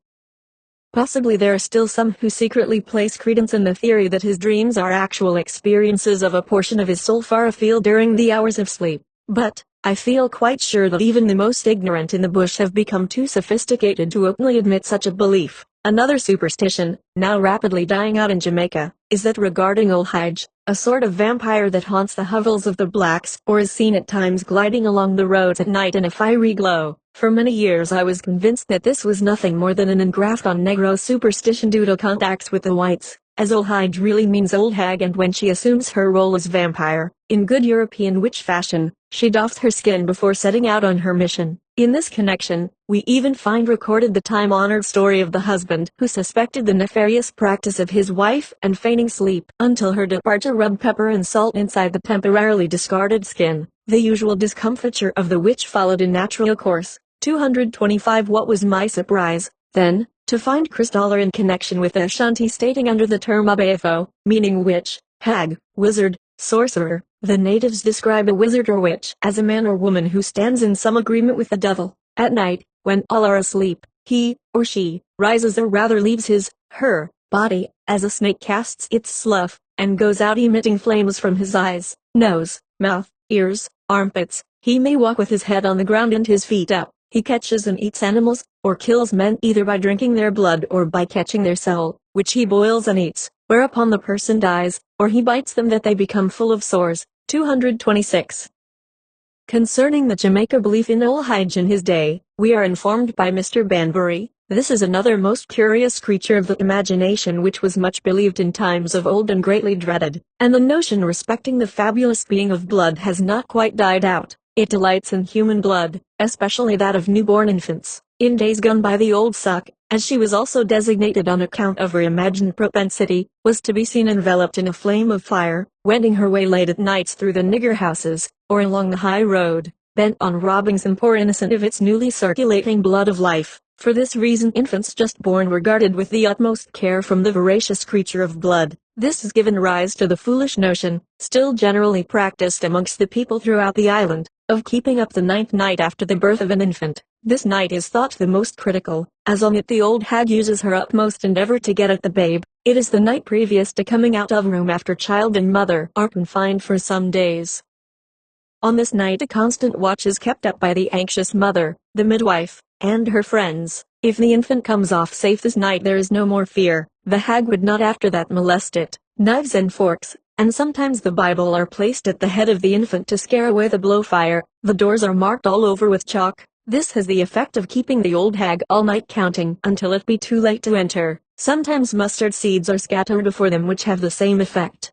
Possibly there are still some who secretly place credence in the theory that his dreams are actual experiences of a portion of his soul far afield during the hours of sleep. But, I feel quite sure that even the most ignorant in the bush have become too sophisticated to openly admit such a belief. Another superstition, now rapidly dying out in Jamaica, is that regarding Old Hage, a sort of vampire that haunts the hovels of the blacks, or is seen at times gliding along the roads at night in a fiery glow. For many years I was convinced that this was nothing more than an engraft on Negro superstition due to contacts with the whites, as Old Hage really means old hag, and when she assumes her role as vampire, in good European witch fashion, she doffs her skin before setting out on her mission. In this connection, we even find recorded the time-honored story of the husband who suspected the nefarious practice of his wife and feigning sleep until her departure rubbed pepper and salt inside the temporarily discarded skin. The usual discomfiture of the witch followed in natural course. 225. What was my surprise, then, to find Chris Dollar in connection with the Ashanti stating under the term Abafo, meaning witch, hag, wizard, sorcerer. The natives describe a wizard or witch as a man or woman who stands in some agreement with the devil. At night, when all are asleep, he, or she, rises or rather leaves his, her, body, as a snake casts its slough, and goes out emitting flames from his eyes, nose, mouth, ears, armpits. He may walk with his head on the ground and his feet up. He catches and eats animals, or kills men either by drinking their blood or by catching their soul, which he boils and eats, whereupon the person dies, or he bites them that they become full of sores. 226. Concerning the Jamaica belief in Old Hage in his day, we are informed by Mr. Banbury, this is another most curious creature of the imagination which was much believed in times of old and greatly dreaded, and the notion respecting the fabulous being of blood has not quite died out. It delights in human blood, especially that of newborn infants. In days gone by, the old suck, as she was also designated on account of her imagined propensity, was to be seen enveloped in a flame of fire, wending her way late at nights through the nigger houses, or along the high road, bent on robbing some poor innocent of its newly circulating blood of life. For this reason infants just born were guarded with the utmost care from the voracious creature of blood. This has given rise to the foolish notion, still generally practiced amongst the people throughout the island, of keeping up the 9th night after the birth of an infant. This night is thought the most critical, as on it the old hag uses her utmost endeavor to get at the babe. It is the night previous to coming out of room after child and mother are confined for some days. On this night a constant watch is kept up by the anxious mother, the midwife, and her friends. If the infant comes off safe this night there is no more fear. The hag would not after that molest it. Knives and forks, and sometimes the Bible are placed at the head of the infant to scare away the blowfire. The doors are marked all over with chalk. This has the effect of keeping the old hag all night counting until it be too late to enter. Sometimes mustard seeds are scattered before them which have the same effect.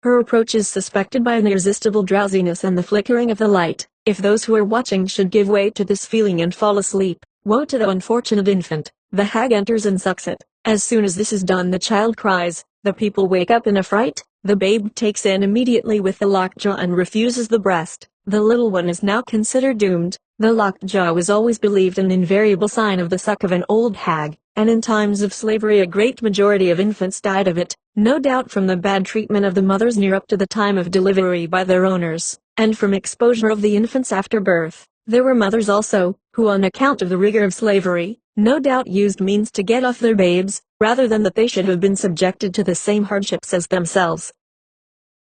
Her approach is suspected by an irresistible drowsiness and the flickering of the light. If those who are watching should give way to this feeling and fall asleep, woe to the unfortunate infant. The hag enters and sucks it. As soon as this is done the child cries, the people wake up in a fright, the babe takes in immediately with the lockjaw and refuses the breast. The little one is now considered doomed. The lockjaw was always believed an invariable sign of the suck of an old hag, and in times of slavery a great majority of infants died of it, no doubt from the bad treatment of the mothers near up to the time of delivery by their owners, and from exposure of the infants after birth. There were mothers also, who on account of the rigor of slavery, no doubt used means to get off their babes, rather than that they should have been subjected to the same hardships as themselves.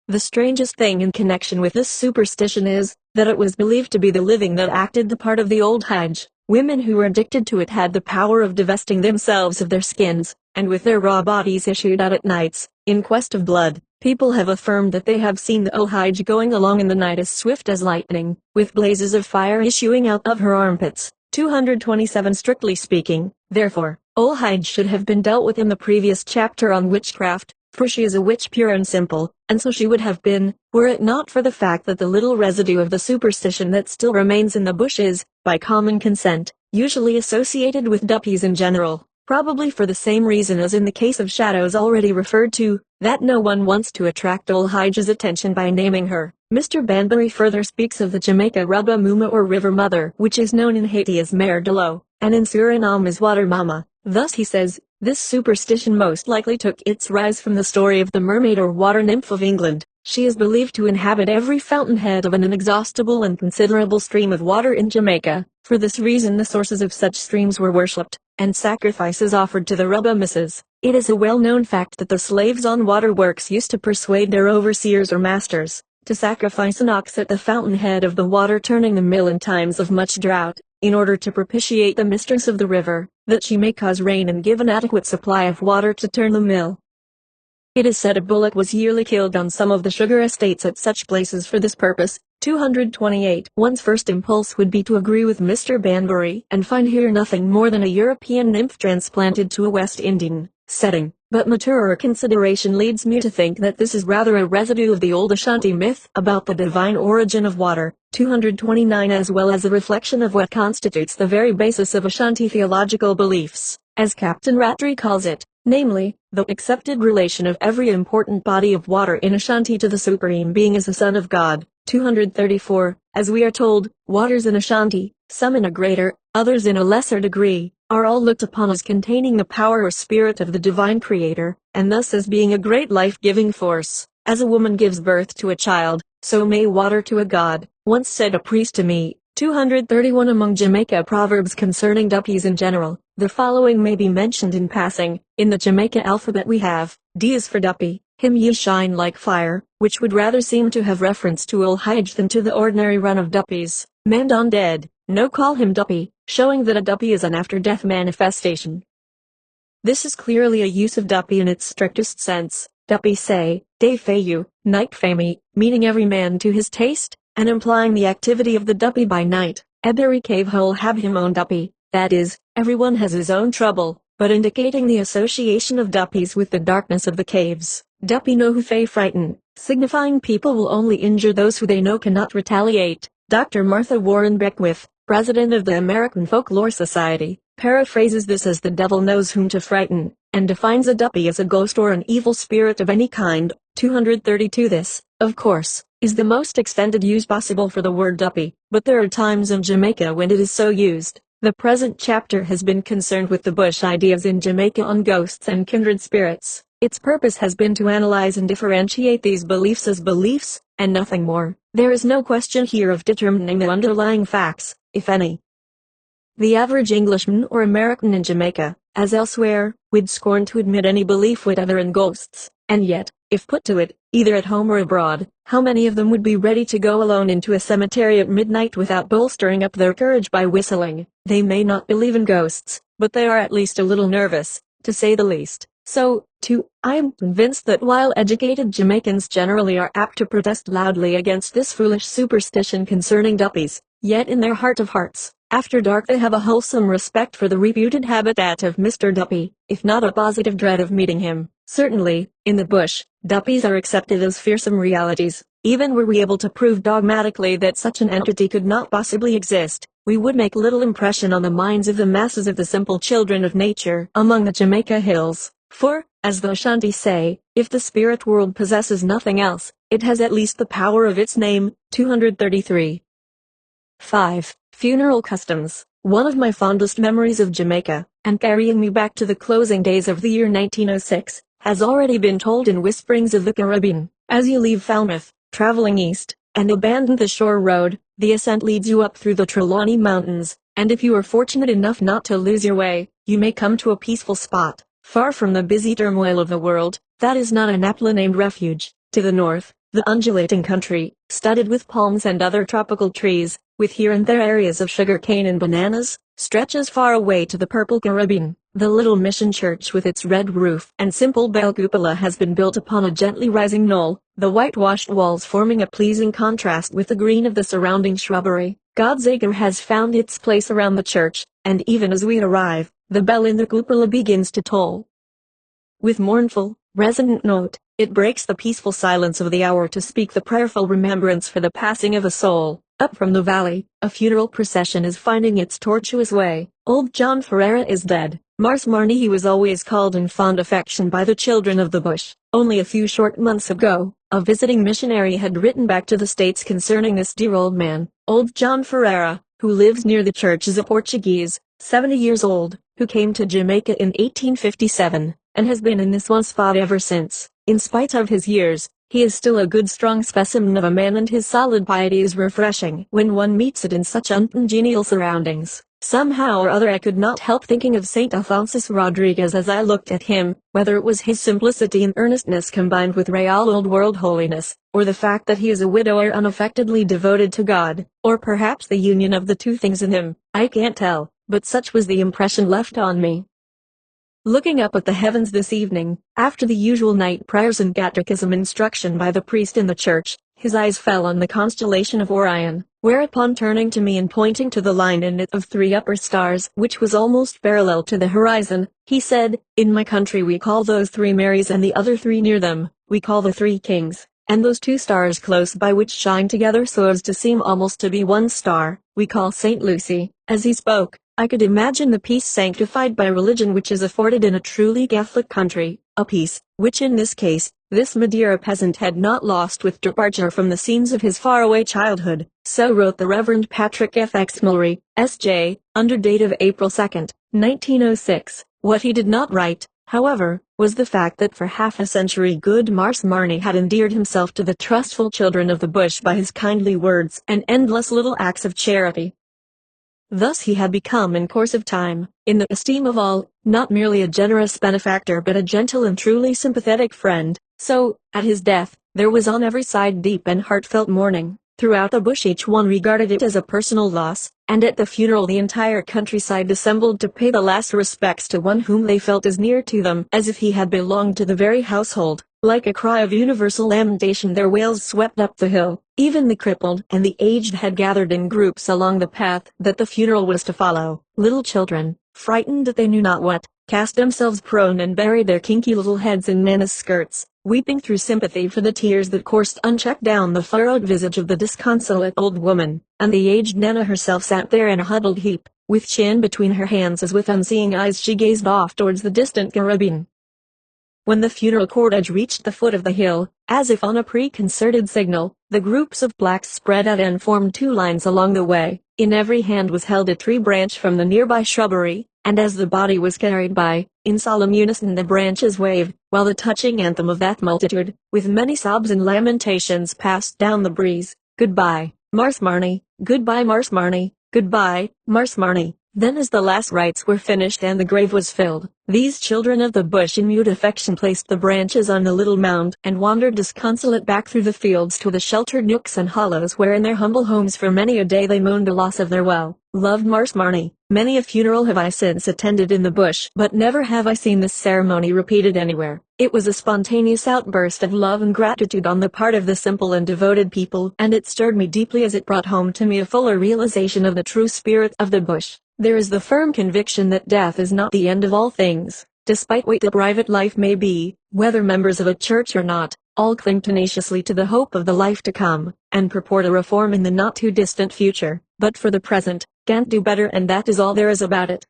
The strangest thing in connection with this superstition is, that it was believed to be the living that acted the part of the old hage. Women who were addicted to it had the power of divesting themselves of their skins, and with their raw bodies issued out at nights, in quest of blood. People have affirmed that they have seen the Ohige going along in the night as swift as lightning, with blazes of fire issuing out of her armpits. 227 Strictly speaking, therefore, Ohige should have been dealt with in the previous chapter on witchcraft, for she is a witch pure and simple, and so she would have been, were it not for the fact that the little residue of the superstition that still remains in the bush is, by common consent, usually associated with duppies in general. Probably for the same reason as in the case of shadows already referred to, that no one wants to attract Ohige's attention by naming her. Mr. Banbury further speaks of the Jamaica Rubba Muma or River Mother, which is known in Haiti as Mère de l'eau, and in Suriname as Water Mama. Thus he says, this superstition most likely took its rise from the story of the mermaid or water nymph of England. She is believed to inhabit every fountainhead of an inexhaustible and considerable stream of water in Jamaica. For this reason the sources of such streams were worshipped, and sacrifices offered to the Rubba Misses. It is a well-known fact that the slaves on waterworks used to persuade their overseers or masters to sacrifice an ox at the fountainhead of the water turning the mill in times of much drought, in order to propitiate the mistress of the river, that she may cause rain and give an adequate supply of water to turn the mill. It is said a bullock was yearly killed on some of the sugar estates at such places for this purpose. 228. One's first impulse would be to agree with Mr. Banbury and find here nothing more than a European nymph transplanted to a West Indian setting, but maturer consideration leads me to think that this is rather a residue of the old Ashanti myth about the divine origin of water. 229 as well as a reflection of what constitutes the very basis of Ashanti theological beliefs, as Captain Rattray calls it, namely, the accepted relation of every important body of water in Ashanti to the Supreme Being as a Son of God. 234, as we are told, waters in Ashanti, some in a greater, others in a lesser degree, are all looked upon as containing the power or spirit of the divine Creator, and thus as being a great life-giving force. As a woman gives birth to a child, so may water to a god, once said a priest to me. 231 Among Jamaica proverbs concerning duppies in general, the following may be mentioned in passing. In the Jamaica alphabet we have, D is for duppy, him ye shine like fire, which would rather seem to have reference to Ohige than to the ordinary run of duppies. Mend on dead, no call him duppy, showing that a duppy is an after-death manifestation. This is clearly a use of duppy in its strictest sense. Duppy say, day fay you, night fay me, meaning every man to his taste, and implying the activity of the duppy by night. Every cave hole have him own duppy, that is, everyone has his own trouble, but indicating the association of duppies with the darkness of the caves. Duppy no who fay frighten, signifying people will only injure those who they know cannot retaliate. Dr. Martha Warren Beckwith, president of the American Folklore Society, paraphrases this as the devil knows whom to frighten, and defines a duppy as a ghost or an evil spirit of any kind. 232 This, of course, is the most extended use possible for the word duppy, but there are times in Jamaica when it is so used. The present chapter has been concerned with the bush ideas in Jamaica on ghosts and kindred spirits. Its purpose has been to analyze and differentiate these beliefs as beliefs, and nothing more. There is no question here of determining the underlying facts, if any. The average Englishman or American in Jamaica, as elsewhere, would scorn to admit any belief whatever in ghosts, and yet, if put to it, either at home or abroad, how many of them would be ready to go alone into a cemetery at midnight without bolstering up their courage by whistling? They may not believe in ghosts, but they are at least a little nervous, to say the least. So, too, I am convinced that while educated Jamaicans generally are apt to protest loudly against this foolish superstition concerning duppies, yet in their heart of hearts, after dark they have a wholesome respect for the reputed habitat of Mr. Duppy, if not a positive dread of meeting him. Certainly, in the bush, duppies are accepted as fearsome realities. Even were we able to prove dogmatically that such an entity could not possibly exist, we would make little impression on the minds of the masses of the simple children of nature among the Jamaica hills. For, as the Ashanti say, if the spirit world possesses nothing else, it has at least the power of its name. 233. 5. Funeral customs. One of my fondest memories of Jamaica, and carrying me back to the closing days of the year 1906, has already been told in whisperings of the Caribbean. As you leave Falmouth, traveling east, and abandon the shore road, the ascent leads you up through the Trelawney Mountains, and if you are fortunate enough not to lose your way, you may come to a peaceful spot, far from the busy turmoil of the world, that is not an aptly named refuge. To the north, the undulating country, studded with palms and other tropical trees, with here and there areas of sugar cane and bananas, stretches far away to the purple Caribbean. The little mission church with its red roof and simple bell cupola has been built upon a gently rising knoll, the whitewashed walls forming a pleasing contrast with the green of the surrounding shrubbery. God's acre has found its place around the church, and even as we arrive, the bell in the cupola begins to toll. With mournful, resonant note, it breaks the peaceful silence of the hour to speak the prayerful remembrance for the passing of a soul. Up from the valley, a funeral procession is finding its tortuous way. Old John Ferreira is dead. Mars Marnie he was always called in fond affection by the children of the bush. Only a few short months ago, a visiting missionary had written back to the States concerning this dear old man. Old John Ferreira, who lives near the church, is a Portuguese, 70 years old, who came to Jamaica in 1857, and has been in this one spot ever since. In spite of his years, he is still a good strong specimen of a man, and his solid piety is refreshing when one meets it in such uncongenial surroundings. Somehow or other I could not help thinking of St. Alphonsus Rodriguez as I looked at him, whether it was his simplicity and earnestness combined with real old-world holiness, or the fact that he is a widower unaffectedly devoted to God, or perhaps the union of the two things in him. I can't tell, but such was the impression left on me. Looking up at the heavens this evening, after the usual night prayers and catechism instruction by the priest in the church, his eyes fell on the constellation of Orion, whereupon turning to me and pointing to the line in it of 3 upper stars, which was almost parallel to the horizon, he said, "In my country we call those 3 Marys, and the other 3 near them, we call the 3 Kings, and those 2 stars close by which shine together so as to seem almost to be one star, we call St. Lucy." As he spoke, I could imagine the peace sanctified by religion which is afforded in a truly Catholic country, a peace, which in this case, this Madeira peasant had not lost with departure from the scenes of his faraway childhood. So wrote the Reverend Patrick F. Exmulry, S.J., under date of April 2, 1906. What he did not write, however, was the fact that for half a century good Mars Marnie had endeared himself to the trustful children of the bush by his kindly words and endless little acts of charity. Thus he had become in course of time, in the esteem of all, not merely a generous benefactor but a gentle and truly sympathetic friend. So, at his death, there was on every side deep and heartfelt mourning. Throughout the bush each one regarded it as a personal loss, and at the funeral the entire countryside assembled to pay the last respects to one whom they felt as near to them as if he had belonged to the very household. Like a cry of universal lamentation their wails swept up the hill. Even the crippled and the aged had gathered in groups along the path that the funeral was to follow. Little children, frightened at they knew not what, cast themselves prone and buried their kinky little heads in Nana's skirts, weeping through sympathy for the tears that coursed unchecked down the furrowed visage of the disconsolate old woman, and the aged Nana herself sat there in a huddled heap, with chin between her hands as with unseeing eyes she gazed off towards the distant Caribbean. When the funeral cortege reached the foot of the hill, as if on a preconcerted signal, the groups of blacks spread out and formed 2 lines along the way. In every hand was held a tree branch from the nearby shrubbery, and as the body was carried by, in solemn unison the branches waved, while the touching anthem of that multitude, with many sobs and lamentations passed down the breeze. "Goodbye, Mars Marnie, goodbye Mars Marnie, goodbye, Mars Marnie." Then as the last rites were finished and the grave was filled, these children of the bush in mute affection placed the branches on the little mound and wandered disconsolate back through the fields to the sheltered nooks and hollows where in their humble homes for many a day they moaned the loss of their well-loved Mars Marnie. Many a funeral have I since attended in the bush, but never have I seen this ceremony repeated anywhere. It was a spontaneous outburst of love and gratitude on the part of the simple and devoted people, and it stirred me deeply as it brought home to me a fuller realization of the true spirit of the bush. There is the firm conviction that death is not the end of all things. Despite what the private life may be, whether members of a church or not, all cling tenaciously to the hope of the life to come, and purport a reform in the not-too-distant future, but for the present, can't do better, and that is all there is about it.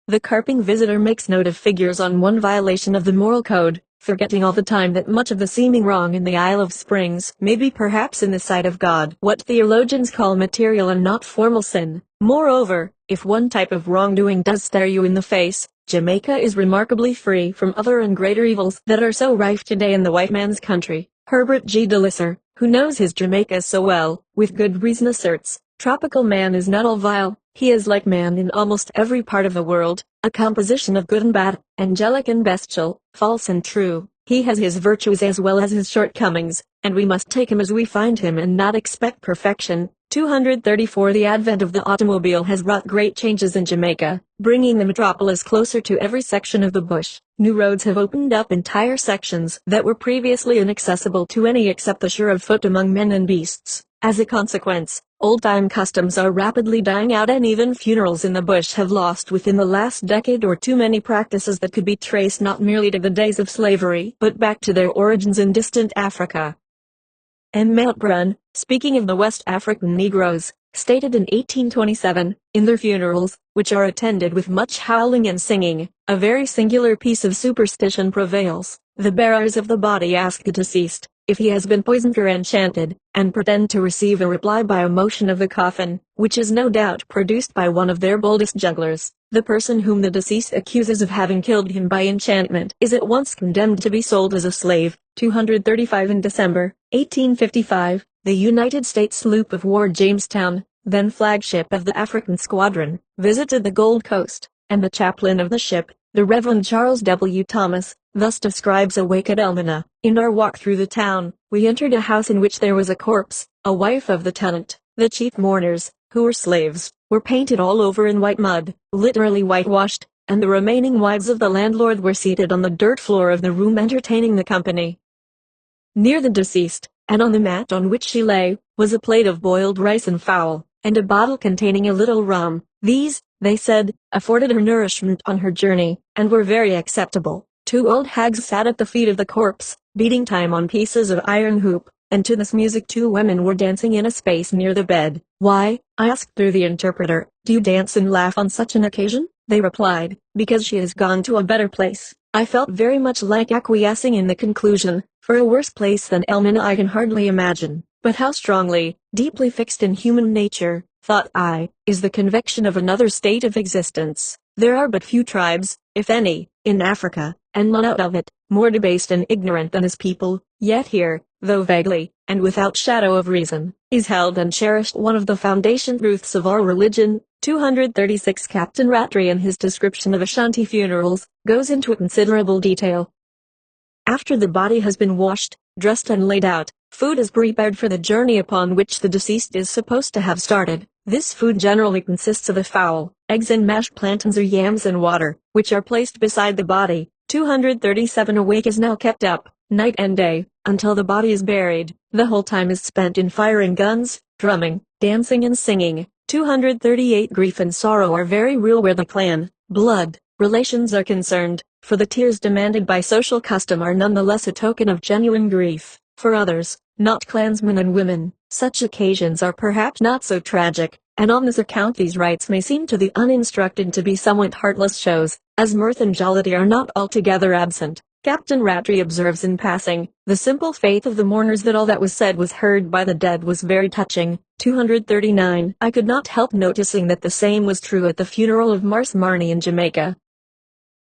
The carping visitor makes note of figures on one violation of the moral code, forgetting all the time that much of the seeming wrong in the Isle of Springs may be perhaps in the sight of God what theologians call material and not formal sin. Moreover, if one type of wrongdoing does stare you in the face, Jamaica is remarkably free from other and greater evils that are so rife today in the white man's country. Herbert G. DeLisser, who knows his Jamaica so well, with good reason asserts, "Tropical man is not all vile, he is like man in almost every part of the world, a composition of good and bad, angelic and bestial, false and true. He has his virtues as well as his shortcomings, and we must take him as we find him and not expect perfection. 234 The advent of the automobile has wrought great changes in Jamaica, bringing the metropolis closer to every section of the bush. New roads have opened up entire sections that were previously inaccessible to any except the sure of foot among men and beasts. As a consequence, old-time customs are rapidly dying out, and even funerals in the bush have lost within the last decade or two many practices that could be traced not merely to the days of slavery but back to their origins in distant Africa. M. Mountbrun, speaking of the West African Negroes, stated in 1827, in their funerals, which are attended with much howling and singing, a very singular piece of superstition prevails. The bearers of the body ask the deceased if he has been poisoned or enchanted, and pretend to receive a reply by a motion of the coffin, which is no doubt produced by one of their boldest jugglers. The person whom the deceased accuses of having killed him by enchantment is at once condemned to be sold as a slave. 235 In December 1855, the United States sloop of war Jamestown, then flagship of the African Squadron, visited the Gold Coast, and the chaplain of the ship, the Reverend Charles W. Thomas, thus describes a wake at Elmina. In our walk through the town, we entered a house in which there was a corpse, a wife of the tenant. The chief mourners, who were slaves, were painted all over in white mud, literally whitewashed, and the remaining wives of the landlord were seated on the dirt floor of the room entertaining the company. Near the deceased, and on the mat on which she lay, was a plate of boiled rice and fowl, and a bottle containing a little rum. These, they said, afforded her nourishment on her journey, and were very acceptable. Two old hags sat at the feet of the corpse, beating time on pieces of iron hoop, and to this music two women were dancing in a space near the bed. "Why," I asked through the interpreter, "do you dance and laugh on such an occasion?" They replied, "Because she has gone to a better place." I felt very much like acquiescing in the conclusion, for a worse place than Elmina I can hardly imagine. But how strongly, deeply fixed in human nature, thought I, is the conviction of another state of existence. There are but few tribes, if any, in Africa, and none out of it, more debased and ignorant than his people. Yet here, though vaguely, and without shadow of reason, is held and cherished one of the foundation truths of our religion. 236 Captain Rattray in his description of Ashanti funerals, goes into considerable detail. After the body has been washed, dressed and laid out, food is prepared for the journey upon which the deceased is supposed to have started. This food generally consists of a fowl, eggs and mashed plantains or yams and water, which are placed beside the body. 237 A wake is now kept up, night and day, until the body is buried. The whole time is spent in firing guns, drumming, dancing and singing. 238 Grief and sorrow are very real where the clan, blood, relations are concerned, for the tears demanded by social custom are nonetheless a token of genuine grief. For others, not clansmen and women, such occasions are perhaps not so tragic, and on this account these rites may seem to the uninstructed to be somewhat heartless shows, as mirth and jollity are not altogether absent. Captain Rattray observes in passing, the simple faith of the mourners that all that was said was heard by the dead was very touching. 239 I could not help noticing that the same was true at the funeral of Mars Marney in Jamaica.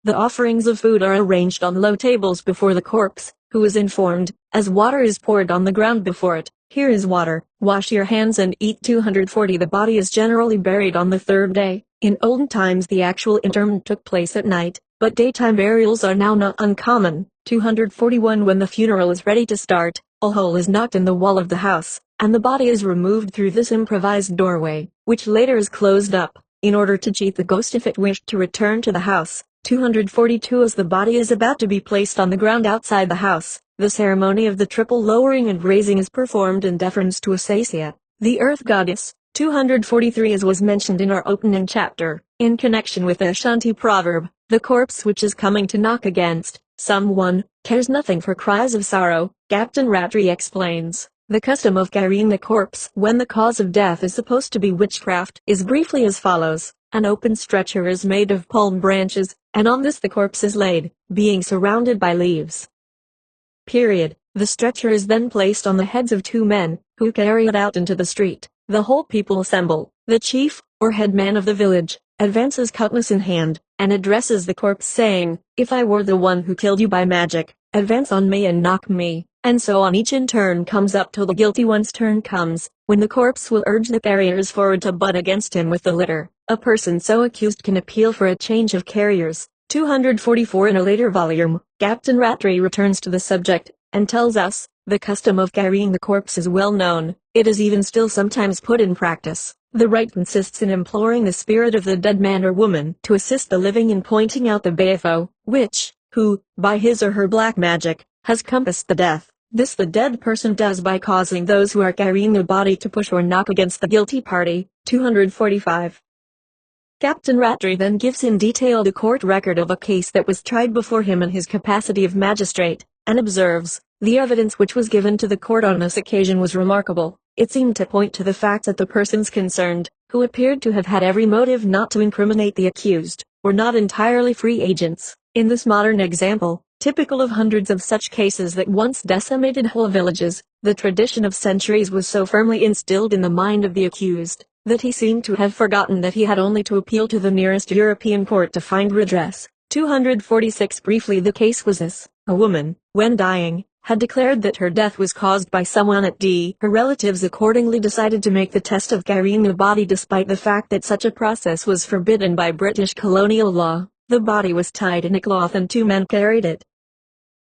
The offerings of food are arranged on low tables before the corpse, who is informed, as water is poured on the ground before it, "Here is water, wash your hands and eat." 240 The body is generally buried on the third day. In olden times the actual interment took place at night, but daytime burials are now not uncommon. 241 When the funeral is ready to start, a hole is knocked in the wall of the house, and the body is removed through this improvised doorway, which later is closed up, in order to cheat the ghost if it wished to return to the house. 242 As the body is about to be placed on the ground outside the house, the ceremony of the triple lowering and raising is performed in deference to Acacia, the earth goddess. 243 As was mentioned in our opening chapter, in connection with the Ashanti proverb, the corpse which is coming to knock against someone, cares nothing for cries of sorrow. Captain Rattray explains, the custom of carrying the corpse when the cause of death is supposed to be witchcraft is briefly as follows. An open stretcher is made of palm branches, and on this the corpse is laid, being surrounded by leaves. The stretcher is then placed on the heads of two men, who carry it out into the street. The whole people assemble. The chief, or headman of the village, advances cutlass in hand, and addresses the corpse saying, "If I were the one who killed you by magic, advance on me and knock me," and so on. Each in turn comes up till the guilty one's turn comes, when the corpse will urge the carriers forward to butt against him with the litter. A person so accused can appeal for a change of carriers. 244 In a later volume, Captain Rattray returns to the subject, and tells us, The custom of carrying the corpse is well known. It is even still sometimes put in practice. The rite consists in imploring the spirit of the dead man or woman to assist the living in pointing out the bafo, who, by his or her black magic, has compassed the death. This the dead person does by causing those who are carrying the body to push or knock against the guilty party. 245. Captain Rattray then gives in detail the court record of a case that was tried before him in his capacity of magistrate, and observes, the evidence which was given to the court on this occasion was remarkable. It seemed to point to the fact that the persons concerned, who appeared to have had every motive not to incriminate the accused, were not entirely free agents. In this modern example, typical of hundreds of such cases that once decimated whole villages, the tradition of centuries was so firmly instilled in the mind of the accused, that he seemed to have forgotten that he had only to appeal to the nearest European court to find redress. 246. Briefly, the case was this: a woman, when dying, had declared that her death was caused by someone at D. Her relatives accordingly decided to make the test of carrying the body despite the fact that such a process was forbidden by British colonial law. The body was tied in a cloth and 2 men carried it.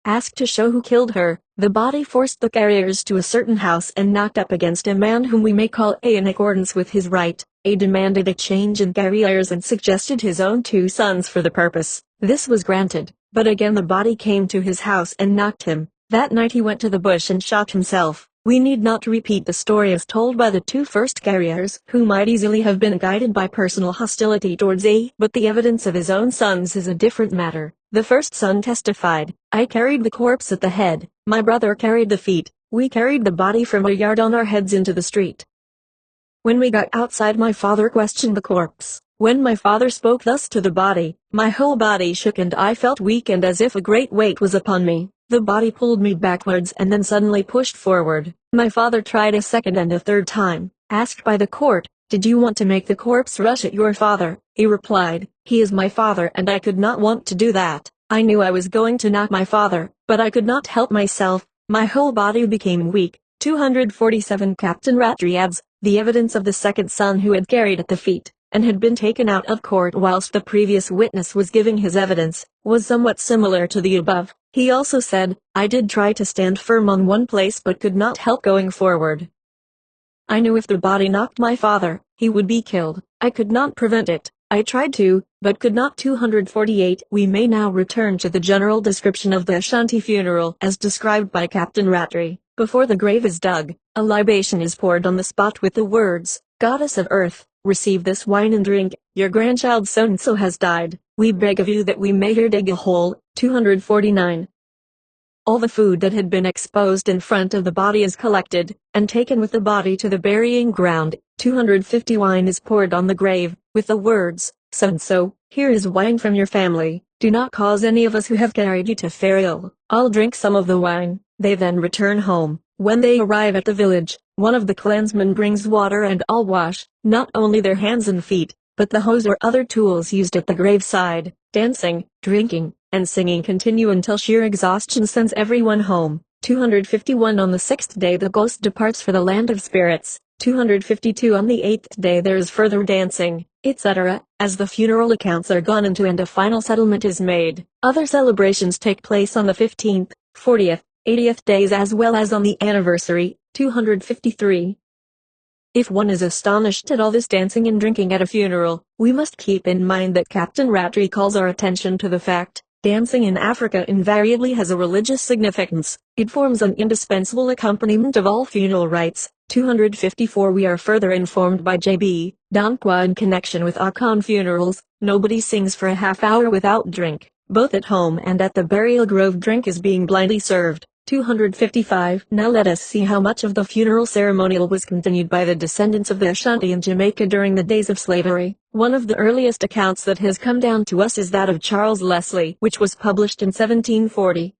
Asked to show who killed her, the body forced the carriers to a certain house and knocked up against a man whom we may call A. In accordance with his right, A demanded a change in carriers and suggested his own 2 sons for the purpose. This was granted, but again the body came to his house and knocked him. That night he went to the bush and shot himself. We need not repeat the story as told by the 2 first carriers, who might easily have been guided by personal hostility towards A. But the evidence of his own sons is a different matter. The first son testified, I carried the corpse at the head, my brother carried the feet, we carried the body from a yard on our heads into the street. When we got outside, my father questioned the corpse. When my father spoke thus to the body, my whole body shook and I felt weak and as if a great weight was upon me. The body pulled me backwards and then suddenly pushed forward. My father tried a second and a third time. Asked by the court, did you want to make the corpse rush at your father? He replied, he is my father and I could not want to do that. I knew I was going to knock my father, but I could not help myself. My whole body became weak. 247. Captain Rattray adds, the evidence of the second son who had carried at the feet, and had been taken out of court whilst the previous witness was giving his evidence, was somewhat similar to the above. He also said, I did try to stand firm on one place but could not help going forward. I knew if the body knocked my father, he would be killed. I could not prevent it. I tried to, but could not. 248. We may now return to the general description of the Ashanti funeral as described by Captain Rattray. Before the grave is dug, a libation is poured on the spot with the words, Goddess of Earth, receive this wine and drink, your grandchild so-and-so has died, we beg of you that we may here dig a hole. 249. All the food that had been exposed in front of the body is collected, and taken with the body to the burying ground. 250. Wine is poured on the grave, with the words, so-and-so, here is wine from your family, do not cause any of us who have carried you to fare ill. I'll drink some of the wine. They then return home. When they arrive at the village, one of the clansmen brings water and all wash, not only their hands and feet, but the hose or other tools used at the graveside. Dancing, drinking, and singing continue until sheer exhaustion sends everyone home. 251. On the 6th day the ghost departs for the land of spirits. 252. On the 8th day there is further dancing, etc., as the funeral accounts are gone into and a final settlement is made. Other celebrations take place on the 15th, 40th, 80th days as well as on the anniversary. 253. If one is astonished at all this dancing and drinking at a funeral, we must keep in mind that Captain Rattray calls our attention to the fact, dancing in Africa invariably has a religious significance. It forms an indispensable accompaniment of all funeral rites. 254. We are further informed by J.B. Dankwa in connection with Akan funerals, nobody sings for a half hour without drink. Both at home and at the burial grove drink is being blindly served. 255. Now let us see how much of the funeral ceremonial was continued by the descendants of the Ashanti in Jamaica during the days of slavery. One of the earliest accounts that has come down to us is that of Charles Leslie, which was published in 1740.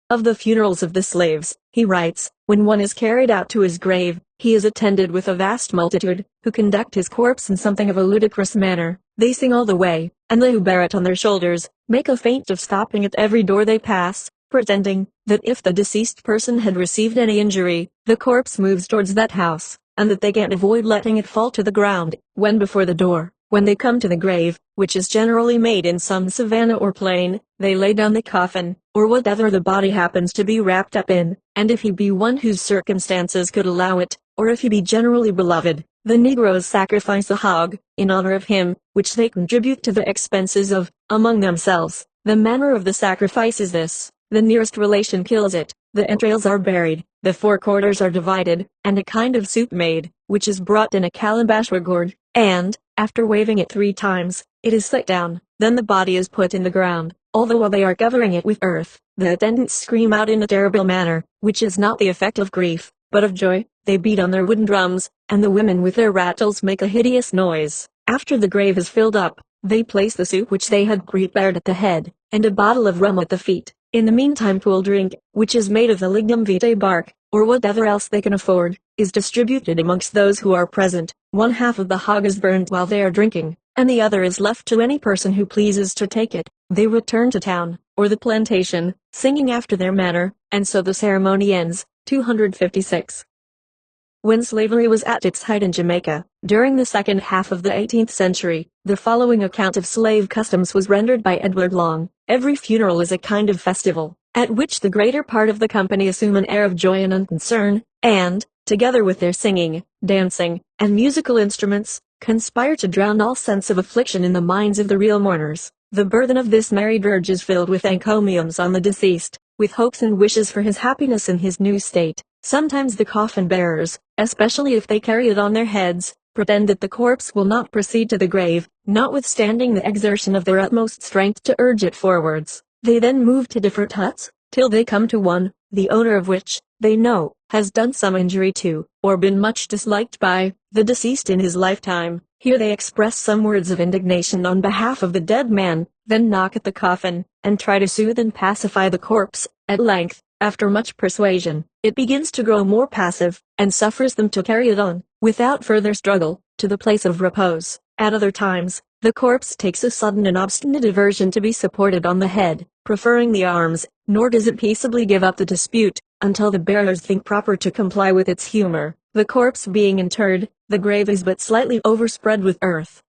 Of the funerals of the slaves, he writes, when one is carried out to his grave, he is attended with a vast multitude, who conduct his corpse in something of a ludicrous manner. They sing all the way, and they who bear it on their shoulders, make a feint of stopping at every door they pass, pretending that if the deceased person had received any injury, the corpse moves towards that house, and that they can't avoid letting it fall to the ground, when before the door. When they come to the grave, which is generally made in some savanna or plain, they lay down the coffin, or whatever the body happens to be wrapped up in, and if he be one whose circumstances could allow it, or if he be generally beloved, the Negroes sacrifice a hog, in honor of him, which they contribute to the expenses of, among themselves. The manner of the sacrifice is this: the nearest relation kills it, the entrails are buried, the forequarters are divided, and a kind of soup made, which is brought in a calabash or gourd, and, after waving it 3 times, it is set down. Then the body is put in the ground, although while they are covering it with earth, the attendants scream out in a terrible manner, which is not the effect of grief, but of joy. They beat on their wooden drums, and the women with their rattles make a hideous noise. After the grave is filled up, they place the soup which they had prepared at the head, and a bottle of rum at the feet. In the meantime cool drink, which is made of the lignum vitae bark, or whatever else they can afford, is distributed amongst those who are present. 1/2 of the hog is burned while they are drinking, and the other is left to any person who pleases to take it. They return to town, or the plantation, singing after their manner, and so the ceremony ends. 256. When slavery was at its height in Jamaica, during the second half of the 18th century, the following account of slave customs was rendered by Edward Long. Every funeral is a kind of festival, at which the greater part of the company assume an air of joy and unconcern, and, together with their singing, dancing, and musical instruments, conspire to drown all sense of affliction in the minds of the real mourners. The burthen of this merry dirge is filled with encomiums on the deceased, with hopes and wishes for his happiness in his new state. Sometimes the coffin bearers, especially if they carry it on their heads, pretend that the corpse will not proceed to the grave, notwithstanding the exertion of their utmost strength to urge it forwards. They then move to different huts, till they come to one, the owner of which, they know, has done some injury to, or been much disliked by, the deceased in his lifetime. Here they express some words of indignation on behalf of the dead man, then knock at the coffin, and try to soothe and pacify the corpse. At length, after much persuasion, it begins to grow more passive, and suffers them to carry it on, without further struggle, to the place of repose. At other times, the corpse takes a sudden and obstinate aversion to be supported on the head, preferring the arms, nor does it peaceably give up the dispute, until the bearers think proper to comply with its humor. The corpse being interred, the grave is but slightly overspread with earth.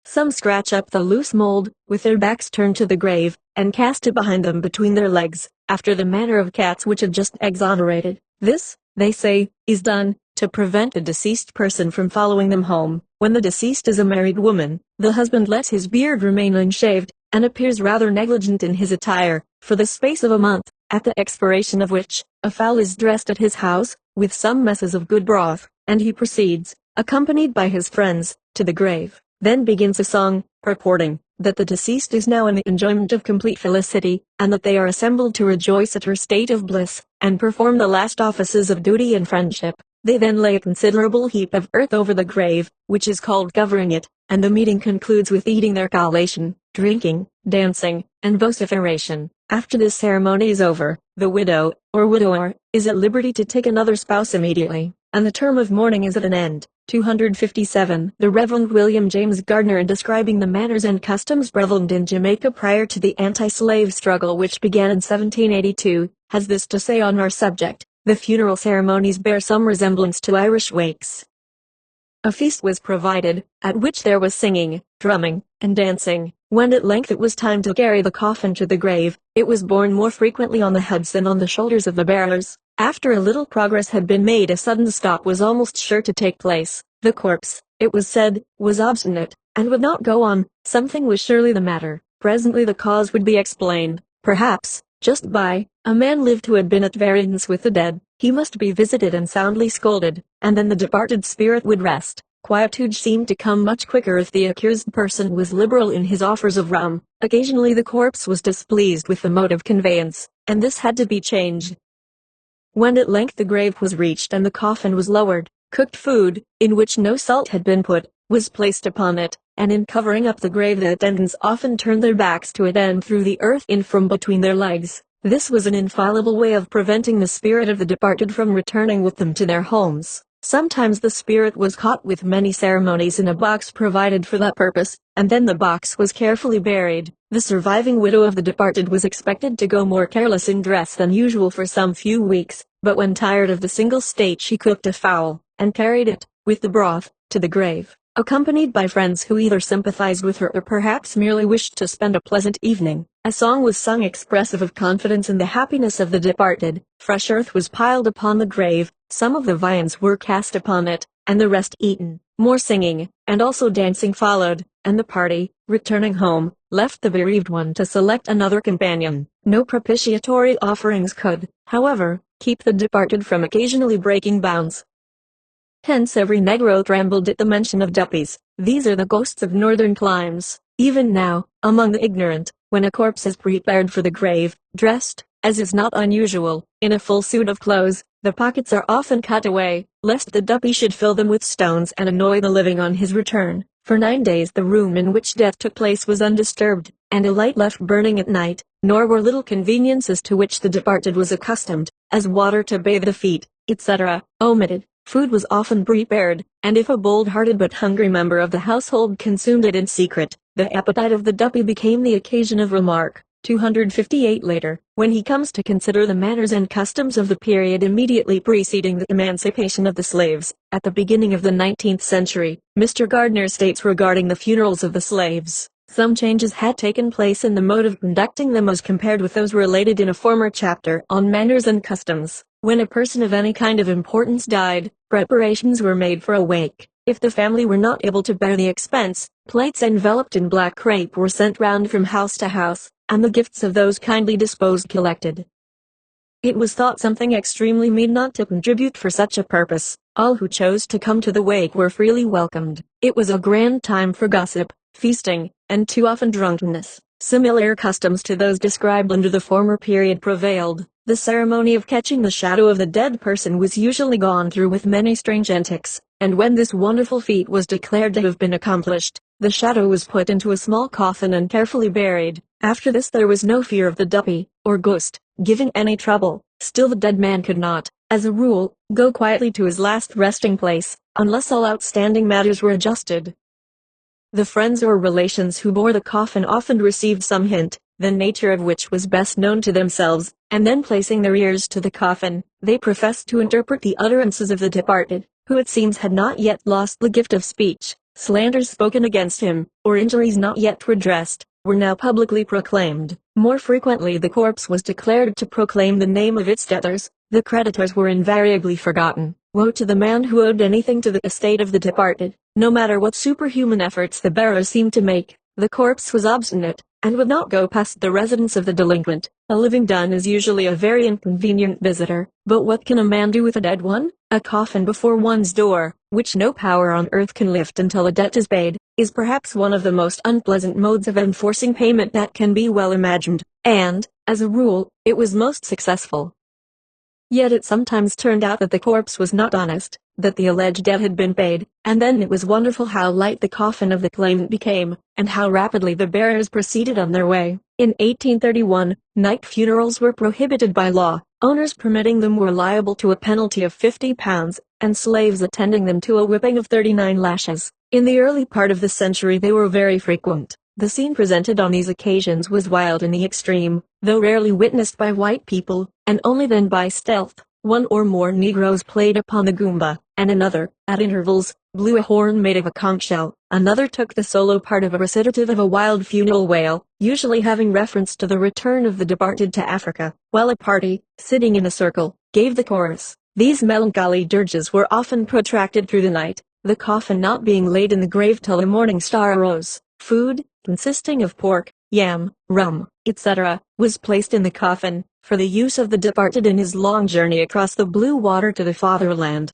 Some scratch up the loose mold, with their backs turned to the grave, and cast it behind them between their legs, after the manner of cats which have just exonerated. This, they say, is done, to prevent a deceased person from following them home. When the deceased is a married woman, the husband lets his beard remain unshaved, and appears rather negligent in his attire, for the space of a month, at the expiration of which, a fowl is dressed at his house, with some messes of good broth, and he proceeds, accompanied by his friends, to the grave. Then begins a song, purporting that the deceased is now in the enjoyment of complete felicity, and that they are assembled to rejoice at her state of bliss, and perform the last offices of duty and friendship. They then lay a considerable heap of earth over the grave, which is called covering it, and the meeting concludes with eating their collation, drinking, dancing, and vociferation. After this ceremony is over, the widow, or widower, is at liberty to take another spouse immediately, and the term of mourning is at an end. 257. The Reverend William James Gardner, in describing the manners and customs prevalent in Jamaica prior to the anti-slave struggle which began in 1782, has this to say on our subject: the funeral ceremonies bear some resemblance to Irish wakes. A feast was provided, at which there was singing, drumming, and dancing. When at length it was time to carry the coffin to the grave, it was borne more frequently on the heads than on the shoulders of the bearers. After a little progress had been made, a sudden stop was almost sure to take place. The corpse, it was said, was obstinate, and would not go on. Something was surely the matter. Presently the cause would be explained. Perhaps, just by, a man lived who had been at variance with the dead. He must be visited and soundly scolded, and then the departed spirit would rest. Quietude seemed to come much quicker if the accused person was liberal in his offers of rum. Occasionally the corpse was displeased with the mode of conveyance, and this had to be changed. When at length the grave was reached and the coffin was lowered, cooked food, in which no salt had been put, was placed upon it, and in covering up the grave the attendants often turned their backs to it and threw the earth in from between their legs. This was an infallible way of preventing the spirit of the departed from returning with them to their homes. Sometimes the spirit was caught with many ceremonies in a box provided for that purpose, and then the box was carefully buried. The surviving widow of the departed was expected to go more careless in dress than usual for some few weeks, but when tired of the single state she cooked a fowl, and carried it, with the broth, to the grave. accompanied by friends who either sympathized with her or perhaps merely wished to spend a pleasant evening. A song was sung expressive of confidence in the happiness of the departed. Fresh earth was piled upon the grave, some of the viands were cast upon it, and the rest eaten. More singing, and also dancing followed, and the party, returning home, left the bereaved one to select another companion. No propitiatory offerings could, however, keep the departed from occasionally breaking bounds. Hence every Negro trembled at the mention of duppies. These are the ghosts of northern climes. Even now, among the ignorant, when a corpse is prepared for the grave, dressed, as is not unusual, in a full suit of clothes, the pockets are often cut away, lest the duppy should fill them with stones and annoy the living on his return. For 9 days the room in which death took place was undisturbed, and a light left burning at night, nor were little conveniences to which the departed was accustomed, as water to bathe the feet, etc., omitted. Food was often prepared, and if a bold-hearted but hungry member of the household consumed it in secret, the appetite of the duppy became the occasion of remark. 258 later, when he comes to consider the manners and customs of the period immediately preceding the emancipation of the slaves, at the beginning of the 19th century, Mr. Gardner states regarding the funerals of the slaves, some changes had taken place in the mode of conducting them as compared with those related in a former chapter on manners and customs. When a person of any kind of importance died, preparations were made for a wake. If the family were not able to bear the expense, plates enveloped in black crape were sent round from house to house, and the gifts of those kindly disposed collected. It was thought something extremely mean not to contribute for such a purpose. All who chose to come to the wake were freely welcomed. It was a grand time for gossip, feasting, and too often drunkenness. Similar customs to those described under the former period prevailed. The ceremony of catching the shadow of the dead person was usually gone through with many strange antics, and when this wonderful feat was declared to have been accomplished, the shadow was put into a small coffin and carefully buried. After this there was no fear of the duppy, or ghost, giving any trouble. Still the dead man could not, as a rule, go quietly to his last resting place, unless all outstanding matters were adjusted. The friends or relations who bore the coffin often received some hint, the nature of which was best known to themselves, and then placing their ears to the coffin, they professed to interpret the utterances of the departed, who it seems had not yet lost the gift of speech. Slanders spoken against him, or injuries not yet redressed, were now publicly proclaimed. More frequently the corpse was declared to proclaim the name of its debtors. The creditors were invariably forgotten. Woe to the man who owed anything to the estate of the departed. No matter what superhuman efforts the bearer seemed to make, the corpse was obstinate, and would not go past the residence of the delinquent. A living dun is usually a very inconvenient visitor, but what can a man do with a dead one? A coffin before one's door, which no power on earth can lift until a debt is paid, is perhaps one of the most unpleasant modes of enforcing payment that can be well imagined, and, as a rule, it was most successful. Yet it sometimes turned out that the corpse was not honest, that the alleged debt had been paid, and then it was wonderful how light the coffin of the claimant became, and how rapidly the bearers proceeded on their way. In 1831, night funerals were prohibited by law. Owners permitting them were liable to a penalty of £50, and slaves attending them to a whipping of 39 lashes. In the early part of the century they were very frequent. The scene presented on these occasions was wild in the extreme, though rarely witnessed by white people, and only then by stealth. One or more Negroes played upon the goomba, and another, at intervals, blew a horn made of a conch shell. Another took the solo part of a recitative of a wild funeral wail, usually having reference to the return of the departed to Africa, while a party, sitting in a circle, gave the chorus. These melancholy dirges were often protracted through the night, the coffin not being laid in the grave till the morning star arose. Food, consisting of pork, yam, rum, etc., was placed in the coffin, for the use of the departed in his long journey across the blue water to the fatherland.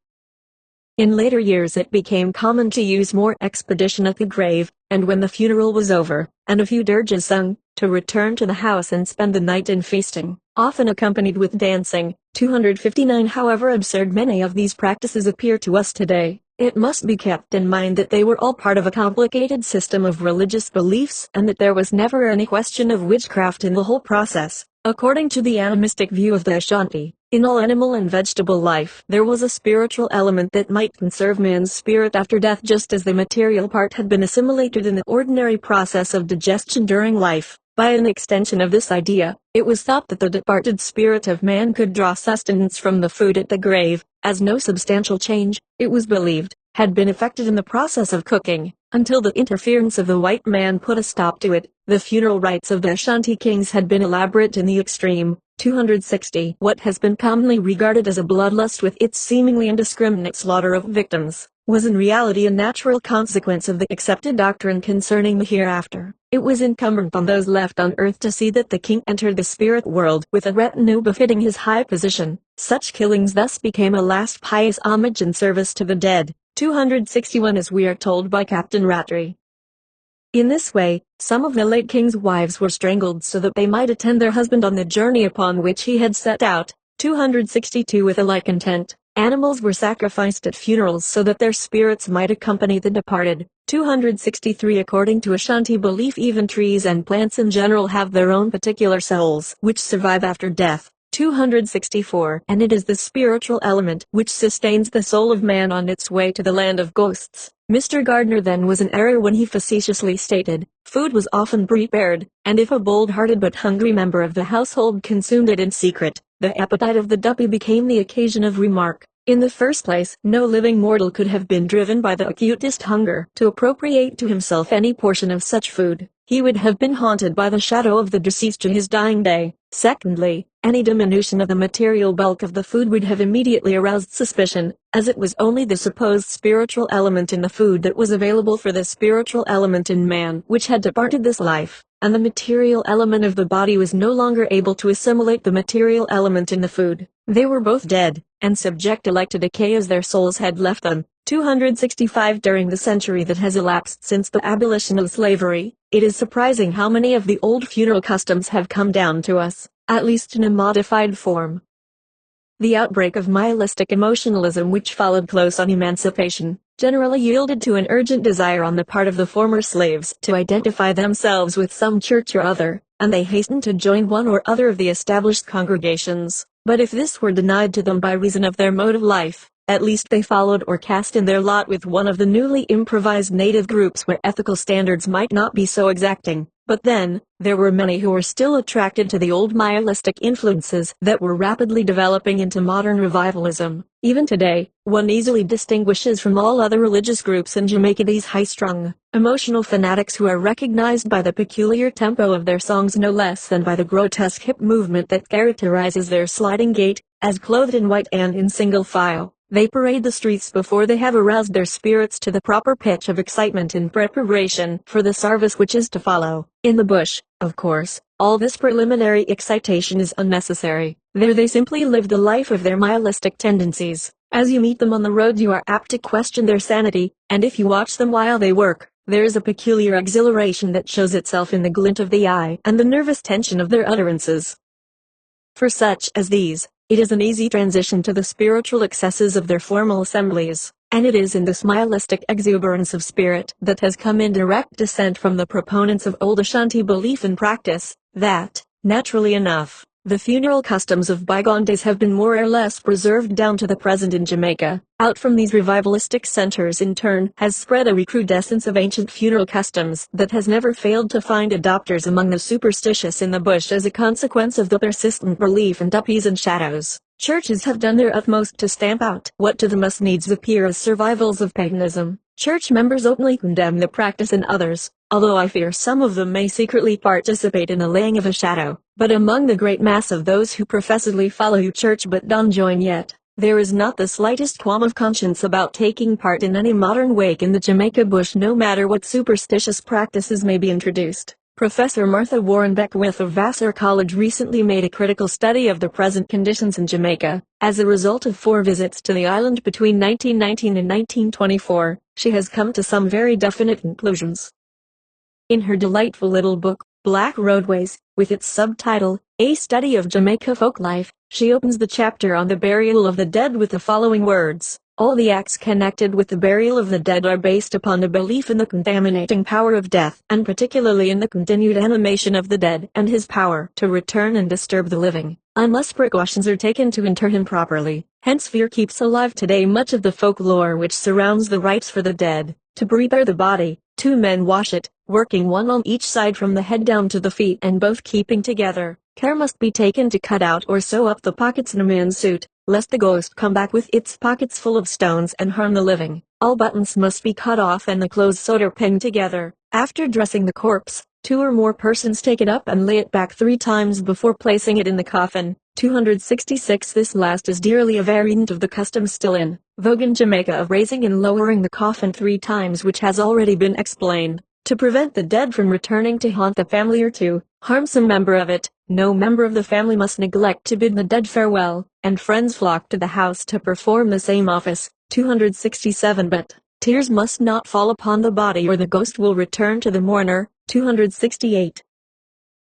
In later years it became common to use more expedition at the grave, and when the funeral was over, and a few dirges sung, to return to the house and spend the night in feasting, often accompanied with dancing. 259 However absurd many of these practices appear to us today, it must be kept in mind that they were all part of a complicated system of religious beliefs and that there was never any question of witchcraft in the whole process. According to the animistic view of the Ashanti, in all animal and vegetable life there was a spiritual element that might conserve man's spirit after death just as the material part had been assimilated in the ordinary process of digestion during life. By an extension of this idea, it was thought that the departed spirit of man could draw sustenance from the food at the grave. As no substantial change, it was believed, had been effected in the process of cooking, until the interference of the white man put a stop to it. The funeral rites of the Ashanti kings had been elaborate in the extreme. 260. What has been commonly regarded as a bloodlust with its seemingly indiscriminate slaughter of victims, was in reality a natural consequence of the accepted doctrine concerning the hereafter. It was incumbent on those left on earth to see that the king entered the spirit world with a retinue befitting his high position. Such killings thus became a last pious homage and service to the dead. 261 as we are told by Captain Rattray. In this way, some of the late king's wives were strangled so that they might attend their husband on the journey upon which he had set out. 262 with a like intent, animals were sacrificed at funerals so that their spirits might accompany the departed. 263 according to Ashanti belief even trees and plants in general have their own particular souls which survive after death. 264 and it is the spiritual element which sustains the soul of man on its way to the land of ghosts. Mr. Gardner then was in error when he facetiously stated, food was often prepared, and if a bold-hearted but hungry member of the household consumed it in secret, the appetite of the duppy became the occasion of remark. In the first place, no living mortal could have been driven by the acutest hunger to appropriate to himself any portion of such food. He would have been haunted by the shadow of the deceased to his dying day. Secondly, any diminution of the material bulk of the food would have immediately aroused suspicion, as it was only the supposed spiritual element in the food that was available for the spiritual element in man which had departed this life, and the material element of the body was no longer able to assimilate the material element in the food. They were both dead, and subject alike to decay as their souls had left them. 265 during the century that has elapsed since the abolition of slavery, it is surprising how many of the old funeral customs have come down to us, at least in a modified form. The outbreak of nihilistic emotionalism which followed close on emancipation, generally yielded to an urgent desire on the part of the former slaves to identify themselves with some church or other, and they hastened to join one or other of the established congregations. But if this were denied to them by reason of their mode of life, at least they followed or cast in their lot with one of the newly improvised native groups where ethical standards might not be so exacting. But then, there were many who were still attracted to the old nihilistic influences that were rapidly developing into modern revivalism. Even today, one easily distinguishes from all other religious groups in Jamaica these high-strung, emotional fanatics who are recognized by the peculiar tempo of their songs no less than by the grotesque hip movement that characterizes their sliding gait, as clothed in white and in single file. They parade the streets before they have aroused their spirits to the proper pitch of excitement in preparation for the service which is to follow. In the bush, of course, all this preliminary excitation is unnecessary. There they simply live the life of their nihilistic tendencies. As you meet them on the road you are apt to question their sanity, and if you watch them while they work, there is a peculiar exhilaration that shows itself in the glint of the eye and the nervous tension of their utterances. For such as these, it is an easy transition to the spiritual excesses of their formal assemblies, and it is in this nihilistic exuberance of spirit that has come in direct descent from the proponents of old Ashanti belief and practice, that, naturally enough, the funeral customs of bygone days have been more or less preserved down to the present in Jamaica. Out from these revivalistic centers in turn has spread a recrudescence of ancient funeral customs that has never failed to find adopters among the superstitious in the bush as a consequence of the persistent belief in duppies and shadows. Churches have done their utmost to stamp out what to them must needs appear as survivals of paganism. Church members openly condemn the practice in others, although I fear some of them may secretly participate in the laying of a shadow. But among the great mass of those who professedly follow church but don't join yet, there is not the slightest qualm of conscience about taking part in any modern wake in the Jamaica bush no matter what superstitious practices may be introduced. Professor Martha Warren Beckwith of Vassar College recently made a critical study of the present conditions in Jamaica. As a result of 4 visits to the island between 1919 and 1924, she has come to some very definite conclusions. In her delightful little book, Black Roadways, with its subtitle, A Study of Jamaica Folklife, she opens the chapter on the burial of the dead with the following words. All the acts connected with the burial of the dead are based upon the belief in the contaminating power of death, and particularly in the continued animation of the dead and his power to return and disturb the living, unless precautions are taken to inter him properly. Hence fear keeps alive today much of the folklore which surrounds the rites for the dead. To prepare the body, 2 men wash it, working one on each side from the head down to the feet and both keeping together. Care must be taken to cut out or sew up the pockets in a man's suit, lest the ghost come back with its pockets full of stones and harm the living. All buttons must be cut off and the clothes sewed or pinned together. After dressing the corpse, 2 or more persons take it up and lay it back 3 times before placing it in the coffin. 266. This last is dearly a variant of the custom still in vogue in Jamaica of raising and lowering the coffin 3 times, which has already been explained. To prevent the dead from returning to haunt the family or to harm some member of it, no member of the family must neglect to bid the dead farewell, and friends flock to the house to perform the same office. 267. But tears must not fall upon the body or the ghost will return to the mourner. 268.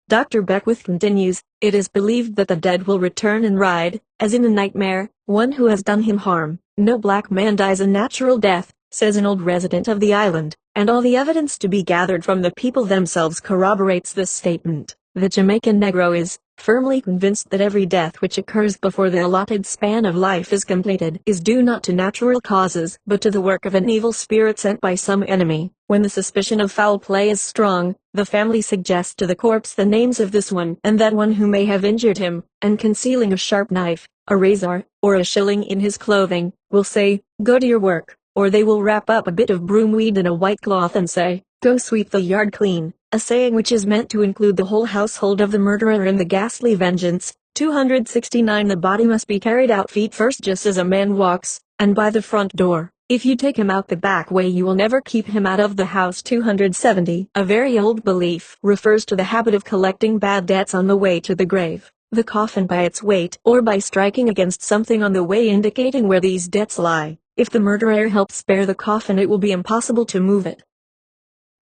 Dr. Beckwith continues, it is believed that the dead will return and ride, as in a nightmare, one who has done him harm. No black man dies a natural death, says an old resident of the island, and all the evidence to be gathered from the people themselves corroborates this statement. The Jamaican Negro is firmly convinced that every death which occurs before the allotted span of life is completed is due not to natural causes but to the work of an evil spirit sent by some enemy. When the suspicion of foul play is strong, the family suggests to the corpse the names of this one and that one who may have injured him, and concealing a sharp knife, a razor, or a shilling in his clothing, will say, "Go to your work," or they will wrap up a bit of broomweed in a white cloth and say, "Go sweep the yard clean," a saying which is meant to include the whole household of the murderer in the ghastly vengeance. 269. The body must be carried out feet first just as a man walks, and by the front door. If you take him out the back way you will never keep him out of the house. 270. A very old belief refers to the habit of collecting bad debts on the way to the grave. The coffin by its weight or by striking against something on the way indicating where these debts lie. If the murderer helps bear the coffin it will be impossible to move it.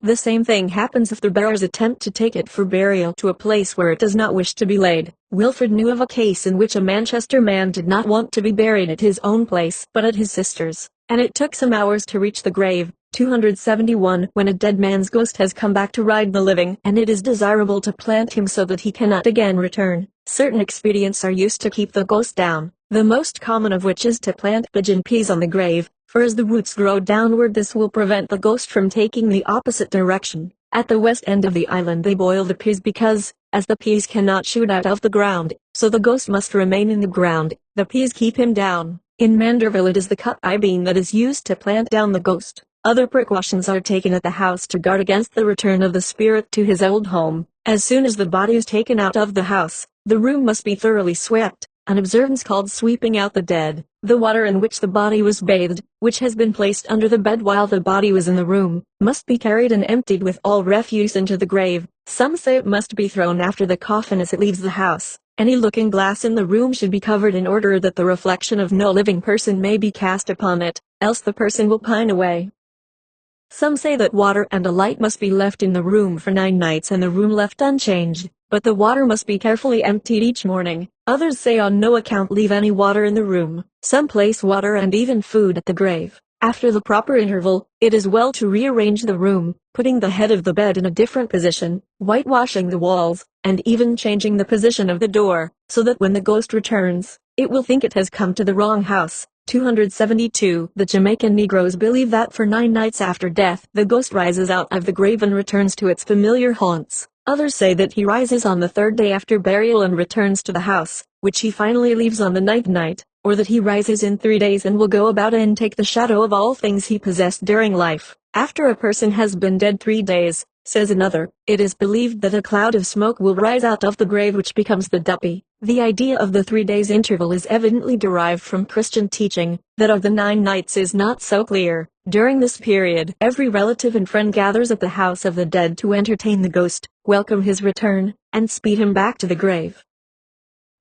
The same thing happens if the bearers attempt to take it for burial to a place where it does not wish to be laid. Wilfred knew of a case in which a Manchester man did not want to be buried at his own place but at his sister's, and it took some hours to reach the grave. 271. When a dead man's ghost has come back to ride the living and it is desirable to plant him so that he cannot again return, certain expedients are used to keep the ghost down, the most common of which is to plant pigeon peas on the grave, for as the roots grow downward this will prevent the ghost from taking the opposite direction. At the west end of the island they boil the peas because, as the peas cannot shoot out of the ground, so the ghost must remain in the ground, the peas keep him down. In Manderville it is the cut I-bean that is used to plant down the ghost. Other precautions are taken at the house to guard against the return of the spirit to his old home. As soon as the body is taken out of the house, the room must be thoroughly swept, an observance called sweeping out the dead. The water in which the body was bathed, which has been placed under the bed while the body was in the room, must be carried and emptied with all refuse into the grave. Some say it must be thrown after the coffin as it leaves the house. Any looking glass in the room should be covered in order that the reflection of no living person may be cast upon it, else the person will pine away. Some say that water and a light must be left in the room for 9 nights and the room left unchanged, but the water must be carefully emptied each morning. Others say on no account leave any water in the room. Some place water and even food at the grave. After the proper interval, it is well to rearrange the room, putting the head of the bed in a different position, whitewashing the walls, and even changing the position of the door, so that when the ghost returns, it will think it has come to the wrong house. 272. The Jamaican Negroes believe that for 9 nights after death the ghost rises out of the grave and returns to its familiar haunts. Others say that he rises on the 3rd day after burial and returns to the house, which he finally leaves on the 9th night, or that he rises in 3 days and will go about and take the shadow of all things he possessed during life. After a person has been dead 3 days, says another, it is believed that a cloud of smoke will rise out of the grave which becomes the duppy. The idea of the 3 days interval is evidently derived from Christian teaching. That of the 9 nights is not so clear. During this period, every relative and friend gathers at the house of the dead to entertain the ghost, welcome his return, and speed him back to the grave.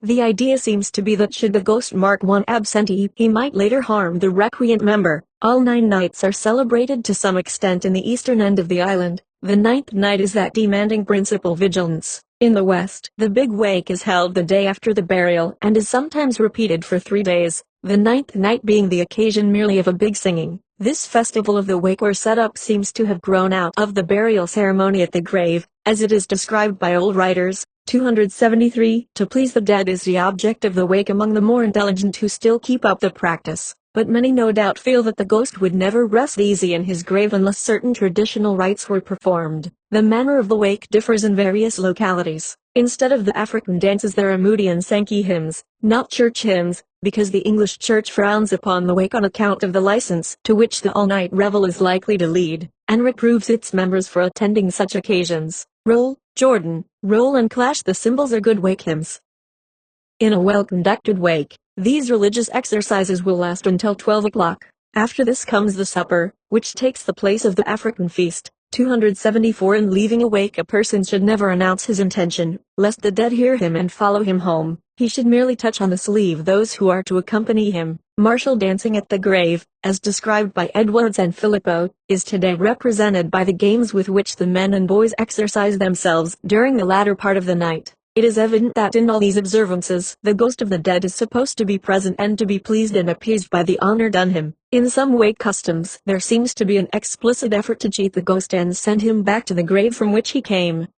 The idea seems to be that should the ghost mark one absentee, he might later harm the recreant member. All 9 nights are celebrated to some extent in the eastern end of the island. The 9th night is that demanding principal vigilance. In the west, the big wake is held the day after the burial and is sometimes repeated for 3 days, the 9th night being the occasion merely of a big singing. This festival of the wake or setup seems to have grown out of the burial ceremony at the grave, as it is described by old writers. 273. To please the dead is the object of the wake among the more intelligent who still keep up the practice, but many no doubt feel that the ghost would never rest easy in his grave unless certain traditional rites were performed. The manner of the wake differs in various localities. Instead of the African dances there are Moody and Sankey hymns, not church hymns, because the English Church frowns upon the wake on account of the license to which the all-night revel is likely to lead, and reproves its members for attending such occasions. Roll, Jordan, roll and clash, the cymbals are good wake hymns. In a well-conducted wake, these religious exercises will last until 12 o'clock. After this comes the supper, which takes the place of the African feast. 274. In leaving a wake, a person should never announce his intention, lest the dead hear him and follow him home. He should merely touch on the sleeve those who are to accompany him. Martial dancing at the grave, as described by Edwards and Filippo, is today represented by the games with which the men and boys exercise themselves during the latter part of the night. It is evident that in all these observances the ghost of the dead is supposed to be present and to be pleased and appeased by the honor done him. In some wake customs there seems to be an explicit effort to cheat the ghost and send him back to the grave from which he came.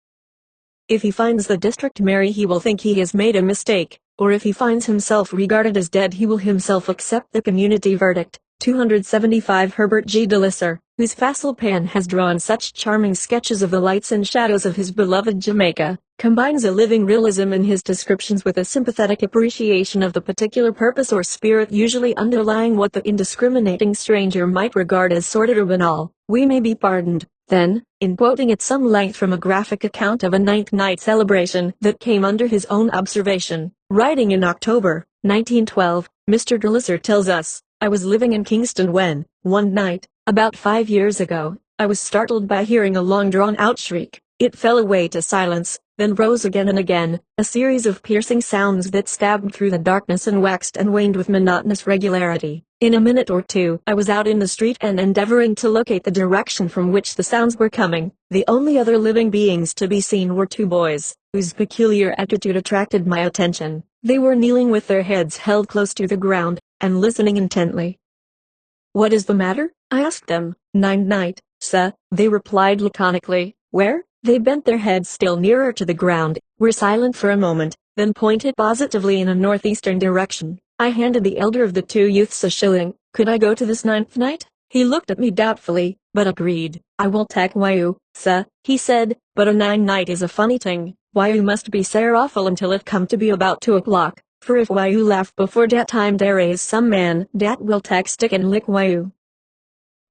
If he finds the district merry, he will think he has made a mistake, or if he finds himself regarded as dead, he will himself accept the community verdict. 275. Herbert G. de Lisser, whose facile pen has drawn such charming sketches of the lights and shadows of his beloved Jamaica, combines a living realism in his descriptions with a sympathetic appreciation of the particular purpose or spirit usually underlying what the indiscriminating stranger might regard as sordid or banal. We may be pardoned, then, in quoting at some length from a graphic account of a ninth night celebration that came under his own observation. Writing in October, 1912, Mr. de Lisser tells us, "I was living in Kingston when, one night, about 5 years ago, I was startled by hearing a long drawn-out shriek. It fell away to silence, then rose again and again, a series of piercing sounds that stabbed through the darkness and waxed and waned with monotonous regularity. In a minute or two I was out in the street and endeavoring to locate the direction from which the sounds were coming. The only other living beings to be seen were two boys, whose peculiar attitude attracted my attention. They were kneeling with their heads held close to the ground, and listening intently. 'What is the matter?' I asked them. 'Ninth night, sir,' they replied laconically. 'Where?' They bent their heads still nearer to the ground, were silent for a moment, then pointed positively in a northeastern direction. I handed the elder of the two youths a shilling. Could I go to this ninth night? He looked at me doubtfully, but agreed. 'I will tak you, sir,' he said, 'but a nine night is a funny thing. You must be sair awful until it come to be about 2 o'clock, for if you laugh before dat time there is some man dat will tak stick and lick you.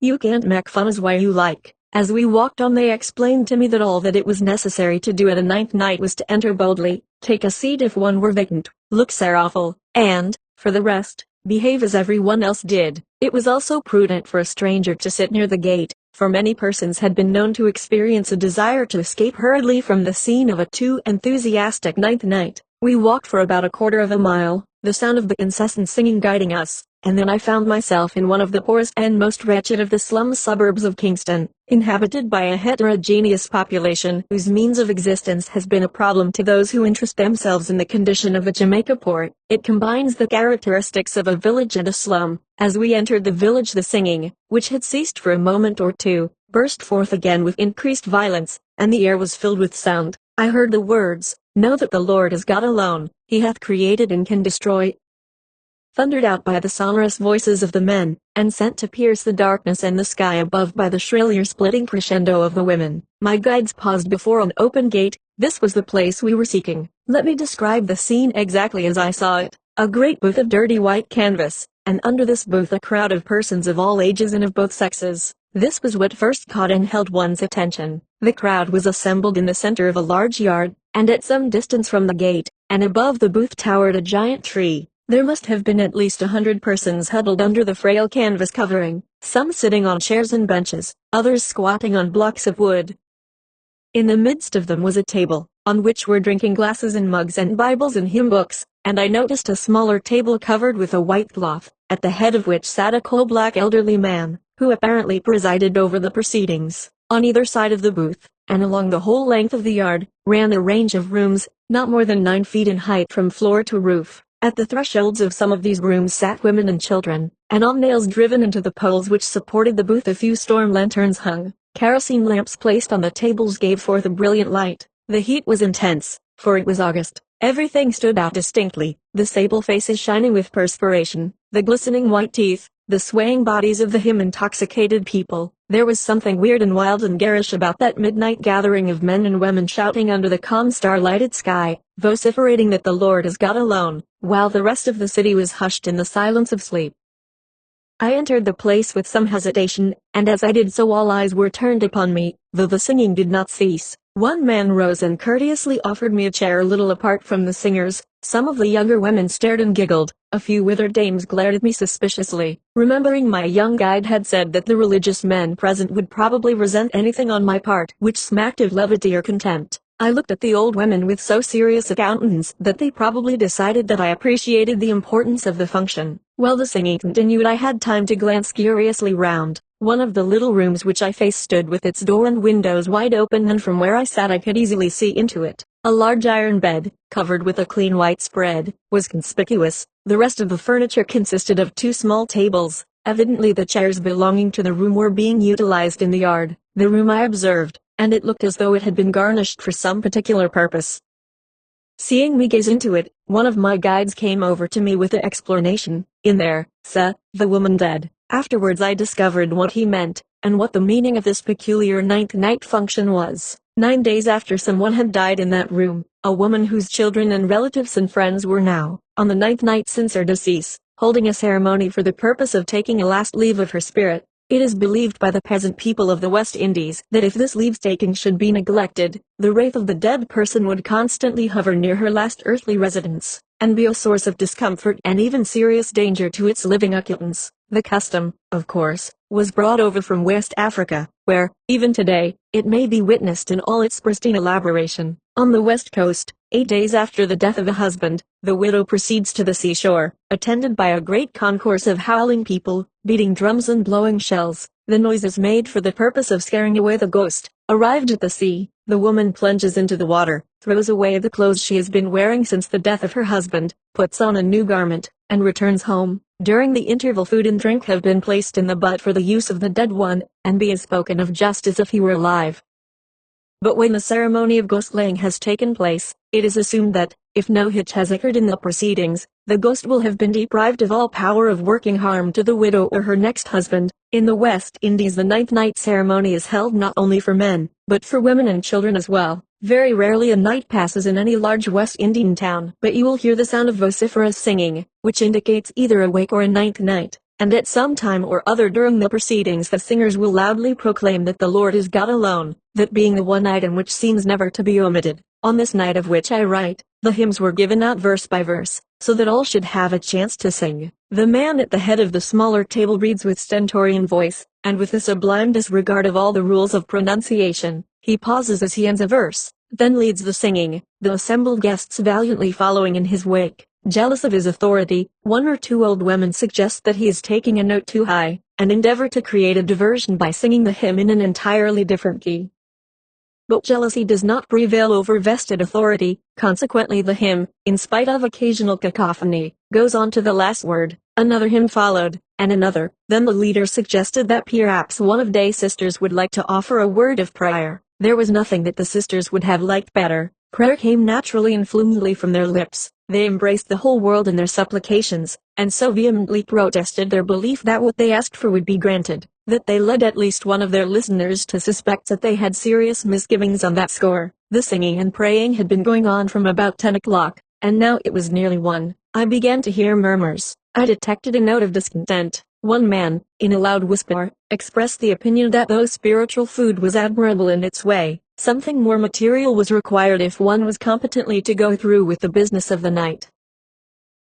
You can't mak fun as you like.' As we walked on they explained to me that all that it was necessary to do at a ninth night was to enter boldly, take a seat if one were vacant, look sair awful, and, for the rest, behave as everyone else did. It was also prudent for a stranger to sit near the gate, for many persons had been known to experience a desire to escape hurriedly from the scene of a too enthusiastic ninth night. We walked for about a quarter of a mile, the sound of the incessant singing guiding us, and then I found myself in one of the poorest and most wretched of the slum suburbs of Kingston, inhabited by a heterogeneous population whose means of existence has been a problem to those who interest themselves in the condition of the Jamaica poor. It combines the characteristics of a village and a slum. As we entered the village the singing, which had ceased for a moment or two, burst forth again with increased violence, and the air was filled with sound. I heard the words, "Know that the Lord is God alone, He hath created and can destroy," thundered out by the sonorous voices of the men, and sent to pierce the darkness and the sky above by the shrill ear-splitting crescendo of the women. My guides paused before an open gate. This was the place we were seeking. Let me describe the scene exactly as I saw it. A great booth of dirty white canvas, and under this booth a crowd of persons of all ages and of both sexes. This was what first caught and held one's attention. The crowd was assembled in the center of a large yard, and at some distance from the gate, and above the booth towered a giant tree. There must have been at least 100 persons huddled under the frail canvas covering, some sitting on chairs and benches, others squatting on blocks of wood. In the midst of them was a table, on which were drinking glasses and mugs and Bibles and hymn books, and I noticed a smaller table covered with a white cloth, at the head of which sat a coal-black elderly man, who apparently presided over the proceedings. On either side of the booth, and along the whole length of the yard, ran a range of rooms, not more than 9 feet in height from floor to roof. At the thresholds of some of these rooms sat women and children, and on nails driven into the poles which supported the booth a few storm lanterns hung. Kerosene lamps placed on the tables gave forth a brilliant light. The heat was intense, for it was August. Everything stood out distinctly, the sable faces shining with perspiration, the glistening white teeth, the swaying bodies of the hymn-intoxicated people, There was something weird and wild and garish about that midnight gathering of men and women shouting under the calm star-lighted sky, vociferating that the Lord is God alone, while the rest of the city was hushed in the silence of sleep. I entered the place with some hesitation, and as I did so all eyes were turned upon me, though the singing did not cease. One man rose and courteously offered me a chair a little apart from the singers. Some of the younger women stared and giggled. A few withered dames glared at me suspiciously. Remembering my young guide had said that the religious men present would probably resent anything on my part which smacked of levity or contempt, I looked at the old women with so serious a countenance that they probably decided that I appreciated the importance of the function. While the singing continued, I had time to glance curiously round. One of the little rooms which I faced stood with its door and windows wide open, and from where I sat I could easily see into it. A large iron bed, covered with a clean white spread, was conspicuous. The rest of the furniture consisted of two small tables. Evidently the chairs belonging to the room were being utilized in the yard. The room I observed, and it looked as though it had been garnished for some particular purpose. Seeing me gaze into it, one of my guides came over to me with the explanation, "In there, sir, the woman dead." Afterwards I discovered what he meant, and what the meaning of this peculiar ninth night function was. 9 days after someone had died in that room, a woman whose children and relatives and friends were now, on the 9th night since her decease, holding a ceremony for the purpose of taking a last leave of her spirit. It is believed by the peasant people of the West Indies that if this leave-taking should be neglected, the wraith of the dead person would constantly hover near her last earthly residence, and be a source of discomfort and even serious danger to its living occupants. The custom, of course, was brought over from West Africa, where, even today, it may be witnessed in all its pristine elaboration. On the West Coast, 8 days after the death of a husband, the widow proceeds to the seashore, attended by a great concourse of howling people, beating drums and blowing shells. The noise is made for the purpose of scaring away the ghost. Arrived at the sea, the woman plunges into the water, throws away the clothes she has been wearing since the death of her husband, puts on a new garment, and returns home. During the interval food and drink have been placed in the butt for the use of the dead one, and be is spoken of just as if he were alive. But when the ceremony of ghost-laying has taken place, it is assumed that, if no hitch has occurred in the proceedings, the ghost will have been deprived of all power of working harm to the widow or her next husband. In the West Indies the 9th night ceremony is held not only for men, but for women and children as well. Very rarely a night passes in any large West Indian town, but you will hear the sound of vociferous singing, which indicates either a wake or a 9th night, and at some time or other during the proceedings the singers will loudly proclaim that the Lord is God alone, that being the one item which seems never to be omitted. On this night of which I write, the hymns were given out verse by verse, so that all should have a chance to sing. The man at the head of the smaller table reads with stentorian voice, and with a sublime disregard of all the rules of pronunciation. He pauses as he ends a verse, then leads the singing, the assembled guests valiantly following in his wake. Jealous of his authority, one or two old women suggest that he is taking a note too high, and endeavor to create a diversion by singing the hymn in an entirely different key. But jealousy does not prevail over vested authority, consequently the hymn, in spite of occasional cacophony, goes on to the last word. Another hymn followed, and another. Then the leader suggested that perhaps one of Day's sisters would like to offer a word of prayer. There was nothing that the sisters would have liked better. Prayer came naturally and fluently from their lips. They embraced the whole world in their supplications, and so vehemently protested their belief that what they asked for would be granted, that they led at least one of their listeners to suspect that they had serious misgivings on that score. The singing and praying had been going on from about 10 o'clock, and now it was nearly 1. I began to hear murmurs. I detected a note of discontent. One man, in a loud whisper, expressed the opinion that though spiritual food was admirable in its way, something more material was required if one was competently to go through with the business of the night.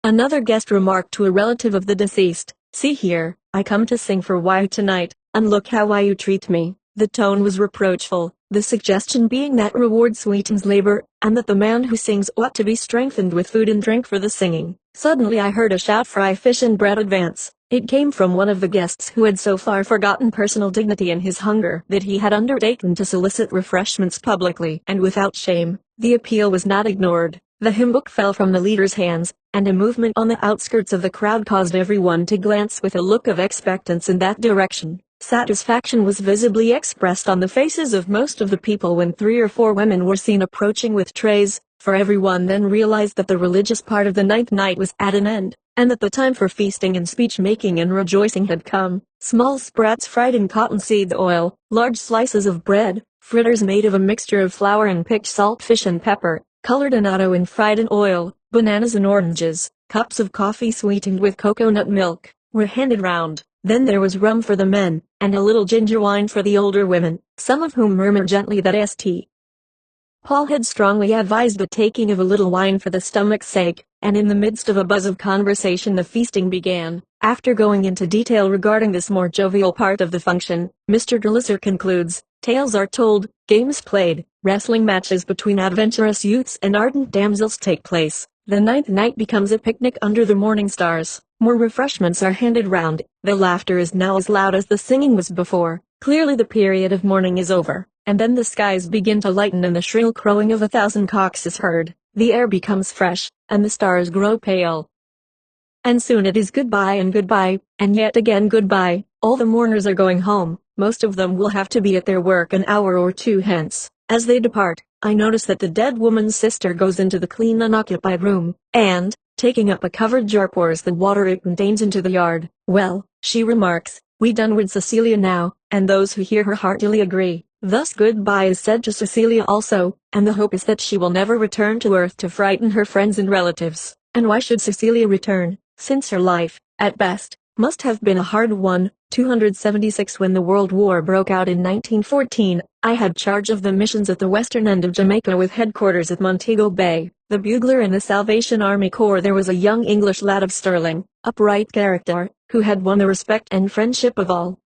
Another guest remarked to a relative of the deceased, "See here, I come to sing for Why tonight, and look how you treat me." The tone was reproachful, the suggestion being that reward sweetens labor, and that the man who sings ought to be strengthened with food and drink for the singing. Suddenly I heard a shout, "Fry fish and bread, advance." It came from one of the guests who had so far forgotten personal dignity in his hunger that he had undertaken to solicit refreshments publicly and without shame. The appeal was not ignored. The hymn book fell from the leader's hands, and a movement on the outskirts of the crowd caused everyone to glance with a look of expectance in that direction. Satisfaction was visibly expressed on the faces of most of the people when 3 or 4 women were seen approaching with trays, for everyone then realized that the religious part of the ninth night was at an end, and that the time for feasting and speech-making and rejoicing had come. Small sprats fried in cottonseed oil, large slices of bread, fritters made of a mixture of flour and picked salt fish and pepper, colored annatto and fried in oil, bananas and oranges, cups of coffee sweetened with coconut milk, were handed round. Then there was rum for the men, and a little ginger wine for the older women, some of whom murmured gently that St. Paul had strongly advised the taking of a little wine for the stomach's sake, and in the midst of a buzz of conversation the feasting began. After going into detail regarding this more jovial part of the function, Mr. Glisser concludes, tales are told, games played, wrestling matches between adventurous youths and ardent damsels take place. The ninth night becomes a picnic under the morning stars. More refreshments are handed round. The laughter is now as loud as the singing was before. Clearly the period of mourning is over, and then the skies begin to lighten and the shrill crowing of 1,000 cocks is heard. The air becomes fresh, and the stars grow pale. And soon it is goodbye, and yet again goodbye. All the mourners are going home. Most of them will have to be at their work an hour or two hence. As they depart, I notice that the dead woman's sister goes into the clean unoccupied room, and, taking up a covered jar, pours the water it contains into the yard. Well, she remarks, we done with Cecilia now, and those who hear her heartily agree. Thus goodbye is said to Cecilia also, and the hope is that she will never return to earth to frighten her friends and relatives. And why should Cecilia return, since her life, at best, must have been a hard one? 276. When the World War broke out in 1914, I had charge of the missions at the western end of Jamaica with headquarters at Montego Bay. The bugler in the Salvation Army Corps there was a young English lad of sterling, upright character, who had won the respect and friendship of all.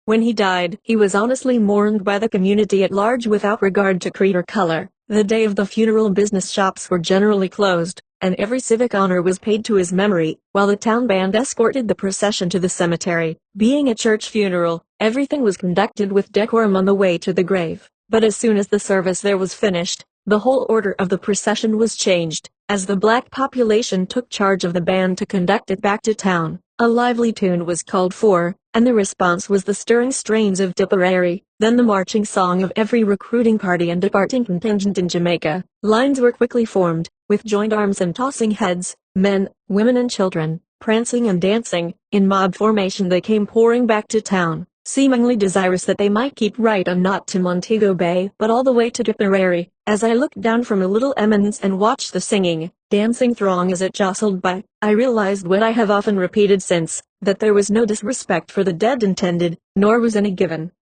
When he died, he was honestly mourned by the community at large without regard to creed or color. The day of the funeral business shops were generally closed, and every civic honor was paid to his memory, while the town band escorted the procession to the cemetery. Being a church funeral, everything was conducted with decorum on the way to the grave. But as soon as the service there was finished, the whole order of the procession was changed, as the black population took charge of the band to conduct it back to town. A lively tune was called for, and the response was the stirring strains of Tipperary, then the marching song of every recruiting party and departing contingent in Jamaica. Lines were quickly formed, with joined arms and tossing heads. Men, women and children, prancing and dancing, in mob formation they came pouring back to town, seemingly desirous that they might keep right on not to Montego Bay but all the way to Tipperary. As I looked down from a little eminence and watched the singing, dancing throng as it jostled by, I realized what I have often repeated since, that there was no disrespect for the dead intended, nor was any given.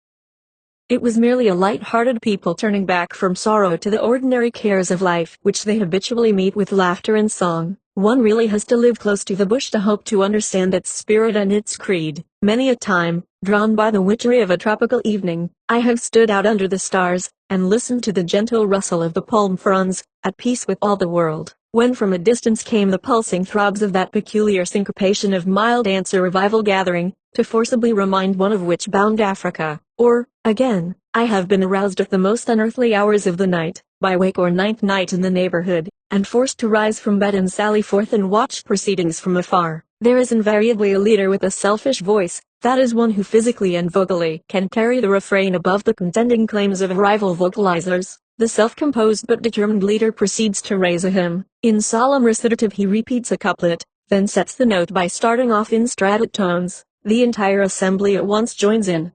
It was merely a light-hearted people turning back from sorrow to the ordinary cares of life which they habitually meet with laughter and song. One really has to live close to the bush to hope to understand its spirit and its creed. Many a time, drawn by the witchery of a tropical evening, I have stood out under the stars, and listened to the gentle rustle of the palm fronds, at peace with all the world, when from a distance came the pulsing throbs of that peculiar syncopation of mild ants a revival gathering, to forcibly remind one of which bound Africa. Or, again, I have been aroused at the most unearthly hours of the night, by wake or ninth night in the neighborhood, and forced to rise from bed and sally forth and watch proceedings from afar. There is invariably a leader with a selfish voice, that is one who physically and vocally can carry the refrain above the contending claims of rival vocalizers. The self-composed but determined leader proceeds to raise a hymn. In solemn recitative he repeats a couplet, then sets the note by starting off in strident tones. The entire assembly at once joins in.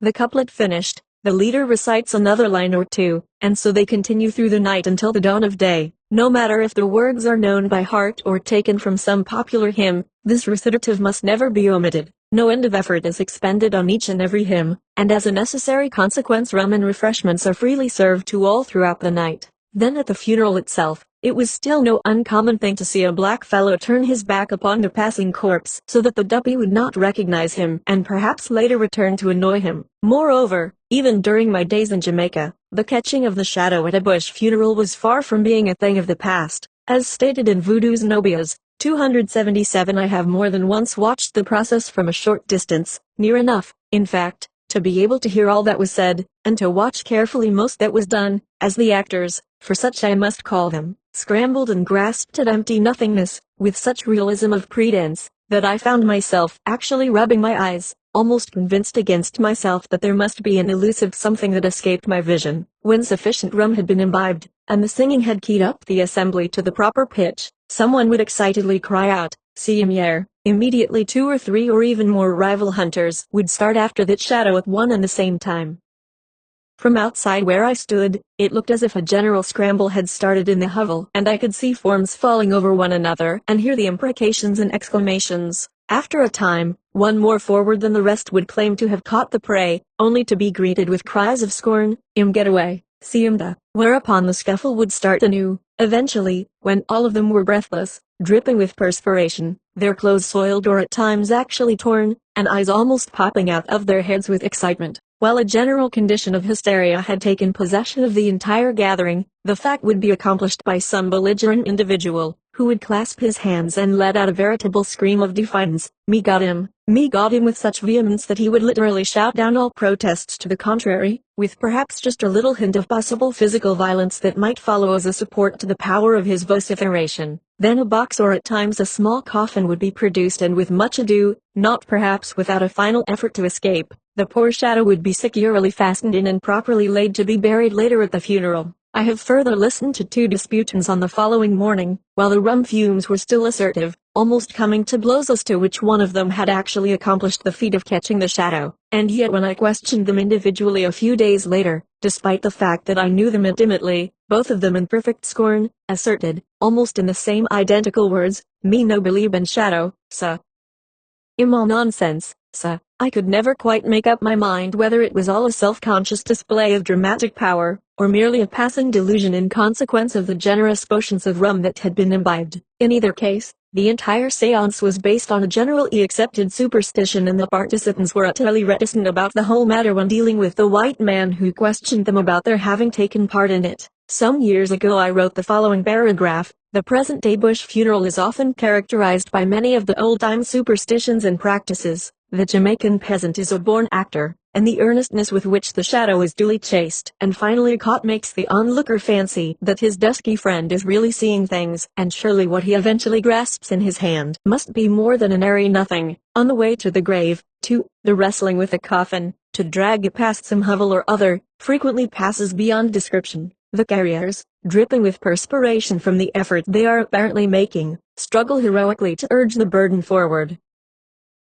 The couplet finished, the leader recites another line or two, and so they continue through the night until the dawn of day. No matter if the words are known by heart or taken from some popular hymn, this recitative must never be omitted. No end of effort is expended on each and every hymn, and as a necessary consequence rum and refreshments are freely served to all throughout the night. Then at the funeral itself, it was still no uncommon thing to see a black fellow turn his back upon the passing corpse so that the duppy would not recognize him and perhaps later return to annoy him. Moreover, even during my days in Jamaica, the catching of the shadow at a bush funeral was far from being a thing of the past. As stated in Voodoo's Nobias, 277, I have more than once watched the process from a short distance, near enough, in fact, to be able to hear all that was said, and to watch carefully most that was done, as the actors, for such I must call them, scrambled and grasped at empty nothingness, with such realism of pretense, that I found myself actually rubbing my eyes, almost convinced against myself that there must be an elusive something that escaped my vision. When sufficient rum had been imbibed, and the singing had keyed up the assembly to the proper pitch, someone would excitedly cry out, "See him there!" Immediately 2 or 3 or even more rival hunters would start after that shadow at one and the same time. From outside where I stood, it looked as if a general scramble had started in the hovel, and I could see forms falling over one another and hear the imprecations and exclamations. After a time, one more forward than the rest would claim to have caught the prey, only to be greeted with cries of scorn, "Him get away, see him da," whereupon the scuffle would start anew. Eventually, when all of them were breathless, dripping with perspiration, their clothes soiled or at times actually torn, and eyes almost popping out of their heads with excitement, while a general condition of hysteria had taken possession of the entire gathering, the fact would be accomplished by some belligerent individual, who would clasp his hands and let out a veritable scream of defiance, "Me got him," with such vehemence that he would literally shout down all protests to the contrary, with perhaps just a little hint of possible physical violence that might follow as a support to the power of his vociferation. Then a box or at times a small coffin would be produced, and with much ado, not perhaps without a final effort to escape, the poor shadow would be securely fastened in and properly laid to be buried later at the funeral. I have further listened to 2 disputants on the following morning, while the rum fumes were still assertive, almost coming to blows as to which one of them had actually accomplished the feat of catching the shadow, and yet when I questioned them individually a few days later, despite the fact that I knew them intimately, both of them in perfect scorn, asserted, almost in the same identical words, "Me no believe in shadow, sir. Im all nonsense, sir." I could never quite make up my mind whether it was all a self-conscious display of dramatic power, or merely a passing delusion in consequence of the generous potions of rum that had been imbibed. In either case, the entire séance was based on a generally accepted superstition, and the participants were utterly reticent about the whole matter when dealing with the white man who questioned them about their having taken part in it. Some years ago I wrote the following paragraph: "The present-day bush funeral is often characterized by many of the old-time superstitions and practices. The Jamaican peasant is a born actor, and the earnestness with which the shadow is duly chased and finally caught makes the onlooker fancy that his dusky friend is really seeing things, and surely what he eventually grasps in his hand must be more than an airy nothing. On the way to the grave, too, the wrestling with the coffin, to drag it past some hovel or other, frequently passes beyond description. The carriers, dripping with perspiration from the effort they are apparently making, struggle heroically to urge the burden forward.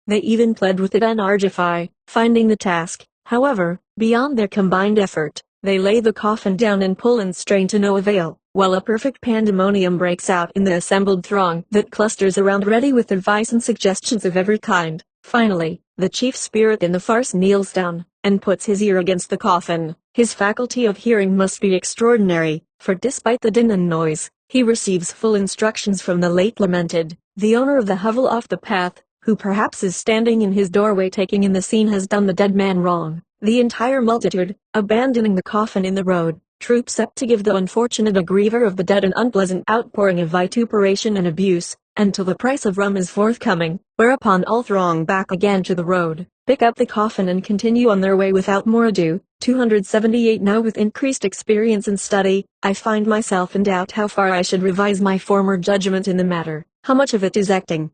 They even plead with it and argify, finding the task, however, beyond their combined effort. They lay the coffin down and pull and strain to no avail, while a perfect pandemonium breaks out in the assembled throng that clusters around ready with advice and suggestions of every kind. Finally, the chief spirit in the farce kneels down, and puts his ear against the coffin. His faculty of hearing must be extraordinary, for despite the din and noise, he receives full instructions from the late lamented, the owner of the hovel off the path, who perhaps is standing in his doorway taking in the scene, has done the dead man wrong. The entire multitude, abandoning the coffin in the road, troops up to give the unfortunate a griever of the dead an unpleasant outpouring of vituperation and abuse, until the price of rum is forthcoming, whereupon all throng back again to the road, pick up the coffin and continue on their way without more ado. 278. Now with increased experience and study, I find myself in doubt how far I should revise my former judgment in the matter. How much of it is acting?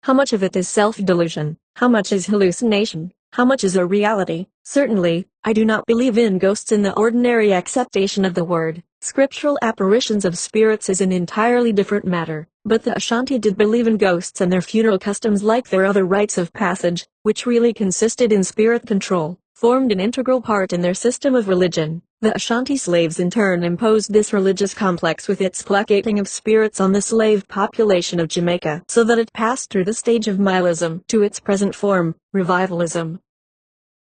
How much of it is self-delusion? How much is hallucination? How much is a reality? Certainly, I do not believe in ghosts in the ordinary acceptation of the word. Scriptural apparitions of spirits is an entirely different matter. But the Ashanti did believe in ghosts and their funeral customs, like their other rites of passage, which really consisted in spirit control, formed an integral part in their system of religion. The Ashanti slaves in turn imposed this religious complex with its placating of spirits on the slave population of Jamaica, so that it passed through the stage of milism to its present form, revivalism.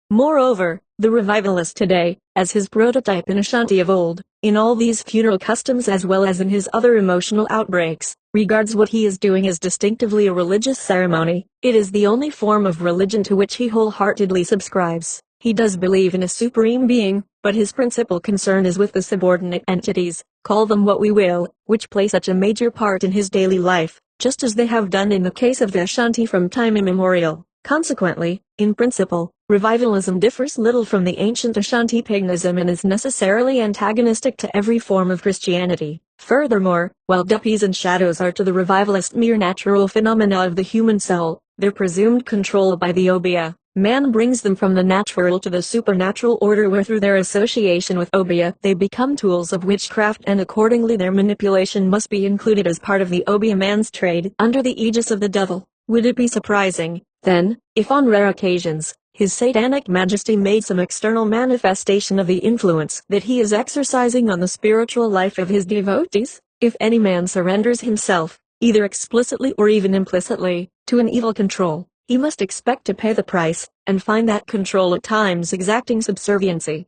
Moreover, the revivalist today, as his prototype in Ashanti of old, in all these funeral customs as well as in his other emotional outbreaks, regards what he is doing as distinctively a religious ceremony. It is the only form of religion to which he wholeheartedly subscribes. He does believe in a supreme being, but his principal concern is with the subordinate entities, call them what we will, which play such a major part in his daily life, just as they have done in the case of the Ashanti from time immemorial. Consequently, in principle, revivalism differs little from the ancient Ashanti paganism and is necessarily antagonistic to every form of Christianity. Furthermore, while duppies and shadows are to the revivalist mere natural phenomena of the human soul, their presumed control by the obia, man brings them from the natural to the supernatural order, where through their association with Obia they become tools of witchcraft, and accordingly their manipulation must be included as part of the Obia man's trade under the aegis of the devil. Would it be surprising, then, if on rare occasions, His Satanic Majesty made some external manifestation of the influence that he is exercising on the spiritual life of his devotees? If any man surrenders himself, either explicitly or even implicitly, to an evil control, he must expect to pay the price, and find that control at times exacting subserviency.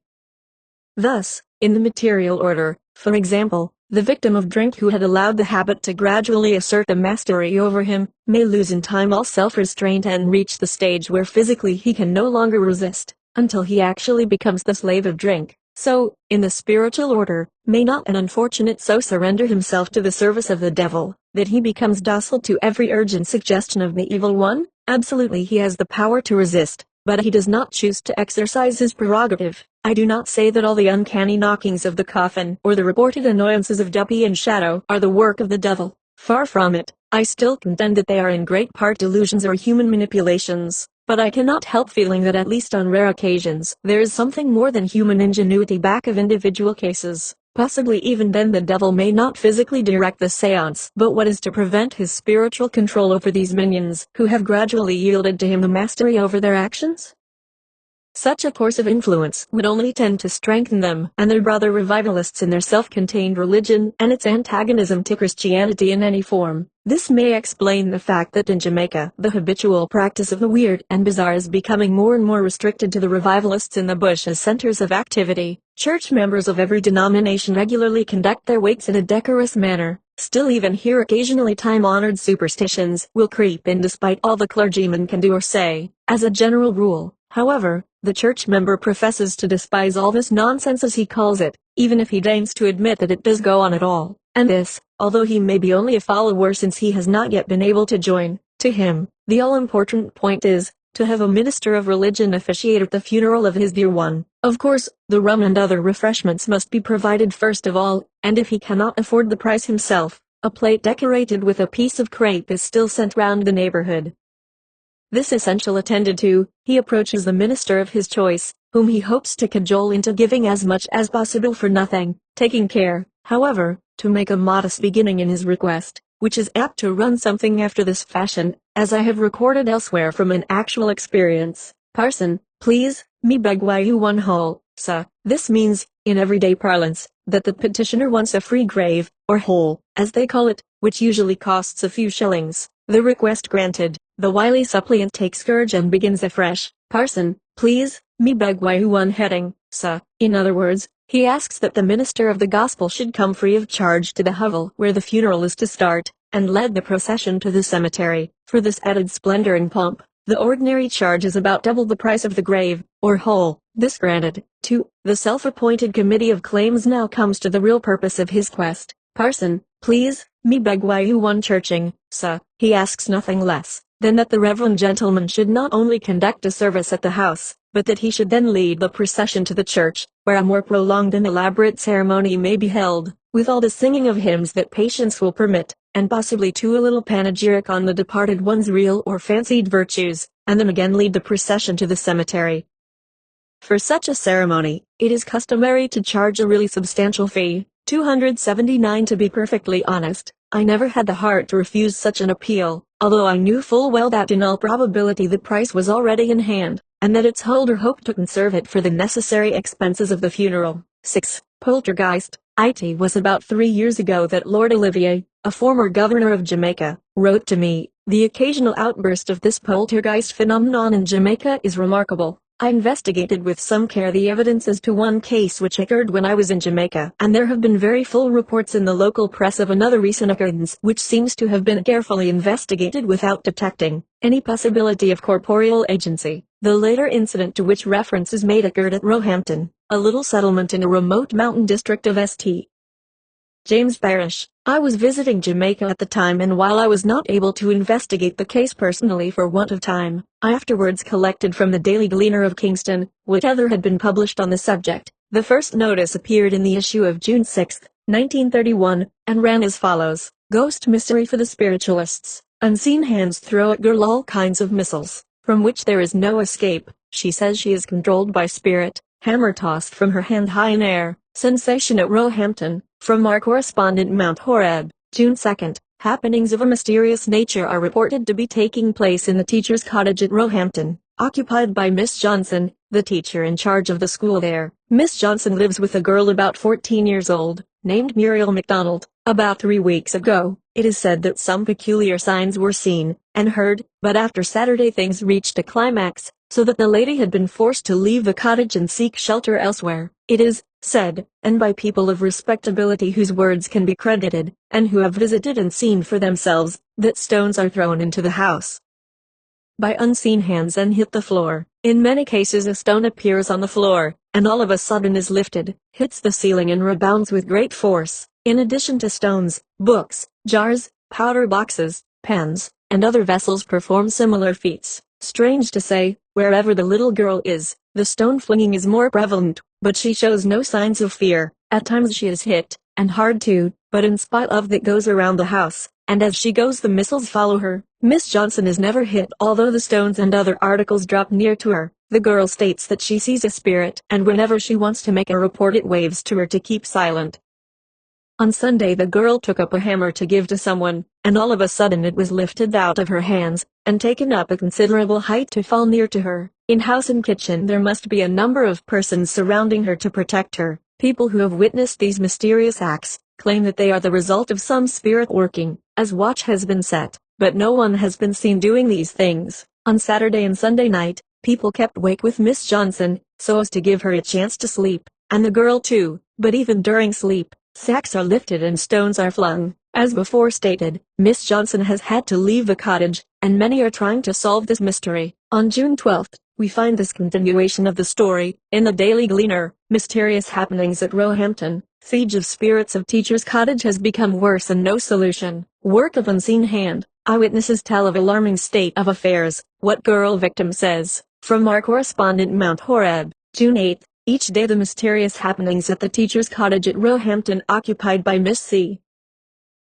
Thus, in the material order, for example, the victim of drink who had allowed the habit to gradually assert the mastery over him, may lose in time all self-restraint and reach the stage where physically he can no longer resist, until he actually becomes the slave of drink. So, in the spiritual order, may not an unfortunate so surrender himself to the service of the devil, that he becomes docile to every urgent suggestion of the evil one? Absolutely, he has the power to resist, but he does not choose to exercise his prerogative. I do not say that all the uncanny knockings of the coffin or the reported annoyances of Duppy and Shadow are the work of the devil. Far from it. I still contend that they are in great part delusions or human manipulations, but I cannot help feeling that at least on rare occasions there is something more than human ingenuity back of individual cases. Possibly even then the devil may not physically direct the seance, but what is to prevent his spiritual control over these minions, who have gradually yielded to him the mastery over their actions? Such a course of influence would only tend to strengthen them and their brother revivalists in their self-contained religion and its antagonism to Christianity in any form. This may explain the fact that in Jamaica the habitual practice of the weird and bizarre is becoming more and more restricted to the revivalists in the bush as centers of activity. Church members of every denomination regularly conduct their wakes in a decorous manner. Still, even here occasionally time-honored superstitions will creep in despite all the clergyman can do or say. As a general rule, however, the church member professes to despise all this nonsense, as he calls it, even if he deigns to admit that it does go on at all. And this, although he may be only a follower since he has not yet been able to join. To him, the all-important point is to have a minister of religion officiate at the funeral of his dear one. Of course, the rum and other refreshments must be provided first of all, and if he cannot afford the price himself, a plate decorated with a piece of crepe is still sent round the neighborhood. This essential attended to, he approaches the minister of his choice, whom he hopes to cajole into giving as much as possible for nothing, taking care, however, to make a modest beginning in his request, which is apt to run something after this fashion, as I have recorded elsewhere from an actual experience. Parson, please, me beg you one hole, sir. This means, in everyday parlance, that the petitioner wants a free grave, or hole, as they call it, which usually costs a few shillings. The request granted, the wily suppliant takes courage and begins afresh. Parson, please, me beg you one heading, sir. In other words, he asks that the minister of the gospel should come free of charge to the hovel where the funeral is to start, and lead the procession to the cemetery. For this added splendor and pomp, the ordinary charge is about double the price of the grave, or hole. This granted, too, the self-appointed committee of claims now comes to the real purpose of his quest. Parson, please, me beg you one churching, sir. He asks nothing less than that the reverend gentleman should not only conduct a service at the house, but that he should then lead the procession to the church, where a more prolonged and elaborate ceremony may be held, with all the singing of hymns that patience will permit, and possibly too a little panegyric on the departed one's real or fancied virtues, and then again lead the procession to the cemetery. For such a ceremony, it is customary to charge a really substantial fee, $279 to be perfectly honest. I never had the heart to refuse such an appeal, although I knew full well that in all probability the price was already in hand, and that its holder hoped to conserve it for the necessary expenses of the funeral. 6. Poltergeist. It was about 3 years ago that Lord Olivier, a former governor of Jamaica, wrote to me. The occasional outburst of this poltergeist phenomenon in Jamaica is remarkable. I investigated with some care the evidence as to one case which occurred when I was in Jamaica, and there have been very full reports in the local press of another recent occurrence which seems to have been carefully investigated without detecting any possibility of corporeal agency. The later incident to which reference is made occurred at Roehampton, a little settlement in a remote mountain district of St. James Parish. I was visiting Jamaica at the time, and while I was not able to investigate the case personally for want of time, I afterwards collected from the Daily Gleaner of Kingston, whatever had been published on the subject. The first notice appeared in the issue of June 6, 1931, and ran as follows. Ghost mystery for the spiritualists. Unseen hands throw at girl all kinds of missiles. from which there is no escape. She says she is controlled by spirit. Hammer tossed from her hand high in air. Sensation at Roehampton. From our correspondent Mount Horeb, June 2nd. Happenings of a mysterious nature are reported to be taking place in the teacher's cottage at Roehampton, occupied by Miss Johnson, the teacher in charge of the school there. Miss Johnson lives with a girl about 14 years old, named Muriel MacDonald. About 3 weeks ago, it is said that some peculiar signs were seen and heard, but after Saturday things reached a climax, so that the lady had been forced to leave the cottage and seek shelter elsewhere. It is said, and by people of respectability whose words can be credited, and who have visited and seen for themselves, that stones are thrown into the house by unseen hands and hit the floor. In many cases a stone appears on the floor, and all of a sudden is lifted, hits the ceiling and rebounds with great force. In addition to stones, books, jars, powder boxes, pens, and other vessels perform similar feats. Strange to say, wherever the little girl is, the stone flinging is more prevalent, but she shows no signs of fear. At times she is hit, and hard too, but in spite of that goes around the house, and as she goes the missiles follow her. Miss Johnson is never hit although the stones and other articles drop near to her. The girl states that she sees a spirit, and whenever she wants to make a report it waves to her to keep silent. On Sunday the girl took up a hammer to give to someone, and all of a sudden it was lifted out of her hands, and taken up a considerable height to fall near to her. In house and kitchen there must be a number of persons surrounding her to protect her. People who have witnessed these mysterious acts claim that they are the result of some spirit working, as watch has been set, but no one has been seen doing these things. On Saturday and Sunday night, people kept wake with Miss Johnson, so as to give her a chance to sleep, and the girl too, but even during sleep, sacks are lifted and stones are flung. As before stated, Miss Johnson has had to leave the cottage, and many are trying to solve this mystery. On June 12th, we find this continuation of the story, in the Daily Gleaner. Mysterious happenings at Roehampton. Siege of spirits of teacher's cottage has become worse and no solution. Work of unseen hand. Eyewitnesses tell of alarming state of affairs. What girl victim says. From our correspondent Mount Horeb, June 8th. Each day the mysterious happenings at the teacher's cottage at Roehampton occupied by Miss C.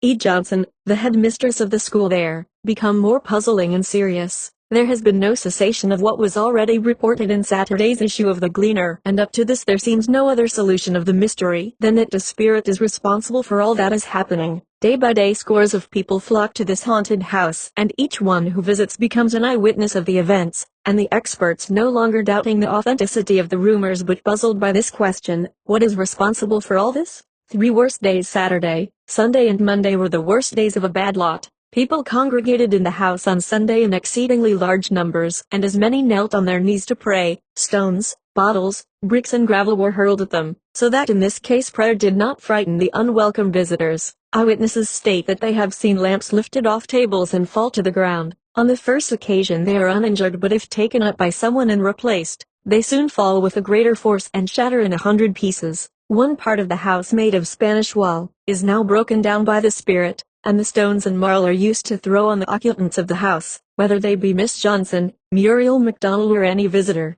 E. Johnson, the head mistress of the school there, become more puzzling and serious. There has been no cessation of what was already reported in Saturday's issue of the Gleaner, and up to this there seems no other solution of the mystery than that the spirit is responsible for all that is happening. Day by day scores of people flock to this haunted house, and each one who visits becomes an eyewitness of the events, and the experts no longer doubting the authenticity of the rumors but puzzled by this question: what is responsible for all this? 3 worst days. Saturday, Sunday and Monday were the worst days of a bad lot. People congregated in the house on Sunday in exceedingly large numbers, and as many knelt on their knees to pray. Stones, bottles, bricks and gravel were hurled at them, so that in this case prayer did not frighten the unwelcome visitors. Eyewitnesses state that they have seen lamps lifted off tables and fall to the ground. On the first occasion they are uninjured, but if taken up by someone and replaced, they soon fall with a greater force and shatter in 100 pieces. One part of the house, made of Spanish wall, is now broken down by the spirit, and the stones and marl are used to throw on the occupants of the house, whether they be Miss Johnson, Muriel MacDonald or any visitor.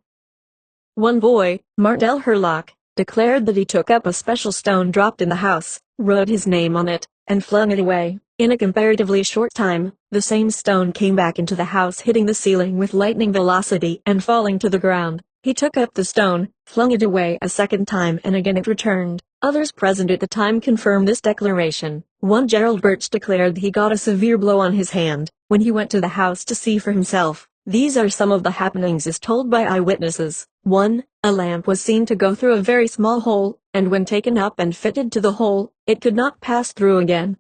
One boy, Martel Herlock, declared that he took up a special stone dropped in the house, wrote his name on it, and flung it away. In a comparatively short time, the same stone came back into the house, hitting the ceiling with lightning velocity and falling to the ground. He took up the stone, flung it away a second time, and again it returned. Others present at the time confirmed this declaration. One Gerald Birch declared he got a severe blow on his hand when he went to the house to see for himself. These are some of the happenings as told by eyewitnesses. 1. A lamp was seen to go through a very small hole, and when taken up and fitted to the hole, it could not pass through again.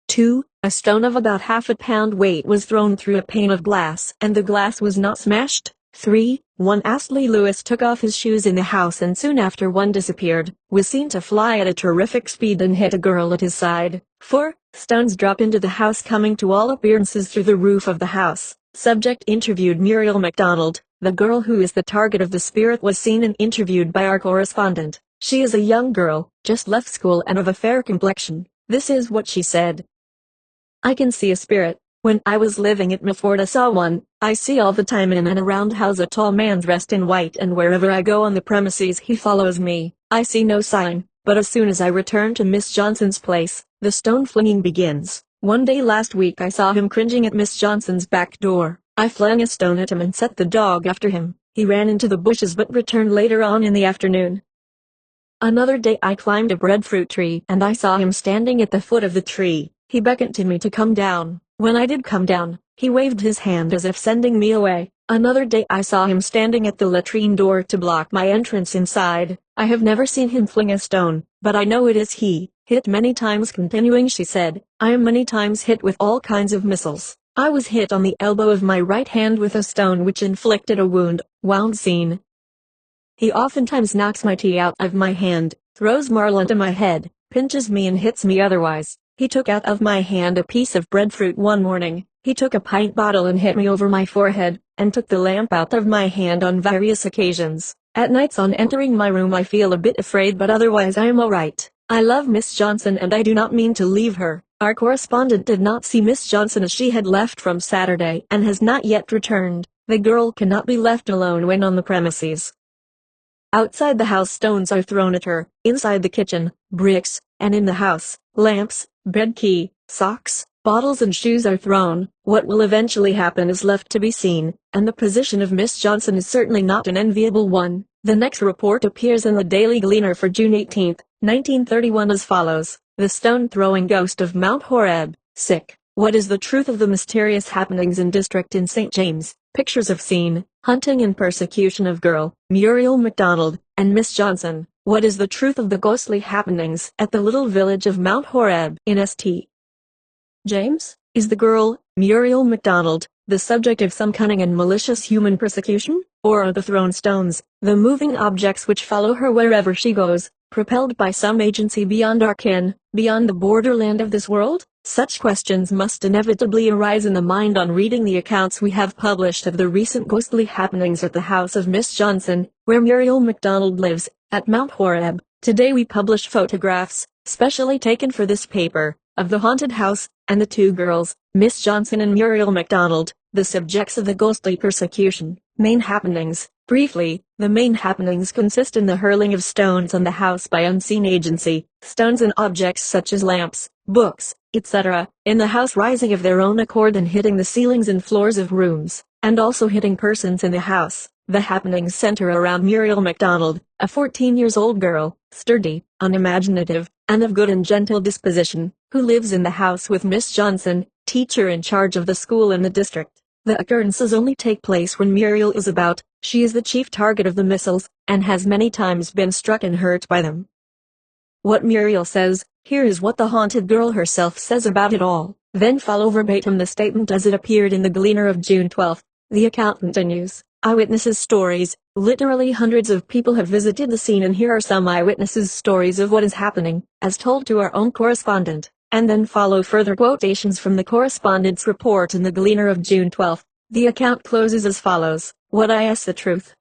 2. A stone of about half a pound weight was thrown through a pane of glass, and the glass was not smashed. 3. One Astley Lewis took off his shoes in the house, and soon after one disappeared, was seen to fly at a terrific speed and hit a girl at his side. 4. Stones drop into the house, coming to all appearances through the roof of the house. Subject interviewed Muriel MacDonald. The girl who is the target of the spirit was seen and interviewed by our correspondent. She is a young girl, just left school and of a fair complexion. This is what she said. I can see a spirit. When I was living at Milford I saw one. I see all the time in and around house a tall man dressed in white, and wherever I go on the premises he follows me. I see no sign, but as soon as I return to Miss Johnson's place, the stone flinging begins. One day last week I saw him cringing at Miss Johnson's back door. I flung a stone at him and set the dog after him. He ran into the bushes but returned later on in the afternoon. Another day I climbed a breadfruit tree and I saw him standing at the foot of the tree. He beckoned to me to come down. When I did come down, he waved his hand as if sending me away. Another day I saw him standing at the latrine door to block my entrance inside. I have never seen him fling a stone, but I know it is he. Hit many times continuing, she said. I am many times hit with all kinds of missiles. I was hit on the elbow of my right hand with a stone which inflicted a wound. Wound scene. He oftentimes knocks my tea out of my hand, throws marl into my head, pinches me and hits me otherwise. He took out of my hand a piece of breadfruit one morning. He took a pint bottle and hit me over my forehead, and took the lamp out of my hand on various occasions. At nights on entering my room I feel a bit afraid, but otherwise I am alright. I love Miss Johnson and I do not mean to leave her. Our correspondent did not see Miss Johnson as she had left from Saturday and has not yet returned. The girl cannot be left alone when on the premises. Outside the house stones are thrown at her, inside the kitchen, bricks, and in the house, lamps, bed key, socks, bottles and shoes are thrown. What will eventually happen is left to be seen, and the position of Miss Johnson is certainly not an enviable one. The next report appears in the Daily Gleaner for June 18, 1931 as follows. The stone-throwing ghost of Mount Horeb, sick. What is the truth of the mysterious happenings in district in St. James? Pictures of scene, hunting and persecution of girl, Muriel MacDonald, and Miss Johnson. What is the truth of the ghostly happenings at the little village of Mount Horeb in St. James? Is the girl, Muriel MacDonald, the subject of some cunning and malicious human persecution? Or are the thrown stones, the moving objects which follow her wherever she goes, propelled by some agency beyond our ken, beyond the borderland of this world? Such questions must inevitably arise in the mind on reading the accounts we have published of the recent ghostly happenings at the house of Miss Johnson, where Muriel MacDonald lives, at Mount Horeb. Today we publish photographs, specially taken for this paper, of the haunted house, and the two girls, Miss Johnson and Muriel MacDonald, the subjects of the ghostly persecution. Main happenings. Briefly, the main happenings consist in the hurling of stones on the house by unseen agency, stones and objects such as lamps, books, etc., in the house rising of their own accord and hitting the ceilings and floors of rooms, and also hitting persons in the house. The happenings center around Muriel MacDonald, a 14-year-old girl, sturdy, unimaginative, and of good and gentle disposition, who lives in the house with Miss Johnson, teacher in charge of the school in the district. The occurrences only take place when Muriel is about. She is the chief target of the missiles, and has many times been struck and hurt by them. What Muriel says. Here is what the haunted girl herself says about it all. Then follow verbatim the statement as it appeared in the Gleaner of June 12. The account continues. Eyewitnesses' stories. Literally hundreds of people have visited the scene, and here are some eyewitnesses' stories of what is happening, as told to our own correspondent. And then follow further quotations from the correspondent's report in the Gleaner of June 12. The account closes as follows. What is the truth?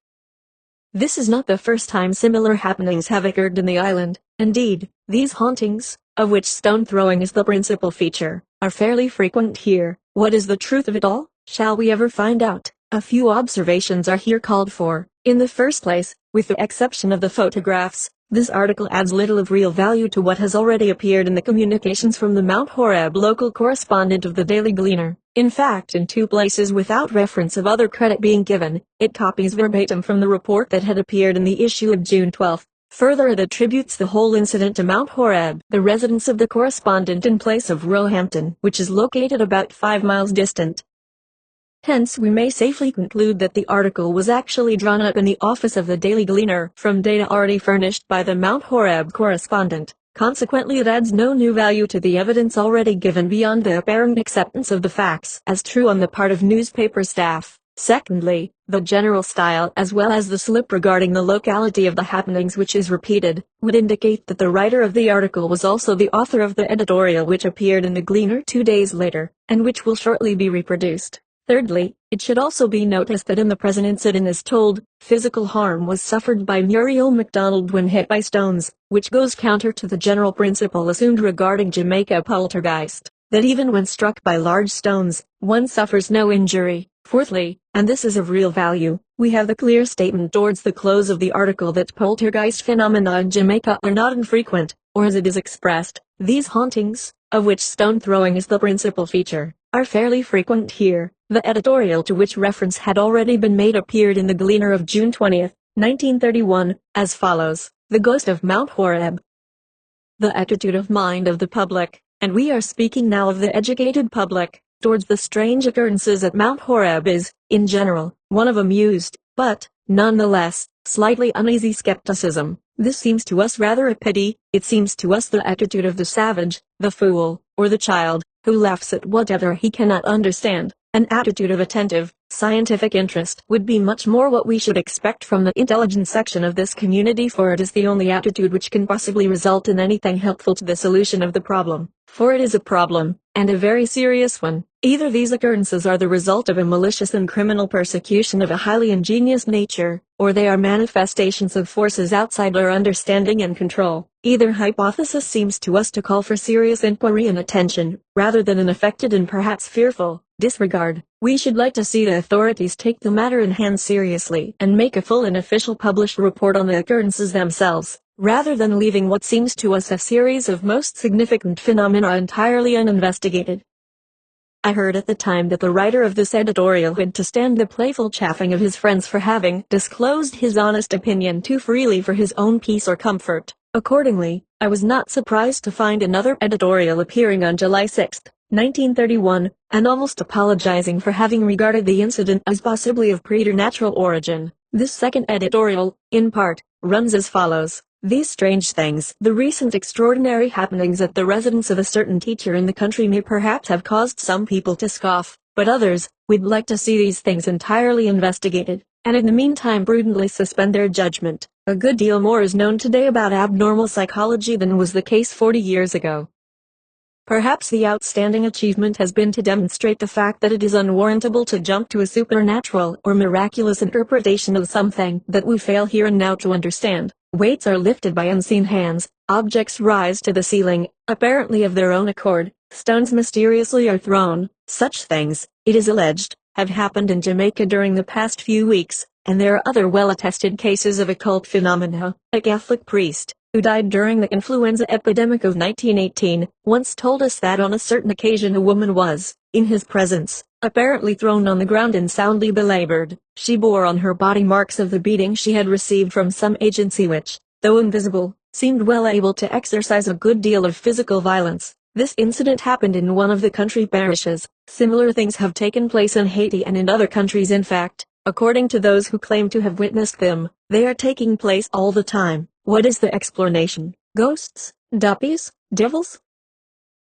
This is not the first time similar happenings have occurred in the island. Indeed, these hauntings, of which stone throwing is the principal feature, are fairly frequent here. What is the truth of it all? Shall we ever find out? A few observations are here called for. In the first place, with the exception of the photographs, this article adds little of real value to what has already appeared in the communications from the Mount Horeb local correspondent of the Daily Gleaner. In fact, in two places without reference of other credit being given, it copies verbatim from the report that had appeared in the issue of June 12. Further, it attributes the whole incident to Mount Horeb, the residence of the correspondent, in place of Roehampton, which is located about 5 miles distant. Hence we may safely conclude that the article was actually drawn up in the office of the Daily Gleaner from data already furnished by the Mount Horeb correspondent. Consequently, it adds no new value to the evidence already given beyond the apparent acceptance of the facts as true on the part of newspaper staff. Secondly, the general style as well as the slip regarding the locality of the happenings which is repeated, would indicate that the writer of the article was also the author of the editorial which appeared in the Gleaner 2 days later, and which will shortly be reproduced. Thirdly, it should also be noticed that in the present incident as told, physical harm was suffered by Muriel MacDonald when hit by stones, which goes counter to the general principle assumed regarding Jamaica poltergeist, that even when struck by large stones, one suffers no injury. Fourthly, and this is of real value, we have the clear statement towards the close of the article that poltergeist phenomena in Jamaica are not infrequent, or as it is expressed, these hauntings, of which stone throwing is the principal feature, are fairly frequent here. The editorial to which reference had already been made appeared in the Gleaner of June 20, 1931, as follows: The Ghost of Mount Horeb. The attitude of mind of the public, and we are speaking now of the educated public, towards the strange occurrences at Mount Horeb is, in general, one of amused, but, nonetheless, slightly uneasy skepticism. This seems to us rather a pity. It seems to us the attitude of the savage, the fool, or the child, who laughs at whatever he cannot understand. An attitude of attentive, scientific interest would be much more what we should expect from the intelligent section of this community, for it is the only attitude which can possibly result in anything helpful to the solution of the problem. For it is a problem, and a very serious one. Either these occurrences are the result of a malicious and criminal persecution of a highly ingenious nature, or they are manifestations of forces outside our understanding and control. Either hypothesis seems to us to call for serious inquiry and attention, rather than an affected and perhaps fearful disregard. We should like to see the authorities take the matter in hand seriously and make a full and official published report on the occurrences themselves, rather than leaving what seems to us a series of most significant phenomena entirely uninvestigated. I heard at the time that the writer of this editorial had to stand the playful chaffing of his friends for having disclosed his honest opinion too freely for his own peace or comfort. Accordingly, I was not surprised to find another editorial appearing on July 6, 1931, and almost apologizing for having regarded the incident as possibly of preternatural origin. This second editorial, in part, runs as follows: These strange things, the recent extraordinary happenings at the residence of a certain teacher in the country, may perhaps have caused some people to scoff, but others would like to see these things entirely investigated, and in the meantime prudently suspend their judgment. A good deal more is known today about abnormal psychology than was the case 40 years ago. Perhaps the outstanding achievement has been to demonstrate the fact that it is unwarrantable to jump to a supernatural or miraculous interpretation of something that we fail here and now to understand. Weights are lifted by unseen hands, objects rise to the ceiling, apparently of their own accord, stones mysteriously are thrown. Such things, it is alleged, have happened in Jamaica during the past few weeks, and there are other well-attested cases of occult phenomena. A Catholic priest, who died during the influenza epidemic of 1918, once told us that on a certain occasion a woman was, in his presence, apparently thrown on the ground and soundly belabored. She bore on her body marks of the beating she had received from some agency which, though invisible, seemed well able to exercise a good deal of physical violence. This incident happened in one of the country parishes. Similar things have taken place in Haiti and in other countries. In fact, according to those who claim to have witnessed them, they are taking place all the time. What is the explanation? Ghosts? Duppies? Devils?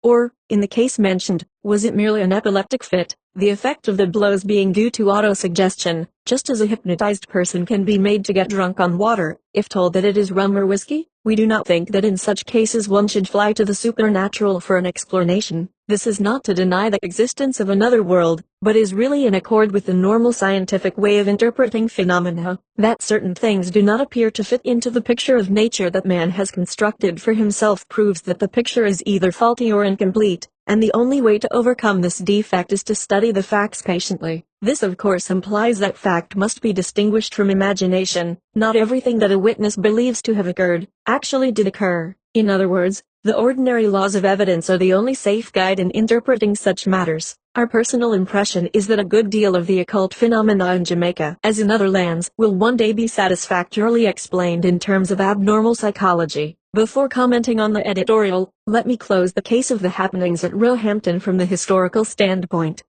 Or, in the case mentioned, was it merely an epileptic fit, the effect of the blows being due to autosuggestion, just as a hypnotized person can be made to get drunk on water, if told that it is rum or whiskey? We do not think that in such cases one should fly to the supernatural for an explanation. This is not to deny the existence of another world, but is really in accord with the normal scientific way of interpreting phenomena. That certain things do not appear to fit into the picture of nature that man has constructed for himself proves that the picture is either faulty or incomplete, and the only way to overcome this defect is to study the facts patiently. This of course implies that fact must be distinguished from imagination. Not everything that a witness believes to have occurred, actually did occur. In other words, the ordinary laws of evidence are the only safe guide in interpreting such matters. Our personal impression is that a good deal of the occult phenomena in Jamaica, as in other lands, will one day be satisfactorily explained in terms of abnormal psychology. Before commenting on the editorial, let me close the case of the happenings at Roehampton from the historical standpoint.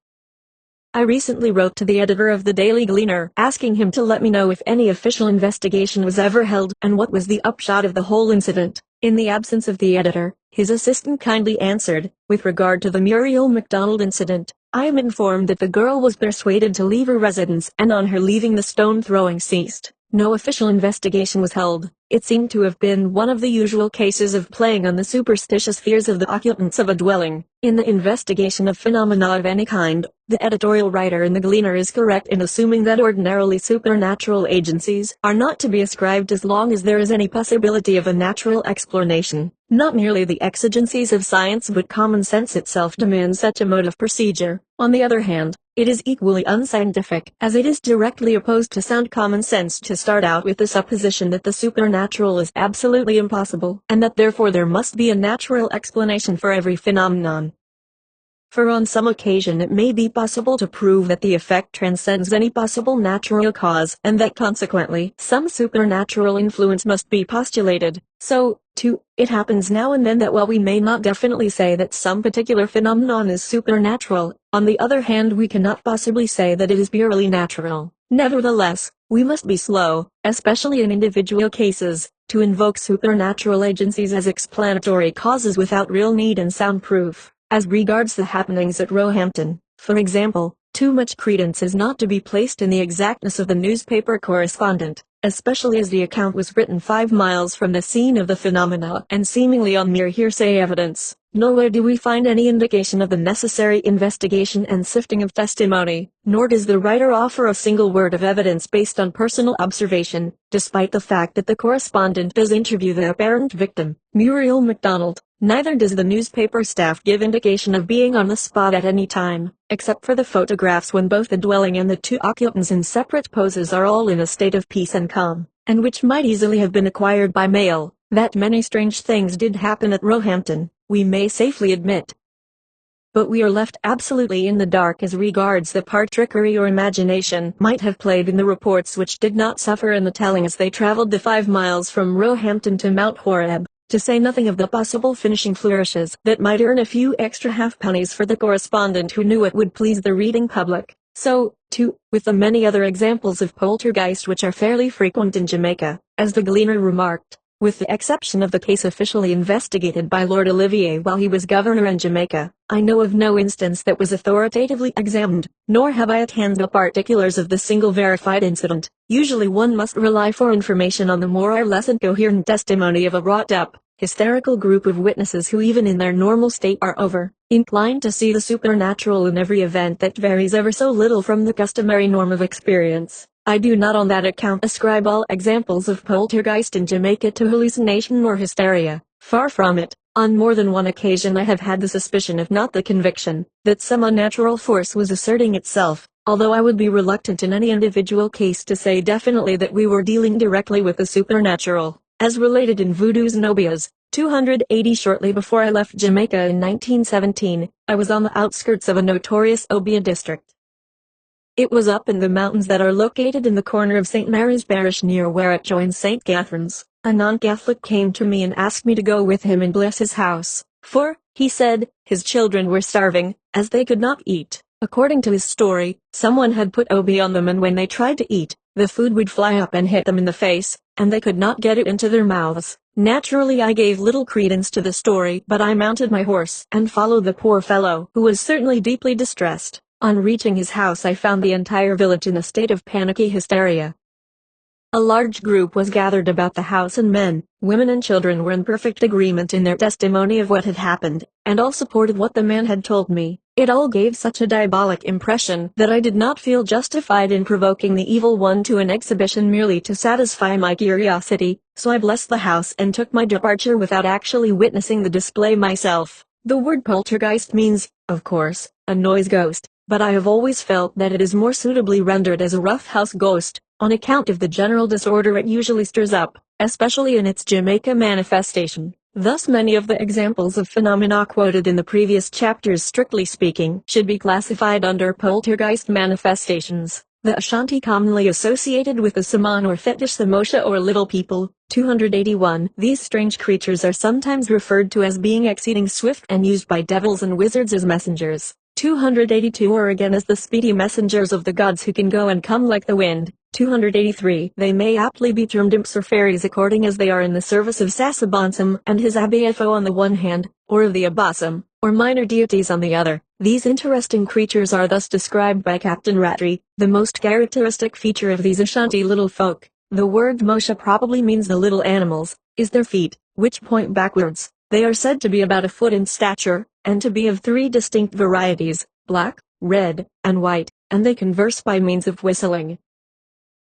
I recently wrote to the editor of the Daily Gleaner, asking him to let me know if any official investigation was ever held, and what was the upshot of the whole incident. In the absence of the editor, his assistant kindly answered, with regard to the Muriel MacDonald incident, I am informed that the girl was persuaded to leave her residence, and on her leaving the stone throwing ceased. No official investigation was held. It seemed to have been one of the usual cases of playing on the superstitious fears of the occupants of a dwelling. In the investigation of phenomena of any kind, the editorial writer in the Gleaner is correct in assuming that ordinarily supernatural agencies are not to be ascribed as long as there is any possibility of a natural explanation. Not merely the exigencies of science but common sense itself demands such a mode of procedure. On the other hand, it is equally unscientific, as it is directly opposed to sound common sense, to start out with the supposition that the supernatural is absolutely impossible, and that therefore there must be a natural explanation for every phenomenon. for on some occasion it may be possible to prove that the effect transcends any possible natural cause and that consequently some supernatural influence must be postulated. So, too, it happens now and then that while we may not definitely say that some particular phenomenon is supernatural, on the other hand we cannot possibly say that it is purely natural. Nevertheless, we must be slow, especially in individual cases, to invoke supernatural agencies as explanatory causes without real need and sound proof. As regards the happenings at Roehampton, for example, too much credence is not to be placed in the exactness of the newspaper correspondent, especially as the account was written 5 miles from the scene of the phenomena and seemingly on mere hearsay evidence. Nowhere do we find any indication of the necessary investigation and sifting of testimony, nor does the writer offer a single word of evidence based on personal observation, despite the fact that the correspondent does interview the apparent victim, Muriel MacDonald. Neither does the newspaper staff give indication of being on the spot at any time, except for the photographs when both the dwelling and the 2 occupants in separate poses are all in a state of peace and calm, and which might easily have been acquired by mail. That many strange things did happen at Roehampton, we may safely admit. But we are left absolutely in the dark as regards the part trickery or imagination might have played in the reports which did not suffer in the telling as they traveled the 5 miles from Roehampton to Mount Horeb. To say nothing of the possible finishing flourishes that might earn a few extra halfpennies for the correspondent who knew it would please the reading public. So, too, with the many other examples of poltergeist which are fairly frequent in Jamaica, as the Gleaner remarked, with the exception of the case officially investigated by Lord Olivier while he was governor in Jamaica, I know of no instance that was authoritatively examined, nor have I at hand the particulars of the single verified incident. Usually one must rely for information on the more or less incoherent testimony of a wrought-up, hysterical group of witnesses who even in their normal state are inclined to see the supernatural in every event that varies ever so little from the customary norm of experience. I do not on that account ascribe all examples of poltergeist in Jamaica to hallucination or hysteria. Far from it. On more than one occasion I have had the suspicion if not the conviction, that some unnatural force was asserting itself, although I would be reluctant in any individual case to say definitely that we were dealing directly with the supernatural. As related in Voodoo's Nobias, 280 shortly before I left Jamaica in 1917, I was on the outskirts of a notorious Obia district. It was up in the mountains that are located in the corner of St. Mary's Parish near where it joins St. Catherine's. A non-Catholic came to me and asked me to go with him and bless his house, for, he said, his children were starving, as they could not eat. According to his story, someone had put obi on them and when they tried to eat, the food would fly up and hit them in the face, and they could not get it into their mouths. Naturally I gave little credence to the story, but I mounted my horse and followed the poor fellow, who was certainly deeply distressed. On reaching his house I found the entire village in a state of panicky hysteria. A large group was gathered about the house and men, women and children were in perfect agreement in their testimony of what had happened, and all supported what the man had told me. It all gave such a diabolic impression that I did not feel justified in provoking the evil one to an exhibition merely to satisfy my curiosity, so I blessed the house and took my departure without actually witnessing the display myself. The word poltergeist means, of course, a noise ghost, but I have always felt that it is more suitably rendered as a rough house ghost, on account of the general disorder it usually stirs up, especially in its Jamaica manifestation. Thus many of the examples of phenomena quoted in the previous chapters strictly speaking should be classified under poltergeist manifestations. The Ashanti commonly associated with the Saman or fetish Samosha or little people, 281. These strange creatures are sometimes referred to as being exceeding swift and used by devils and wizards as messengers. 282 or again as the speedy messengers of the gods who can go and come like the wind. 283. They may aptly be termed imps or fairies according as they are in the service of Sasabonsum and his Abiafo on the one hand, or of the Abasum, or minor deities on the other. These interesting creatures are thus described by Captain Rattray. The most characteristic feature of these Ashanti little folk, the word Mosha probably means the little animals, is their feet, which point backwards. They are said to be about a foot in stature, and to be of 3 distinct varieties, black, red, and white, and they converse by means of whistling.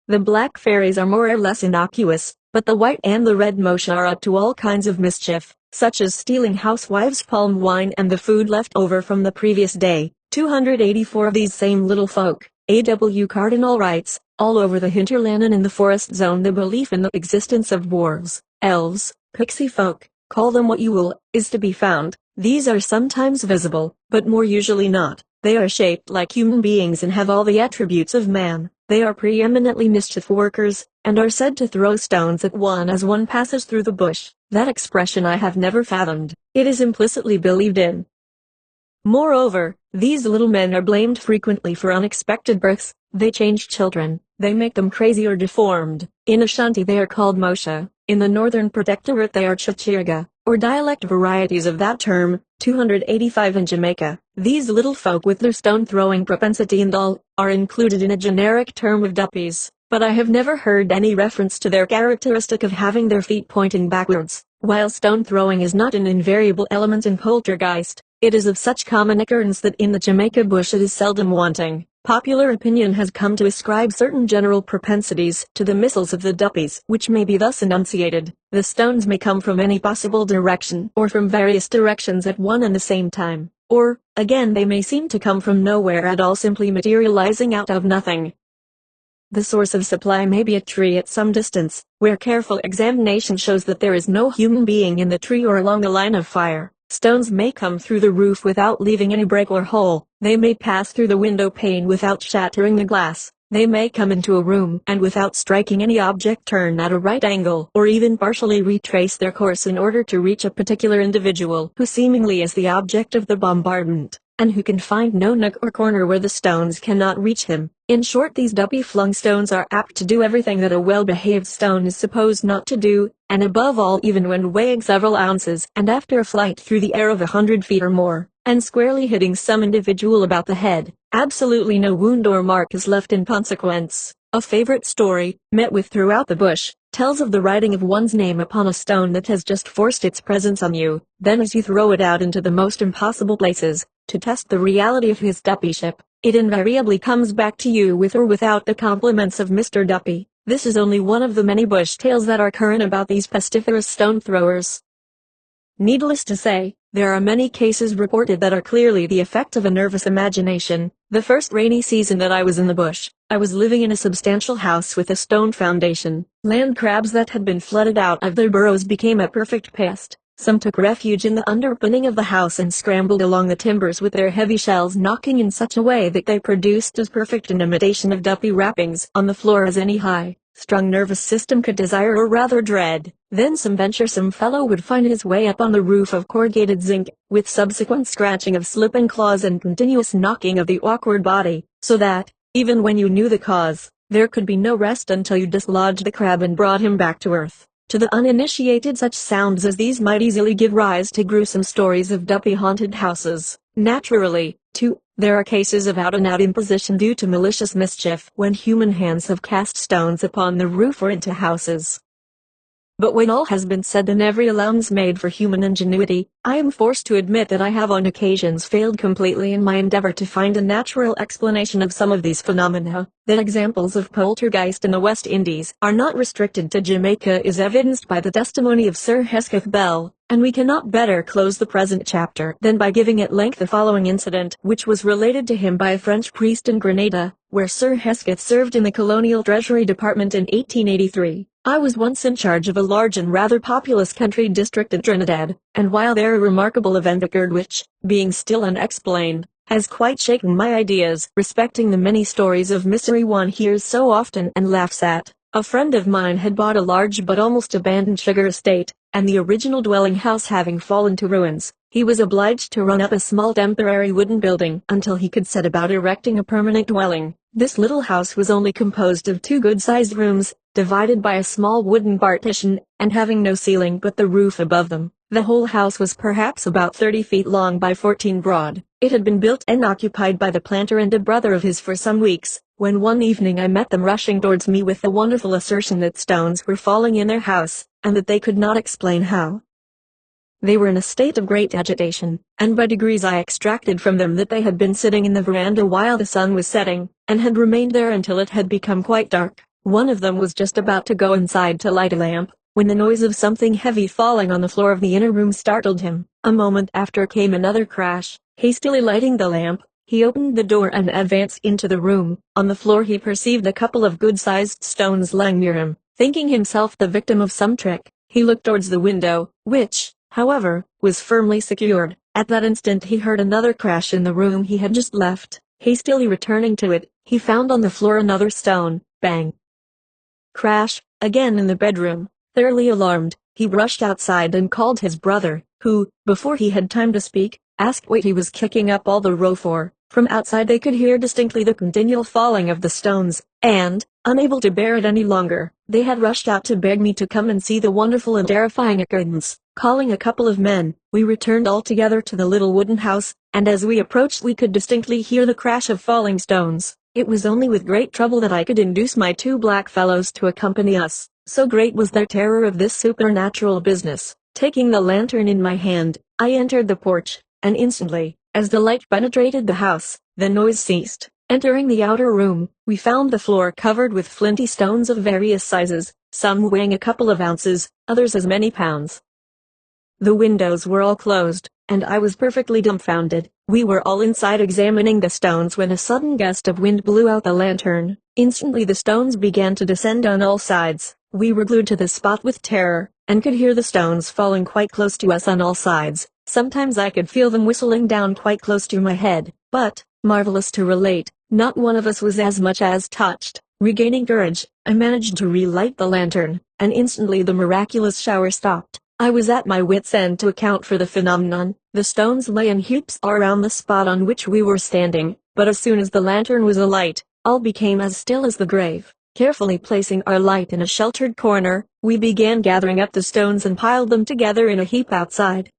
The black fairies are more or less innocuous, but the white and the red Mosha are up to all kinds of mischief, such as stealing housewives' palm wine and the food left over from the previous day. 284 of these same little folk, A.W. Cardinal writes, all over the hinterland and in the forest zone the belief in the existence of dwarves, elves, pixie folk, call them what you will, is to be found. These are sometimes visible, but but more usually not. They are shaped like human beings and have all the attributes of man. They are preeminently mischief workers, and are said to throw stones at one as one passes through the bush. That expression I have never fathomed. It is implicitly believed in. Moreover, these little men are blamed frequently for unexpected births. They change children. They make them crazy or deformed. In Ashanti they are called Mosha. In the Northern Protectorate they are Chichirga, or dialect varieties of that term. 285 in Jamaica. These little folk with their stone-throwing propensity and all, are included in a generic term of duppies, but I have never heard any reference to their characteristic of having their feet pointing backwards. While stone-throwing is not an invariable element in poltergeist, it is of such common occurrence that in the Jamaica bush it is seldom wanting. Popular opinion has come to ascribe certain general propensities to the missiles of the duppies, which may be thus enunciated. The stones may come from any possible direction, or from various directions at one and the same time. Or, again, they may seem to come from nowhere at all, simply materializing out of nothing. The source of supply may be a tree at some distance, where careful examination shows that there is no human being in the tree or along the line of fire. Stones may come through the roof without leaving any break or hole. They may pass through the window pane without shattering the glass. They may come into a room and without striking any object turn at a right angle, or even partially retrace their course in order to reach a particular individual who seemingly is the object of the bombardment, and who can find no nook or corner where the stones cannot reach him. In short, these duppy-flung stones are apt to do everything that a well-behaved stone is supposed not to do, and above all, even when weighing several ounces and after a flight through the air of 100 feet or more, and squarely hitting some individual about the head, absolutely no wound or mark is left in consequence. A favorite story, met with throughout the bush, tells of the writing of one's name upon a stone that has just forced its presence on you. Then as you throw it out into the most impossible places, to test the reality of his duppyship, it invariably comes back to you with or without the compliments of Mr. Duppy. This is only one of the many bush tales that are current about these pestiferous stone throwers. Needless to say, there are many cases reported that are clearly the effect of a nervous imagination. The first rainy season that I was in the bush, I was living in a substantial house with a stone foundation. Land crabs that had been flooded out of their burrows became a perfect pest. Some took refuge in the underpinning of the house and scrambled along the timbers with their heavy shells knocking in such a way that they produced as perfect an imitation of duppy rappings on the floor as any high-strung nervous system could desire or rather dread. Then some venturesome fellow would find his way up on the roof of corrugated zinc, with subsequent scratching of slipping claws and continuous knocking of the awkward body, so that, even when you knew the cause, there could be no rest until you dislodged the crab and brought him back to earth. To the uninitiated, such sounds as these might easily give rise to gruesome stories of duppy-haunted houses. Naturally, too, there are cases of out-and-out imposition due to malicious mischief when human hands have cast stones upon the roof or into houses. But when all has been said and every allowance made for human ingenuity, I am forced to admit that I have on occasions failed completely in my endeavor to find a natural explanation of some of these phenomena. That examples of poltergeist in the West Indies are not restricted to Jamaica is evidenced by the testimony of Sir Hesketh Bell, and we cannot better close the present chapter than by giving at length the following incident, which was related to him by a French priest in Grenada, where Sir Hesketh served in the Colonial Treasury Department in 1883. I was once in charge of a large and rather populous country district in Trinidad, and while there a remarkable event occurred which, being still unexplained, has quite shaken my ideas respecting the many stories of mystery one hears so often and laughs at. A friend of mine had bought a large but almost abandoned sugar estate, and the original dwelling house having fallen to ruins, he was obliged to run up a small temporary wooden building until he could set about erecting a permanent dwelling. This little house was only composed of 2 good-sized rooms, divided by a small wooden partition, and having no ceiling but the roof above them. The whole house was perhaps about 30 feet long by 14 broad. It had been built and occupied by the planter and a brother of his for some weeks, when one evening I met them rushing towards me with the wonderful assertion that stones were falling in their house, and that they could not explain how. They were in a state of great agitation, and by degrees I extracted from them that they had been sitting in the veranda while the sun was setting, and had remained there until it had become quite dark. One of them was just about to go inside to light a lamp, when the noise of something heavy falling on the floor of the inner room startled him. A moment after came another crash. Hastily lighting the lamp, he opened the door and advanced into the room. On the floor he perceived a couple of good-sized stones lying near him. Thinking himself the victim of some trick, he looked towards the window, which, however, was firmly secured. At that instant he heard another crash in the room he had just left. Hastily returning to it, he found on the floor another stone. Bang! Crash, again in the bedroom. Thoroughly alarmed, he rushed outside and called his brother, who, before he had time to speak, asked what he was kicking up all the row for. From outside they could hear distinctly the continual falling of the stones, and, unable to bear it any longer, they had rushed out to beg me to come and see the wonderful and terrifying occurrence. Calling a couple of men, we returned all together to the little wooden house, and as we approached we could distinctly hear the crash of falling stones. It was only with great trouble that I could induce my two black fellows to accompany us, so great was their terror of this supernatural business. Taking the lantern in my hand, I entered the porch, and instantly, as the light penetrated the house, the noise ceased. Entering the outer room, we found the floor covered with flinty stones of various sizes, some weighing a couple of ounces, others as many pounds. The windows were all closed, and I was perfectly dumbfounded. We were all inside examining the stones when a sudden gust of wind blew out the lantern. Instantly the stones began to descend on all sides. We were glued to the spot with terror, and could hear the stones falling quite close to us on all sides. Sometimes I could feel them whistling down quite close to my head, but, marvelous to relate, not one of us was as much as touched. Regaining courage, I managed to relight the lantern, and instantly the miraculous shower stopped. I was at my wits' end to account for the phenomenon. The stones lay in heaps all around the spot on which we were standing, but as soon as the lantern was alight, all became as still as the grave. Carefully placing our light in a sheltered corner, we began gathering up the stones and piled them together in a heap outside.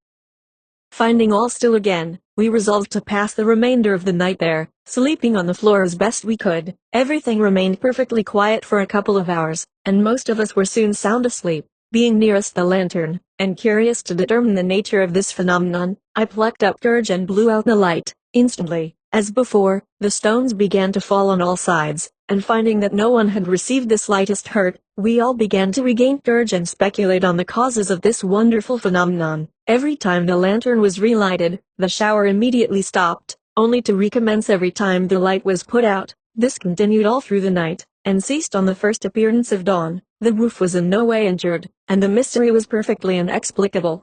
Finding all still again, we resolved to pass the remainder of the night there, sleeping on the floor as best we could. Everything remained perfectly quiet for a couple of hours, and most of us were soon sound asleep. Being nearest the lantern, and curious to determine the nature of this phenomenon, I plucked up courage and blew out the light. Instantly, as before, the stones began to fall on all sides, and finding that no one had received the slightest hurt, we all began to regain courage and speculate on the causes of this wonderful phenomenon. Every time the lantern was relighted, the shower immediately stopped, only to recommence every time the light was put out. This continued all through the night, and ceased on the first appearance of dawn. The roof was in no way injured, and the mystery was perfectly inexplicable.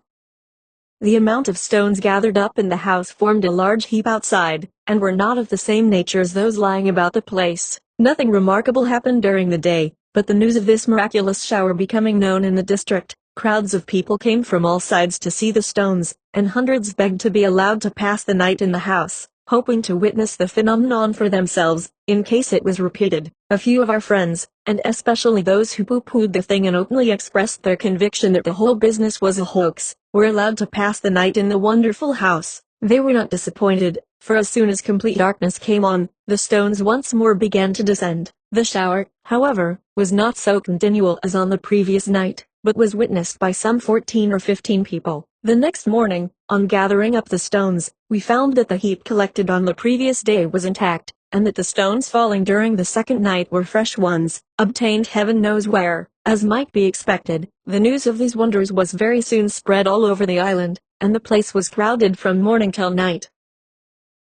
The amount of stones gathered up in the house formed a large heap outside, and were not of the same nature as those lying about the place. Nothing remarkable happened during the day, but the news of this miraculous shower becoming known in the district, crowds of people came from all sides to see the stones, and hundreds begged to be allowed to pass the night in the house, hoping to witness the phenomenon for themselves, in case it was repeated. A few of our friends, and especially those who pooh-poohed the thing and openly expressed their conviction that the whole business was a hoax, were allowed to pass the night in the wonderful house. They were not disappointed, for as soon as complete darkness came on, the stones once more began to descend. The shower, however, was not so continual as on the previous night, but was witnessed by some 14 or 15 people. The next morning, on gathering up the stones, we found that the heap collected on the previous day was intact, and that the stones falling during the second night were fresh ones, obtained heaven knows where. As might be expected, the news of these wonders was very soon spread all over the island, and the place was crowded from morning till night.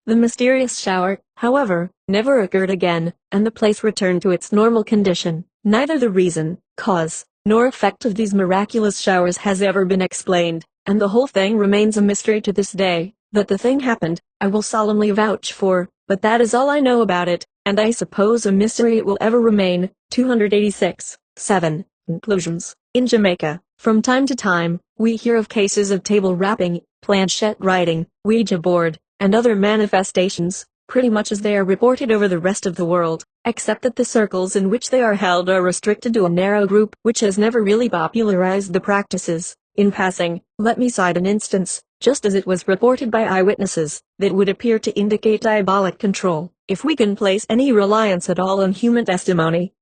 The mysterious shower, however, never occurred again, and the place returned to its normal condition. Neither the reason, cause, nor effect of these miraculous showers has ever been explained, and the whole thing remains a mystery to this day. That the thing happened, I will solemnly vouch for, but that is all I know about it, and I suppose a mystery it will ever remain. 286. 7. Conclusions. In Jamaica, from time to time, we hear of cases of table rapping, planchette writing, Ouija board, and other manifestations, pretty much as they are reported over the rest of the world, except that the circles in which they are held are restricted to a narrow group which has never really popularized the practices. In passing, let me cite an instance, just as it was reported by eyewitnesses, that would appear to indicate diabolic control, if we can place any reliance at all on human testimony.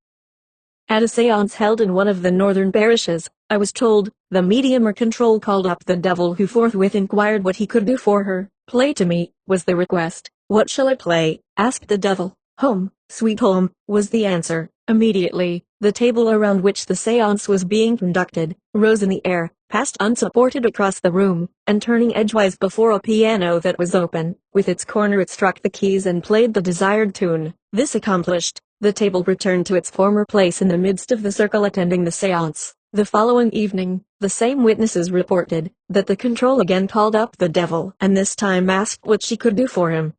At a séance held in one of the northern parishes, I was told, the medium or control called up the devil, who forthwith inquired what he could do for her. "Play to me," was the request. "What shall I play?" asked the devil. "Home, sweet home," was the answer. Immediately, the table around which the séance was being conducted, rose in the air, passed unsupported across the room, and turning edgewise before a piano that was open, with its corner it struck the keys and played the desired tune. This accomplished, the table returned to its former place in the midst of the circle attending the séance. The following evening, the same witnesses reported that the control again called up the devil and this time asked what she could do for him.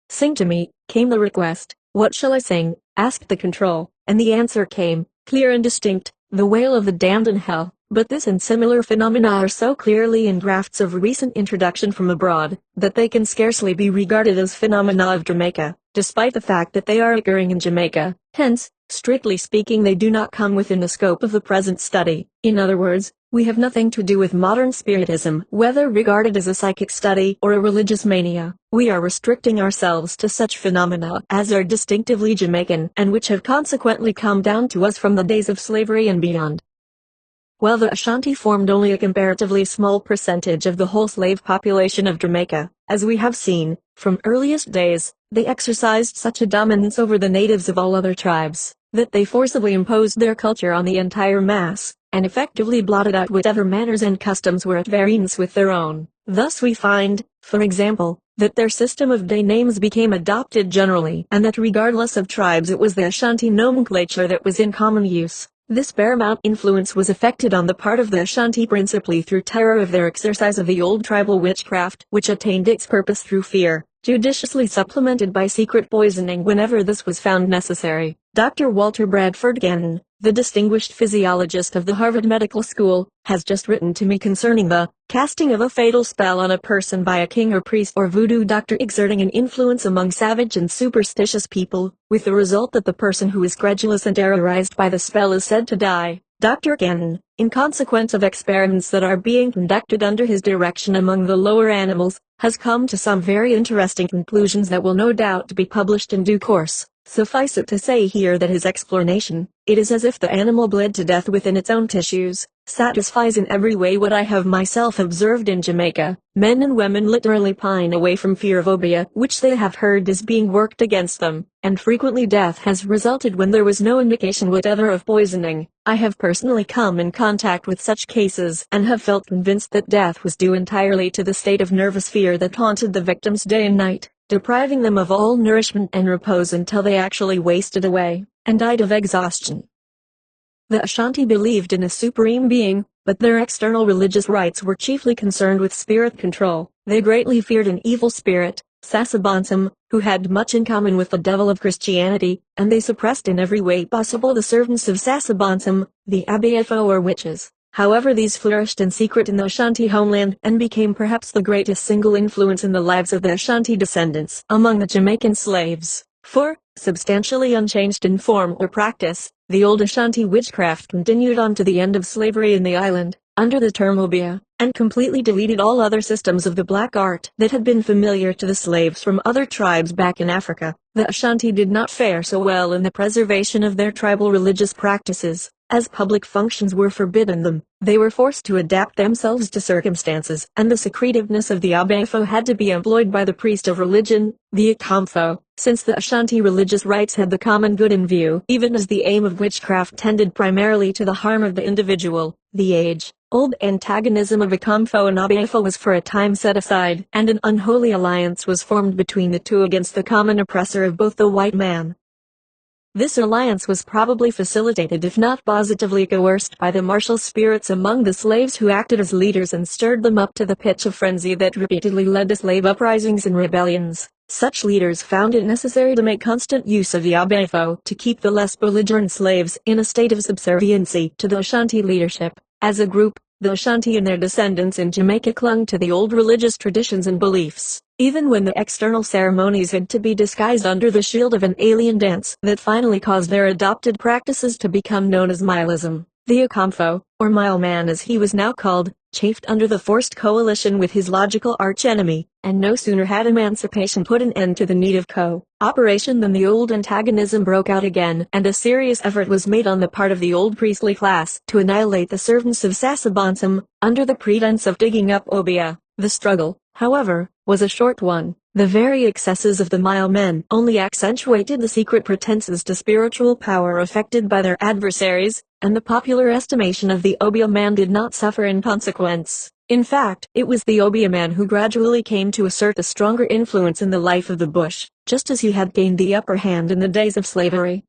"Sing to me," came the request. "What shall I sing?" asked the control, and the answer came, clear and distinct, "The wail of the damned in hell." But this and similar phenomena are so clearly in drafts of recent introduction from abroad, that they can scarcely be regarded as phenomena of Jamaica, despite the fact that they are occurring in Jamaica. Hence, strictly speaking, they do not come within the scope of the present study. In other words, we have nothing to do with modern spiritism, whether regarded as a psychic study or a religious mania. We are restricting ourselves to such phenomena as are distinctively Jamaican and which have consequently come down to us from the days of slavery and beyond. While the Ashanti formed only a comparatively small percentage of the whole slave population of Jamaica, as we have seen, from earliest days, they exercised such a dominance over the natives of all other tribes, that they forcibly imposed their culture on the entire mass, and effectively blotted out whatever manners and customs were at variance with their own. Thus we find, for example, that their system of day names became adopted generally, and that regardless of tribes it was the Ashanti nomenclature that was in common use. This paramount influence was effected on the part of the Ashanti principally through terror of their exercise of the old tribal witchcraft, which attained its purpose through fear, judiciously supplemented by secret poisoning whenever this was found necessary. Dr. Walter Bradford Gannon, the distinguished physiologist of the Harvard Medical School, has just written to me concerning the casting of a fatal spell on a person by a king or priest or voodoo doctor exerting an influence among savage and superstitious people, with the result that the person who is credulous and terrorized by the spell is said to die. Dr. Gannon, in consequence of experiments that are being conducted under his direction among the lower animals, has come to some very interesting conclusions that will no doubt be published in due course. Suffice it to say here that his explanation, "It is as if the animal bled to death within its own tissues," satisfies in every way what I have myself observed in Jamaica. Men and women literally pine away from fear of obeah, which they have heard is being worked against them, and frequently death has resulted when there was no indication whatever of poisoning. I have personally come in contact with such cases and have felt convinced that death was due entirely to the state of nervous fear that haunted the victims day and night, depriving them of all nourishment and repose until they actually wasted away, and died of exhaustion. The Ashanti believed in a supreme being, but their external religious rites were chiefly concerned with spirit control. They greatly feared an evil spirit, Sasabonsum, who had much in common with the devil of Christianity, and they suppressed in every way possible the servants of Sasabonsum, the Abiefo or witches. However, these flourished in secret in the Ashanti homeland and became perhaps the greatest single influence in the lives of the Ashanti descendants among the Jamaican slaves. For, substantially unchanged in form or practice, the old Ashanti witchcraft continued on to the end of slavery in the island, under the term obeah, and completely deleted all other systems of the black art that had been familiar to the slaves from other tribes back in Africa. The Ashanti did not fare so well in the preservation of their tribal religious practices. As public functions were forbidden them, they were forced to adapt themselves to circumstances, and the secretiveness of the Abiefo had to be employed by the priest of religion, the Akamfo, since the Ashanti religious rites had the common good in view, even as the aim of witchcraft tended primarily to the harm of the individual. The age-old antagonism of Akamfo and Abiefo was for a time set aside, and an unholy alliance was formed between the two against the common oppressor of both the white man. This alliance was probably facilitated if not positively coerced by the martial spirits among the slaves who acted as leaders and stirred them up to the pitch of frenzy that repeatedly led to slave uprisings and rebellions. Such leaders found it necessary to make constant use of the Abiefo to keep the less belligerent slaves in a state of subserviency to the Ashanti leadership. As a group, the Ashanti and their descendants in Jamaica clung to the old religious traditions and beliefs, even when the external ceremonies had to be disguised under the shield of an alien dance that finally caused their adopted practices to become known as Milism. The Akamfo, or Mile Man as he was now called, chafed under the forced coalition with his logical archenemy, and no sooner had emancipation put an end to the need of co-operation than the old antagonism broke out again, and a serious effort was made on the part of the old priestly class to annihilate the servants of Sasabonsum, under the pretense of digging up obeah. The struggle, however, was a short one. The very excesses of the Mile men only accentuated the secret pretenses to spiritual power affected by their adversaries, and the popular estimation of the obeah man did not suffer in consequence. In fact, it was the obeah man who gradually came to assert a stronger influence in the life of the bush, just as he had gained the upper hand in the days of slavery.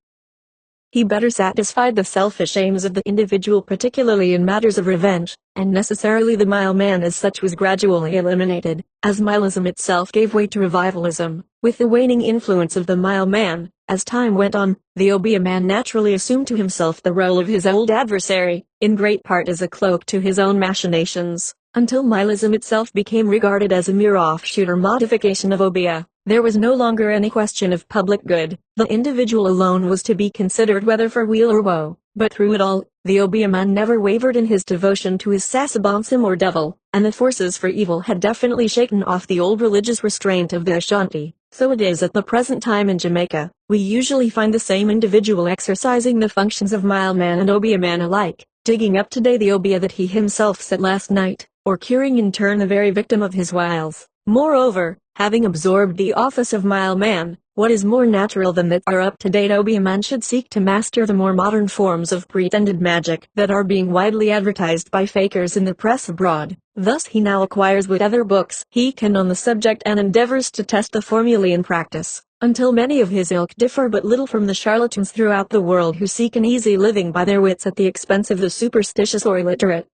he better satisfied the selfish aims of the individual, particularly in matters of revenge, and necessarily the Mile Man as such was gradually eliminated, as Milism itself gave way to revivalism. With the waning influence of the Mile Man, as time went on, the Obeah man naturally assumed to himself the role of his old adversary, in great part as a cloak to his own machinations, until Milism itself became regarded as a mere offshoot or modification of Obeah. There was no longer any question of public good. The individual alone was to be considered, whether for weal or woe. But through it all, the Obeah man never wavered in his devotion to his Sasabonsum or devil, and the forces for evil had definitely shaken off the old religious restraint of the Ashanti. So it is at the present time in Jamaica. We usually find the same individual exercising the functions of Mile Man and Obeah man alike, digging up today the Obeah that he himself set last night, or curing in turn the very victim of his wiles. Moreover, having absorbed the office of Mile Man, what is more natural than that our up-to-date Obeah man should seek to master the more modern forms of pretended magic that are being widely advertised by fakers in the press abroad. Thus he now acquires whatever books he can on the subject and endeavors to test the formulae in practice, until many of his ilk differ but little from the charlatans throughout the world who seek an easy living by their wits at the expense of the superstitious or illiterate.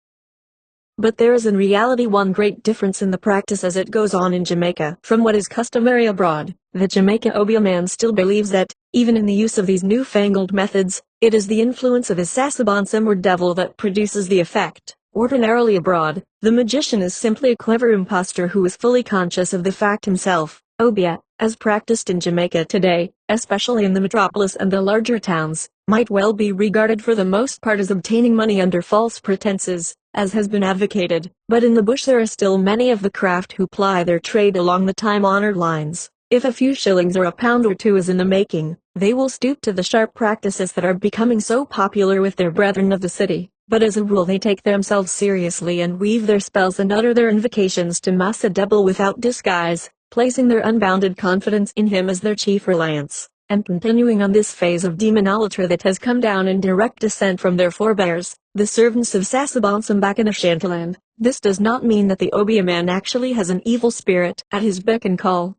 But there is in reality one great difference in the practice as it goes on in Jamaica from what is customary abroad. The Jamaica Obeah man still believes that, even in the use of these newfangled methods, it is the influence of his Sasabonsum or devil that produces the effect. Ordinarily abroad, the magician is simply a clever impostor who is fully conscious of the fact himself. Obeah, as practiced in Jamaica today, especially in the metropolis and the larger towns, might well be regarded for the most part as obtaining money under false pretenses, as has been advocated, but in the bush there are still many of the craft who ply their trade along the time-honored lines. If a few shillings or a pound or two is in the making, they will stoop to the sharp practices that are becoming so popular with their brethren of the city, but as a rule they take themselves seriously and weave their spells and utter their invocations to Massa Devil without disguise, placing their unbounded confidence in him as their chief reliance, and continuing on this phase of demonolatry that has come down in direct descent from their forebears, the servants of Sasabonsum back in Ashantiland. This does not mean that the Obeah man actually has an evil spirit at his beck and call.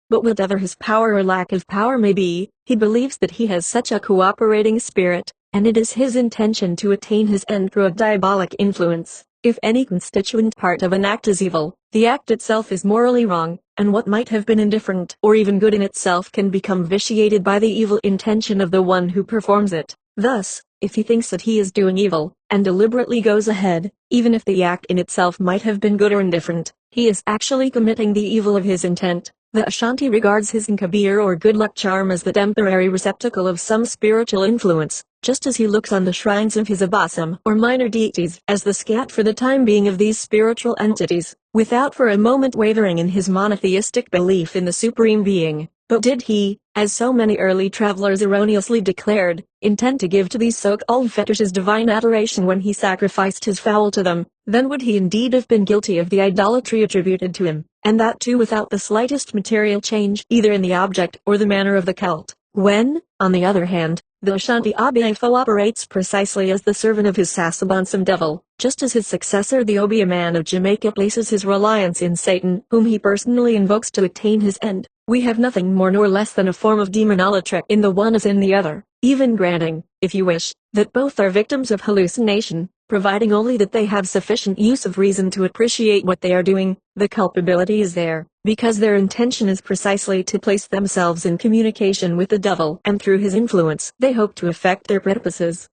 But whatever his power or lack of power may be, he believes that he has such a cooperating spirit, and it is his intention to attain his end through a diabolic influence. If any constituent part of an act is evil, the act itself is morally wrong, and what might have been indifferent or even good in itself can become vitiated by the evil intention of the one who performs it. Thus, if he thinks that he is doing evil, and deliberately goes ahead, even if the act in itself might have been good or indifferent, he is actually committing the evil of his intent. The Ashanti regards his nkabir or good luck charm as the temporary receptacle of some spiritual influence, just as he looks on the shrines of his abasam or minor deities as the scat for the time being of these spiritual entities, without for a moment wavering in his monotheistic belief in the Supreme Being. But did he, as so many early travelers erroneously declared, intend to give to these so-called fetishes divine adoration when he sacrificed his fowl to them, then would he indeed have been guilty of the idolatry attributed to him, and that too without the slightest material change either in the object or the manner of the cult. When, on the other hand, the Ashanti Obeah operates precisely as the servant of his Sasabonsum devil, just as his successor the Obeah man of Jamaica places his reliance in Satan, whom he personally invokes to attain his end, we have nothing more nor less than a form of demonolatry in the one as in the other, even granting, if you wish, that both are victims of hallucination, providing only that they have sufficient use of reason to appreciate what they are doing. The culpability is there, because their intention is precisely to place themselves in communication with the devil, and through his influence they hope to effect their purposes.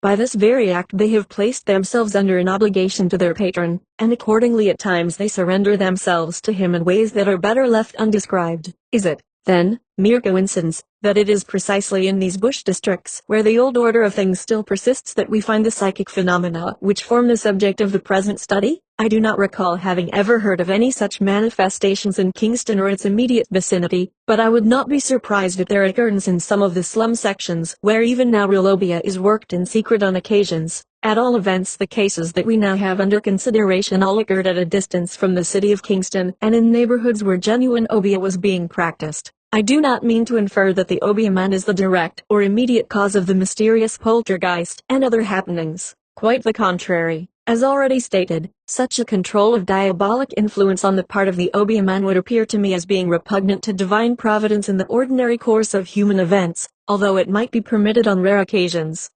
By this very act they have placed themselves under an obligation to their patron, and accordingly at times they surrender themselves to him in ways that are better left undescribed. Is it, then, mere coincidence that it is precisely in these bush districts where the old order of things still persists that we find the psychic phenomena which form the subject of the present study? I do not recall having ever heard of any such manifestations in Kingston or its immediate vicinity, but I would not be surprised at their occurrence in some of the slum sections where even now real Obeah is worked in secret on occasions. At all events, the cases that we now have under consideration all occurred at a distance from the city of Kingston and in neighborhoods where genuine Obeah was being practiced. I do not mean to infer that the Obeah man is the direct or immediate cause of the mysterious poltergeist and other happenings. Quite the contrary. As already stated, such a control of diabolic influence on the part of the Obeah would appear to me as being repugnant to divine providence in the ordinary course of human events, although it might be permitted on rare occasions.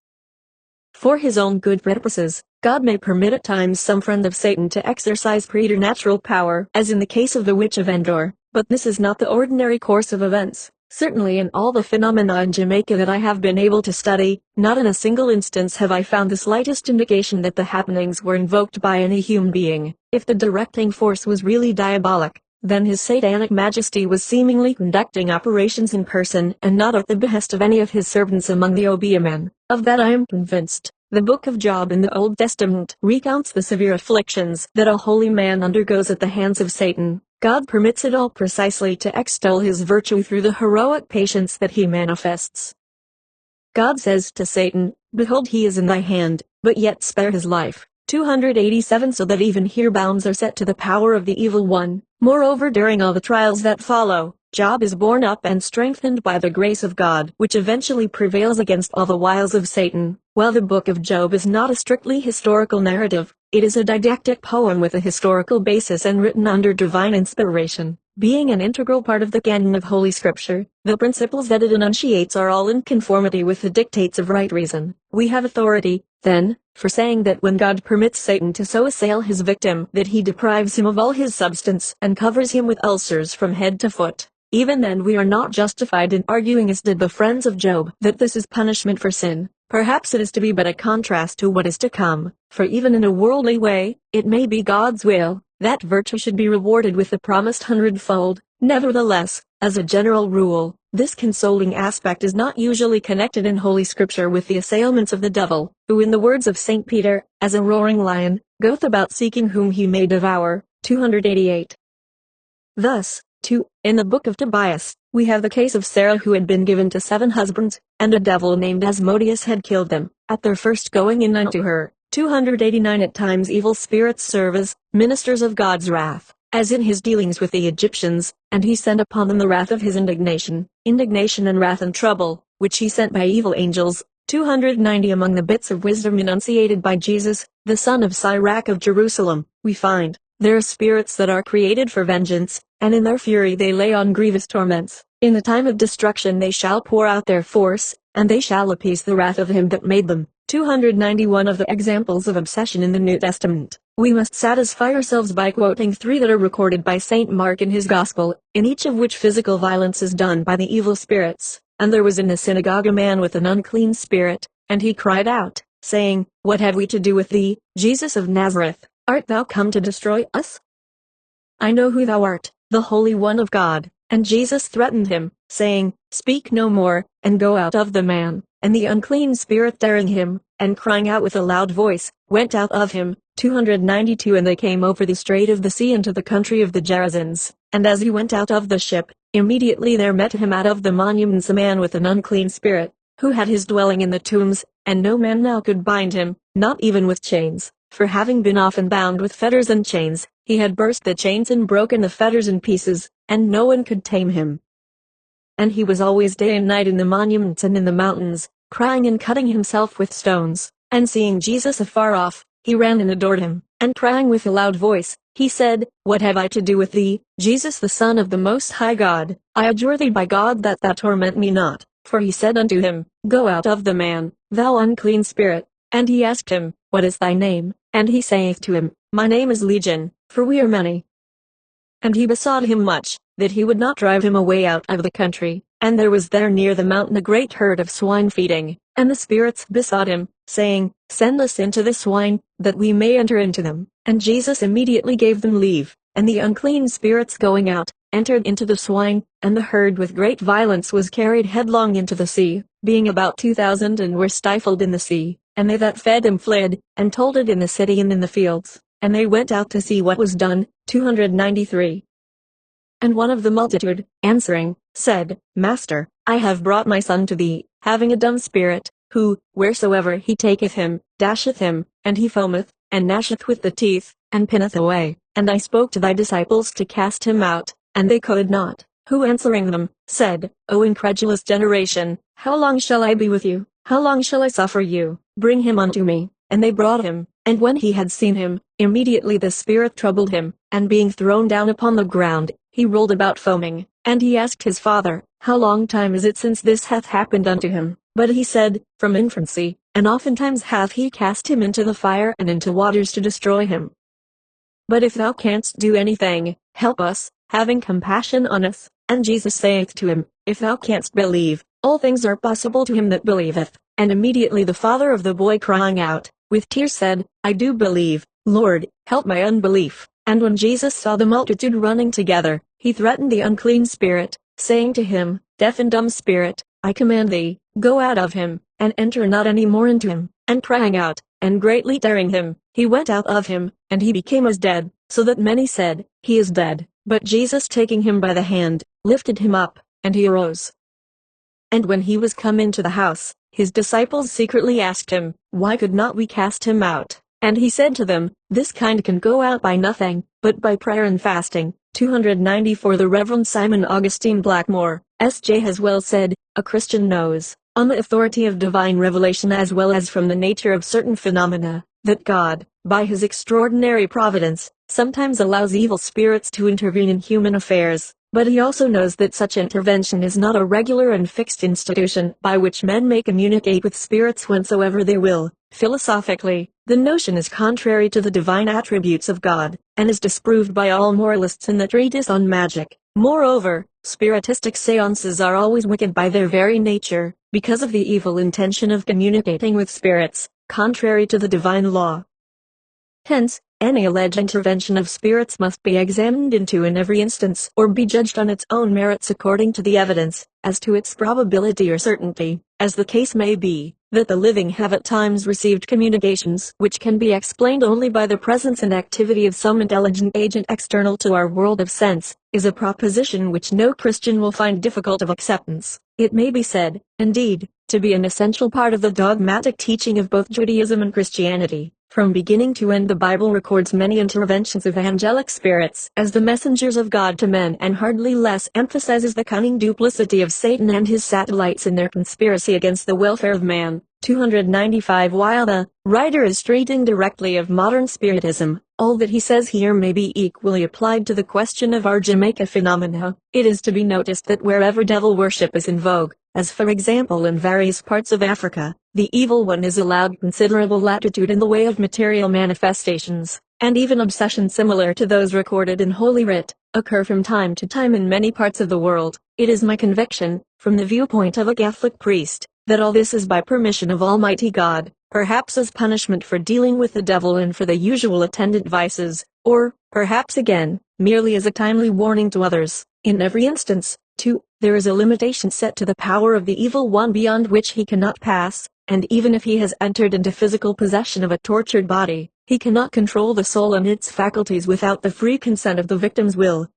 For his own good purposes, God may permit at times some friend of Satan to exercise preternatural power, as in the case of the witch of Endor, but this is not the ordinary course of events. Certainly in all the phenomena in Jamaica that I have been able to study, not in a single instance have I found the slightest indication that the happenings were invoked by any human being. If the directing force was really diabolic, then his satanic majesty was seemingly conducting operations in person and not at the behest of any of his servants among the Obeah men. Of that I am convinced. The book of Job in the Old Testament recounts the severe afflictions that a holy man undergoes at the hands of Satan. God permits it all precisely to extol his virtue through the heroic patience that he manifests. God says to Satan, "Behold, he is in thy hand, but yet spare his life." 287. So that even here bounds are set to the power of the evil one. Moreover, during all the trials that follow, Job is borne up and strengthened by the grace of God, which eventually prevails against all the wiles of Satan. While the book of Job is not a strictly historical narrative, it is a didactic poem with a historical basis and written under divine inspiration. Being an integral part of the canon of Holy Scripture, the principles that it enunciates are all in conformity with the dictates of right reason. We have authority, then, for saying that when God permits Satan to so assail his victim that he deprives him of all his substance and covers him with ulcers from head to foot, even then we are not justified in arguing as did the friends of Job that this is punishment for sin. Perhaps it is to be but a contrast to what is to come, for even in a worldly way, it may be God's will that virtue should be rewarded with the promised hundredfold. Nevertheless, as a general rule, this consoling aspect is not usually connected in Holy Scripture with the assailments of the devil, who in the words of St. Peter, as a roaring lion, goeth about seeking whom he may devour. 288. Thus, too, in the book of Tobias, we have the case of Sarah who had been given to 7 husbands, and a devil named Asmodeus had killed them, at their first going in unto her. 289. At times evil spirits serve as ministers of God's wrath, as in his dealings with the Egyptians, and he sent upon them the wrath of his indignation and wrath and trouble, which he sent by evil angels. 290. Among the bits of wisdom enunciated by Jesus, the son of Sirach of Jerusalem, we find, there are spirits that are created for vengeance, and in their fury they lay on grievous torments. In the time of destruction they shall pour out their force, and they shall appease the wrath of him that made them. 291. Of the examples of obsession in the New Testament, we must satisfy ourselves by quoting 3 that are recorded by St. Mark in his Gospel, in each of which physical violence is done by the evil spirits. And there was in the synagogue a man with an unclean spirit, and he cried out, saying, What have we to do with thee, Jesus of Nazareth? Art thou come to destroy us? I know who thou art, the Holy One of God. And Jesus threatened him, saying, Speak no more, and go out of the man. And the unclean spirit daring him, and crying out with a loud voice, went out of him. 292. And they came over the strait of the sea into the country of the Gerasenes. And as he went out of the ship, immediately there met him out of the monuments a man with an unclean spirit, who had his dwelling in the tombs, and no man now could bind him, not even with chains, for having been often bound with fetters and chains, he had burst the chains and broken the fetters in pieces, and no one could tame him. And he was always day and night in the monuments and in the mountains, crying and cutting himself with stones. And seeing Jesus afar off, he ran and adored him, and crying with a loud voice, he said, What have I to do with thee, Jesus the Son of the Most High God? I adjure thee by God that thou torment me not. For he said unto him, Go out of the man, thou unclean spirit. And he asked him, What is thy name? And he saith to him, My name is Legion, for we are many. And he besought him much, that he would not drive him away out of the country. And there was there near the mountain a great herd of swine feeding. And the spirits besought him, saying, Send us into the swine, that we may enter into them. And Jesus immediately gave them leave. And the unclean spirits going out, entered into the swine, and the herd with great violence was carried headlong into the sea, being about 2,000, and were stifled in the sea. And they that fed him fled, and told it in the city and in the fields. And they went out to see what was done. 293. And one of the multitude, answering, said, Master, I have brought my son to thee, having a dumb spirit, who, wheresoever he taketh him, dasheth him, and he foameth, and gnasheth with the teeth, and pinneth away. And I spoke to thy disciples to cast him out, and they could not. Who answering them, said, O incredulous generation, how long shall I be with you? How long shall I suffer you? Bring him unto me. and they brought him. And when he had seen him, immediately the spirit troubled him, and being thrown down upon the ground, he rolled about foaming. And he asked his father, How long time is it since this hath happened unto him? But he said, From infancy, and oftentimes hath he cast him into the fire and into waters to destroy him. But if thou canst do anything, help us, having compassion on us. And Jesus saith to him, If thou canst believe, all things are possible to him that believeth. And immediately the father of the boy crying out, with tears said, I do believe, Lord, help my unbelief. And when Jesus saw the multitude running together, he threatened the unclean spirit, saying to him, Deaf and dumb spirit, I command thee, go out of him, and enter not any more into him. And crying out, and greatly tearing him, he went out of him, and he became as dead, so that many said, He is dead. But Jesus taking him by the hand, lifted him up, and he arose. And when he was come into the house, his disciples secretly asked him, Why could not we cast him out? And he said to them, This kind can go out by nothing, but by prayer and fasting. 294 The Reverend Simon Augustine Blackmore, S.J. has well said, A Christian knows, on the authority of divine revelation as well as from the nature of certain phenomena, that God, by his extraordinary providence, sometimes allows evil spirits to intervene in human affairs. But he also knows that such intervention is not a regular and fixed institution by which men may communicate with spirits whensoever they will. Philosophically, the notion is contrary to the divine attributes of God, and is disproved by all moralists in the treatise on magic. Moreover, spiritistic seances are always wicked by their very nature, because of the evil intention of communicating with spirits, contrary to the divine law. Hence, any alleged intervention of spirits must be examined into in every instance or be judged on its own merits according to the evidence, as to its probability or certainty, as the case may be. That the living have at times received communications which can be explained only by the presence and activity of some intelligent agent external to our world of sense, is a proposition which no Christian will find difficult of acceptance. It may be said, indeed, to be an essential part of the dogmatic teaching of both Judaism and Christianity. From beginning to end the Bible records many interventions of angelic spirits as the messengers of God to men, and hardly less emphasizes the cunning duplicity of Satan and his satellites in their conspiracy against the welfare of man. 295 While the writer is treating directly of modern spiritism, all that he says here may be equally applied to the question of our Jamaica phenomena. It is to be noticed that wherever devil worship is in vogue, as for example in various parts of Africa, the evil one is allowed considerable latitude in the way of material manifestations, and even obsessions similar to those recorded in Holy Writ, occur from time to time in many parts of the world. It is my conviction, from the viewpoint of a Catholic priest, that all this is by permission of Almighty God, perhaps as punishment for dealing with the devil and for the usual attendant vices, or, perhaps again, merely as a timely warning to others. In every instance, too, there is a limitation set to the power of the evil one beyond which he cannot pass, and even if he has entered into physical possession of a tortured body, he cannot control the soul and its faculties without the free consent of the victim's will.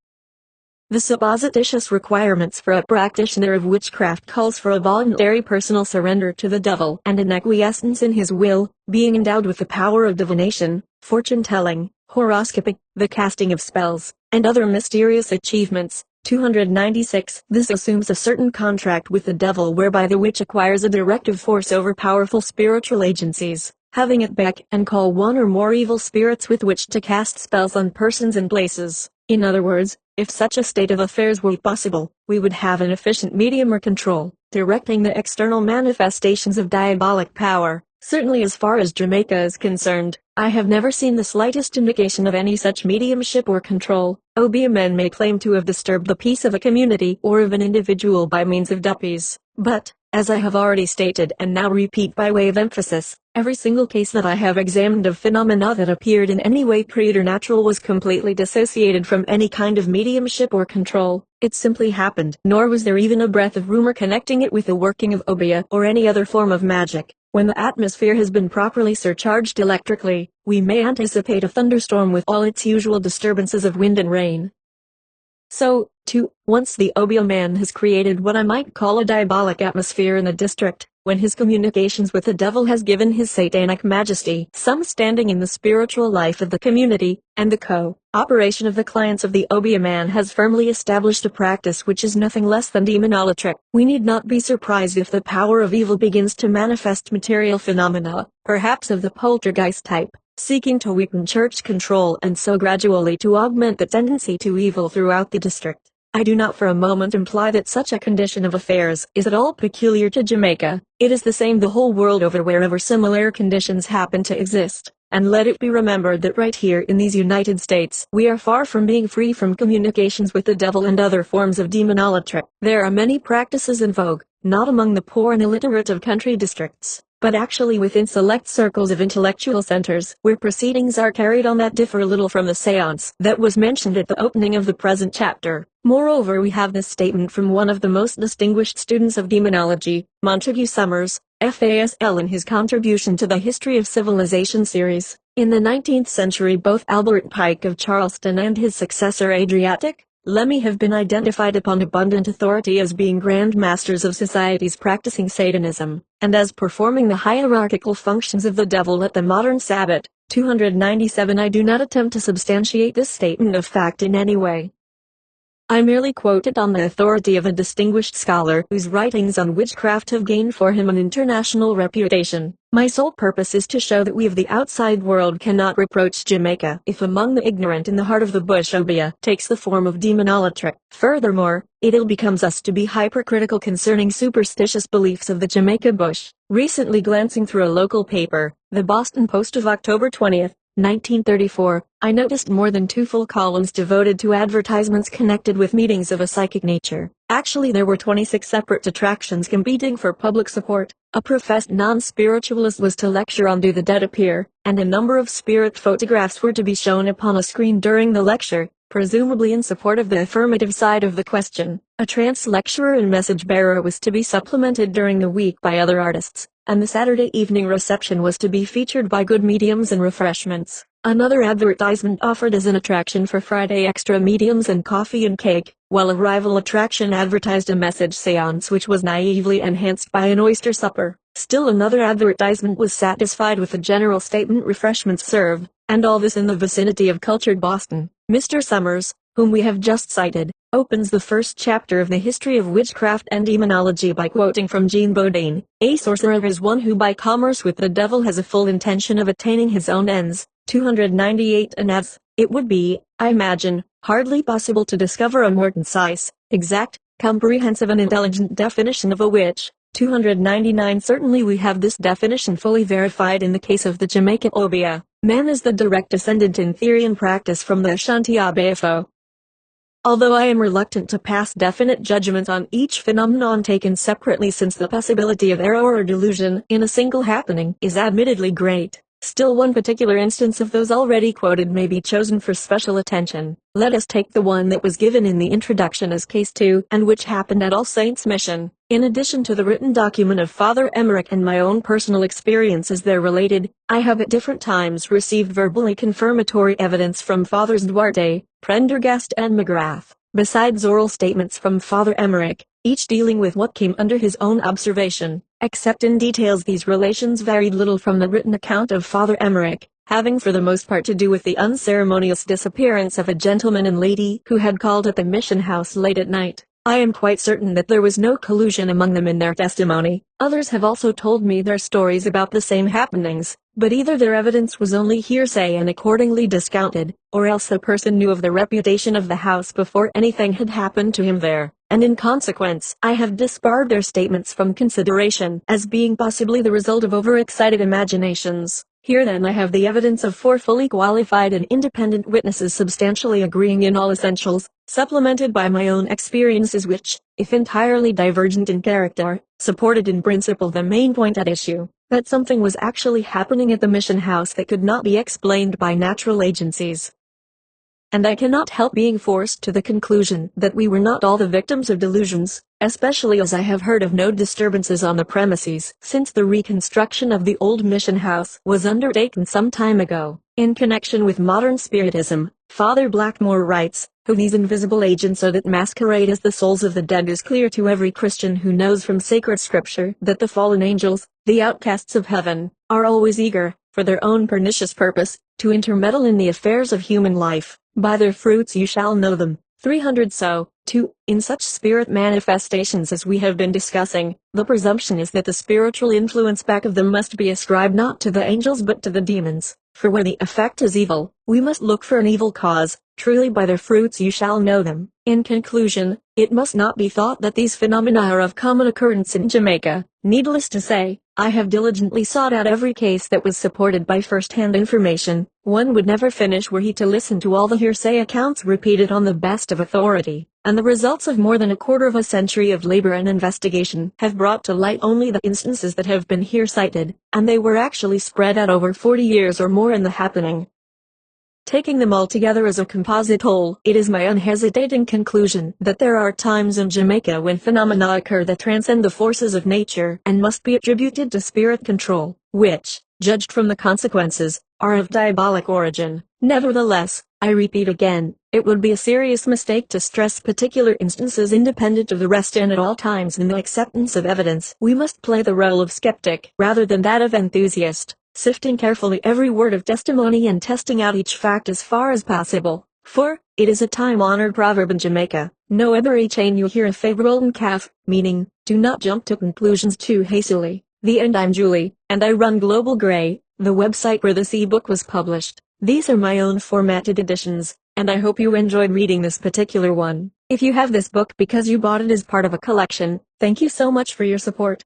The supposititious requirements for a practitioner of witchcraft calls for a voluntary personal surrender to the devil and an acquiescence in his will, being endowed with the power of divination, fortune-telling, horoscoping, the casting of spells, and other mysterious achievements. 296 This assumes a certain contract with the devil whereby the witch acquires a directive force over powerful spiritual agencies, having at beck and call one or more evil spirits with which to cast spells on persons and places. In other words, if such a state of affairs were possible, we would have an efficient medium or control, directing the external manifestations of diabolic power. Certainly as far as Jamaica is concerned, I have never seen the slightest indication of any such mediumship or control. Obeah men may claim to have disturbed the peace of a community or of an individual by means of duppies, but, as I have already stated and now repeat by way of emphasis, every single case that I have examined of phenomena that appeared in any way preternatural was completely dissociated from any kind of mediumship or control. It simply happened. Nor was there even a breath of rumor connecting it with the working of obeah or any other form of magic. When the atmosphere has been properly surcharged electrically, we may anticipate a thunderstorm with all its usual disturbances of wind and rain. So, too, once the obeah man has created what I might call a diabolic atmosphere in the district, when his communications with the devil has given his satanic majesty some standing in the spiritual life of the community, and the co-operation of the clients of the Obeah man has firmly established a practice which is nothing less than demonolatry. We need not be surprised if the power of evil begins to manifest material phenomena, perhaps of the poltergeist type, seeking to weaken church control and so gradually to augment the tendency to evil throughout the district. I do not for a moment imply that such a condition of affairs is at all peculiar to Jamaica. It is the same the whole world over wherever similar conditions happen to exist. And let it be remembered that right here in these United States, we are far from being free from communications with the devil and other forms of demonolatry. There are many practices in vogue, not among the poor and illiterate of country districts, but actually within select circles of intellectual centers, where proceedings are carried on that differ little from the seance that was mentioned at the opening of the present chapter. Moreover, we have this statement from one of the most distinguished students of demonology, Montague Summers, FASL, in his contribution to the History of Civilization series. In the 19th century, both Albert Pike of Charleston and his successor Adriatic Lemmy have been identified upon abundant authority as being grand masters of societies practicing Satanism, and as performing the hierarchical functions of the devil at the modern Sabbat. 297. I do not attempt to substantiate this statement of fact in any way. I merely quote it on the authority of a distinguished scholar whose writings on witchcraft have gained for him an international reputation. My sole purpose is to show that we of the outside world cannot reproach Jamaica if among the ignorant in the heart of the bush Obeah takes the form of demonolatry. Furthermore, it ill becomes us to be hypercritical concerning superstitious beliefs of the Jamaica bush. Recently glancing through a local paper, the Boston Post of October 20th, 1934, I noticed more than 2 full columns devoted to advertisements connected with meetings of a psychic nature. Actually, there were 26 separate attractions competing for public support. A professed non-spiritualist was to lecture on Do the Dead Appear, and a number of spirit photographs were to be shown upon a screen during the lecture, presumably in support of the affirmative side of the question. A trance lecturer and message bearer was to be supplemented during the week by other artists, and the Saturday evening reception was to be featured by good mediums and refreshments. Another advertisement offered as an attraction for Friday extra mediums and coffee and cake, while a rival attraction advertised a message seance which was naively enhanced by an oyster supper. Still another advertisement was satisfied with the general statement refreshments served, and all this in the vicinity of cultured Boston. Mr. Summers, whom we have just cited, opens the first chapter of the history of witchcraft and demonology by quoting from Jean Bodine: "A sorcerer is one who by commerce with the devil has a full intention of attaining his own ends." 298. And as it would be, I imagine, hardly possible to discover a more concise, exact, comprehensive and intelligent definition of a witch. 299. Certainly we have this definition fully verified in the case of the Jamaican Obeah. Man is the direct descendant in theory and practice from the Ashanti Obeah. Although I am reluctant to pass definite judgment on each phenomenon taken separately, since the possibility of error or delusion in a single happening is admittedly great, still one particular instance of those already quoted may be chosen for special attention. Let us take the one that was given in the introduction as case 2, and which happened at All Saints Mission. In addition to the written document of Father Emmerich and my own personal experiences there related, I have at different times received verbally confirmatory evidence from Fathers Duarte, Prendergast and McGrath, besides oral statements from Father Emmerich, each dealing with what came under his own observation. Except in details, these relations varied little from the written account of Father Emmerich, having for the most part to do with the unceremonious disappearance of a gentleman and lady who had called at the mission house late at night. I am quite certain that there was no collusion among them in their testimony. Others have also told me their stories about the same happenings, but either their evidence was only hearsay and accordingly discounted, or else the person knew of the reputation of the house before anything had happened to him there, and in consequence I have disbarred their statements from consideration as being possibly the result of overexcited imaginations. Here then I have the evidence of 4 fully qualified and independent witnesses substantially agreeing in all essentials, supplemented by my own experiences which, if entirely divergent in character, supported in principle the main point at issue, that something was actually happening at the mission house that could not be explained by natural agencies. And I cannot help being forced to the conclusion that we were not all the victims of delusions, especially as I have heard of no disturbances on the premises since the reconstruction of the old mission house was undertaken some time ago. In connection with modern spiritism, Father Blackmore writes, Who these invisible agents are that masquerade as the souls of the dead is clear to every Christian who knows from sacred scripture that the fallen angels, the outcasts of heaven, are always eager, for their own pernicious purpose, to intermeddle in the affairs of human life. By their fruits you shall know them. 300. So, too, in such spirit manifestations as we have been discussing, the presumption is that the spiritual influence back of them must be ascribed not to the angels but to the demons. For where the effect is evil, we must look for an evil cause. Truly by their fruits you shall know them. In conclusion, it must not be thought that these phenomena are of common occurrence in Jamaica. Needless to say, I have diligently sought out every case that was supported by first-hand information. One would never finish were he to listen to all the hearsay accounts repeated on the best of authority, and the results of more than a quarter of a century of labor and investigation have brought to light only the instances that have been here cited, and they were actually spread out over 40 years or more in the happening. Taking them all together as a composite whole, it is my unhesitating conclusion that there are times in Jamaica when phenomena occur that transcend the forces of nature and must be attributed to spirit control, which, judged from the consequences, are of diabolic origin. Nevertheless, I repeat again, it would be a serious mistake to stress particular instances independent of the rest, and at all times in the acceptance of evidence we must play the role of skeptic rather than that of enthusiast, sifting carefully every word of testimony and testing out each fact as far as possible. For, it is a time-honored proverb in Jamaica, no every chain you hear a favorable calf, meaning, do not jump to conclusions too hastily. The end. I'm Julie, and I run Global Grey, the website where this ebook was published. These are my own formatted editions, and I hope you enjoyed reading this particular one. If you have this book because you bought it as part of a collection, thank you so much for your support.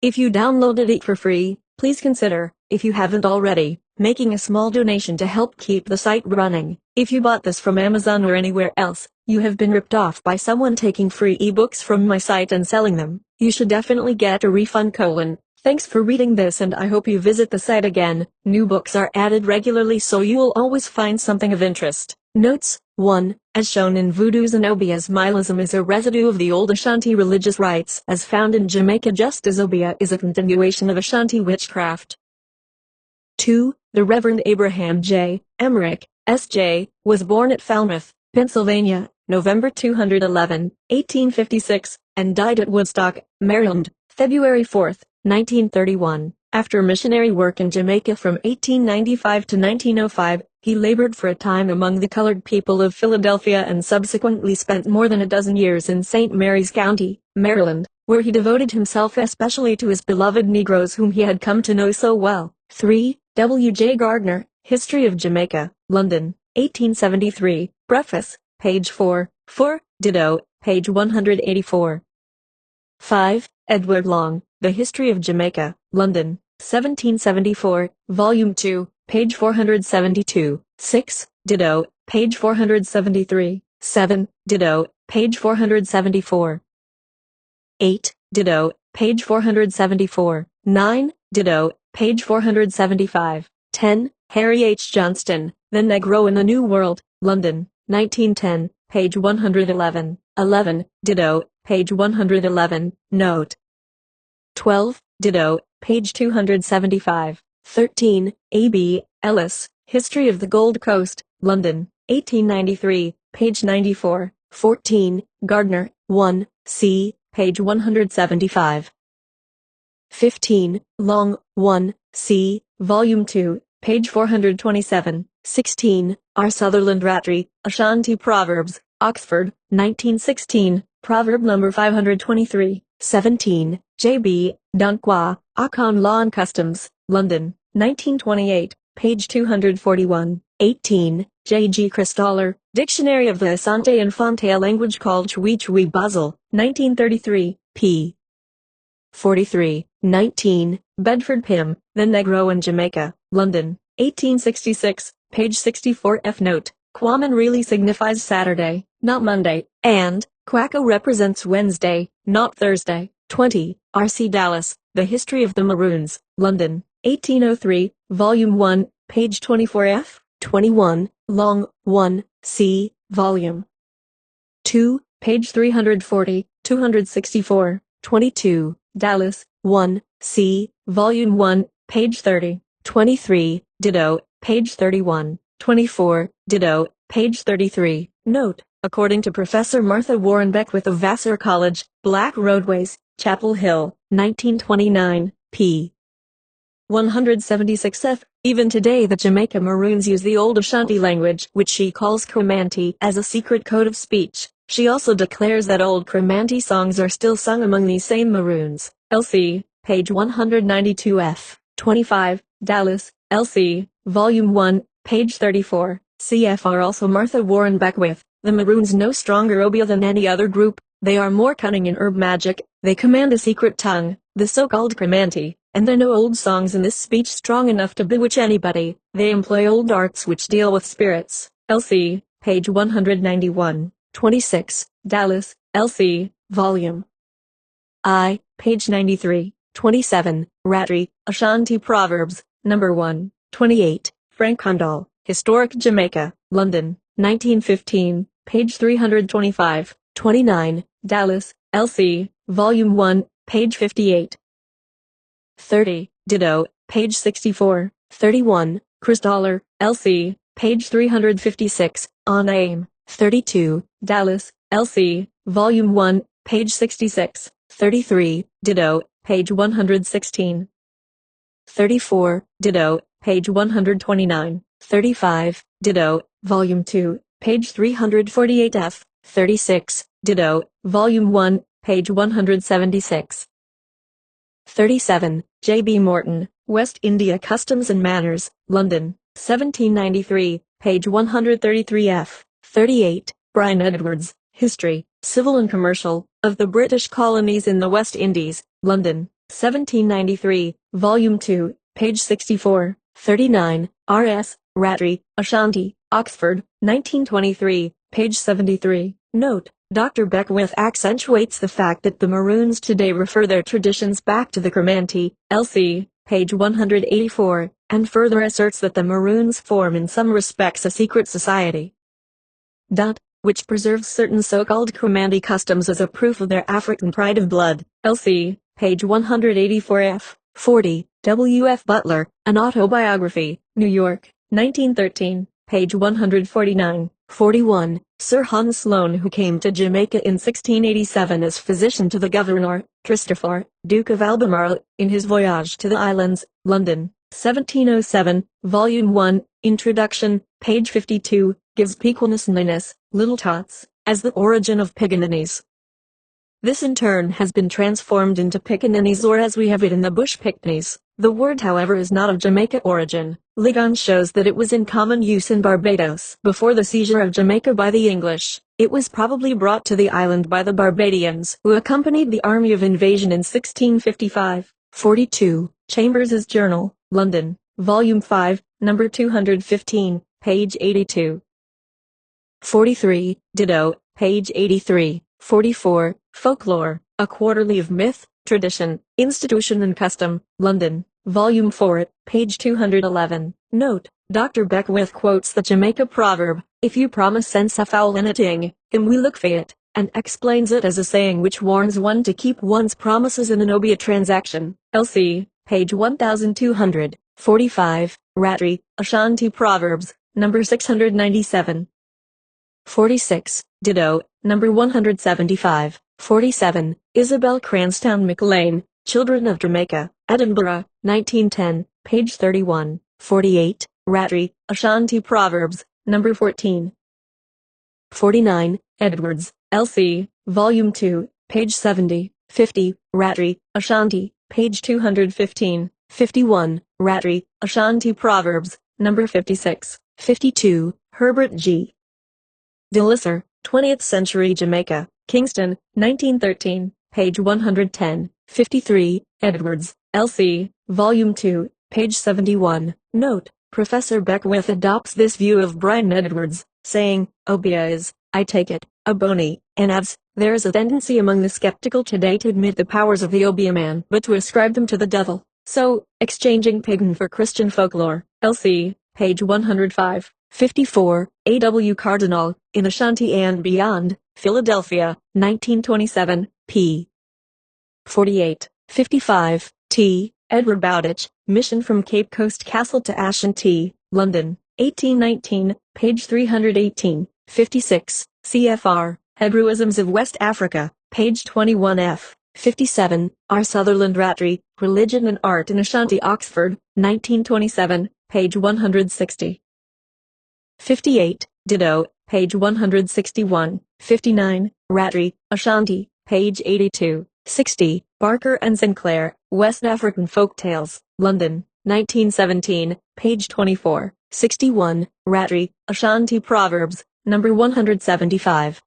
If you downloaded it for free, please consider, if you haven't already, making a small donation to help keep the site running. If you bought this from Amazon or anywhere else, you have been ripped off by someone taking free ebooks from my site and selling them. You should definitely get a refund. Thanks for reading this, and I hope you visit the site again. New books are added regularly, so you will always find something of interest. Notes: 1. As shown in Voodoo Zenobia's Milism is a residue of the old Ashanti religious rites as found in Jamaica, just as Obia is a continuation of Ashanti witchcraft. 2. The Reverend Abraham J. Emmerich, S.J., was born at Falmouth, Pennsylvania, November 211, 1856, and died at Woodstock, Maryland, February 4, 1931. After missionary work in Jamaica from 1895 to 1905, he labored for a time among the colored people of Philadelphia and subsequently spent more than a dozen years in St. Mary's County, Maryland, where he devoted himself especially to his beloved Negroes whom he had come to know so well. 3. W. J. Gardner, History of Jamaica, London, 1873, Preface, page 4, 4, ditto, page 184. 5. Edward Long, The History of Jamaica, London, 1774, Volume 2, page 472. 6, ditto, page 473. 7, ditto, page 474. 8, ditto, page 474. 9, ditto, page 475. 10. Harry H. Johnston, The Negro in the New World, London, 1910, page 111. 11, ditto, page 111, note. 12, ditto, page 275. 13. A. B. Ellis, History of the Gold Coast, London, 1893, page 94. 14. Gardner, 1, c, page 175. 15. Long, 1, c, volume 2, page 427. 16. R. Sutherland Rattray, Ashanti Proverbs, Oxford, 1916, proverb number 523. 17. J. B. Dunkwa, Akon Law and Customs, London, 1928, page 241. 18. J. G. Christaller, Dictionary of the Asante and Fontaine language called Chui Basel, 1933, p. 43. 19. Bedford Pym, The Negro in Jamaica, London, 1866, page 64. F. Note: Kwaman really signifies Saturday, not Monday, and Quacko represents Wednesday, not Thursday. 20. R. C. Dallas, The History of the Maroons, London, 1803, Volume 1, page 24. F. 21. Long, 1, c, Volume 2, page 340, 264. 22. Dallas, 1, c, Volume 1, page 30. 23. Ditto, page 31. 24. Ditto, page 33. Note: according to Professor Martha Warren Beckwith of Vassar College, Black Roadways, Chapel Hill, 1929, p. 176f. Even today the Jamaica Maroons use the old Ashanti language, which she calls Cremanti, as a secret code of speech. She also declares that old Cremanti songs are still sung among these same Maroons. LC, page 192f. 25, Dallas, LC, Volume 1, page 34. CFR. Also Martha Warren Beckwith. The Maroons no stronger obia than any other group. They are more cunning in herb magic. They command a secret tongue, the so-called Cremanti, and they know old songs in this speech strong enough to bewitch anybody. They employ old arts which deal with spirits. LC, page 191. 26, Dallas, LC, Volume I, page 93. 27, Ratri, Ashanti Proverbs, number 1. 28, Frank Hundall, Historic Jamaica, London, 1915, page 325. 29, Dallas, LC, Volume 1, page 58. 30, Ditto, page 64. 31, Chris Dollar, LC, page 356, On Aim. 32, Dallas, LC, Volume 1, page 66. 33, Ditto, page 116. 34, Ditto, page 129. 35, Ditto, Volume 2, page 348f. 36, Ditto, Volume 1, page 176. 37, J. B. Morton, West India Customs and Manners, London, 1793, page 133f. 38, Brian Edwards, History, Civil and Commercial, of the British Colonies in the West Indies, London, 1793, Volume 2, page 64. 39, R. S. Ratri, Ashanti, Oxford, 1923, page 73. Note: Dr. Beckwith accentuates the fact that the Maroons today refer their traditions back to the Cremanti, LC, page 184, and further asserts that the Maroons form in some respects a secret society, which preserves certain so-called Cremanti customs as a proof of their African pride of blood. LC, page 184f. 40, W. F. Butler, An Autobiography, New York, 1913, page 149. 41, Sir Hans Sloane, who came to Jamaica in 1687 as physician to the Governor, Christopher, Duke of Albemarle, in his voyage to the islands, London, 1707, Volume 1, Introduction, page 52, gives Pequanus Little Tots, as the origin of Pickaninnies. This in turn has been transformed into Pickaninnies, or as we have it in the bush, Pickneys. The word, however, is not of Jamaica origin. Ligon shows that it was in common use in Barbados before the seizure of Jamaica by the English. It was probably brought to the island by the Barbadians, who accompanied the army of invasion in 1655. 42, Chambers' Journal, London, Volume 5, number 215, page 82. 43, Ditto, page 83. 44, Folklore, A Quarterly of Myth, Tradition, Institution and Custom, London, Volume 4, page 211. Note: Dr. Beckwith quotes the Jamaica proverb, "If you promise sense a fowl anything, him we look for it," and explains it as a saying which warns one to keep one's promises in an obia transaction. LC, page 1200. 45, Ratri, Ashanti Proverbs, number 697. 46, Ditto, number 175. 47, Isabel Cranstown McLean, Children of Jamaica, Edinburgh, 1910, page 31. 48, Ratri, Ashanti Proverbs, number 14. 49, Edwards, L.C., Volume 2, page 70. 50, Ratri, Ashanti, page 215. 51, Ratri, Ashanti Proverbs, number 56. 52, Herbert G. DeLisser, 20th Century Jamaica, Kingston, 1913, page 110. 53, Edwards, L.C., Volume 2, page 71. Note: Professor Beckwith adopts this view of Brian Edwards, saying, "Obia is, I take it, a bony," and adds, "There is a tendency among the skeptical today to admit the powers of the Obia man, but to ascribe them to the devil." So, exchanging pagan for Christian folklore. L.C., page 105. 54, A.W. Cardinal, In Ashanti and Beyond, Philadelphia, 1927, p. 48. 55, T. Edward Bowditch, Mission from Cape Coast Castle to Ashanti, London, 1819, page 318, 56, CFR, Hebrewisms of West Africa, page 21F, 57, R. Sutherland Rattray, Religion and Art in Ashanti Oxford, 1927, page 160. 58, ditto, page 161, 59, Rattray, Ashanti, page 82, 60, Barker and Sinclair, West African Folk Tales, London, 1917, page 24, 61, Rattray, Ashanti Proverbs, number 175.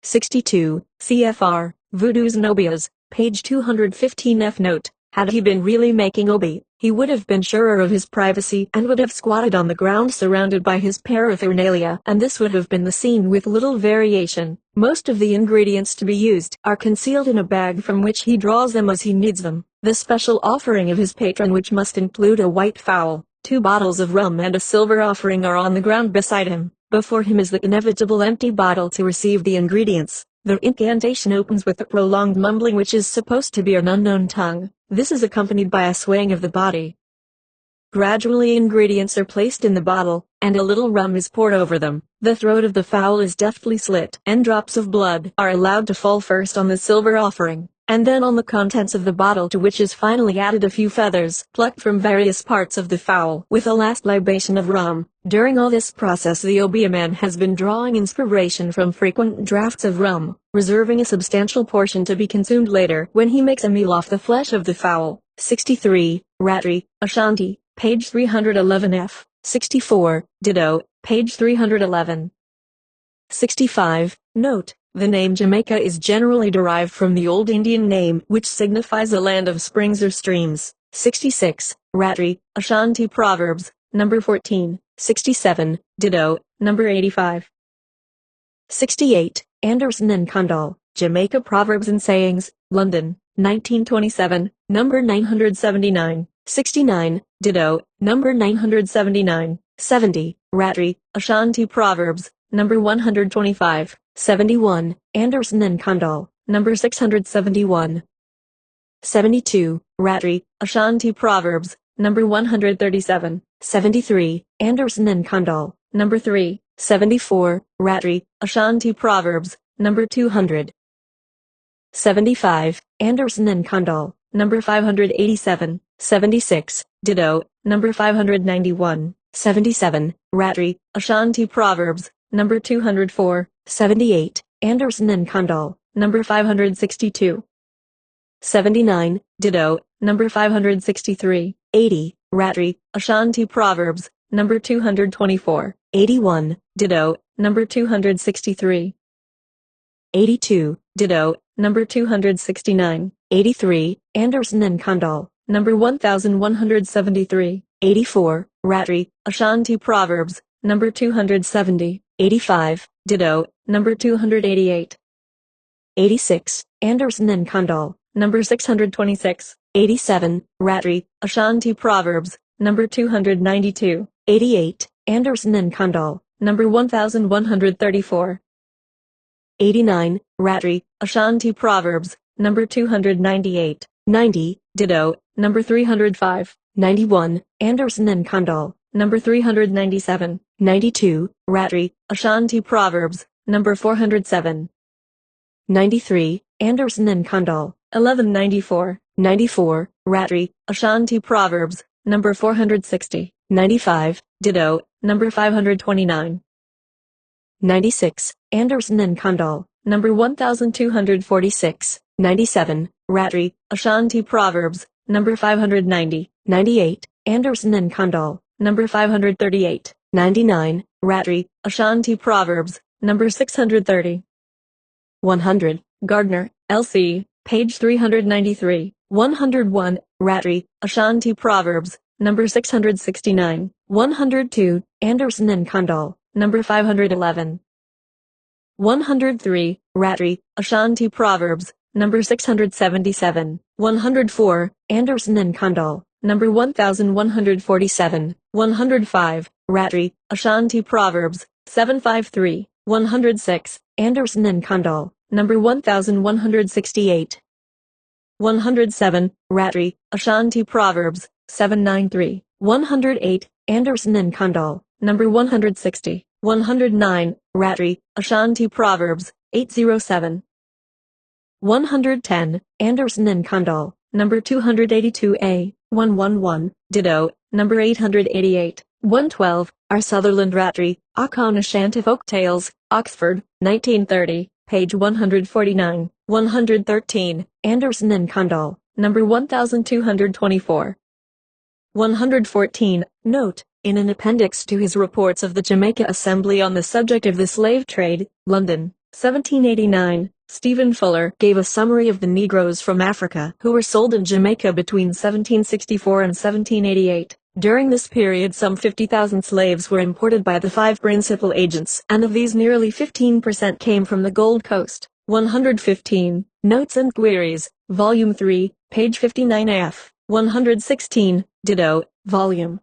62, CFR, Voodoos and Obias, page 215 F. Note, had he been really making obi, he would have been surer of his privacy and would have squatted on the ground surrounded by his paraphernalia, and this would have been the scene with little variation. Most of the ingredients to be used are concealed in a bag from which he draws them as he needs them. The special offering of his patron, which must include a white fowl, 2 bottles of rum and a silver offering, are on the ground beside him. Before him is the inevitable empty bottle to receive the ingredients. The incantation opens with a prolonged mumbling which is supposed to be an unknown tongue. This is accompanied by a swaying of the body. Gradually ingredients are placed in the bottle, and a little rum is poured over them. The throat of the fowl is deftly slit, and drops of blood are allowed to fall first on the silver offering, and then on the contents of the bottle, to which is finally added a few feathers plucked from various parts of the fowl, with a last libation of rum. During all this process the obeah has been drawing inspiration from frequent draughts of rum, reserving a substantial portion to be consumed later when he makes a meal off the flesh of the fowl. 63, Rattray, Ashanti, page 311 F. 64, ditto, page 311. 65, note, the name Jamaica is generally derived from the old Indian name which signifies a land of springs or streams. 66, Rattray, Ashanti Proverbs, number 14. 67, ditto, number 85. 68, Anderson and Condall, Jamaica Proverbs and Sayings, London, 1927, number 979. 69, ditto, number 979. 70, Rattray, Ashanti Proverbs, number 125. 71, Anderson and Condall, number 671. 72, Rattray, Ashanti Proverbs, number 137. 73, Anderson and Condall, number 3. 74, Rattray, Ashanti Proverbs, number 200. 75, Anderson and Condall, number 587. 76, ditto, number 591. 77, Rattray, Ashanti Proverbs, number 204. 78, Anderson and Condall, number 562. 79, ditto, number 563. 80, Rattray, Ashanti Proverbs, number 224. 81, ditto, number 263. 82, ditto, number 269. 83, Anderson and Condall, number 1173. 84, Rattray, Ashanti Proverbs, number 270. 85, ditto, number 288. 86, Anderson and Condall, number 626. 87, Rattray, Ashanti Proverbs, number 292. 88, Anderson and Condall, number 1134. 89, Rattray, Ashanti Proverbs, number 298. 90, ditto, number 305. 91, Anderson and Condall, number 397. 92, Rattray, Ashanti Proverbs, number 407. 93, Anderson and Condall, 1194. 94, Rattray, Ashanti Proverbs, number 460. 95, ditto, number 529. 96, Anderson and Condall, number 1246. 97, Rattray, Ashanti Proverbs, number 590. 98, Anderson and Condall, number 538. 99, Rattray, Ashanti Proverbs, number 630. 100, Gardner, L.C., page 393. 101, Rattray, Ashanti Proverbs, number 669. 102, Anderson and Condall, number 511. 103, Rattray, Ashanti Proverbs, number 677. 104, Anderson and Condall, number 1147. 105, Rattray, Ashanti Proverbs, 753. 106, Anderson and Condall, number 1168. 107, Rattray, Ashanti Proverbs, 793. 108, Anderson and Condall, number 160. 109, Ratri, Ashanti Proverbs, 807. 110, Anderson and Kundal, number 282a, 111, ditto, number 888. 112, R. Sutherland Ratri, Akon Ashanti Folk Tales, Oxford, 1930, page 149. 113, Anderson and Kundal, number 1224. 114, note, in an appendix to his reports of the Jamaica Assembly on the subject of the slave trade, London, 1789, Stephen Fuller gave a summary of the Negroes from Africa who were sold in Jamaica between 1764 and 1788. During this period some 50,000 slaves were imported by the 5 principal agents, and of these nearly 15% came from the Gold Coast. 115, Notes and Queries, Volume 3, page 59f. 116, ditto, Volume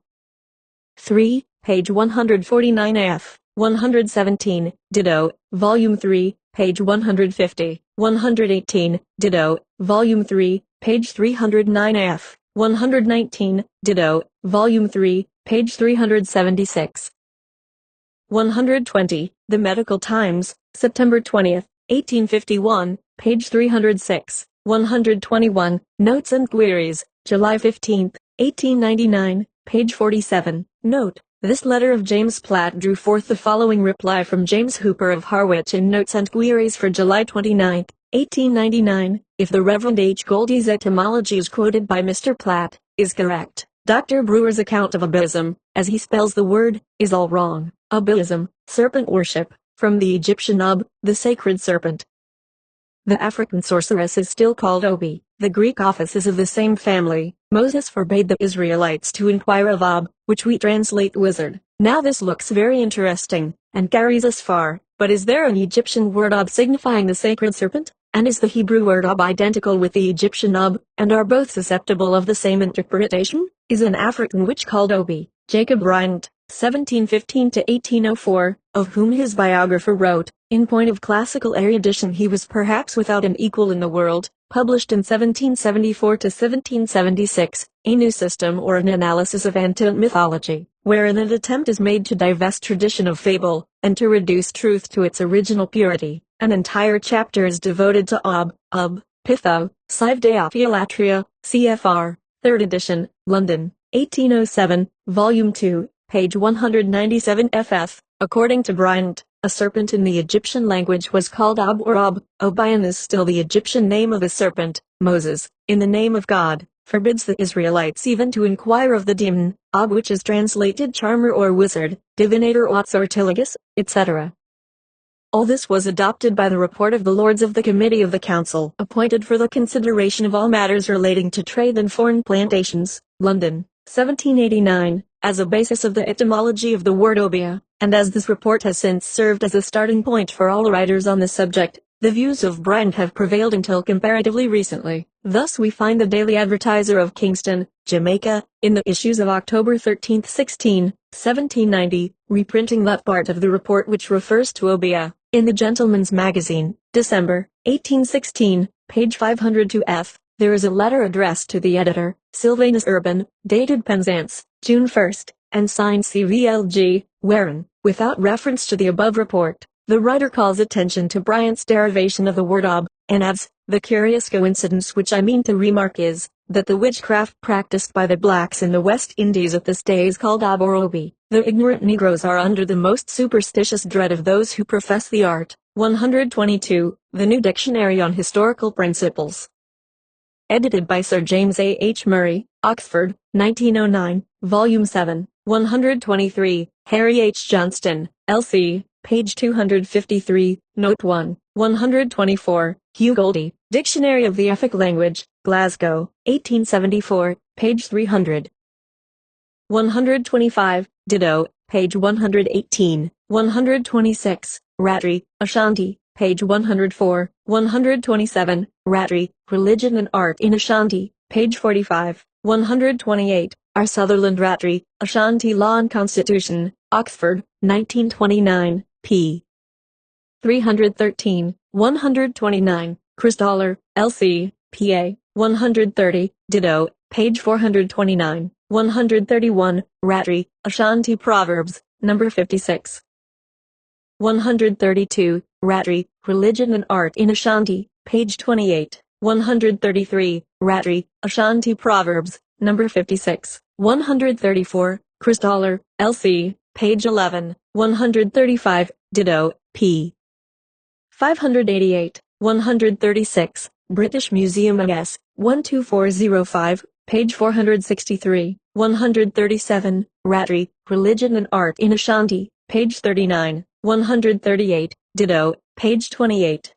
3, page 149f. 117, ditto, Volume 3, page 150. 118, ditto, Volume 3, page 309f. 119, ditto, Volume 3, page 376. 120, The Medical Times, September 20th, 1851, page 306. 121, Notes and Queries, July 15th, 1899, page 47. Note, this letter of James Platt drew forth the following reply from James Hooper of Harwich in Notes and Queries for July 29, 1899. If the Reverend H. Goldie's etymology is quoted by Mr. Platt, is correct, Dr. Brewer's account of abysm, as he spells the word, is all wrong. Abysm, serpent worship, from the Egyptian Ub, the sacred serpent. The African sorceress is still called Obi. The Greek office is of the same family. Moses forbade the Israelites to inquire of Ob, which we translate wizard. Now this looks very interesting, and carries us far, but is there an Egyptian word Ob signifying the sacred serpent? And is the Hebrew word Ob identical with the Egyptian Ob, and are both susceptible of the same interpretation? Is an African witch called Obi? Jacob Bryant, 1715 to 1804, of whom his biographer wrote, in point of classical erudition he was perhaps without an equal in the world, published in 1774 to 1776, a new system or an analysis of ancient mythology, wherein an attempt is made to divest tradition of fable, and to reduce truth to its original purity. An entire chapter is devoted to Ob, Pitho, Sive Deophilatria, CFR, 3rd edition, London, 1807, Volume 2, page 197 ff. According to Bryant, a serpent in the Egyptian language was called Ob or Ob. Obion is still the Egyptian name of a serpent. Moses, in the name of God, forbids the Israelites even to inquire of the demon, Ob, which is translated charmer or wizard, divinator or sortilegus, etc. All this was adopted by the report of the Lords of the Committee of the Council, appointed for the consideration of all matters relating to trade and foreign plantations, London, 1789, as a basis of the etymology of the word obia, and as this report has since served as a starting point for all writers on the subject, the views of Bryant have prevailed until comparatively recently. Thus we find the Daily Advertiser of Kingston, Jamaica, in the issues of October 13, 1790, reprinting that part of the report which refers to obia. In the Gentleman's Magazine, December, 1816, page 502 f, there is a letter addressed to the editor, Sylvanus Urban, dated Penzance, June 1, and signed CVLG, wherein, without reference to the above report, the writer calls attention to Bryant's derivation of the word ob, and adds, the curious coincidence which I mean to remark is, that the witchcraft practiced by the blacks in the West Indies at this day is called ob or obi. The ignorant Negroes are under the most superstitious dread of those who profess the art. 122, The New Dictionary on Historical Principles. Edited by Sir James A. H. Murray, Oxford, 1909, Volume 7, 123, Harry H. Johnston, L.C., page 253, Note 1, 124, Hugh Goldie, Dictionary of the Efik Language, Glasgow, 1874, page 300. 125, Ditto, page 118, 126, Ratri, Ashanti, page 104, 127, Ratri, Religion and Art in Ashanti, page 45, 128, R. Sutherland Ratri, Ashanti Law and Constitution, Oxford, 1929, p. 313, 129, Christaller, L.C., P.A., 130, Ditto, page 429, 131, Ratri, Ashanti Proverbs, number 56. 132, Ratri, Religion and Art in Ashanti, page 28. 133, Ratri, Ashanti Proverbs, number 56. 134, Crystaller, L.C., page 11. 135, Ditto, p. 588. 136, British Museum MS, 12405, page 463. 137, Ratri, Religion and Art in Ashanti, page 39. 138, Ditto, page 28.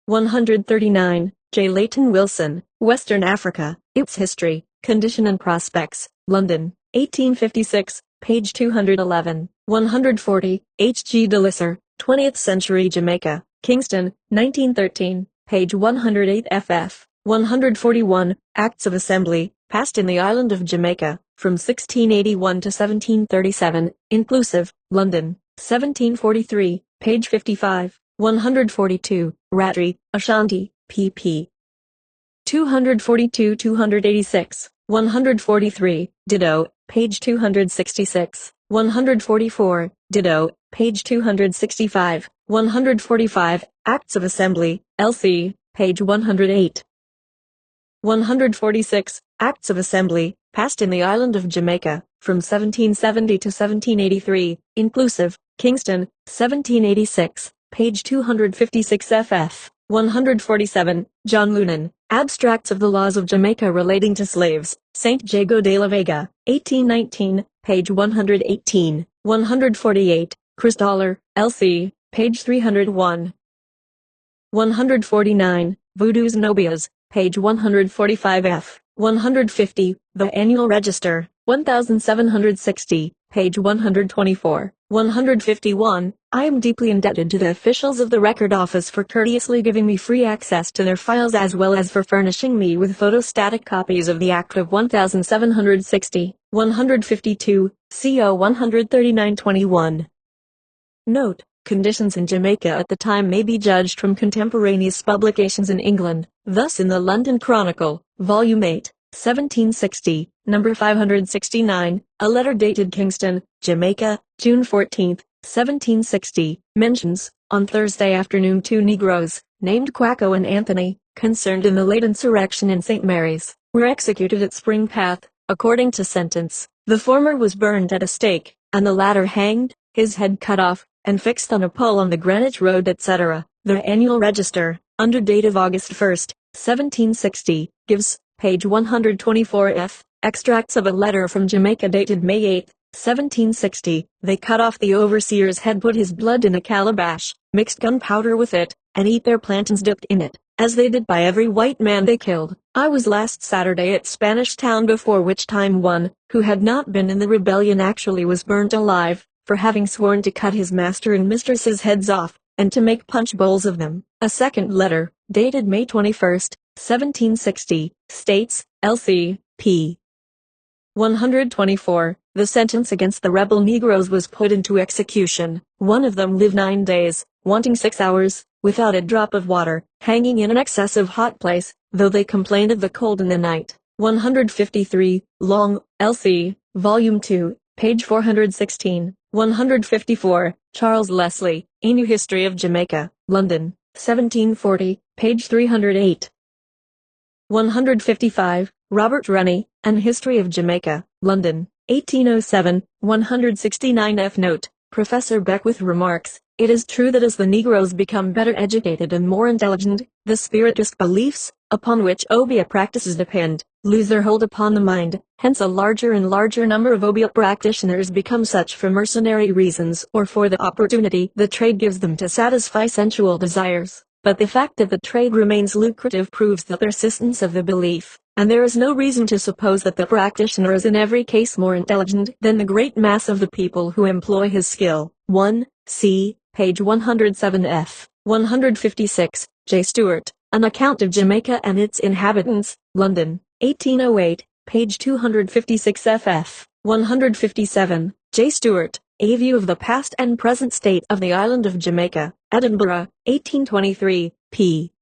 139, J. Leighton Wilson, Western Africa, Its History, Condition and Prospects, London, 1856, page 211. 140, H. G. DeLisser, 20th Century Jamaica, Kingston, 1913, page 108 ff. 141, Acts of Assembly, passed in the island of Jamaica, from 1681 to 1737, inclusive, London, 1743, page 55. 142, Ratri, Ashanti, pp. 242-286. 143, Ditto, page 266. 144, Ditto, page 265. 145, Acts of Assembly, L.C., page 108. 146, Acts of Assembly, passed in the island of Jamaica, from 1770 to 1783, inclusive, Kingston, 1786, page 256 ff. 147, John Lunan, Abstracts of the Laws of Jamaica relating to slaves, St. Jago de la Vega, 1819, page 118. 148, Crystaller, L.C., page 301. 149, Voodoo's Nobias, page 145 f. 150, The Annual Register, 1760, page 124. 151, I am deeply indebted to the officials of the Record Office for courteously giving me free access to their files as well as for furnishing me with photostatic copies of the Act of 1760. 152, CO 139-21. Note, conditions in Jamaica at the time may be judged from contemporaneous publications in England, thus in the London Chronicle, Volume 8, 1760, number 569, a letter dated Kingston, Jamaica, June 14, 1760, mentions, on Thursday afternoon 2 Negroes, named Quacko and Anthony, concerned in the late insurrection in St. Mary's, were executed at Spring Path, according to sentence. The former was burned at a stake, and the latter hanged, his head cut off, and fixed on a pole on the Greenwich Road, etc. The Annual Register, under date of August 1, 1760, gives, page 124 f, extracts of a letter from Jamaica dated May 8, 1760. They cut off the overseer's head, put his blood in a calabash, mixed gunpowder with it, and eat their plantains dipped in it, as they did by every white man they killed. I was last Saturday at Spanish Town, before which time one, who had not been in the rebellion, actually was burnt alive, for having sworn to cut his master and mistress's heads off, and to make punch bowls of them. A second letter, dated May 21, 1760, states, L.C., p. 124, the sentence against the rebel Negroes was put into execution. One of them lived 9 days, wanting 6 hours, without a drop of water, hanging in an excessive hot place, though they complained of the cold in the night. 153, Long, L.C., Volume 2, page 416. 154, Charles Leslie, A New History of Jamaica, London, 1740, page 308. 155, Robert Rennie, An History of Jamaica, London, 1807, 169 f. Note, Professor Beckwith remarks, it is true that as the Negroes become better educated and more intelligent, the spiritist beliefs, upon which obeah practices depend, lose their hold upon the mind, hence a larger and larger number of obeah practitioners become such for mercenary reasons or for the opportunity the trade gives them to satisfy sensual desires. But the fact that the trade remains lucrative proves the persistence of the belief, and there is no reason to suppose that the practitioner is in every case more intelligent than the great mass of the people who employ his skill. 1. C. Page 107 f. 156, J. Stewart, An Account of Jamaica and Its Inhabitants, London, 1808, page 256 ff. 157, J. Stewart, A View of the Past and Present State of the Island of Jamaica, Edinburgh, 1823, p.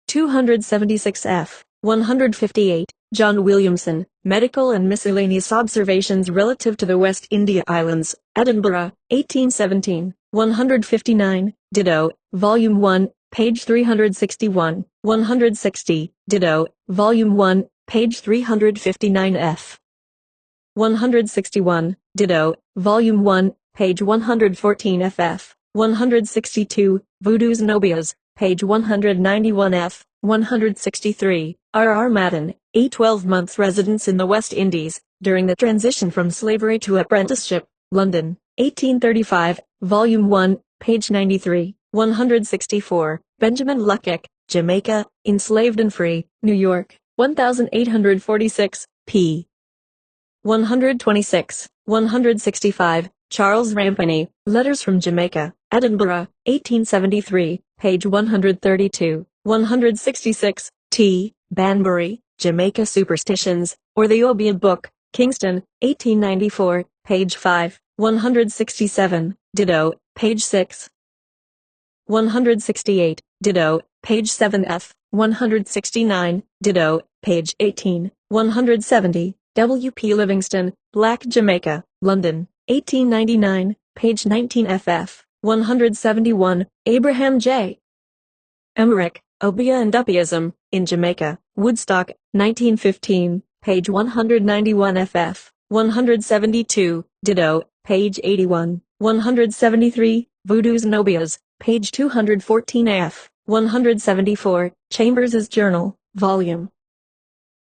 276 f. 158. John Williamson, Medical and Miscellaneous Observations Relative to the West India Islands, Edinburgh, 1817. 159. Ditto, Volume 1, page 361. 160. Ditto, Volume 1, page 359 f. 161. Ditto, Volume 1, page 114 ff. 162. Voodoo's Nobias, page 191 f. 163. R. Madden, a 12-month residence in the West Indies, during the transition from slavery to apprenticeship, London, 1835, Volume 1, page 93. 164. Benjamin Luckick, Jamaica, Enslaved and Free, New York, 1846, p. 126. 165. Charles Rampany, Letters from Jamaica, Edinburgh, 1873, page 132. 166. T. Banbury, Jamaica Superstitions, or the Obeah Book, Kingston, 1894, page 5. 167. Ditto, page 6. 168. Ditto, page 7 f. 169. Ditto, page 18. 170. W. P. Livingston, Black Jamaica, London, 1899, page 19 ff. 171. Abraham J. Emmerich, Obeah and Uppeism, in Jamaica, Woodstock, 1915, page 191 ff. 172. Ditto, page 81. 173. Voodoo's Nobias, page 214 f. 174. Chambers's Journal, Volume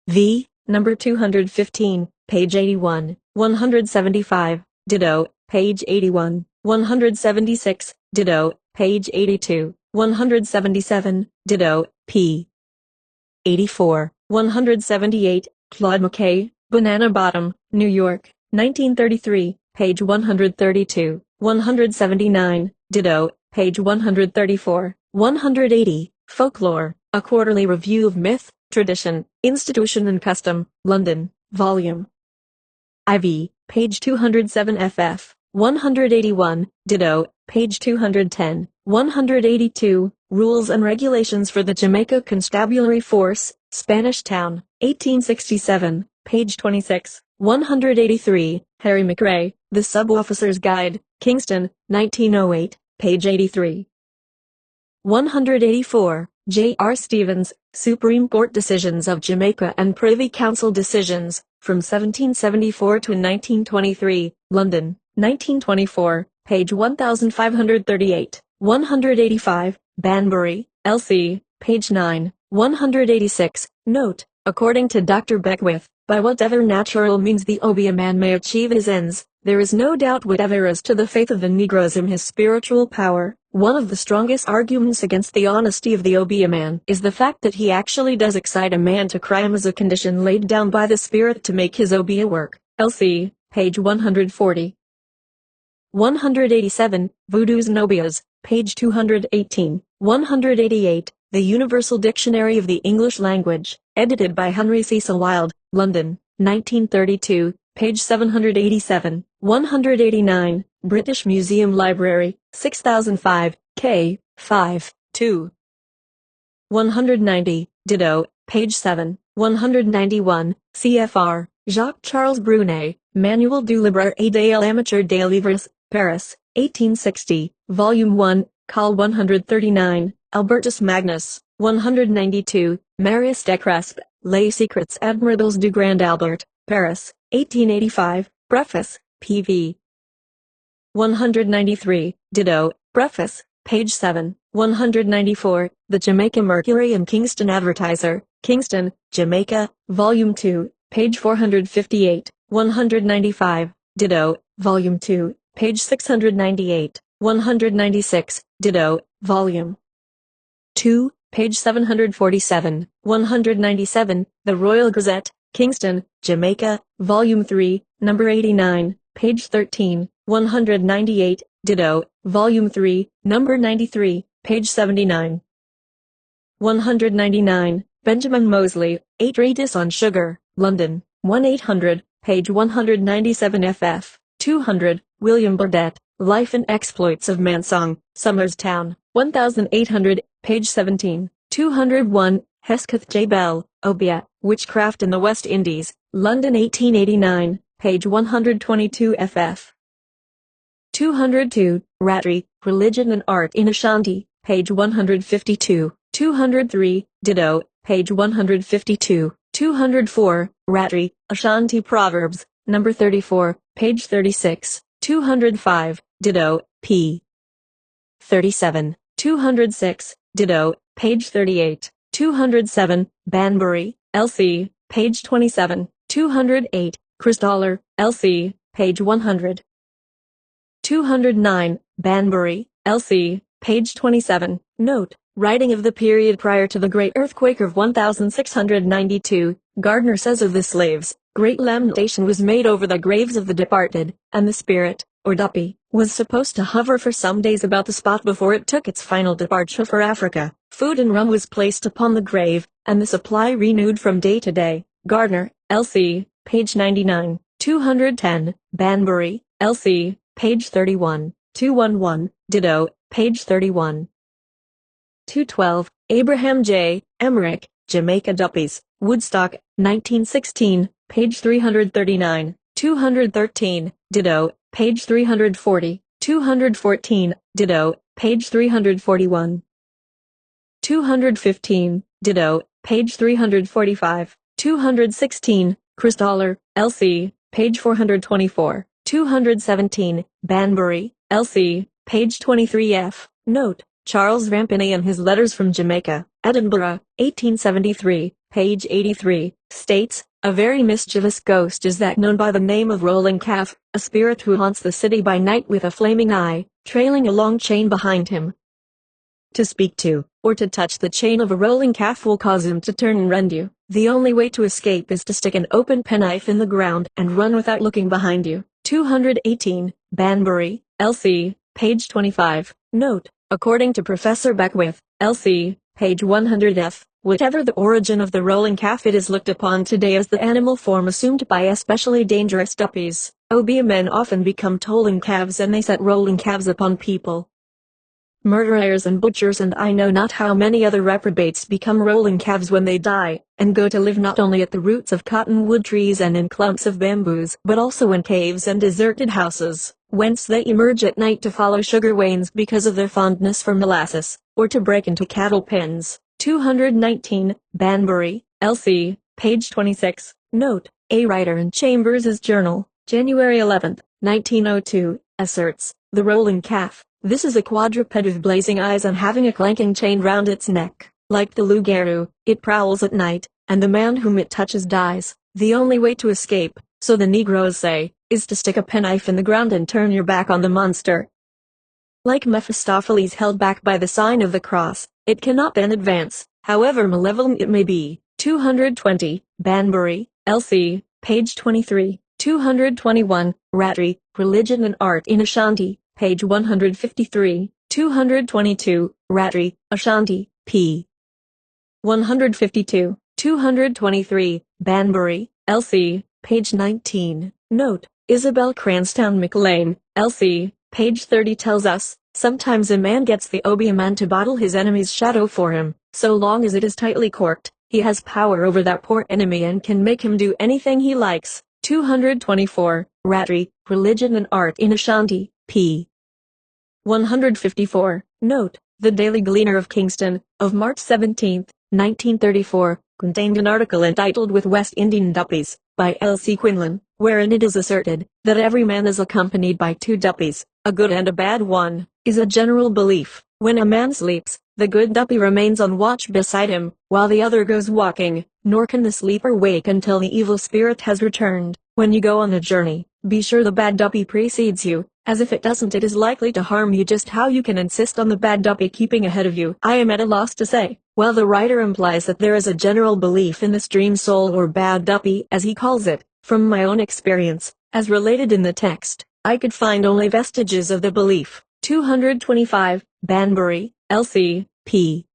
V, number 215, page 81. 175. Ditto, page 81. 176. Ditto, page 82. 177. Ditto, p. 84. 178. Claude McKay, Banana Bottom, New York, 1933, page 132. 179. Ditto, page 134. 180. Folklore, A Quarterly Review of Myth, Tradition, Institution and Custom, London, Volume IV, page 207 ff. 181. Ditto, page 210. 182. Rules and Regulations for the Jamaica Constabulary Force, Spanish Town, 1867, page 26. 183. Harry McRae, The Sub-Officer's Guide, Kingston, 1908, page 83. 184. J. R. Stevens, Supreme Court Decisions of Jamaica and Privy Council Decisions, from 1774 to 1923, London, 1924, page 1538. 185. Banbury, L.C., page 9. 186. Note, according to Dr. Beckwith, by whatever natural means the Obeah man may achieve his ends, there is no doubt whatever as to the faith of the Negroes in his spiritual power. One of the strongest arguments against the honesty of the Obeah man is the fact that he actually does excite a man to crime as a condition laid down by the spirit to make his Obeah work. L.C., page 140. 187. Voodoo's Nobias, page 218. 188. The Universal Dictionary of the English Language, edited by Henry Cecil Wilde, London, 1932, page 787. 189. British Museum Library, 6005, K. 5, 2. 190. Ditto, page 7. 191. CFR, Jacques-Charles Brunet, Manuel du Libre et de l'Amateur des Livres, Paris, 1860, Volume 1, Col 139, Albertus Magnus, 192, Marius Decrespe, Les Secrets Admirables du Grand Albert, Paris, 1885, Preface, P.V. 193, Ditto, Preface, page 7. 194, The Jamaica Mercury and Kingston Advertiser, Kingston, Jamaica, Volume 2, page 458. 195, Ditto, Volume 2, page 698. 196, Ditto, Volume 2, page 747. 197, The Royal Gazette, Kingston, Jamaica, Volume 3, number 89, page 13. 198, Ditto, Volume 3, number 93, page 79. 199, Benjamin Moseley, A Treatise on Sugar, London, 1-800, page 197 ff. 200, William Burdett, Life and Exploits of Mansong, Somers Town, 1800, page 17. 201, Hesketh J. Bell, Obia, Witchcraft in the West Indies, London 1889, page 122 ff. 202, Ratri, Religion and Art in Ashanti, page 152. 203, Ditto, page 152. 204, Ratri, Ashanti Proverbs, number 34, page 36. 205, Ditto, p. 37. 206, Ditto, page 38. 207, Banbury, L.C., page 27. 208, Christaller, L.C., page 100. 209, Banbury, L.C., page 27. Note, writing of the period prior to the Great Earthquake of 1692, Gardner says of the slaves, great lamentation was made over the graves of the departed, and the spirit, or duppy, was supposed to hover for some days about the spot before it took its final departure for Africa. Food and rum was placed upon the grave, and the supply renewed from day to day. Gardner, L.C., page 99. 210, Banbury, L.C., page 31. 211, Ditto, page 31. 212, Abraham J. Emmerich, Jamaica Duppies, Woodstock, 1916, page 339. 213, Ditto, page 340. 214, Ditto, page 341. 215, Ditto, page 345. 216, Christaller, L.C., page 424. 217, Banbury, L.C., page 23f. Note, Charles Rampini in his Letters from Jamaica, Edinburgh, 1873, page 83, states, a very mischievous ghost is that known by the name of Rolling Calf, a spirit who haunts the city by night with a flaming eye, trailing a long chain behind him. To speak to, or to touch the chain of a rolling calf will cause him to turn and rend you. The only way to escape is to stick an open penknife in the ground and run without looking behind you. 218, Banbury, L.C., page 25. Note, according to Professor Beckwith, L.C., page 100f, whatever the origin of the rolling calf, it is looked upon today as the animal form assumed by especially dangerous duppies. Obeah men often become tolling calves and they set rolling calves upon people. Murderers and butchers and I know not how many other reprobates become rolling calves when they die, and go to live not only at the roots of cottonwood trees and in clumps of bamboos, but also in caves and deserted houses, whence they emerge at night to follow sugar wains because of their fondness for molasses, or to break into cattle pens. 219, Banbury, L.C., page 26. Note, a writer in Chambers' Journal, January 11, 1902, asserts, the rolling calf. This is a quadruped with blazing eyes and having a clanking chain round its neck. Like the loup-garou, it prowls at night, and the man whom it touches dies. The only way to escape, so the Negroes say, is to stick a penknife in the ground and turn your back on the monster. Like Mephistopheles held back by the sign of the cross, it cannot then advance, however malevolent it may be. 220, Banbury, L.C., page 23. 221, Ratri, Religion and Art in Ashanti, page 153. 222, Ratri, Ashanti, p. 152. 223, Banbury, L.C., page 19. Note, Isabel Cranstown McLean, L.C., page 30 tells us, sometimes a man gets the Obeah man to bottle his enemy's shadow for him. So long as it is tightly corked, he has power over that poor enemy and can make him do anything he likes. 224, Ratri, Religion and Art in Ashanti, p. 154. Note, the Daily Gleaner of Kingston, of March 17, 1934, contained an article entitled With West Indian Duppies, by L.C. Quinlan, wherein it is asserted, that every man is accompanied by two duppies, a good and a bad one, is a general belief. When a man sleeps, the good duppy remains on watch beside him, while the other goes walking, nor can the sleeper wake until the evil spirit has returned. When you go on a journey, be sure the bad duppy precedes you, as if it doesn't it is likely to harm you. Just how you can insist on the bad duppy keeping ahead of you, I am at a loss to say. While the writer implies that there is a general belief in this dream soul or bad duppy, as he calls it, from my own experience, as related in the text, I could find only vestiges of the belief. 225, Banbury, L.C., p.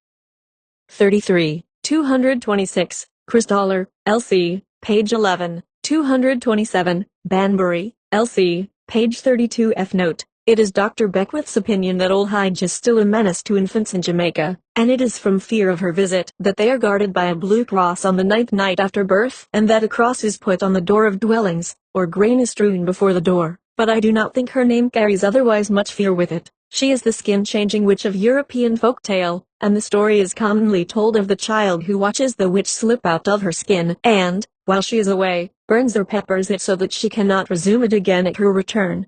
33. 226, Christaller, L.C., page 11. 227, Banbury, L.C., page 32 f. Note, It is Dr. Beckwith's opinion that old Hige is still a menace to infants in Jamaica, and it is from fear of her visit that they are guarded by a blue cross on the 9th night after birth, and that a cross is put on the door of dwellings, or grain is strewn before the door. But I do not think her name carries otherwise much fear with it. She is the skin-changing witch of European folk tale, and the story is commonly told of the child who watches the witch slip out of her skin and, while she is away, burns or peppers it so that she cannot resume it again at her return.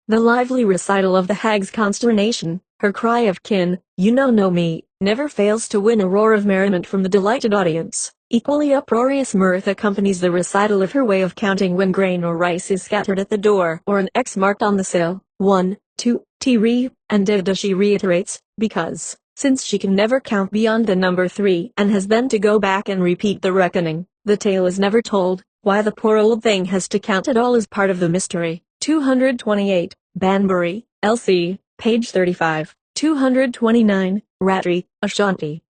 The lively recital of the hag's consternation, her cry of "Kin, you know me," never fails to win a roar of merriment from the delighted audience. Equally uproarious mirth accompanies the recital of her way of counting when grain or rice is scattered at the door or an X marked on the sill. 1, 2, T-re, and divda she reiterates, because, since she can never count beyond the number 3 and has then to go back and repeat the reckoning, the tale is never told. Why the poor old thing has to count at all is part of the mystery. 228, Banbury, L.C., page 35. 229, Ratri, Ashanti.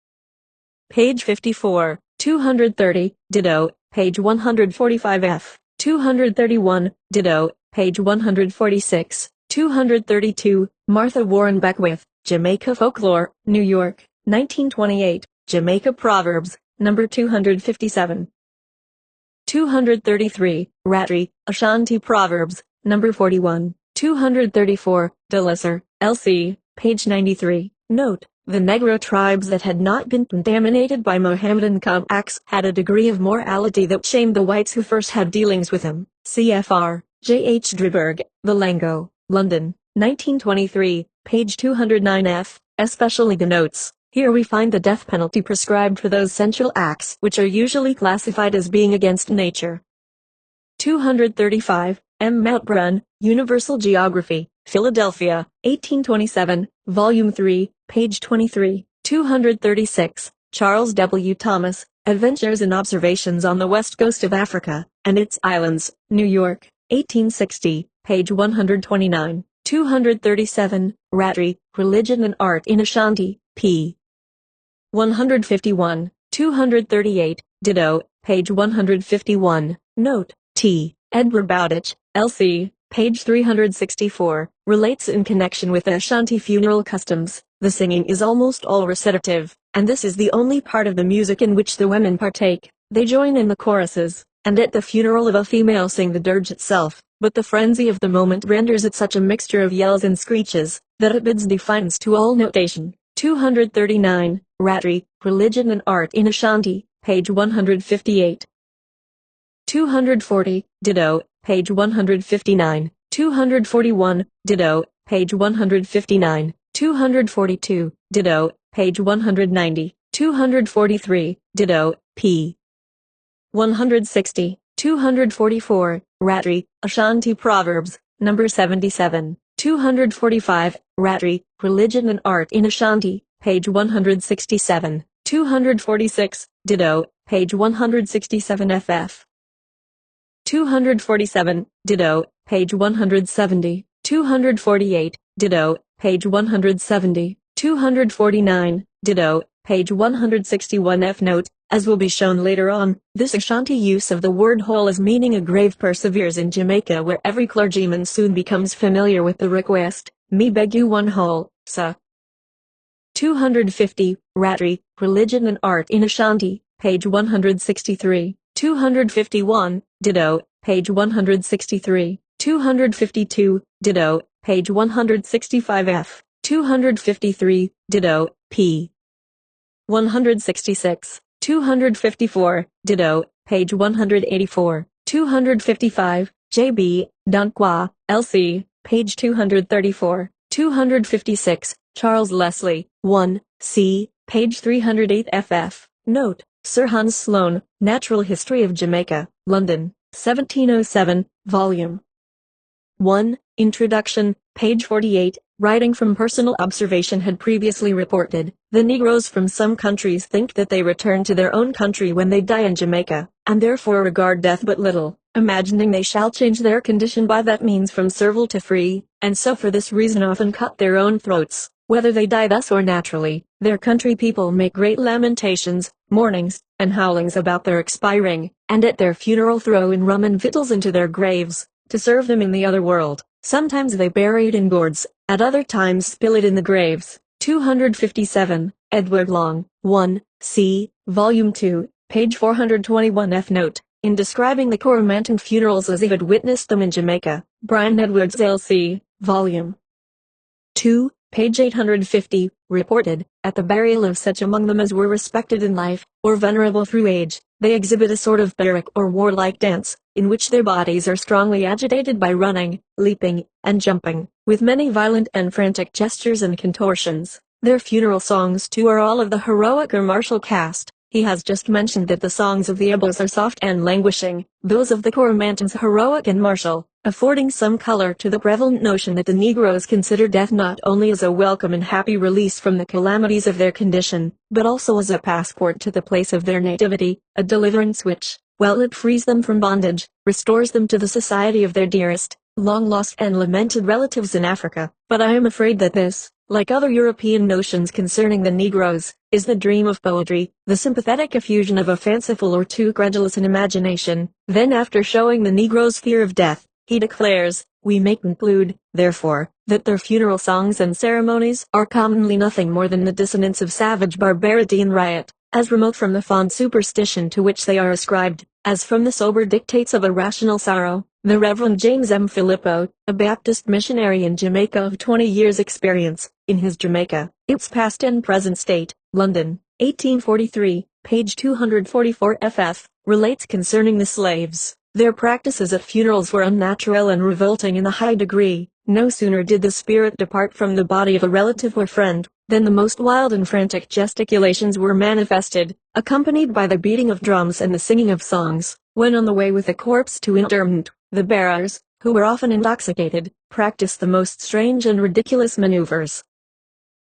Page 54. 230, ditto, page 145 F. 231, ditto, page 146. 232, Martha Warren Beckwith, Jamaica Folklore, New York, 1928, Jamaica Proverbs, number 257. 233, Ratri, Ashanti Proverbs, number 41. 234, Delisser, L.C., page 93. Note: the Negro tribes that had not been contaminated by Mohammedan acts had a degree of morality that shamed the whites who first had dealings with them. Cfr. J. H. Driberg, The Lango, London, 1923, page 209 F, especially the notes. Here we find the death penalty prescribed for those sensual acts which are usually classified as being against nature. 235, M. Mountbrun, Universal Geography, Philadelphia, 1827, Volume 3, page 23. 236, Charles W. Thomas, Adventures and Observations on the West Coast of Africa and its Islands, New York, 1860, page 129. 237, Ratri, Religion and Art in Ashanti, p. 151. 238, ditto, page 151. Note: T. Edward Bowditch, L.C., page 364, relates in connection with the Ashanti funeral customs. The singing is almost all recitative, and this is the only part of the music in which the women partake. They join in the choruses, and at the funeral of a female sing the dirge itself, but the frenzy of the moment renders it such a mixture of yells and screeches, that it bids defiance to all notation. 239, Ratri, Religion and Art in Ashanti, page 158. 240, ditto, page 159. 241, ditto, page 159. 242, ditto, page 190. 243, ditto, p. 160. 244, Ratri, Ashanti Proverbs, number 77. 245, Ratri, Religion and Art in Ashanti, page 167. 246, ditto, page 167 ff. 247, ditto, page 170. 248, ditto, page 170. 249, ditto, page 161 f. Note: as will be shown later on, this Ashanti use of the word hole as meaning a grave perseveres in Jamaica, where every clergyman soon becomes familiar with the request, "Me beg you one hole, sir." 250, Ratri, Religion and Art in Ashanti, page 163. 251, ditto, page 163. 252, ditto, page 165 f. 253, ditto, p. 166. 254, ditto, page 184. 255, J.B. Dunkwa, L.C., page 234. 256, Charles Leslie, 1, c., page 308 ff. Note: Sir Hans Sloane, Natural History of Jamaica, London, 1707, volume 1, Introduction, page 48. Writing from personal observation had previously reported, the Negroes from some countries think that they return to their own country when they die in Jamaica, and therefore regard death but little, imagining they shall change their condition by that means from servile to free, and so for this reason often cut their own throats. Whether they die thus or naturally, their country people make great lamentations, mournings, and howlings about their expiring, and at their funeral throw in rum and victuals into their graves. to serve them in the other world. Sometimes they bury it in gourds, at other times spill it in the graves. 257. Edward Long, 1, c. Volume 2, page 421 F. Note. In describing the Coromantee funerals as he had witnessed them in Jamaica, Brian Edwards L.C., Volume 2, page 850, reported, at the burial of such among them as were respected in life, or venerable through age, they exhibit a sort of barrack or warlike dance, in which their bodies are strongly agitated by running, leaping, and jumping, with many violent and frantic gestures and contortions. Their funeral songs too are all of the heroic or martial cast. He has just mentioned that the songs of the Abels are soft and languishing, those of the Coromantees heroic and martial, affording some color to the prevalent notion that the Negroes consider death not only as a welcome and happy release from the calamities of their condition, but also as a passport to the place of their nativity, a deliverance which, while it frees them from bondage, restores them to the society of their dearest, long-lost and lamented relatives in Africa. But I am afraid that this, like other European notions concerning the Negroes, is the dream of poetry, the sympathetic effusion of a fanciful or too credulous an imagination. Then after showing the Negroes' fear of death, he declares, we may conclude, therefore, that their funeral songs and ceremonies are commonly nothing more than the dissonance of savage barbarity and riot, as remote from the fond superstition to which they are ascribed, as from the sober dictates of a rational sorrow. The Reverend James M. Filippo, a Baptist missionary in Jamaica of 20 years' experience, in his Jamaica, Its Past and Present State, London, 1843, page 244 ff., relates concerning the slaves. Their practices at funerals were unnatural and revolting in a high degree. No sooner did the spirit depart from the body of a relative or friend, than the most wild and frantic gesticulations were manifested, accompanied by the beating of drums and the singing of songs. When on the way with the corpse to interment, the bearers, who were often intoxicated, practiced the most strange and ridiculous maneuvers.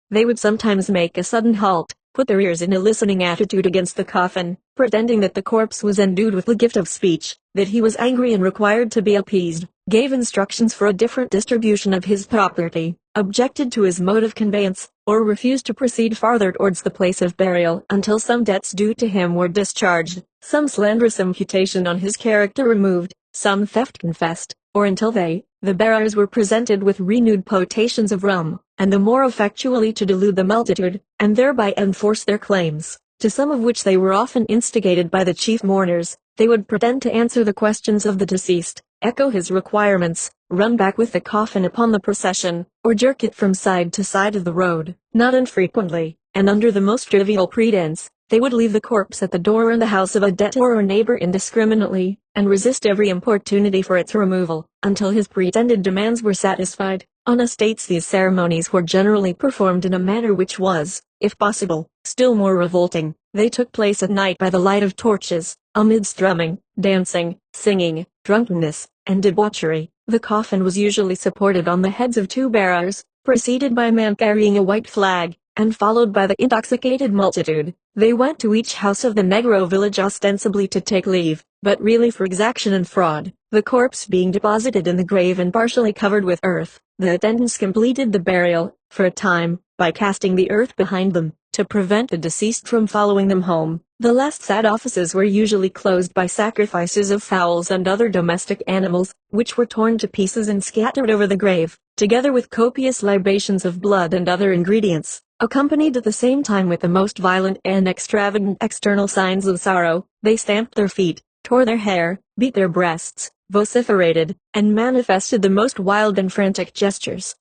They would sometimes make a sudden halt, put their ears in a listening attitude against the coffin, pretending that the corpse was endued with the gift of speech, that he was angry and required to be appeased, gave instructions for a different distribution of his property, objected to his mode of conveyance, or refused to proceed farther towards the place of burial until some debts due to him were discharged, some slanderous imputation on his character removed, some theft confessed, or until they, the bearers, were presented with renewed potations of rum, and the more effectually to delude the multitude, and thereby enforce their claims, to some of which they were often instigated by the chief mourners. They would pretend to answer the questions of the deceased, echo his requirements, run back with the coffin upon the procession, or jerk it from side to side of the road. Not infrequently, and under the most trivial pretense, they would leave the corpse at the door or in the house of a debtor or neighbor indiscriminately, and resist every importunity for its removal, until his pretended demands were satisfied. On estates these ceremonies were generally performed in a manner which was, if possible, still more revolting. They took place at night by the light of torches, amidst drumming, dancing, singing, drunkenness, and debauchery. The coffin was usually supported on the heads of two bearers, preceded by a man carrying a white flag, and followed by the intoxicated multitude. They went to each house of the Negro village ostensibly to take leave, but really for exaction and fraud. The corpse being deposited in the grave and partially covered with earth, the attendants completed the burial, for a time, by casting the earth behind them, to prevent the deceased from following them home. The last sad offices were usually closed by sacrifices of fowls and other domestic animals, which were torn to pieces and scattered over the grave, together with copious libations of blood and other ingredients, accompanied at the same time with the most violent and extravagant external signs of sorrow. They stamped their feet, tore their hair, beat their breasts, vociferated, and manifested the most wild and frantic gestures.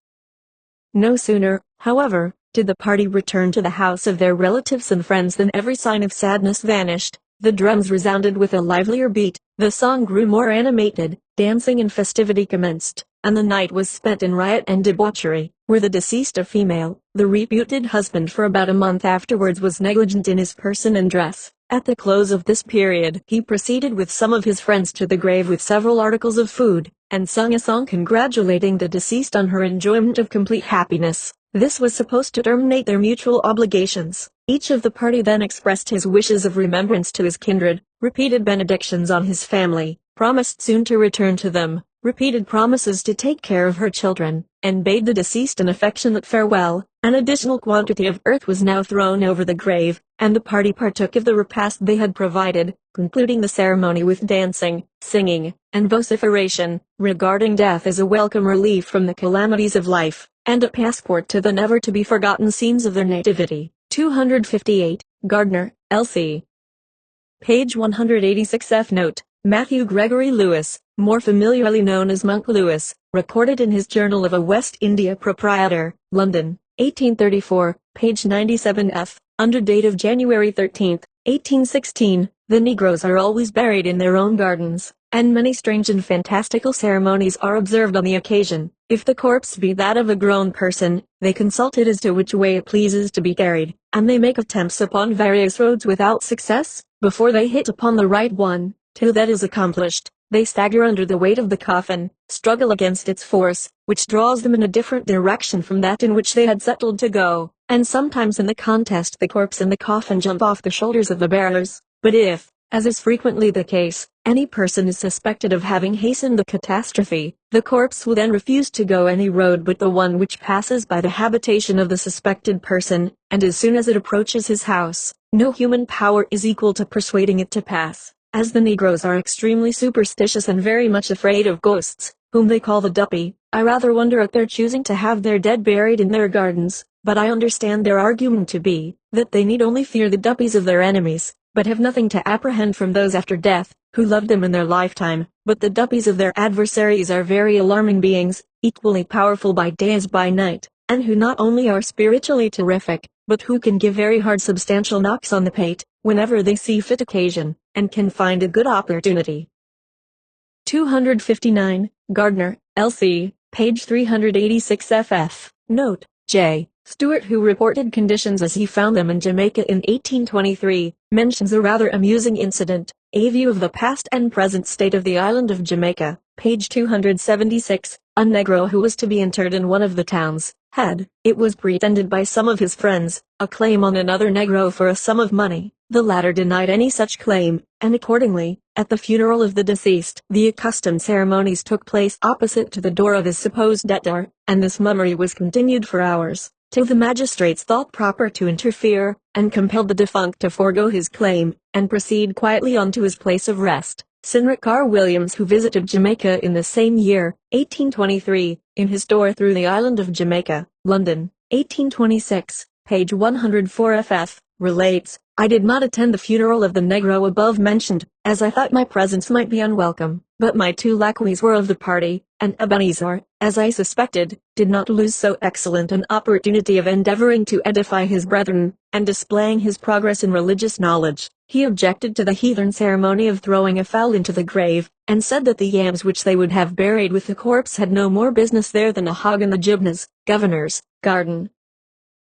No sooner, however, did the party return to the house of their relatives and friends than every sign of sadness vanished. The drums resounded with a livelier beat, the song grew more animated, dancing and festivity commenced, and the night was spent in riot and debauchery. Were the deceased a female, the reputed husband for about a month afterwards was negligent in his person and dress. At the close of this period he proceeded with some of his friends to the grave with several articles of food, and sung a song congratulating the deceased on her enjoyment of complete happiness. This was supposed to terminate their mutual obligations. Each of the party then expressed his wishes of remembrance to his kindred, repeated benedictions on his family, promised soon to return to them, repeated promises to take care of her children, and bade the deceased an affectionate farewell. An additional quantity of earth was now thrown over the grave, and the party partook of the repast they had provided, concluding the ceremony with dancing, singing, and vociferation, regarding death as a welcome relief from the calamities of life, and a passport to the never-to-be-forgotten scenes of their nativity. 258, Gardner, L.C. Page 186 F. Note: Matthew Gregory Lewis, more familiarly known as Monk Lewis, recorded in his Journal of a West India Proprietor, London, 1834, page 97 F, under date of January 13, 1816, the Negroes are always buried in their own gardens, and many strange and fantastical ceremonies are observed on the occasion. If the corpse be that of a grown person, they consult it as to which way it pleases to be carried, and they make attempts upon various roads without success. Before they hit upon the right one, till that is accomplished, they stagger under the weight of the coffin, struggle against its force, which draws them in a different direction from that in which they had settled to go, and sometimes in the contest the corpse and the coffin jump off the shoulders of the bearers. But if, as is frequently the case, any person is suspected of having hastened the catastrophe, the corpse will then refuse to go any road but the one which passes by the habitation of the suspected person, and as soon as it approaches his house, no human power is equal to persuading it to pass. As the Negroes are extremely superstitious and very much afraid of ghosts, whom they call the duppy, I rather wonder at their choosing to have their dead buried in their gardens, but I understand their argument to be, that they need only fear the duppies of their enemies, but have nothing to apprehend from those after death, who loved them in their lifetime. But the duppies of their adversaries are very alarming beings, equally powerful by day as by night, and who not only are spiritually terrific, but who can give very hard substantial knocks on the pate, whenever they see fit occasion, and can find a good opportunity. 259, Gardner, L.C., page 386 ff. Note: J. Stewart, who reported conditions as he found them in Jamaica in 1823, mentions a rather amusing incident, a view of the past and present state of the island of Jamaica, page 276. A Negro who was to be interred in one of the towns, had, it was pretended by some of his friends, a claim on another Negro for a sum of money. The latter denied any such claim, and accordingly, at the funeral of the deceased, the accustomed ceremonies took place opposite to the door of his supposed debtor, and this mummery was continued for hours, till the magistrates thought proper to interfere, and compelled the defunct to forego his claim, and proceed quietly on to his place of rest. Cynric R. Williams, who visited Jamaica in the same year, 1823, in his tour through the island of Jamaica, London, 1826, page 104 ff, relates: I did not attend the funeral of the Negro above mentioned, as I thought my presence might be unwelcome, but my two lacqueys were of the party, and Ebenezer, as I suspected, did not lose so excellent an opportunity of endeavoring to edify his brethren, and displaying his progress in religious knowledge. He objected to the heathen ceremony of throwing a fowl into the grave, and said that the yams which they would have buried with the corpse had no more business there than a hog in the gibners, governor's garden.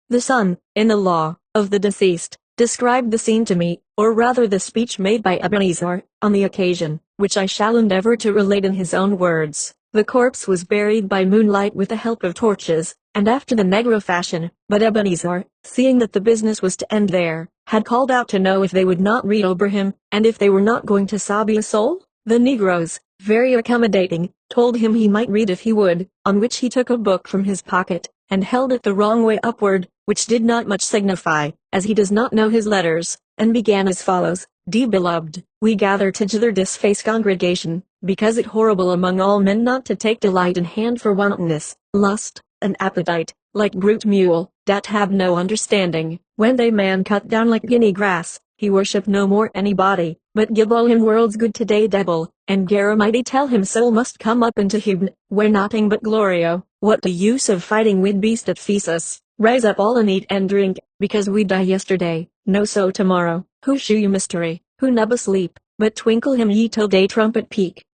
The son-in-law of the deceased described the scene to me, or rather the speech made by Ebenezer, on the occasion, which I shall endeavor to relate in his own words. The corpse was buried by moonlight with the help of torches, and after the Negro fashion, but Ebenezer, seeing that the business was to end there, had called out to know if they would not read over him, and if they were not going to sabe a soul. The Negroes, very accommodating, told him he might read if he would, on which he took a book from his pocket, and held it the wrong way upward, which did not much signify, as he does not know his letters, and began as follows: Dear beloved, we gather together this face congregation, because it horrible among all men not to take delight in hand for wantonness, lust, and appetite, like brute mule, that have no understanding. When they man cut down like guinea grass, he worship no more anybody, but give all him world's good today devil, and Garamity tell him soul must come up into heaven, where nothing but glorio. What the use of fighting with beast that feast us? Rise up all and eat and drink, because we die yesterday, no so tomorrow. Who shew you mystery, who nub asleep, but twinkle him ye till day trumpet peak?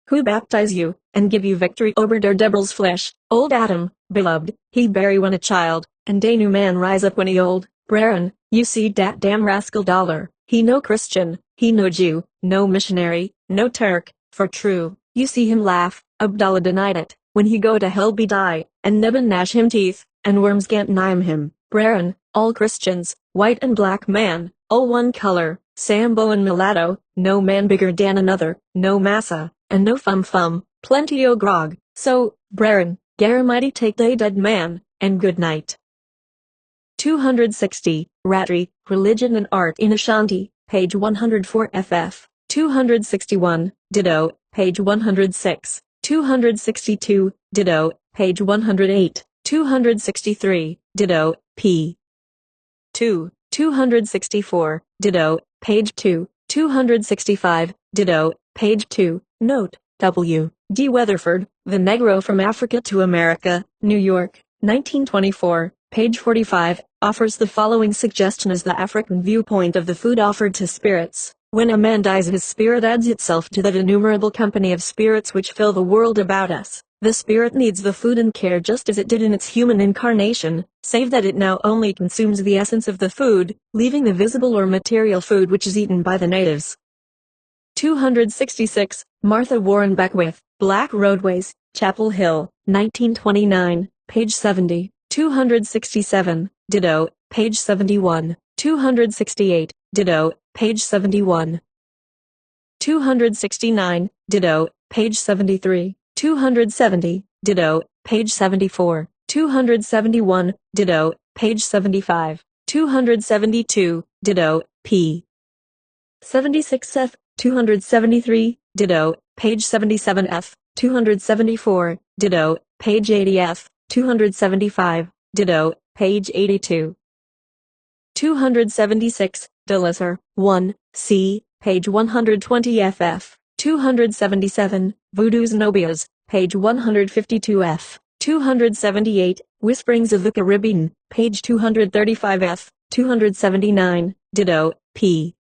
Who baptize you, and give you victory over der devil's flesh? Old Adam, beloved, he bury when a child, and day new man rise up when he old. Brethren, you see dat damn rascal dollar, he no Christian, he no Jew, no missionary, no Turk, for true, you see him laugh, Abdallah denied it, when he go to hell be die, and Neban gnash him teeth, and worms can't nime him. Brethren, all Christians, white and black man, all one color, Sambo and mulatto, no man bigger dan another, no massa, and no fum, plenty o' grog, so, Brerin, Garamity take they dead man, and good night. 260, Ratri, Religion and Art in Ashanti, page 104 ff. 261, ditto, page 106. 262, ditto, page 108. 263, ditto, p. 2. 264, ditto, page 2. 265, ditto, page 2. Note, W. D. Weatherford, The Negro from Africa to America, New York, 1924, page 45, offers the following suggestion as the African viewpoint of the food offered to spirits. When a man dies, his spirit adds itself to that innumerable company of spirits which fill the world about us. The spirit needs the food and care just as it did in its human incarnation, save that it now only consumes the essence of the food, leaving the visible or material food which is eaten by the natives. 266, Martha Warren Beckwith, Black Roadways, Chapel Hill, 1929, page 70. 267, ditto, page 71. 268, ditto, page 71. 269, ditto, page 73. 270, ditto, page 74. 271, ditto, page 75. 272, ditto, p. 76f. 273, ditto, page 77f. 274, ditto, page 80f. 275, ditto, page 82. 276, Delisser, 1, c, page 120 ff. 277, Voodoo's Nobias, page 152 f. 278, Whisperings of the Caribbean, page 235 f. 279, ditto, p.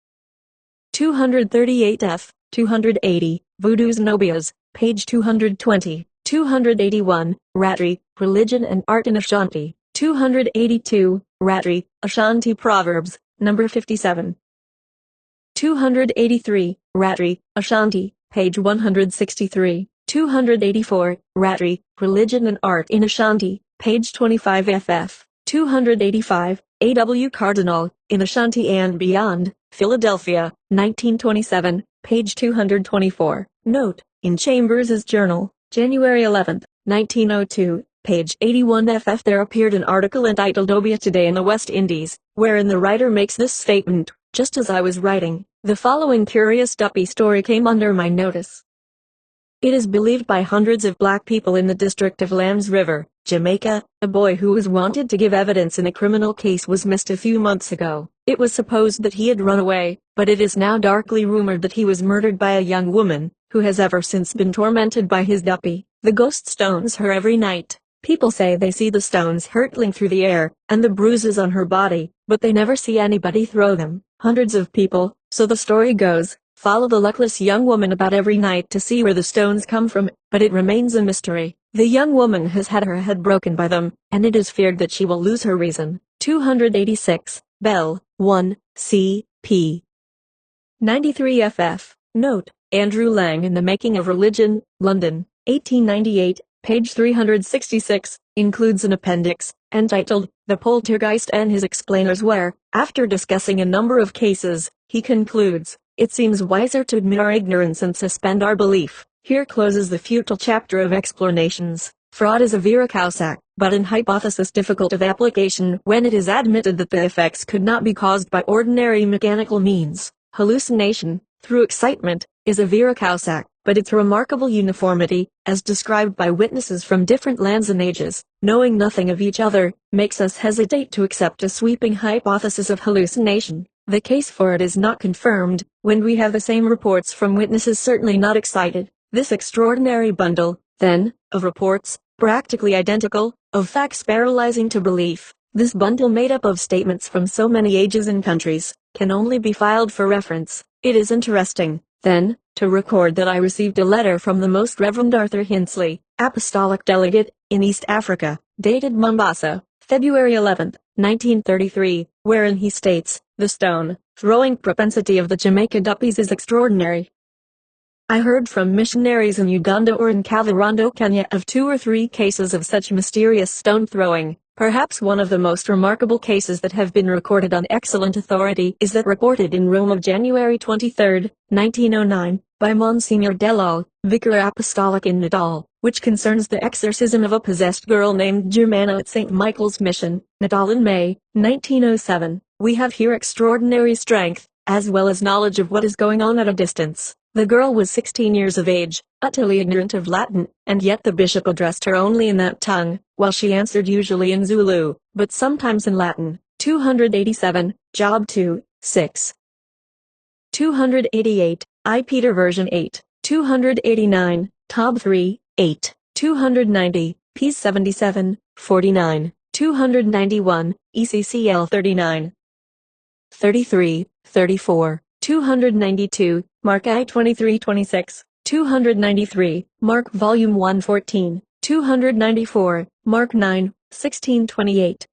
238 f. 280, Voodoo's Nobias, page 220. 281, Ratri, Religion and Art in Ashanti. 282, Ratri, Ashanti Proverbs, number 57. 283, Ratri, Ashanti, page 163. 284, Ratri, Religion and Art in Ashanti, page 25 ff. 285, A.W. Cardinal, in Ashanti and Beyond, Philadelphia, 1927, page 224. Note, in Chambers' Journal, January 11, 1902, page 81 ff. There appeared an article entitled Obia Today in the West Indies, wherein the writer makes this statement: just as I was writing, the following curious duppy story came under my notice. It is believed by hundreds of black people in the district of Lambs River, Jamaica, a boy who was wanted to give evidence in a criminal case was missed a few months ago. It was supposed that he had run away, but it is now darkly rumored that he was murdered by a young woman, who has ever since been tormented by his duppy. The ghost stones her every night. People say they see the stones hurtling through the air, and the bruises on her body, but they never see anybody throw them. Hundreds of people, so the story goes, follow the luckless young woman about every night to see where the stones come from, but it remains a mystery. The young woman has had her head broken by them, and it is feared that she will lose her reason. 286, Bell, 1, c. p. 93 ff. Note, Andrew Lang in The Making of Religion, London, 1898, page 366, includes an appendix, entitled, The Poltergeist and His Explainers, where, after discussing a number of cases, he concludes, it seems wiser to admit our ignorance and suspend our belief. Here closes the futile chapter of explanations. Fraud is a vera causa, but an hypothesis difficult of application when it is admitted that the effects could not be caused by ordinary mechanical means. Hallucination, through excitement, is a vera causa, but its remarkable uniformity, as described by witnesses from different lands and ages, knowing nothing of each other, makes us hesitate to accept a sweeping hypothesis of hallucination. The case for it is not confirmed, when we have the same reports from witnesses certainly not excited. This extraordinary bundle, then, of reports, practically identical, of facts paralyzing to belief, this bundle made up of statements from so many ages and countries, can only be filed for reference. It is interesting, then, to record that I received a letter from the Most Reverend Arthur Hinsley, Apostolic Delegate, in East Africa, dated Mombasa, February 11, 1933, wherein he states, the stone-throwing propensity of the Jamaica Duppies is extraordinary. I heard from missionaries in Uganda or in Kavirondo, Kenya, of 2 or 3 cases of such mysterious stone-throwing, Perhaps one of the most remarkable cases that have been recorded on excellent authority is that reported in Rome of January 23, 1909, by Monsignor Delal, Vicar Apostolic in Nadal, which concerns the exorcism of a possessed girl named Germana at St. Michael's Mission, Nadal in May, 1907. We have here extraordinary strength, as well as knowledge of what is going on at a distance. The girl was 16 years of age, utterly ignorant of Latin, and yet the bishop addressed her only in that tongue, while she answered usually in Zulu, but sometimes in Latin. 287, Job 2, 6. 288, I Peter version 8. 289, Tob 3, 8. 290, P 77, 49. 291, ECCL 39. 33, 34. 292, Mark I 23-26, 293, Mark Volume 114, 294, Mark 9, 16-28.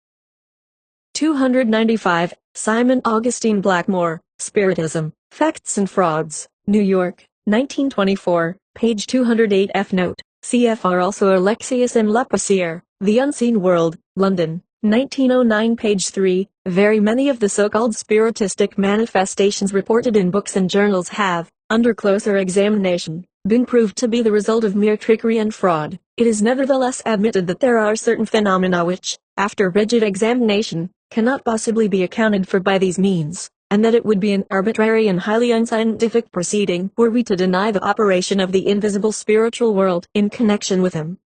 295, Simon Augustine Blackmore, Spiritism, Facts and Frauds, New York, 1924, page 208 F note, CFR also Alexius M. Lapierre, The Unseen World, London, 1909 page 3, very many of the so-called spiritistic manifestations reported in books and journals have, under closer examination, been proved to be the result of mere trickery and fraud. It is nevertheless admitted that there are certain phenomena which, after rigid examination, cannot possibly be accounted for by these means, and that it would be an arbitrary and highly unscientific proceeding were we to deny the operation of the invisible spiritual world in connection with him.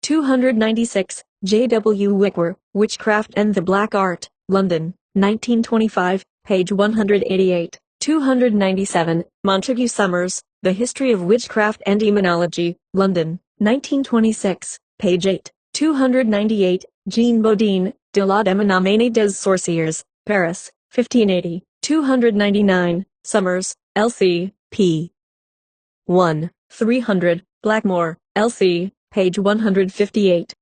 296, J. W. Wicker, Witchcraft and the Black Art, London, 1925, page 188. 297, Montague Summers, The History of Witchcraft and Demonology, London, 1926, page 8. 298, Jean Bodin, De la Démonomanie des Sorciers, Paris, 1580. 299, Summers, L.C., p. 1, 300, Blackmore, L.C., page 158.